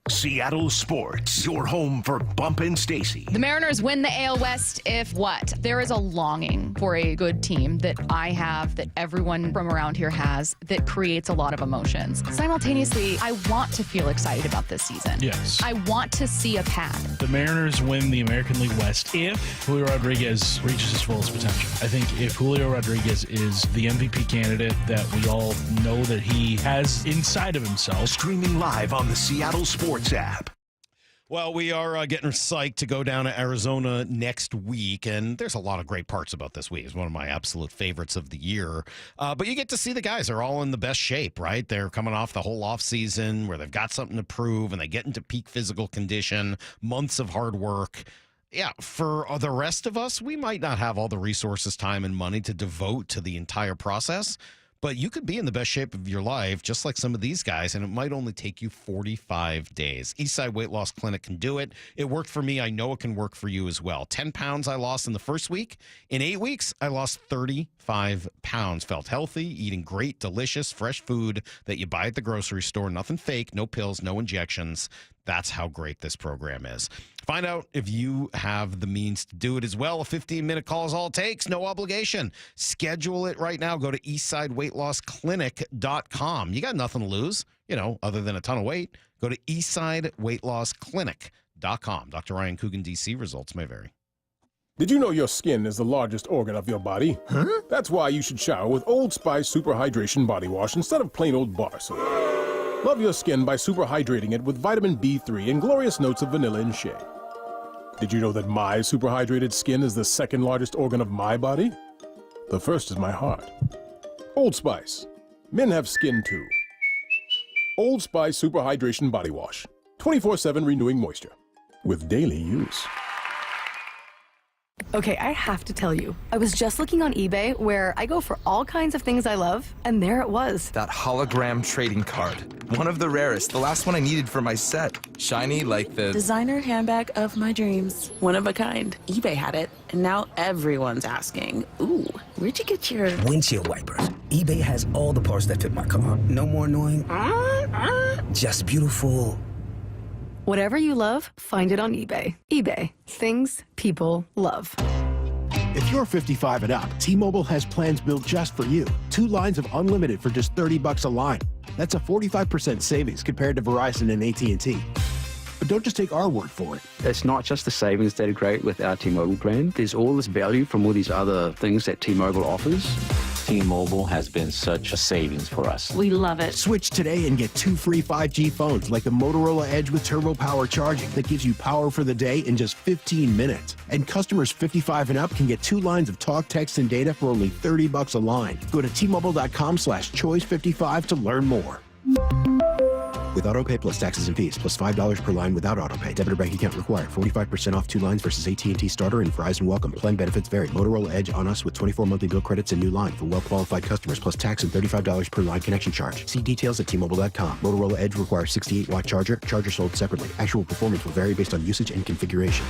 Speaker 2: Seattle Sports, your home for Bump and Stacy.
Speaker 19: The Mariners win the AL West if what? There is a longing for a good team that I have, that everyone from around here has, that creates a lot of emotions. Simultaneously, I want to feel excited about this season.
Speaker 14: Yes.
Speaker 19: I want to see a path.
Speaker 14: The Mariners win the American League West if Julio Rodriguez reaches his fullest potential. I think if Julio Rodriguez is the MVP candidate that we all know that he has inside of himself.
Speaker 2: Streaming live on the Seattle Sports app.
Speaker 6: Well, we are getting psyched to go down to Arizona next week, and there's a lot of great parts about this week. It's one of my absolute favorites of the year. But you get to see the guys. They're all in the best shape, right? They're coming off the whole offseason where they've got something to prove, and they get into peak physical condition, months of hard work. Yeah, for the rest of us, we might not have all the resources, time, and money to devote to the entire process. But you could be in the best shape of your life, just like some of these guys, and it might only take you 45 days. Eastside Weight Loss Clinic can do it. It worked for me. I know it can work for you as well. 10 pounds I lost in the first week. In 8 weeks, I lost 35 pounds. Felt healthy, eating great, delicious, fresh food that you buy at the grocery store. Nothing fake, no pills, no injections. That's how great this program is. Find out if you have the means to do it as well. A 15-minute call is all it takes. No obligation. Schedule it right now. Go to eastsideweightlossclinic.com. You got nothing to lose, other than a ton of weight. Go to eastsideweightlossclinic.com. Dr. Ryan Coogan, D.C. Results may vary.
Speaker 9: Did you know your skin is the largest organ of your body? Huh? That's why you should shower with Old Spice Super Hydration Body Wash instead of plain old bar soap. Love your skin by super hydrating it with vitamin B3 and glorious notes of vanilla and shea. Did you know that my super hydrated skin is the second largest organ of my body? The first is my heart. Old Spice. Men have skin too. Old Spice Super Hydration Body Wash. 24/7 renewing moisture. With daily use.
Speaker 12: Okay, I have to tell you, I was just looking on eBay where I go for all kinds of things I love, and there it was.
Speaker 13: That hologram trading card. One of the rarest, the last one I needed for my set. Shiny like the
Speaker 16: designer handbag of my dreams. One of a kind. eBay had it, and now everyone's asking, ooh, where'd you get your
Speaker 20: windshield wipers? eBay has all the parts that fit my car. No more annoying, just beautiful.
Speaker 12: Whatever you love, find it on eBay. eBay. Things people love.
Speaker 21: If you're 55 and up, T-Mobile has plans built just for you. 2 lines of unlimited for just $30 a line. That's a 45% savings compared to Verizon and AT&T. But don't just take our word for it.
Speaker 22: It's not just the savings that are great with our T-Mobile plan. There's all this value from all these other things that T-Mobile offers. T-Mobile has been such a savings for us.
Speaker 16: We love it.
Speaker 21: Switch today and get 2 free 5G phones like the Motorola Edge with Turbo Power charging that gives you power for the day in just 15 minutes. And customers 55 and up can get 2 lines of talk, text, and data for only $30 a line. Go to T-Mobile.com/choice55 to learn more. With AutoPay plus taxes and fees, plus $5 per line without AutoPay. Debit or bank account required. 45% off 2 lines versus AT&T Starter and Verizon Welcome. Plan benefits vary. Motorola Edge on us with 24 monthly bill credits and new line for well-qualified customers, plus tax and $35 per line connection charge. See details at T-Mobile.com. Motorola Edge requires 68-watt charger. Charger sold separately. Actual performance will vary based on usage and configuration.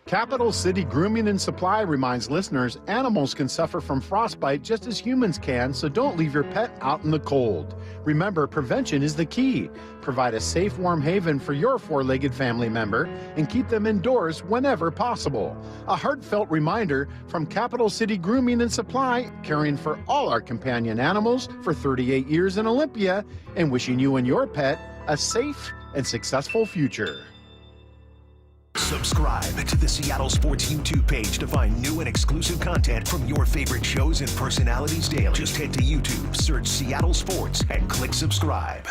Speaker 24: Capital City Grooming and Supply reminds listeners animals can suffer from frostbite just as humans can, so don't leave your pet out in the cold. Remember, prevention is the key. Provide a safe, warm haven for your 4-legged family member and keep them indoors whenever possible. A heartfelt reminder from Capital City Grooming and Supply, caring for all our companion animals for 38 years in Olympia and wishing you and your pet a safe and successful future.
Speaker 2: Subscribe to the Seattle Sports YouTube page to find new and exclusive content from your favorite shows and personalities daily. Just head to YouTube, search Seattle Sports, and click subscribe.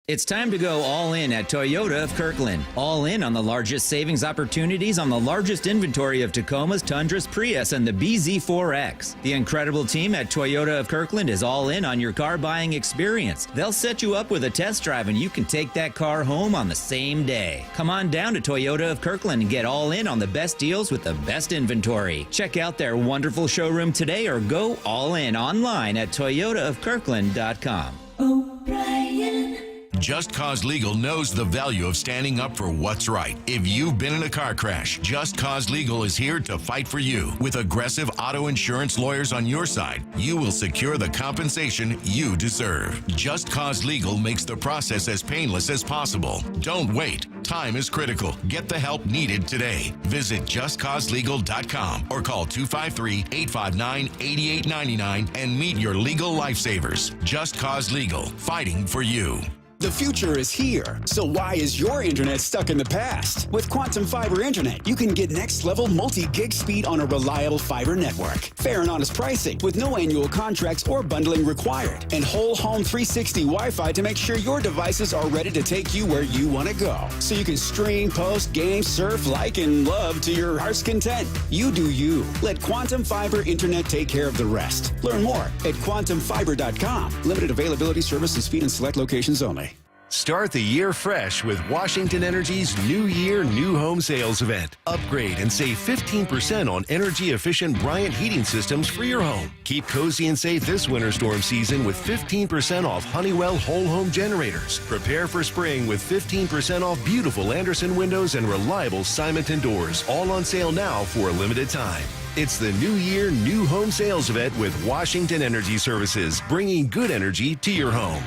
Speaker 17: It's time to go all in at Toyota of Kirkland. All in on the largest savings opportunities on the largest inventory of Tacomas, Tundras, Prius, and the BZ4X. The incredible team at Toyota of Kirkland is all in on your car buying experience. They'll set you up with a test drive and you can take that car home on the same day. Come on down to Toyota of Kirkland and get all in on the best deals with the best inventory. Check out their wonderful showroom today or go all in online at toyotaofkirkland.com.
Speaker 2: O'Brien. Just Cause Legal knows the value of standing up for what's right. If you've been in a car crash, Just Cause Legal is here to fight for you. With aggressive auto insurance lawyers on your side, you will secure the compensation you deserve. Just Cause Legal makes the process as painless as possible. Don't wait. Time is critical. Get the help needed today. Visit justcauselegal.com or call 253-859-8899 and meet your legal lifesavers. Just Cause Legal, fighting for you.
Speaker 25: The future is here, so why is your internet stuck in the past? With Quantum Fiber Internet, you can get next-level multi-gig speed on a reliable fiber network. Fair and honest pricing with no annual contracts or bundling required. And whole home 360 Wi-Fi to make sure your devices are ready to take you where you want to go. So you can stream, post, game, surf, like, and love to your heart's content. You do you. Let Quantum Fiber Internet take care of the rest. Learn more at quantumfiber.com. Limited availability, service, and speed in select locations only.
Speaker 2: Start the year fresh with Washington Energy's New Year, New Home Sales event. Upgrade and save 15% on energy-efficient Bryant heating systems for your home. Keep cozy and safe this winter storm season with 15% off Honeywell whole home generators. Prepare for spring with 15% off beautiful Anderson windows and reliable Simonton doors. All on sale now for a limited time. It's the New Year, New Home Sales event with Washington Energy Services, bringing good energy to your home.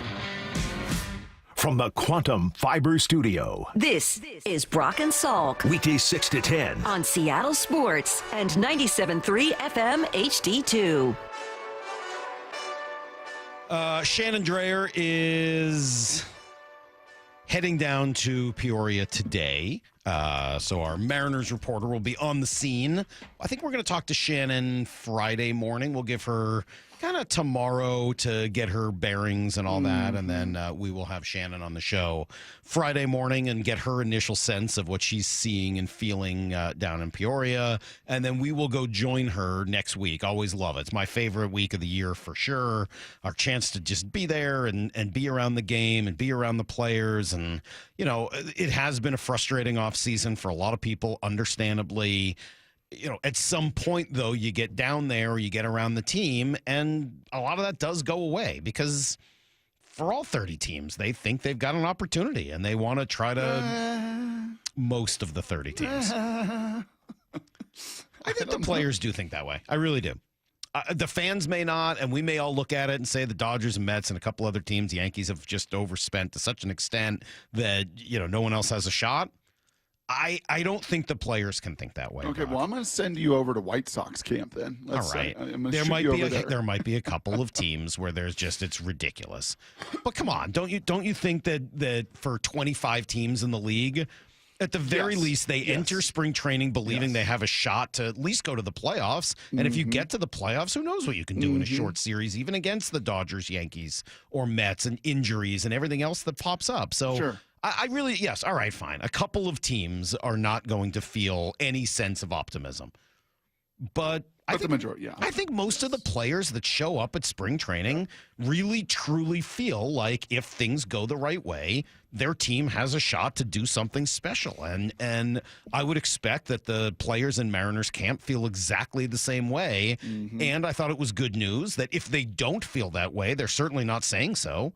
Speaker 4: From the Quantum Fiber Studio.
Speaker 8: This is Brock and Salk.
Speaker 4: Weekdays 6 to 10.
Speaker 8: On Seattle Sports and 97.3 FM HD2.
Speaker 6: Shannon Dreyer is heading down to Peoria today. So our Mariners reporter will be on the scene. I think we're going to talk to Shannon Friday morning. We'll give her kind of tomorrow to get her bearings and all that. And then we will have Shannon on the show Friday morning and get her initial sense of what she's seeing and feeling down in Peoria. And then we will go join her next week. Always love it. It's my favorite week of the year for sure. Our chance to just be there and be around the game and be around the players. And, you know, it has been a frustrating offseason for a lot of people, understandably. You know, at some point, though, you get down there, you get around the team, and a lot of that does go away because for all 30 teams, they think they've got an opportunity, and they want to try to most of the 30 teams. I think the players do think that way. I really do. The fans may not, and we may all look at it and say the Dodgers and Mets and a couple other teams, the Yankees have just overspent to such an extent that, you know, no one else has a shot. I don't think the players can think that way.
Speaker 1: Okay, well, I'm going to send you over to White Sox camp then.
Speaker 6: All right. There might be a couple of teams where there's just it's ridiculous. But come on, don't you think that for 25 teams in the league, at the very least they enter spring training believing they have a shot to at least go to the playoffs. And if you get to the playoffs, who knows what you can do in a short series, even against the Dodgers, Yankees, or Mets, and injuries and everything else that pops up. So
Speaker 1: sure.
Speaker 6: I really, yes, all right, fine. A couple of teams are not going to feel any sense of optimism. But I think,
Speaker 1: the majority, yeah.
Speaker 6: I think most of the players that show up at spring training really, truly feel like if things go the right way, their team has a shot to do something special. And I would expect that the players in Mariners camp feel exactly the same way. And I thought it was good news that if they don't feel that way, they're certainly not saying so.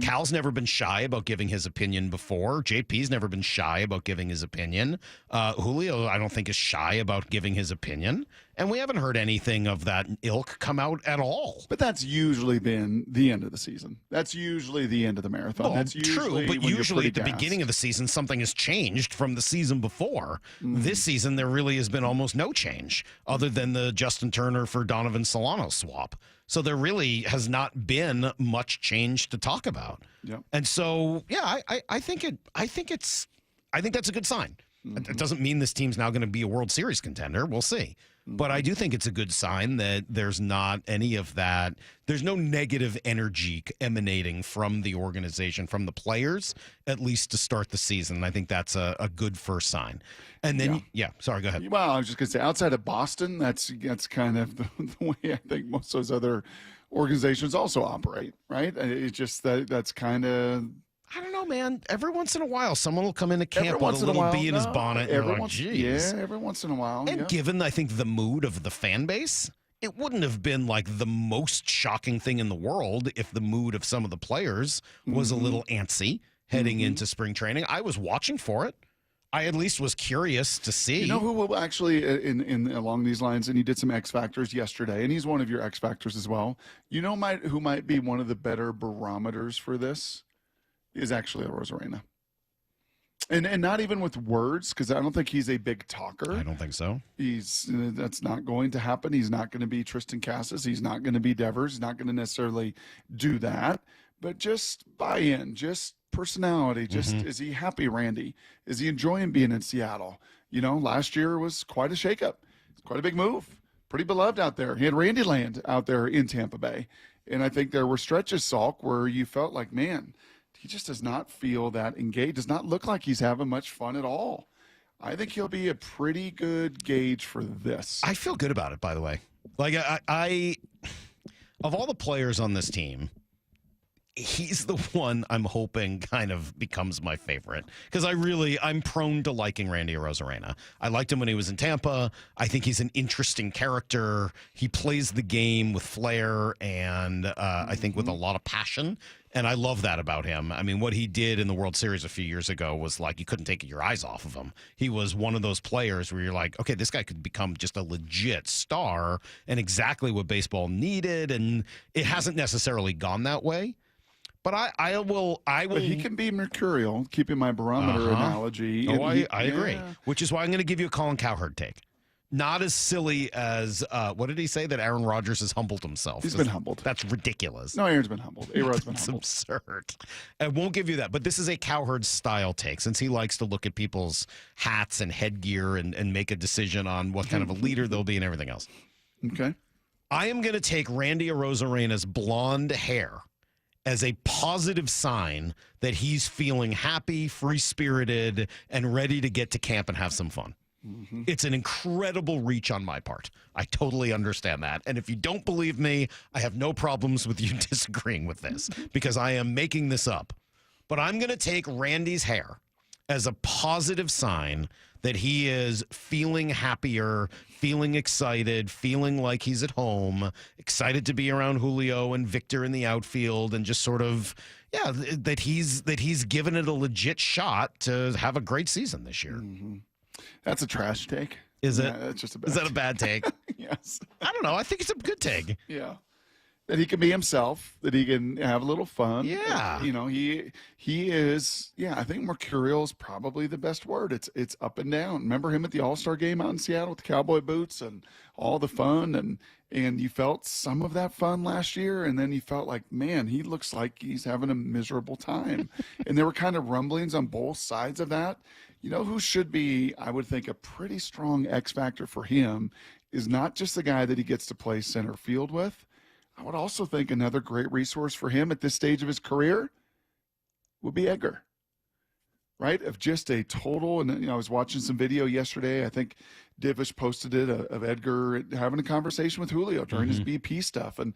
Speaker 6: Cal's never been shy about giving his opinion before. JP's never been shy about giving his opinion. Julio, I don't think, is shy about giving his opinion. And we haven't heard anything of that ilk come out at all.
Speaker 1: But that's usually been the end of the season. That's usually the end of the marathon.
Speaker 6: Well,
Speaker 1: that's usually
Speaker 6: true, but usually at the
Speaker 1: gassed.
Speaker 6: beginning of the season, something has changed from the season before. This season, there really has been almost no change other than the Justin Turner for Donovan Solano swap. So there really has not been much change to talk about.
Speaker 1: Yep.
Speaker 6: And so, yeah, I think that's a good sign. It doesn't mean this team's now going to be a World Series contender. We'll see. But I do think it's a good sign that there's not any of that. There's no negative energy emanating from the organization, from the players, at least to start the season. And I think that's a good first sign. And then, sorry, go ahead.
Speaker 1: Well, I was just going to say, outside of Boston, that's kind of the way I think most of those other organizations also operate, right? It's just that's kind of...
Speaker 6: I don't know, man. Every once in a while, someone will come into camp with a little bee in his bonnet. And you're like, geez.
Speaker 1: Yeah, every once in a while.
Speaker 6: And given, I think, the mood of the fan base, it wouldn't have been like the most shocking thing in the world if the mood of some of the players was a little antsy heading into spring training. I was watching for it. I at least was curious to see.
Speaker 1: You know who will actually, in along these lines, and he did some X Factors yesterday, and he's one of your X Factors as well. You know who might be one of the better barometers for this? Is actually Rosarena. And not even with words, because I don't think he's a big talker.
Speaker 6: I don't think so.
Speaker 1: That's not going to happen. He's not going to be Tristan Casas. He's not going to be Devers. He's not going to necessarily do that. But just buy-in, just personality. Just is he happy, Randy? Is he enjoying being in Seattle? You know, last year was quite a shakeup. It's quite a big move. Pretty beloved out there. He had Randy Land out there in Tampa Bay. And I think there were stretches, Salk, where you felt like, man, he just does not feel that engaged, does not look like he's having much fun at all. I think he'll be a pretty good gauge for this.
Speaker 6: I feel good about it, by the way. Like, I of all the players on this team, he's the one I'm hoping kind of becomes my favorite because I'm prone to liking Randy Arozarena. I liked him when he was in Tampa. I think he's an interesting character. He plays the game with flair and I think with a lot of passion. And I love that about him. I mean, what he did in the World Series a few years ago was like you couldn't take your eyes off of him. He was one of those players where you're like, okay, this guy could become just a legit star and exactly what baseball needed. And it hasn't necessarily gone that way. But I will.
Speaker 1: But he can be mercurial, keeping my barometer analogy.
Speaker 6: Oh, I agree. Which is why I'm going to give you a Colin Cowherd take. Not as silly as, what did he say? That Aaron Rodgers has humbled himself.
Speaker 1: He's been humbled.
Speaker 6: That's ridiculous.
Speaker 1: No, Aaron's been humbled. A-Rod's been humbled.
Speaker 6: It's absurd. I won't give you that. But this is a Cowherd style take, since he likes to look at people's hats and headgear and make a decision on what kind of a leader they'll be and everything else.
Speaker 1: Okay.
Speaker 6: I am going to take Randy Arozarena's blonde hair as a positive sign that he's feeling happy, free-spirited, and ready to get to camp and have some fun. Mm-hmm. It's an incredible reach on my part. I totally understand that. And if you don't believe me, I have no problems with you disagreeing with this because I am making this up. But I'm going to take Randy's hair as a positive sign that he is feeling happier, feeling excited, feeling like he's at home, excited to be around Julio and Victor in the outfield, and just sort of, that he's given it a legit shot to have a great season this year.
Speaker 1: Mm-hmm. That's a trash take.
Speaker 6: Is it?
Speaker 1: It's just a bad
Speaker 6: Is that a bad take?
Speaker 1: Yes.
Speaker 6: I don't know. I think it's a good take.
Speaker 1: Yeah. That he can be himself, that he can have a little fun.
Speaker 6: Yeah.
Speaker 1: You know, he is, I think mercurial is probably the best word. It's up and down. Remember him at the All-Star game out in Seattle with the cowboy boots and all the fun, and you felt some of that fun last year, and then you felt like, man, he looks like he's having a miserable time. And there were kind of rumblings on both sides of that. You know who should be, I would think, a pretty strong X factor for him is not just the guy that he gets to play center field with. I would also think another great resource for him at this stage of his career would be Edgar, right? Of just a total, and I was watching some video yesterday. I think Divish posted it of Edgar having a conversation with Julio during his BP stuff, and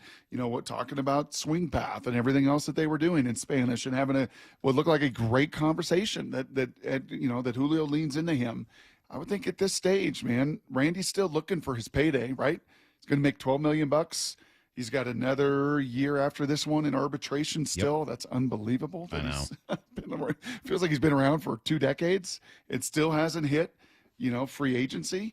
Speaker 1: talking about swing path and everything else that they were doing in Spanish, and having what looked like a great conversation that Julio leans into him. I would think at this stage, man, Randy's still looking for his payday, right? He's going to make $12 million. He's got another year after this one in arbitration still. Yep. That's unbelievable.
Speaker 6: I know.
Speaker 1: Feels like he's been around for 2 decades. It still hasn't hit, free agency.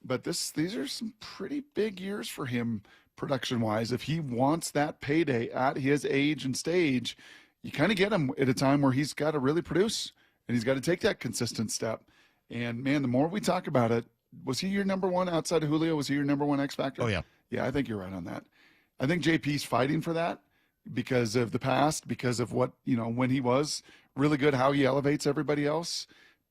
Speaker 1: But these are some pretty big years for him production-wise. If he wants that payday at his age and stage, you kind of get him at a time where he's got to really produce, and he's got to take that consistent step. And, man, the more we talk about it, was he your number one outside of Julio? Was he your number one X factor?
Speaker 6: Oh, yeah.
Speaker 1: Yeah, I think you're right on that. I think JP's fighting for that because of the past, because of what, when he was really good, how he elevates everybody else.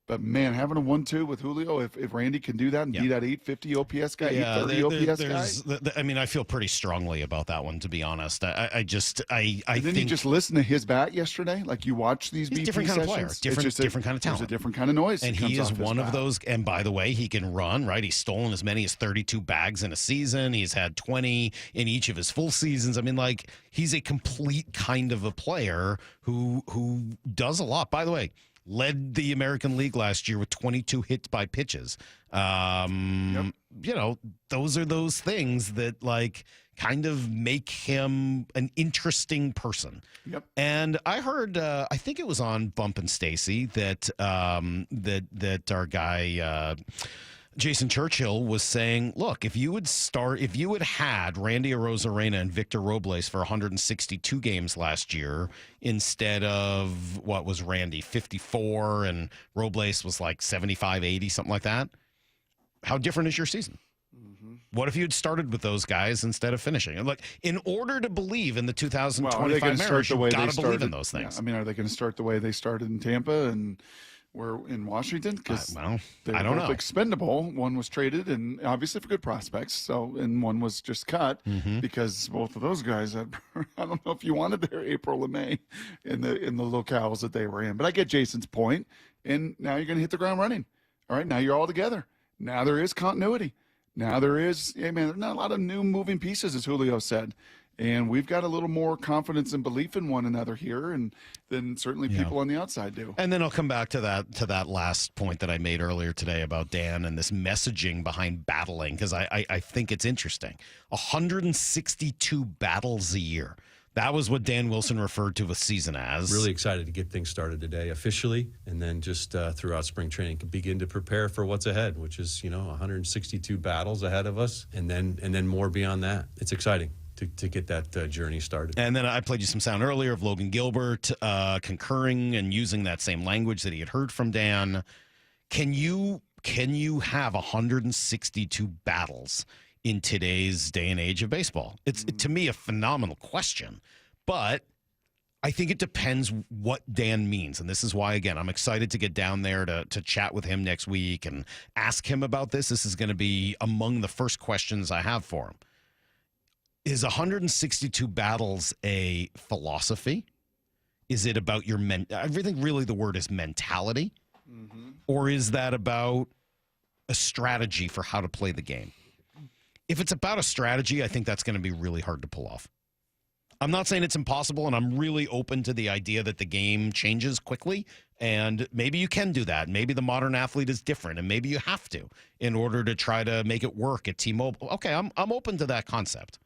Speaker 1: But, man, having a 1-2 with Julio, if Randy can do that and be that 850 OPS guy, 830 OPS guy.
Speaker 6: I mean, I feel pretty strongly about that one, to be honest. I
Speaker 1: and then
Speaker 6: think
Speaker 1: you just listen to his bat yesterday. Like, you watch these BP
Speaker 6: different kind
Speaker 1: sessions.
Speaker 6: of player, different kind of talent.
Speaker 1: There's a different kind of noise.
Speaker 6: And he is one of those. And by the way, he can run, right? He's stolen as many as 32 bags in a season. He's had 20 in each of his full seasons. I mean, like, he's a complete kind of a player who does a lot. By the way, led the American League last year with 22 hits by pitches. Those are those things that like kind of make him an interesting person.
Speaker 1: Yep.
Speaker 6: And I heard, I think it was on Bump and Stacy that our guy Jason Churchill was saying, look, if you had had Randy Arozarena and Victor Robles for 162 games last year instead of what was Randy, 54, and Robles was like 75, 80, something like that, how different is your season? Mm-hmm. What if you had started with those guys instead of finishing? And like, in order to believe in the 2025 marriage, you've got to believe in those things.
Speaker 1: Yeah, I mean, are they going to start the way they started in Tampa and we're in Washington? Because they
Speaker 6: I don't
Speaker 1: both
Speaker 6: know.
Speaker 1: Expendable. One was traded, and obviously for good prospects. And one was just cut because both of those guys had, I don't know if you wanted their April and May in the locales that they were in. But I get Jason's point, and now you're going to hit the ground running. All right, now you're all together. Now there is continuity. Now there is, there's not a lot of new moving pieces, as Julio said. And we've got a little more confidence and belief in one another here, and than certainly people on the outside do.
Speaker 6: And then I'll come back to that last point that I made earlier today about Dan and this messaging behind battling, because I think it's interesting. 162 battles a year. That was what Dan Wilson referred to a season as.
Speaker 3: Really excited to get things started today officially, and then just throughout spring training can begin to prepare for what's ahead, which is 162 battles ahead of us, and then more beyond that. It's exciting to get that journey started.
Speaker 6: And then I played you some sound earlier of Logan Gilbert concurring and using that same language that he had heard from Dan. Can you have 162 battles in today's day and age of baseball? It's to me a phenomenal question, but I think it depends what Dan means. And this is why, again, I'm excited to get down there to chat with him next week and ask him about this. This is going to be among the first questions I have for him. Is 162 battles a philosophy? Is it about your I think really the word is mentality. Mm-hmm. Or is that about a strategy for how to play the game? If it's about a strategy, I think that's going to be really hard to pull off. I'm not saying it's impossible, and I'm really open to the idea that the game changes quickly, and maybe you can do that. Maybe the modern athlete is different, and maybe you have to in order to try to make it work at T-Mobile. Okay, I'm open to that concept.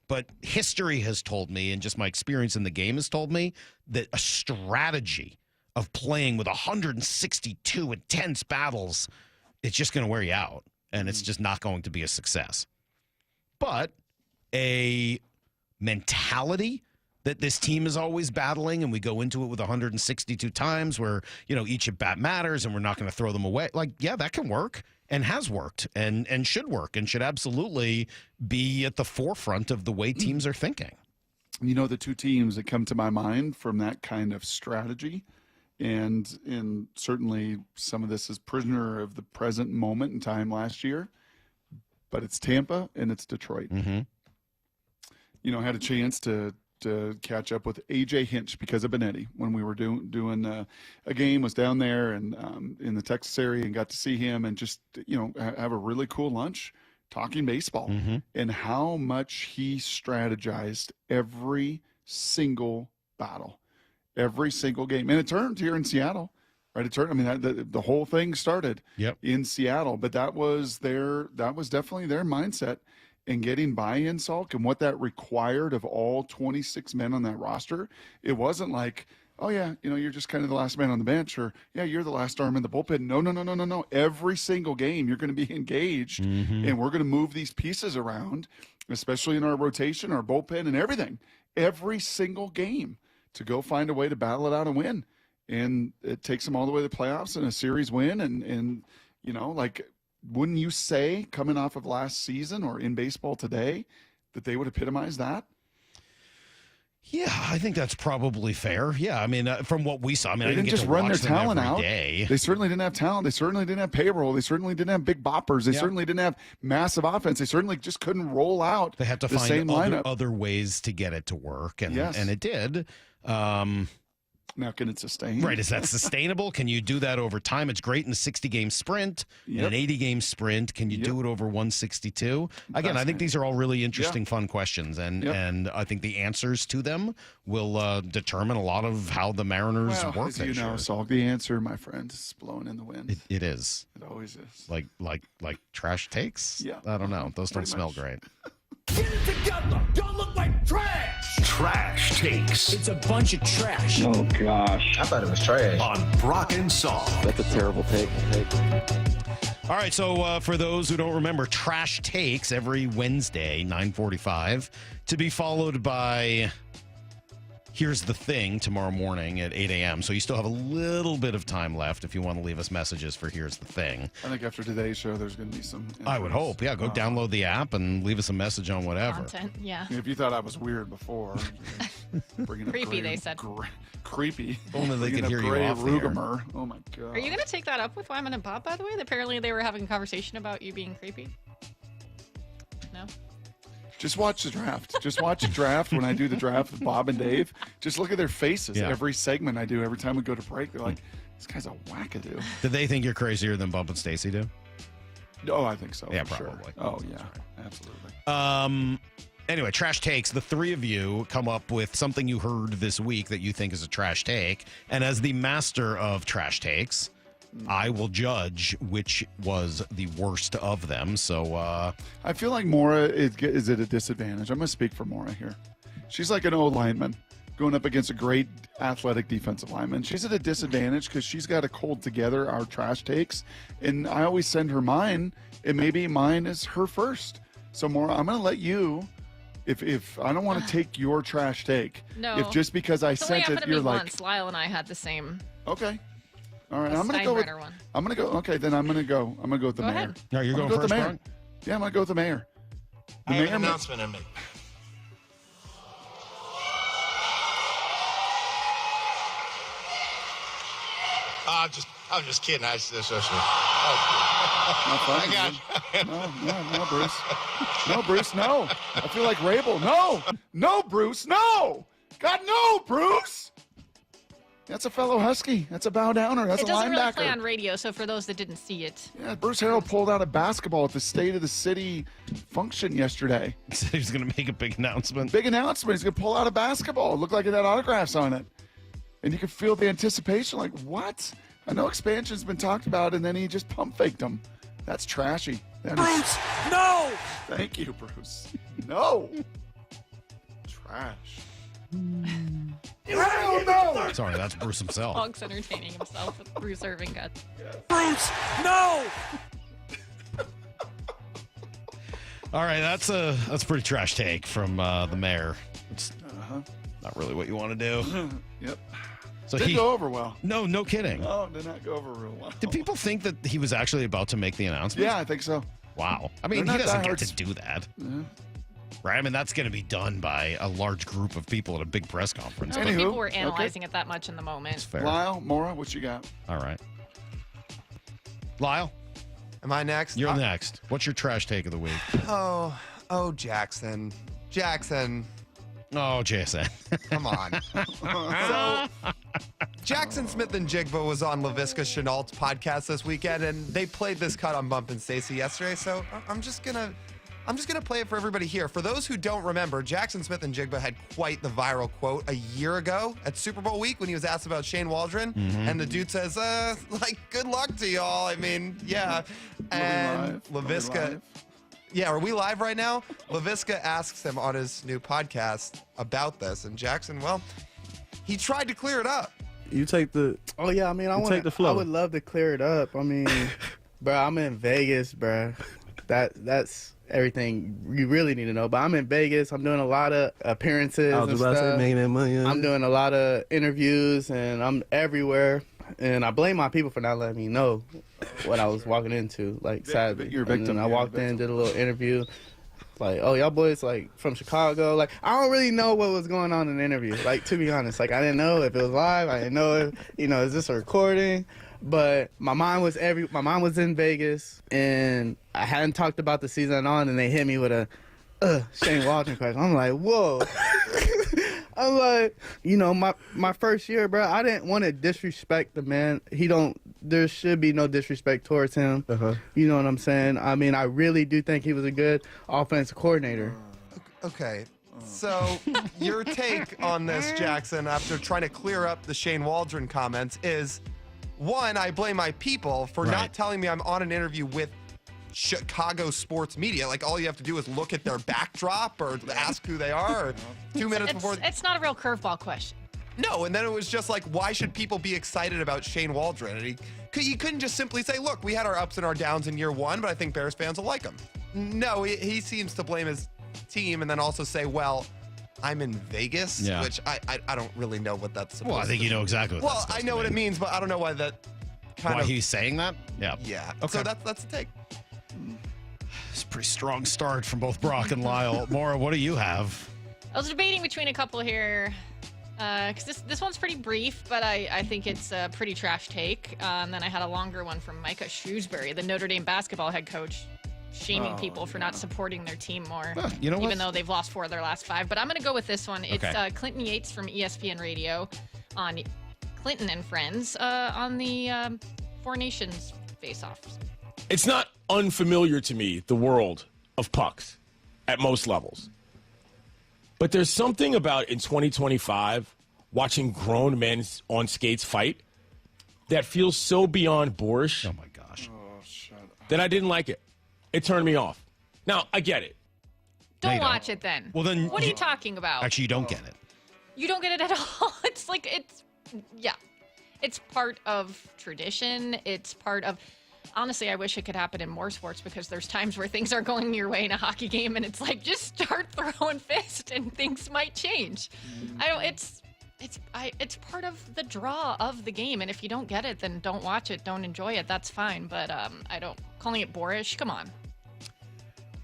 Speaker 6: But history has told me, and just my experience in the game has told me, that a strategy of playing with 162 intense battles, it's just going to wear you out, and it's just not going to be a success. But a mentality that this team is always battling, and we go into it with 162 times where, each at bat matters, and we're not going to throw them away. That can work. And has worked and should work and should absolutely be at the forefront of the way teams are thinking.
Speaker 1: The two teams that come to my mind from that kind of strategy, and certainly some of this is prisoner of the present moment in time last year, but it's Tampa and it's Detroit.
Speaker 6: Mm-hmm.
Speaker 1: I had a chance to catch up with A.J. Hinch because of Benetti when we were doing a game, was down there and in the Texas area, and got to see him and just, have a really cool lunch talking baseball and how much he strategized every single battle, every single game. And it turned here in Seattle, right? It turned, the whole thing started in Seattle, but that was definitely their mindset. And getting buy-in, Salk, and what that required of all 26 men on that roster. It wasn't like, oh, yeah, you're just kind of the last man on the bench, or, yeah, you're the last arm in the bullpen. No. Every single game, you're going to be engaged, and we're going to move these pieces around, especially in our rotation, our bullpen, and everything. Every single game to go find a way to battle it out and win. And it takes them all the way to the playoffs and a series win, and wouldn't you say, coming off of last season or in baseball today, that they would epitomize that?
Speaker 6: Yeah, I think that's probably fair. Yeah, from what we saw,
Speaker 1: they didn't just run their talent out. They certainly didn't have talent. They certainly didn't have payroll. They certainly didn't have big boppers. They certainly didn't have massive offense. They certainly just couldn't roll out.
Speaker 6: They had to find other ways to get it to work, and it did.
Speaker 1: Now, can it sustain?
Speaker 6: Right. Is that sustainable? Can you do that over time? It's great in a 60-game sprint, in an 80-game sprint. Can you do it over 162? Again, I think these are all really interesting, fun questions, and I think the answers to them will determine a lot of how the Mariners work.
Speaker 1: As you know, Salk, the answer, my friend, is blowing in the wind.
Speaker 6: It is.
Speaker 1: It always is.
Speaker 6: Like trash takes?
Speaker 1: Yeah.
Speaker 6: I don't know. Those don't smell great.
Speaker 10: Get it together. Y'all look like trash.
Speaker 4: Trash takes.
Speaker 10: It's a bunch of trash.
Speaker 22: Oh, gosh. I thought it was trash.
Speaker 4: On Brock and Salk.
Speaker 22: That's a terrible take.
Speaker 6: All right, so for those who don't remember, Trash Takes every Wednesday, 9:45, to be followed by Here's the Thing tomorrow morning at 8 a.m. So you still have a little bit of time left if you want to leave us messages for Here's the Thing.
Speaker 1: I think after today's show, there's going to be some
Speaker 6: I would hope. Yeah, go download the app and leave us a message on whatever.
Speaker 15: Content, yeah.
Speaker 1: If you thought I was weird before.
Speaker 15: Creepy, they said.
Speaker 1: Creepy.
Speaker 6: Only they could hear you off the air.
Speaker 1: Oh, my God.
Speaker 15: Are you going to take that up with Wyman and Bob, by the way? Apparently they were having a conversation about you being creepy. No?
Speaker 1: Just watch the draft. Just watch the draft when I do the draft with Bob and Dave. Just look at their faces.
Speaker 6: Yeah.
Speaker 1: Every segment I do, every time we go to break, they're like, this guy's a wackadoo.
Speaker 6: Do they think you're crazier than Bump and Stacy do?
Speaker 1: Oh, I think so.
Speaker 6: Yeah,
Speaker 1: for
Speaker 6: probably.
Speaker 1: Sure. Oh, yeah. Absolutely.
Speaker 6: Anyway, trash takes. The three of you come up with something you heard this week that you think is a trash take. And as the master of trash takes, I will judge which was the worst of them. So
Speaker 1: I feel like Mora is at a disadvantage. I'm going to speak for Mora here. She's like an old lineman going up against a great athletic defensive lineman. She's at a disadvantage because she's got to hold together our trash takes. And I always send her mine, and maybe mine is her first. So Mora, I'm going to let you... If I don't want to take your trash take,
Speaker 15: No.
Speaker 1: if just because I
Speaker 15: It's
Speaker 1: sent
Speaker 15: only
Speaker 1: it,
Speaker 15: happened to
Speaker 1: you're
Speaker 15: me
Speaker 1: like,
Speaker 15: once. Lyle and I had the same.
Speaker 1: okay, all right,
Speaker 15: The
Speaker 1: I'm gonna go with.
Speaker 15: Steinbrenner one.
Speaker 1: I'm gonna go. Okay, then I'm gonna go with the
Speaker 15: Go
Speaker 1: mayor.
Speaker 15: ahead.
Speaker 6: No, you're
Speaker 1: I'm
Speaker 6: going
Speaker 1: gonna go with
Speaker 6: first,
Speaker 1: the mayor.
Speaker 6: Brian?
Speaker 1: Yeah, I'm gonna go with the mayor. The
Speaker 5: I have
Speaker 1: mayor
Speaker 5: an
Speaker 1: ma-
Speaker 5: announcement to make. I'm just kidding. I just
Speaker 1: Not funny, dude. No, Bruce. No, Bruce, no. I feel like Rabel. No, Bruce, no. God, no, Bruce. That's a fellow Husky. That's a bow downer. That's
Speaker 15: It
Speaker 1: a
Speaker 15: doesn't really
Speaker 1: linebacker.
Speaker 15: play on radio, so for those that didn't see it.
Speaker 1: Yeah, Bruce Harrell pulled out a basketball at the State of the City function yesterday.
Speaker 6: He said he was going to make a big announcement.
Speaker 1: Big announcement. He's going to pull out a basketball. It looked like it had autographs on it. And you could feel the anticipation like, what? I know expansion's been talked about, and then he just pump faked them. That's trashy. That is-
Speaker 10: Bruce, no!
Speaker 1: Thank you, Bruce. No. Trash.
Speaker 10: Hell no!
Speaker 6: Sorry, that's Bruce himself.
Speaker 15: Hogs entertaining himself with Bruce Irving guts.
Speaker 10: Bruce, no!
Speaker 6: All right, that's a pretty trash take from the mayor. It's not really what you want to do.
Speaker 1: Yep.
Speaker 6: So
Speaker 1: Didn't go over well.
Speaker 6: No kidding.
Speaker 1: No, did not go over real well.
Speaker 6: Did people think that he was actually about to make the announcement?
Speaker 1: Yeah, I think so.
Speaker 6: Wow. I mean,
Speaker 1: They're
Speaker 6: he
Speaker 1: not
Speaker 6: doesn't get
Speaker 1: diehards.
Speaker 6: to do that.
Speaker 1: Yeah.
Speaker 6: Right? I mean, that's going to be done by a large group of people at a big press conference.
Speaker 15: I don't think people were analyzing it that much in the moment.
Speaker 6: Fair.
Speaker 1: Lyle, Mora, what you got?
Speaker 6: All right. Lyle?
Speaker 7: Am I next?
Speaker 6: You're next. What's your trash take of the week?
Speaker 7: Oh, Jackson.
Speaker 6: Oh, Jason.
Speaker 7: Come on. So, Jackson Smith and Jigba was on LaVisca Chenault's podcast this weekend, and they played this cut on Bump and Stacy yesterday. So I'm just gonna play it for everybody here. For those who don't remember, Jackson Smith and Jigba had quite the viral quote a year ago at Super Bowl week when he was asked about Shane Waldron, and the dude says, good luck to y'all. I mean, yeah. And LaVisca. Yeah, are we live right now? LaVisca asks him on his new podcast about this, and Jackson, well, he tried to clear it up.
Speaker 11: You take the.
Speaker 18: Oh yeah, I mean,
Speaker 11: take the flow.
Speaker 18: I would love to clear it up. I mean, bro, I'm in Vegas, bro. That's everything you really need to know. But I'm in Vegas. I'm doing a lot of appearances.
Speaker 11: I was
Speaker 18: and
Speaker 11: about to
Speaker 18: stuff.
Speaker 11: say making that money.
Speaker 18: I'm doing a lot of interviews, and I'm everywhere. And I blame my people for not letting me know what I was walking into. Like, sadly,
Speaker 1: you're a victim.
Speaker 18: And then I
Speaker 1: You're a
Speaker 18: walked in,
Speaker 1: victim.
Speaker 18: did a little interview. Like, oh, y'all boys like from Chicago. Like, I don't really know what was going on in the interview. Like, to be honest, like I didn't know if it was live. I didn't know if is this a recording. But my mind was in Vegas, and I hadn't talked about the season on, and they hit me with a Shane Waldron question. I'm like, whoa. I'm like, my first year, bro, I didn't want to disrespect the man. There should be no disrespect towards him. You know what I'm saying? I mean, I really do think he was a good offensive coordinator.
Speaker 7: Okay. So your take on this, Jackson, after trying to clear up the Shane Waldron comments is, one, I blame my people for not telling me I'm on an interview with Chicago sports media. Like, all you have to do is look at their backdrop or ask who they are, or 2 minutes before.
Speaker 15: It's not a real curveball question.
Speaker 7: No, and then it was just like, why should people be excited about Shane Waldron? And he couldn't just simply say, look, we had our ups and our downs in year one, but I think Bears fans will like him. No, he seems to blame his team and then also say, well, I'm in Vegas, which I don't really know what that's supposed to
Speaker 6: Well, I think you know exactly what
Speaker 7: Well, I know what it means, but I don't know why that kind
Speaker 6: Why
Speaker 7: of...
Speaker 6: he's saying that? Yeah.
Speaker 7: Yeah.
Speaker 6: Okay.
Speaker 7: So that's the take.
Speaker 6: It's a pretty strong start from both Brock and Lyle. Maura, what do you have?
Speaker 15: I was debating between a couple here, because this one's pretty brief, but I think it's a pretty trash take. And then I had a longer one from Micah Shrewsbury, the Notre Dame basketball head coach, shaming people for not supporting their team more,
Speaker 6: you know what?
Speaker 15: even though they've lost 4 of their last 5. But I'm going to go with this one. It's
Speaker 6: Okay.
Speaker 15: Clinton Yates from ESPN Radio on Clinton and Friends on the Four Nations face-offs.
Speaker 23: It's not unfamiliar to me, the world of pucks at most levels.
Speaker 9: But there's something about in 2025 watching grown men on skates fight that feels so beyond boorish.
Speaker 6: Oh my gosh.
Speaker 9: That I didn't like it. It turned me off. Now, I get it.
Speaker 15: Don't watch it then.
Speaker 6: Well, then
Speaker 15: what are you talking about?
Speaker 6: Actually, you don't get it.
Speaker 15: You don't get it at all. It's like it's part of tradition. It's part of. Honestly, I wish it could happen in more sports because there's times where things are going your way in a hockey game, and it's like just start throwing fists and things might change. It's part of the draw of the game, and if you don't get it, then don't watch it, don't enjoy it. That's fine, but I don't calling it boorish. Come on.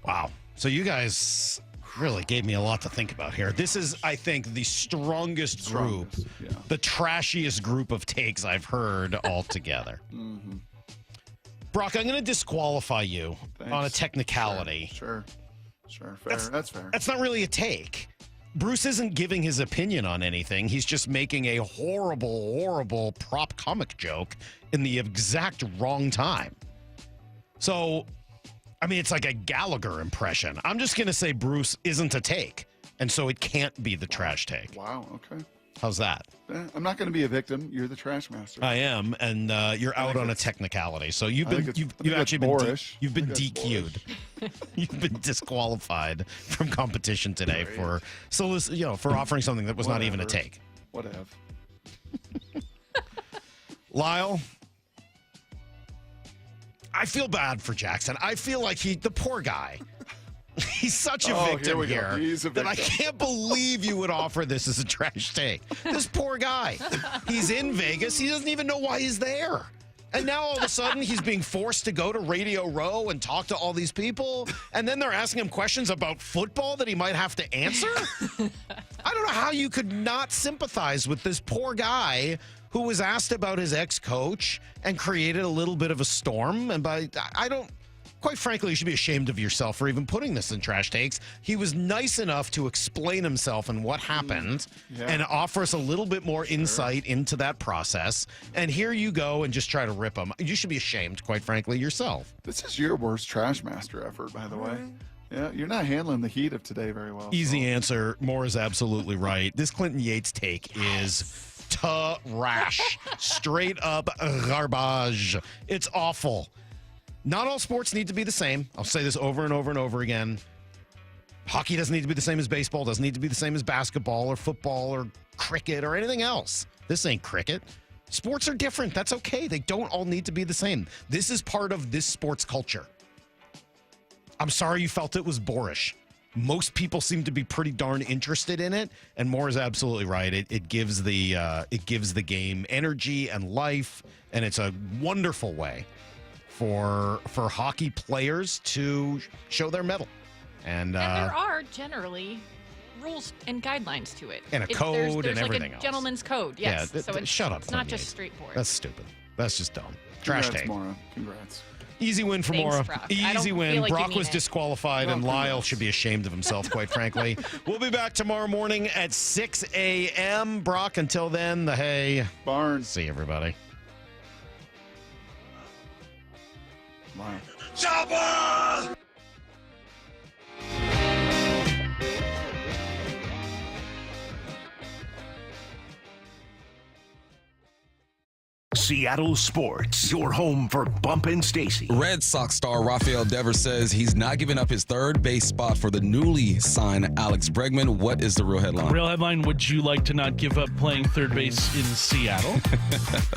Speaker 6: Wow. So you guys really gave me a lot to think about here. This is, I think, the strongest group, the trashiest group of takes I've heard altogether.
Speaker 1: Mm-hmm.
Speaker 6: Brock, I'm going to disqualify you on a technicality.
Speaker 1: Sure. Fair. That's fair.
Speaker 6: That's not really a take. Bruce isn't giving his opinion on anything. He's just making a horrible, horrible prop comic joke in the exact wrong time. So, I mean, it's like a Gallagher impression. I'm just going to say Bruce isn't a take, and so it can't be the trash take.
Speaker 1: Wow, okay.
Speaker 6: How's that?
Speaker 1: I'm not going to be a victim. You're the trash master.
Speaker 6: I am, and you're out on a technicality. So you've been you've been DQ'd. You've been disqualified from competition today for offering something that was not even a take.
Speaker 1: Whatever.
Speaker 6: Lyle, I feel bad for Jackson. I feel like the poor guy. He's such a victim here that I can't believe you would offer this as a trash take. This poor guy. He's in Vegas. He doesn't even know why he's there. And now all of a sudden he's being forced to go to Radio Row and talk to all these people. And then they're asking him questions about football that he might have to answer. I don't know how you could not sympathize with this poor guy who was asked about his ex-coach and created a little bit of a storm. And quite frankly, you should be ashamed of yourself for even putting this in trash takes. He was nice enough to explain himself and what happened and offer us a little bit more insight into that process. And here you go and just try to rip him. You should be ashamed, quite frankly, yourself.
Speaker 1: This is your worst trash master effort, by the way. Yeah, you're not handling the heat of today very well.
Speaker 6: Easy answer. Moore is absolutely right. This Clinton Yates take is trash. Straight up garbage. It's awful. Not all sports need to be the same. I'll say this over and over and over again. Hockey doesn't need to be the same as baseball, doesn't need to be the same as basketball or football or cricket or anything else. This ain't cricket. Sports are different. That's okay. They don't all need to be the same. This is part of this sports culture. I'm sorry you felt it was boorish. Most people seem to be pretty darn interested in it, and Moore is absolutely right. It gives the game energy and life, and it's a wonderful way for hockey players to show their mettle. And
Speaker 15: there are generally rules and guidelines to it.
Speaker 6: And a code
Speaker 15: there's
Speaker 6: and
Speaker 15: like
Speaker 6: everything
Speaker 15: a
Speaker 6: else.
Speaker 15: gentleman's code, yes.
Speaker 6: Yeah,
Speaker 15: so
Speaker 6: shut up.
Speaker 15: It's not just straightforward.
Speaker 6: That's stupid. That's just dumb. Trash
Speaker 1: Congrats,
Speaker 6: take.
Speaker 1: Maura. Congrats.
Speaker 6: Easy win for
Speaker 15: Thanks,
Speaker 6: Maura.
Speaker 15: Brock. I
Speaker 6: Easy
Speaker 15: don't
Speaker 6: win.
Speaker 15: feel like you
Speaker 6: Brock
Speaker 15: mean
Speaker 6: was
Speaker 15: it.
Speaker 6: disqualified, and Lyle should be ashamed of himself, quite frankly. We'll be back tomorrow morning at 6 a.m. Brock, until then, the hay.
Speaker 1: Barn.
Speaker 6: See you, everybody.
Speaker 1: Wow.
Speaker 10: Chopper!
Speaker 4: Seattle Sports, your home for Bump and Stacy.
Speaker 11: Red Sox star Rafael Devers says he's not giving up his third base spot for the newly signed Alex Bregman. What is the real headline?
Speaker 14: Real headline, would you like to not give up playing third base in Seattle?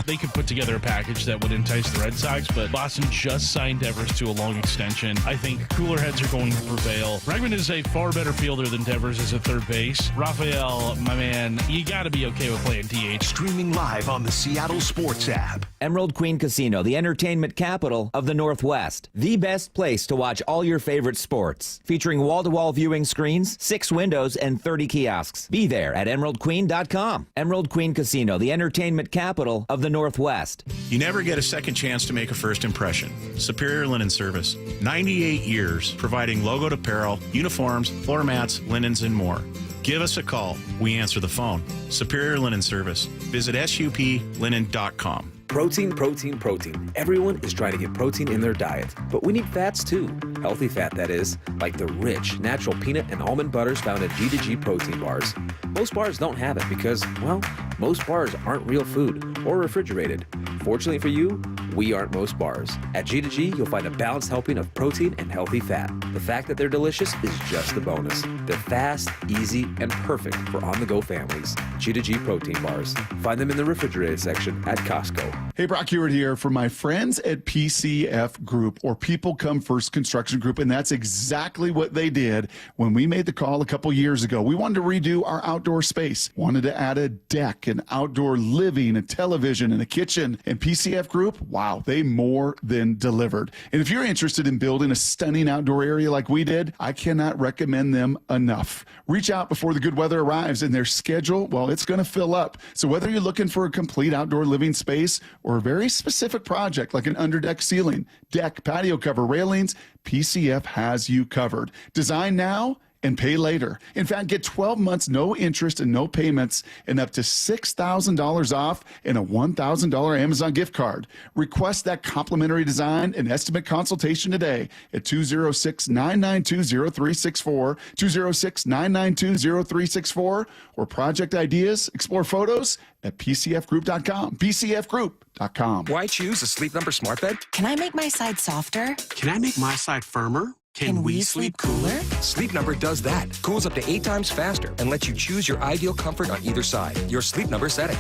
Speaker 14: They could put together a package that would entice the Red Sox, but Boston just signed Devers to a long extension. I think cooler heads are going to prevail. Bregman is a far better fielder than Devers is at third base. Rafael, my man, you got to be okay with playing DH.
Speaker 4: Streaming live on the Seattle Sports app.
Speaker 17: Emerald Queen Casino, the entertainment capital of the Northwest. The best place to watch all your favorite sports. Featuring wall-to-wall viewing screens, 6 windows, and 30 kiosks. Be there at emeraldqueen.com. Emerald Queen Casino, the entertainment capital of the Northwest.
Speaker 19: You never get a second chance to make a first impression. Superior Linen Service. 98 years providing logoed apparel, uniforms, floor mats, linens, and more. Give us a call. We answer the phone. Superior Linen Service. Visit suplinen.com.
Speaker 12: Protein, protein, protein. Everyone is trying to get protein in their diet, but we need fats too. Healthy fat, that is, like the rich, natural peanut and almond butters found in G2G protein bars. Most bars don't have it because, well, most bars aren't real food or refrigerated. Fortunately for you, we aren't most bars. At G2G, you'll find a balanced helping of protein and healthy fat. The fact that they're delicious is just the bonus. They're fast, easy, and perfect for on-the-go families. G2G protein bars. Find them in the refrigerated section at Costco.
Speaker 1: Hey, Brock Hewitt here for my friends at PCF Group, or People Come First Construction Group, and that's exactly what they did when we made the call a couple years ago. We wanted to redo our outdoor space, wanted to add a deck, an outdoor living, a television, and a kitchen. And PCF Group, wow, they more than delivered. And if you're interested in building a stunning outdoor area like we did, I cannot recommend them enough. Reach out before the good weather arrives, and their schedule, well, it's going to fill up. So whether you're looking for a complete outdoor living space or a very specific project like an underdeck ceiling, deck, patio cover, railings, PCF has you covered. Design now and pay later. In fact, get 12 months, no interest and no payments, and up to $6,000 off and a $1,000 Amazon gift card. Request that complimentary design and estimate consultation today at 206-992-0364, 206-992-0364, or project ideas, explore photos at PCFgroup.com, PCFgroup.com.
Speaker 13: Why choose a Sleep Number smart bed?
Speaker 16: Can I make my side softer?
Speaker 13: Can I make my side firmer?
Speaker 16: Can we sleep cooler?
Speaker 13: Sleep Number does that. Cools up to 8 times faster and lets you choose your ideal comfort on either side. Your Sleep Number setting.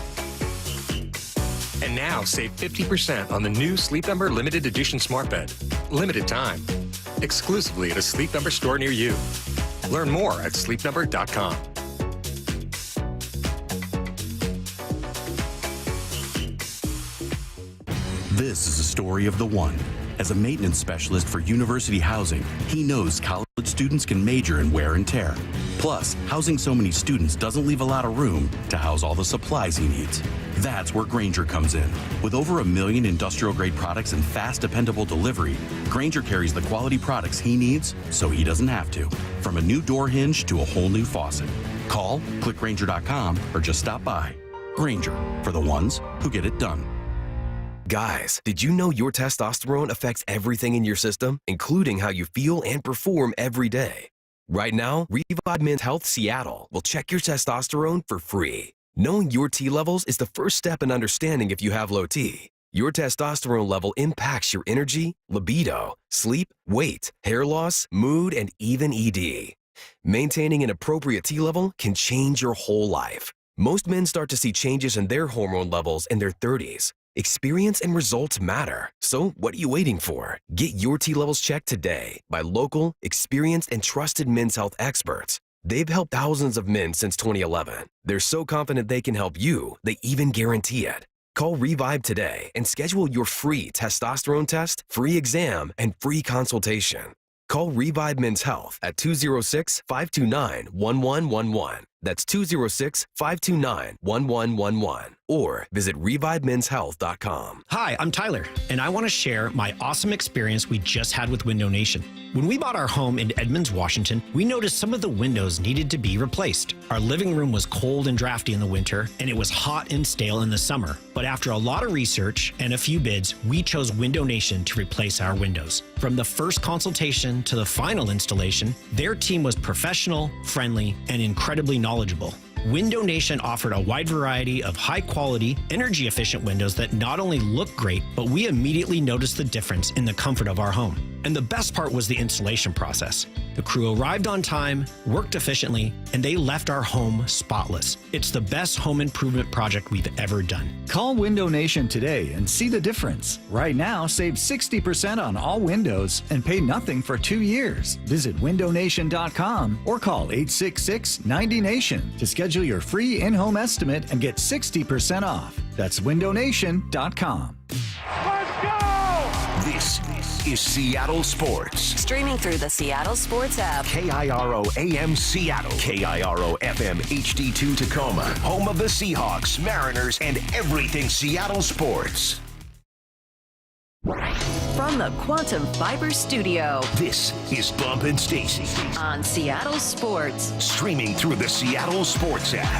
Speaker 13: And now save 50% on the new Sleep Number limited edition smart bed. Limited time. Exclusively at a Sleep Number store near you. Learn more at sleepnumber.com.
Speaker 20: This is a story of the one. As a maintenance specialist for university housing, he knows college students can major in wear and tear. Plus, housing so many students doesn't leave a lot of room to house all the supplies he needs. That's where Grainger comes in. With over 1 million industrial-grade products and fast, dependable delivery, Grainger carries the quality products he needs so he doesn't have to. From a new door hinge to a whole new faucet. Call, click Grainger.com, or just stop by. Grainger, for the ones who get it done.
Speaker 13: Guys, did you know your testosterone affects everything in your system, including how you feel and perform every day? Right now, Revive Men's Health Seattle will check your testosterone for free. Knowing your T levels is the first step in understanding if you have low T. Your testosterone level impacts your energy, libido, sleep, weight, hair loss, mood, and even ED. Maintaining an appropriate T level can change your whole life. Most men start to see changes in their hormone levels in their 30s. Experience and results matter. So what are you waiting for? Get your T levels checked today by local, experienced, and trusted men's health experts. They've helped thousands of men since 2011. They're so confident they can help you, they even guarantee it. Call Revive today and schedule your free testosterone test, free exam, and free consultation. Call Revive Men's Health at 206-529-1111. That's 206-529-1111. Or visit ReviveMen'sHealth.com.
Speaker 23: Hi, I'm Tyler, and I want to share my awesome experience we just had with Window Nation. When we bought our home in Edmonds, Washington, we noticed some of the windows needed to be replaced. Our living room was cold and drafty in the winter, and it was hot and stale in the summer. But after a lot of research and a few bids, we chose Window Nation to replace our windows. From the first consultation to the final installation, their team was professional, friendly, and incredibly knowledgeable. Window Nation offered a wide variety of high-quality, energy-efficient windows that not only look great, but we immediately noticed the difference in the comfort of our home. And the best part was the installation process. The crew arrived on time, worked efficiently, and they left our home spotless. It's the best home improvement project we've ever done.
Speaker 26: Call Window Nation today and see the difference. Right now, save 60% on all windows and pay nothing for 2 years. Visit windownation.com or call 866-90NATION to schedule your free in-home estimate and get 60% off. That's windownation.com.
Speaker 4: This is Seattle Sports.
Speaker 8: Streaming through the Seattle Sports app.
Speaker 4: KIRO AM Seattle. KIRO FM HD2 Tacoma. Home of the Seahawks, Mariners, and everything Seattle sports.
Speaker 8: From the Quantum Fiber Studio.
Speaker 4: This is Bump and Stacy.
Speaker 8: On Seattle Sports.
Speaker 4: Streaming through the Seattle Sports app.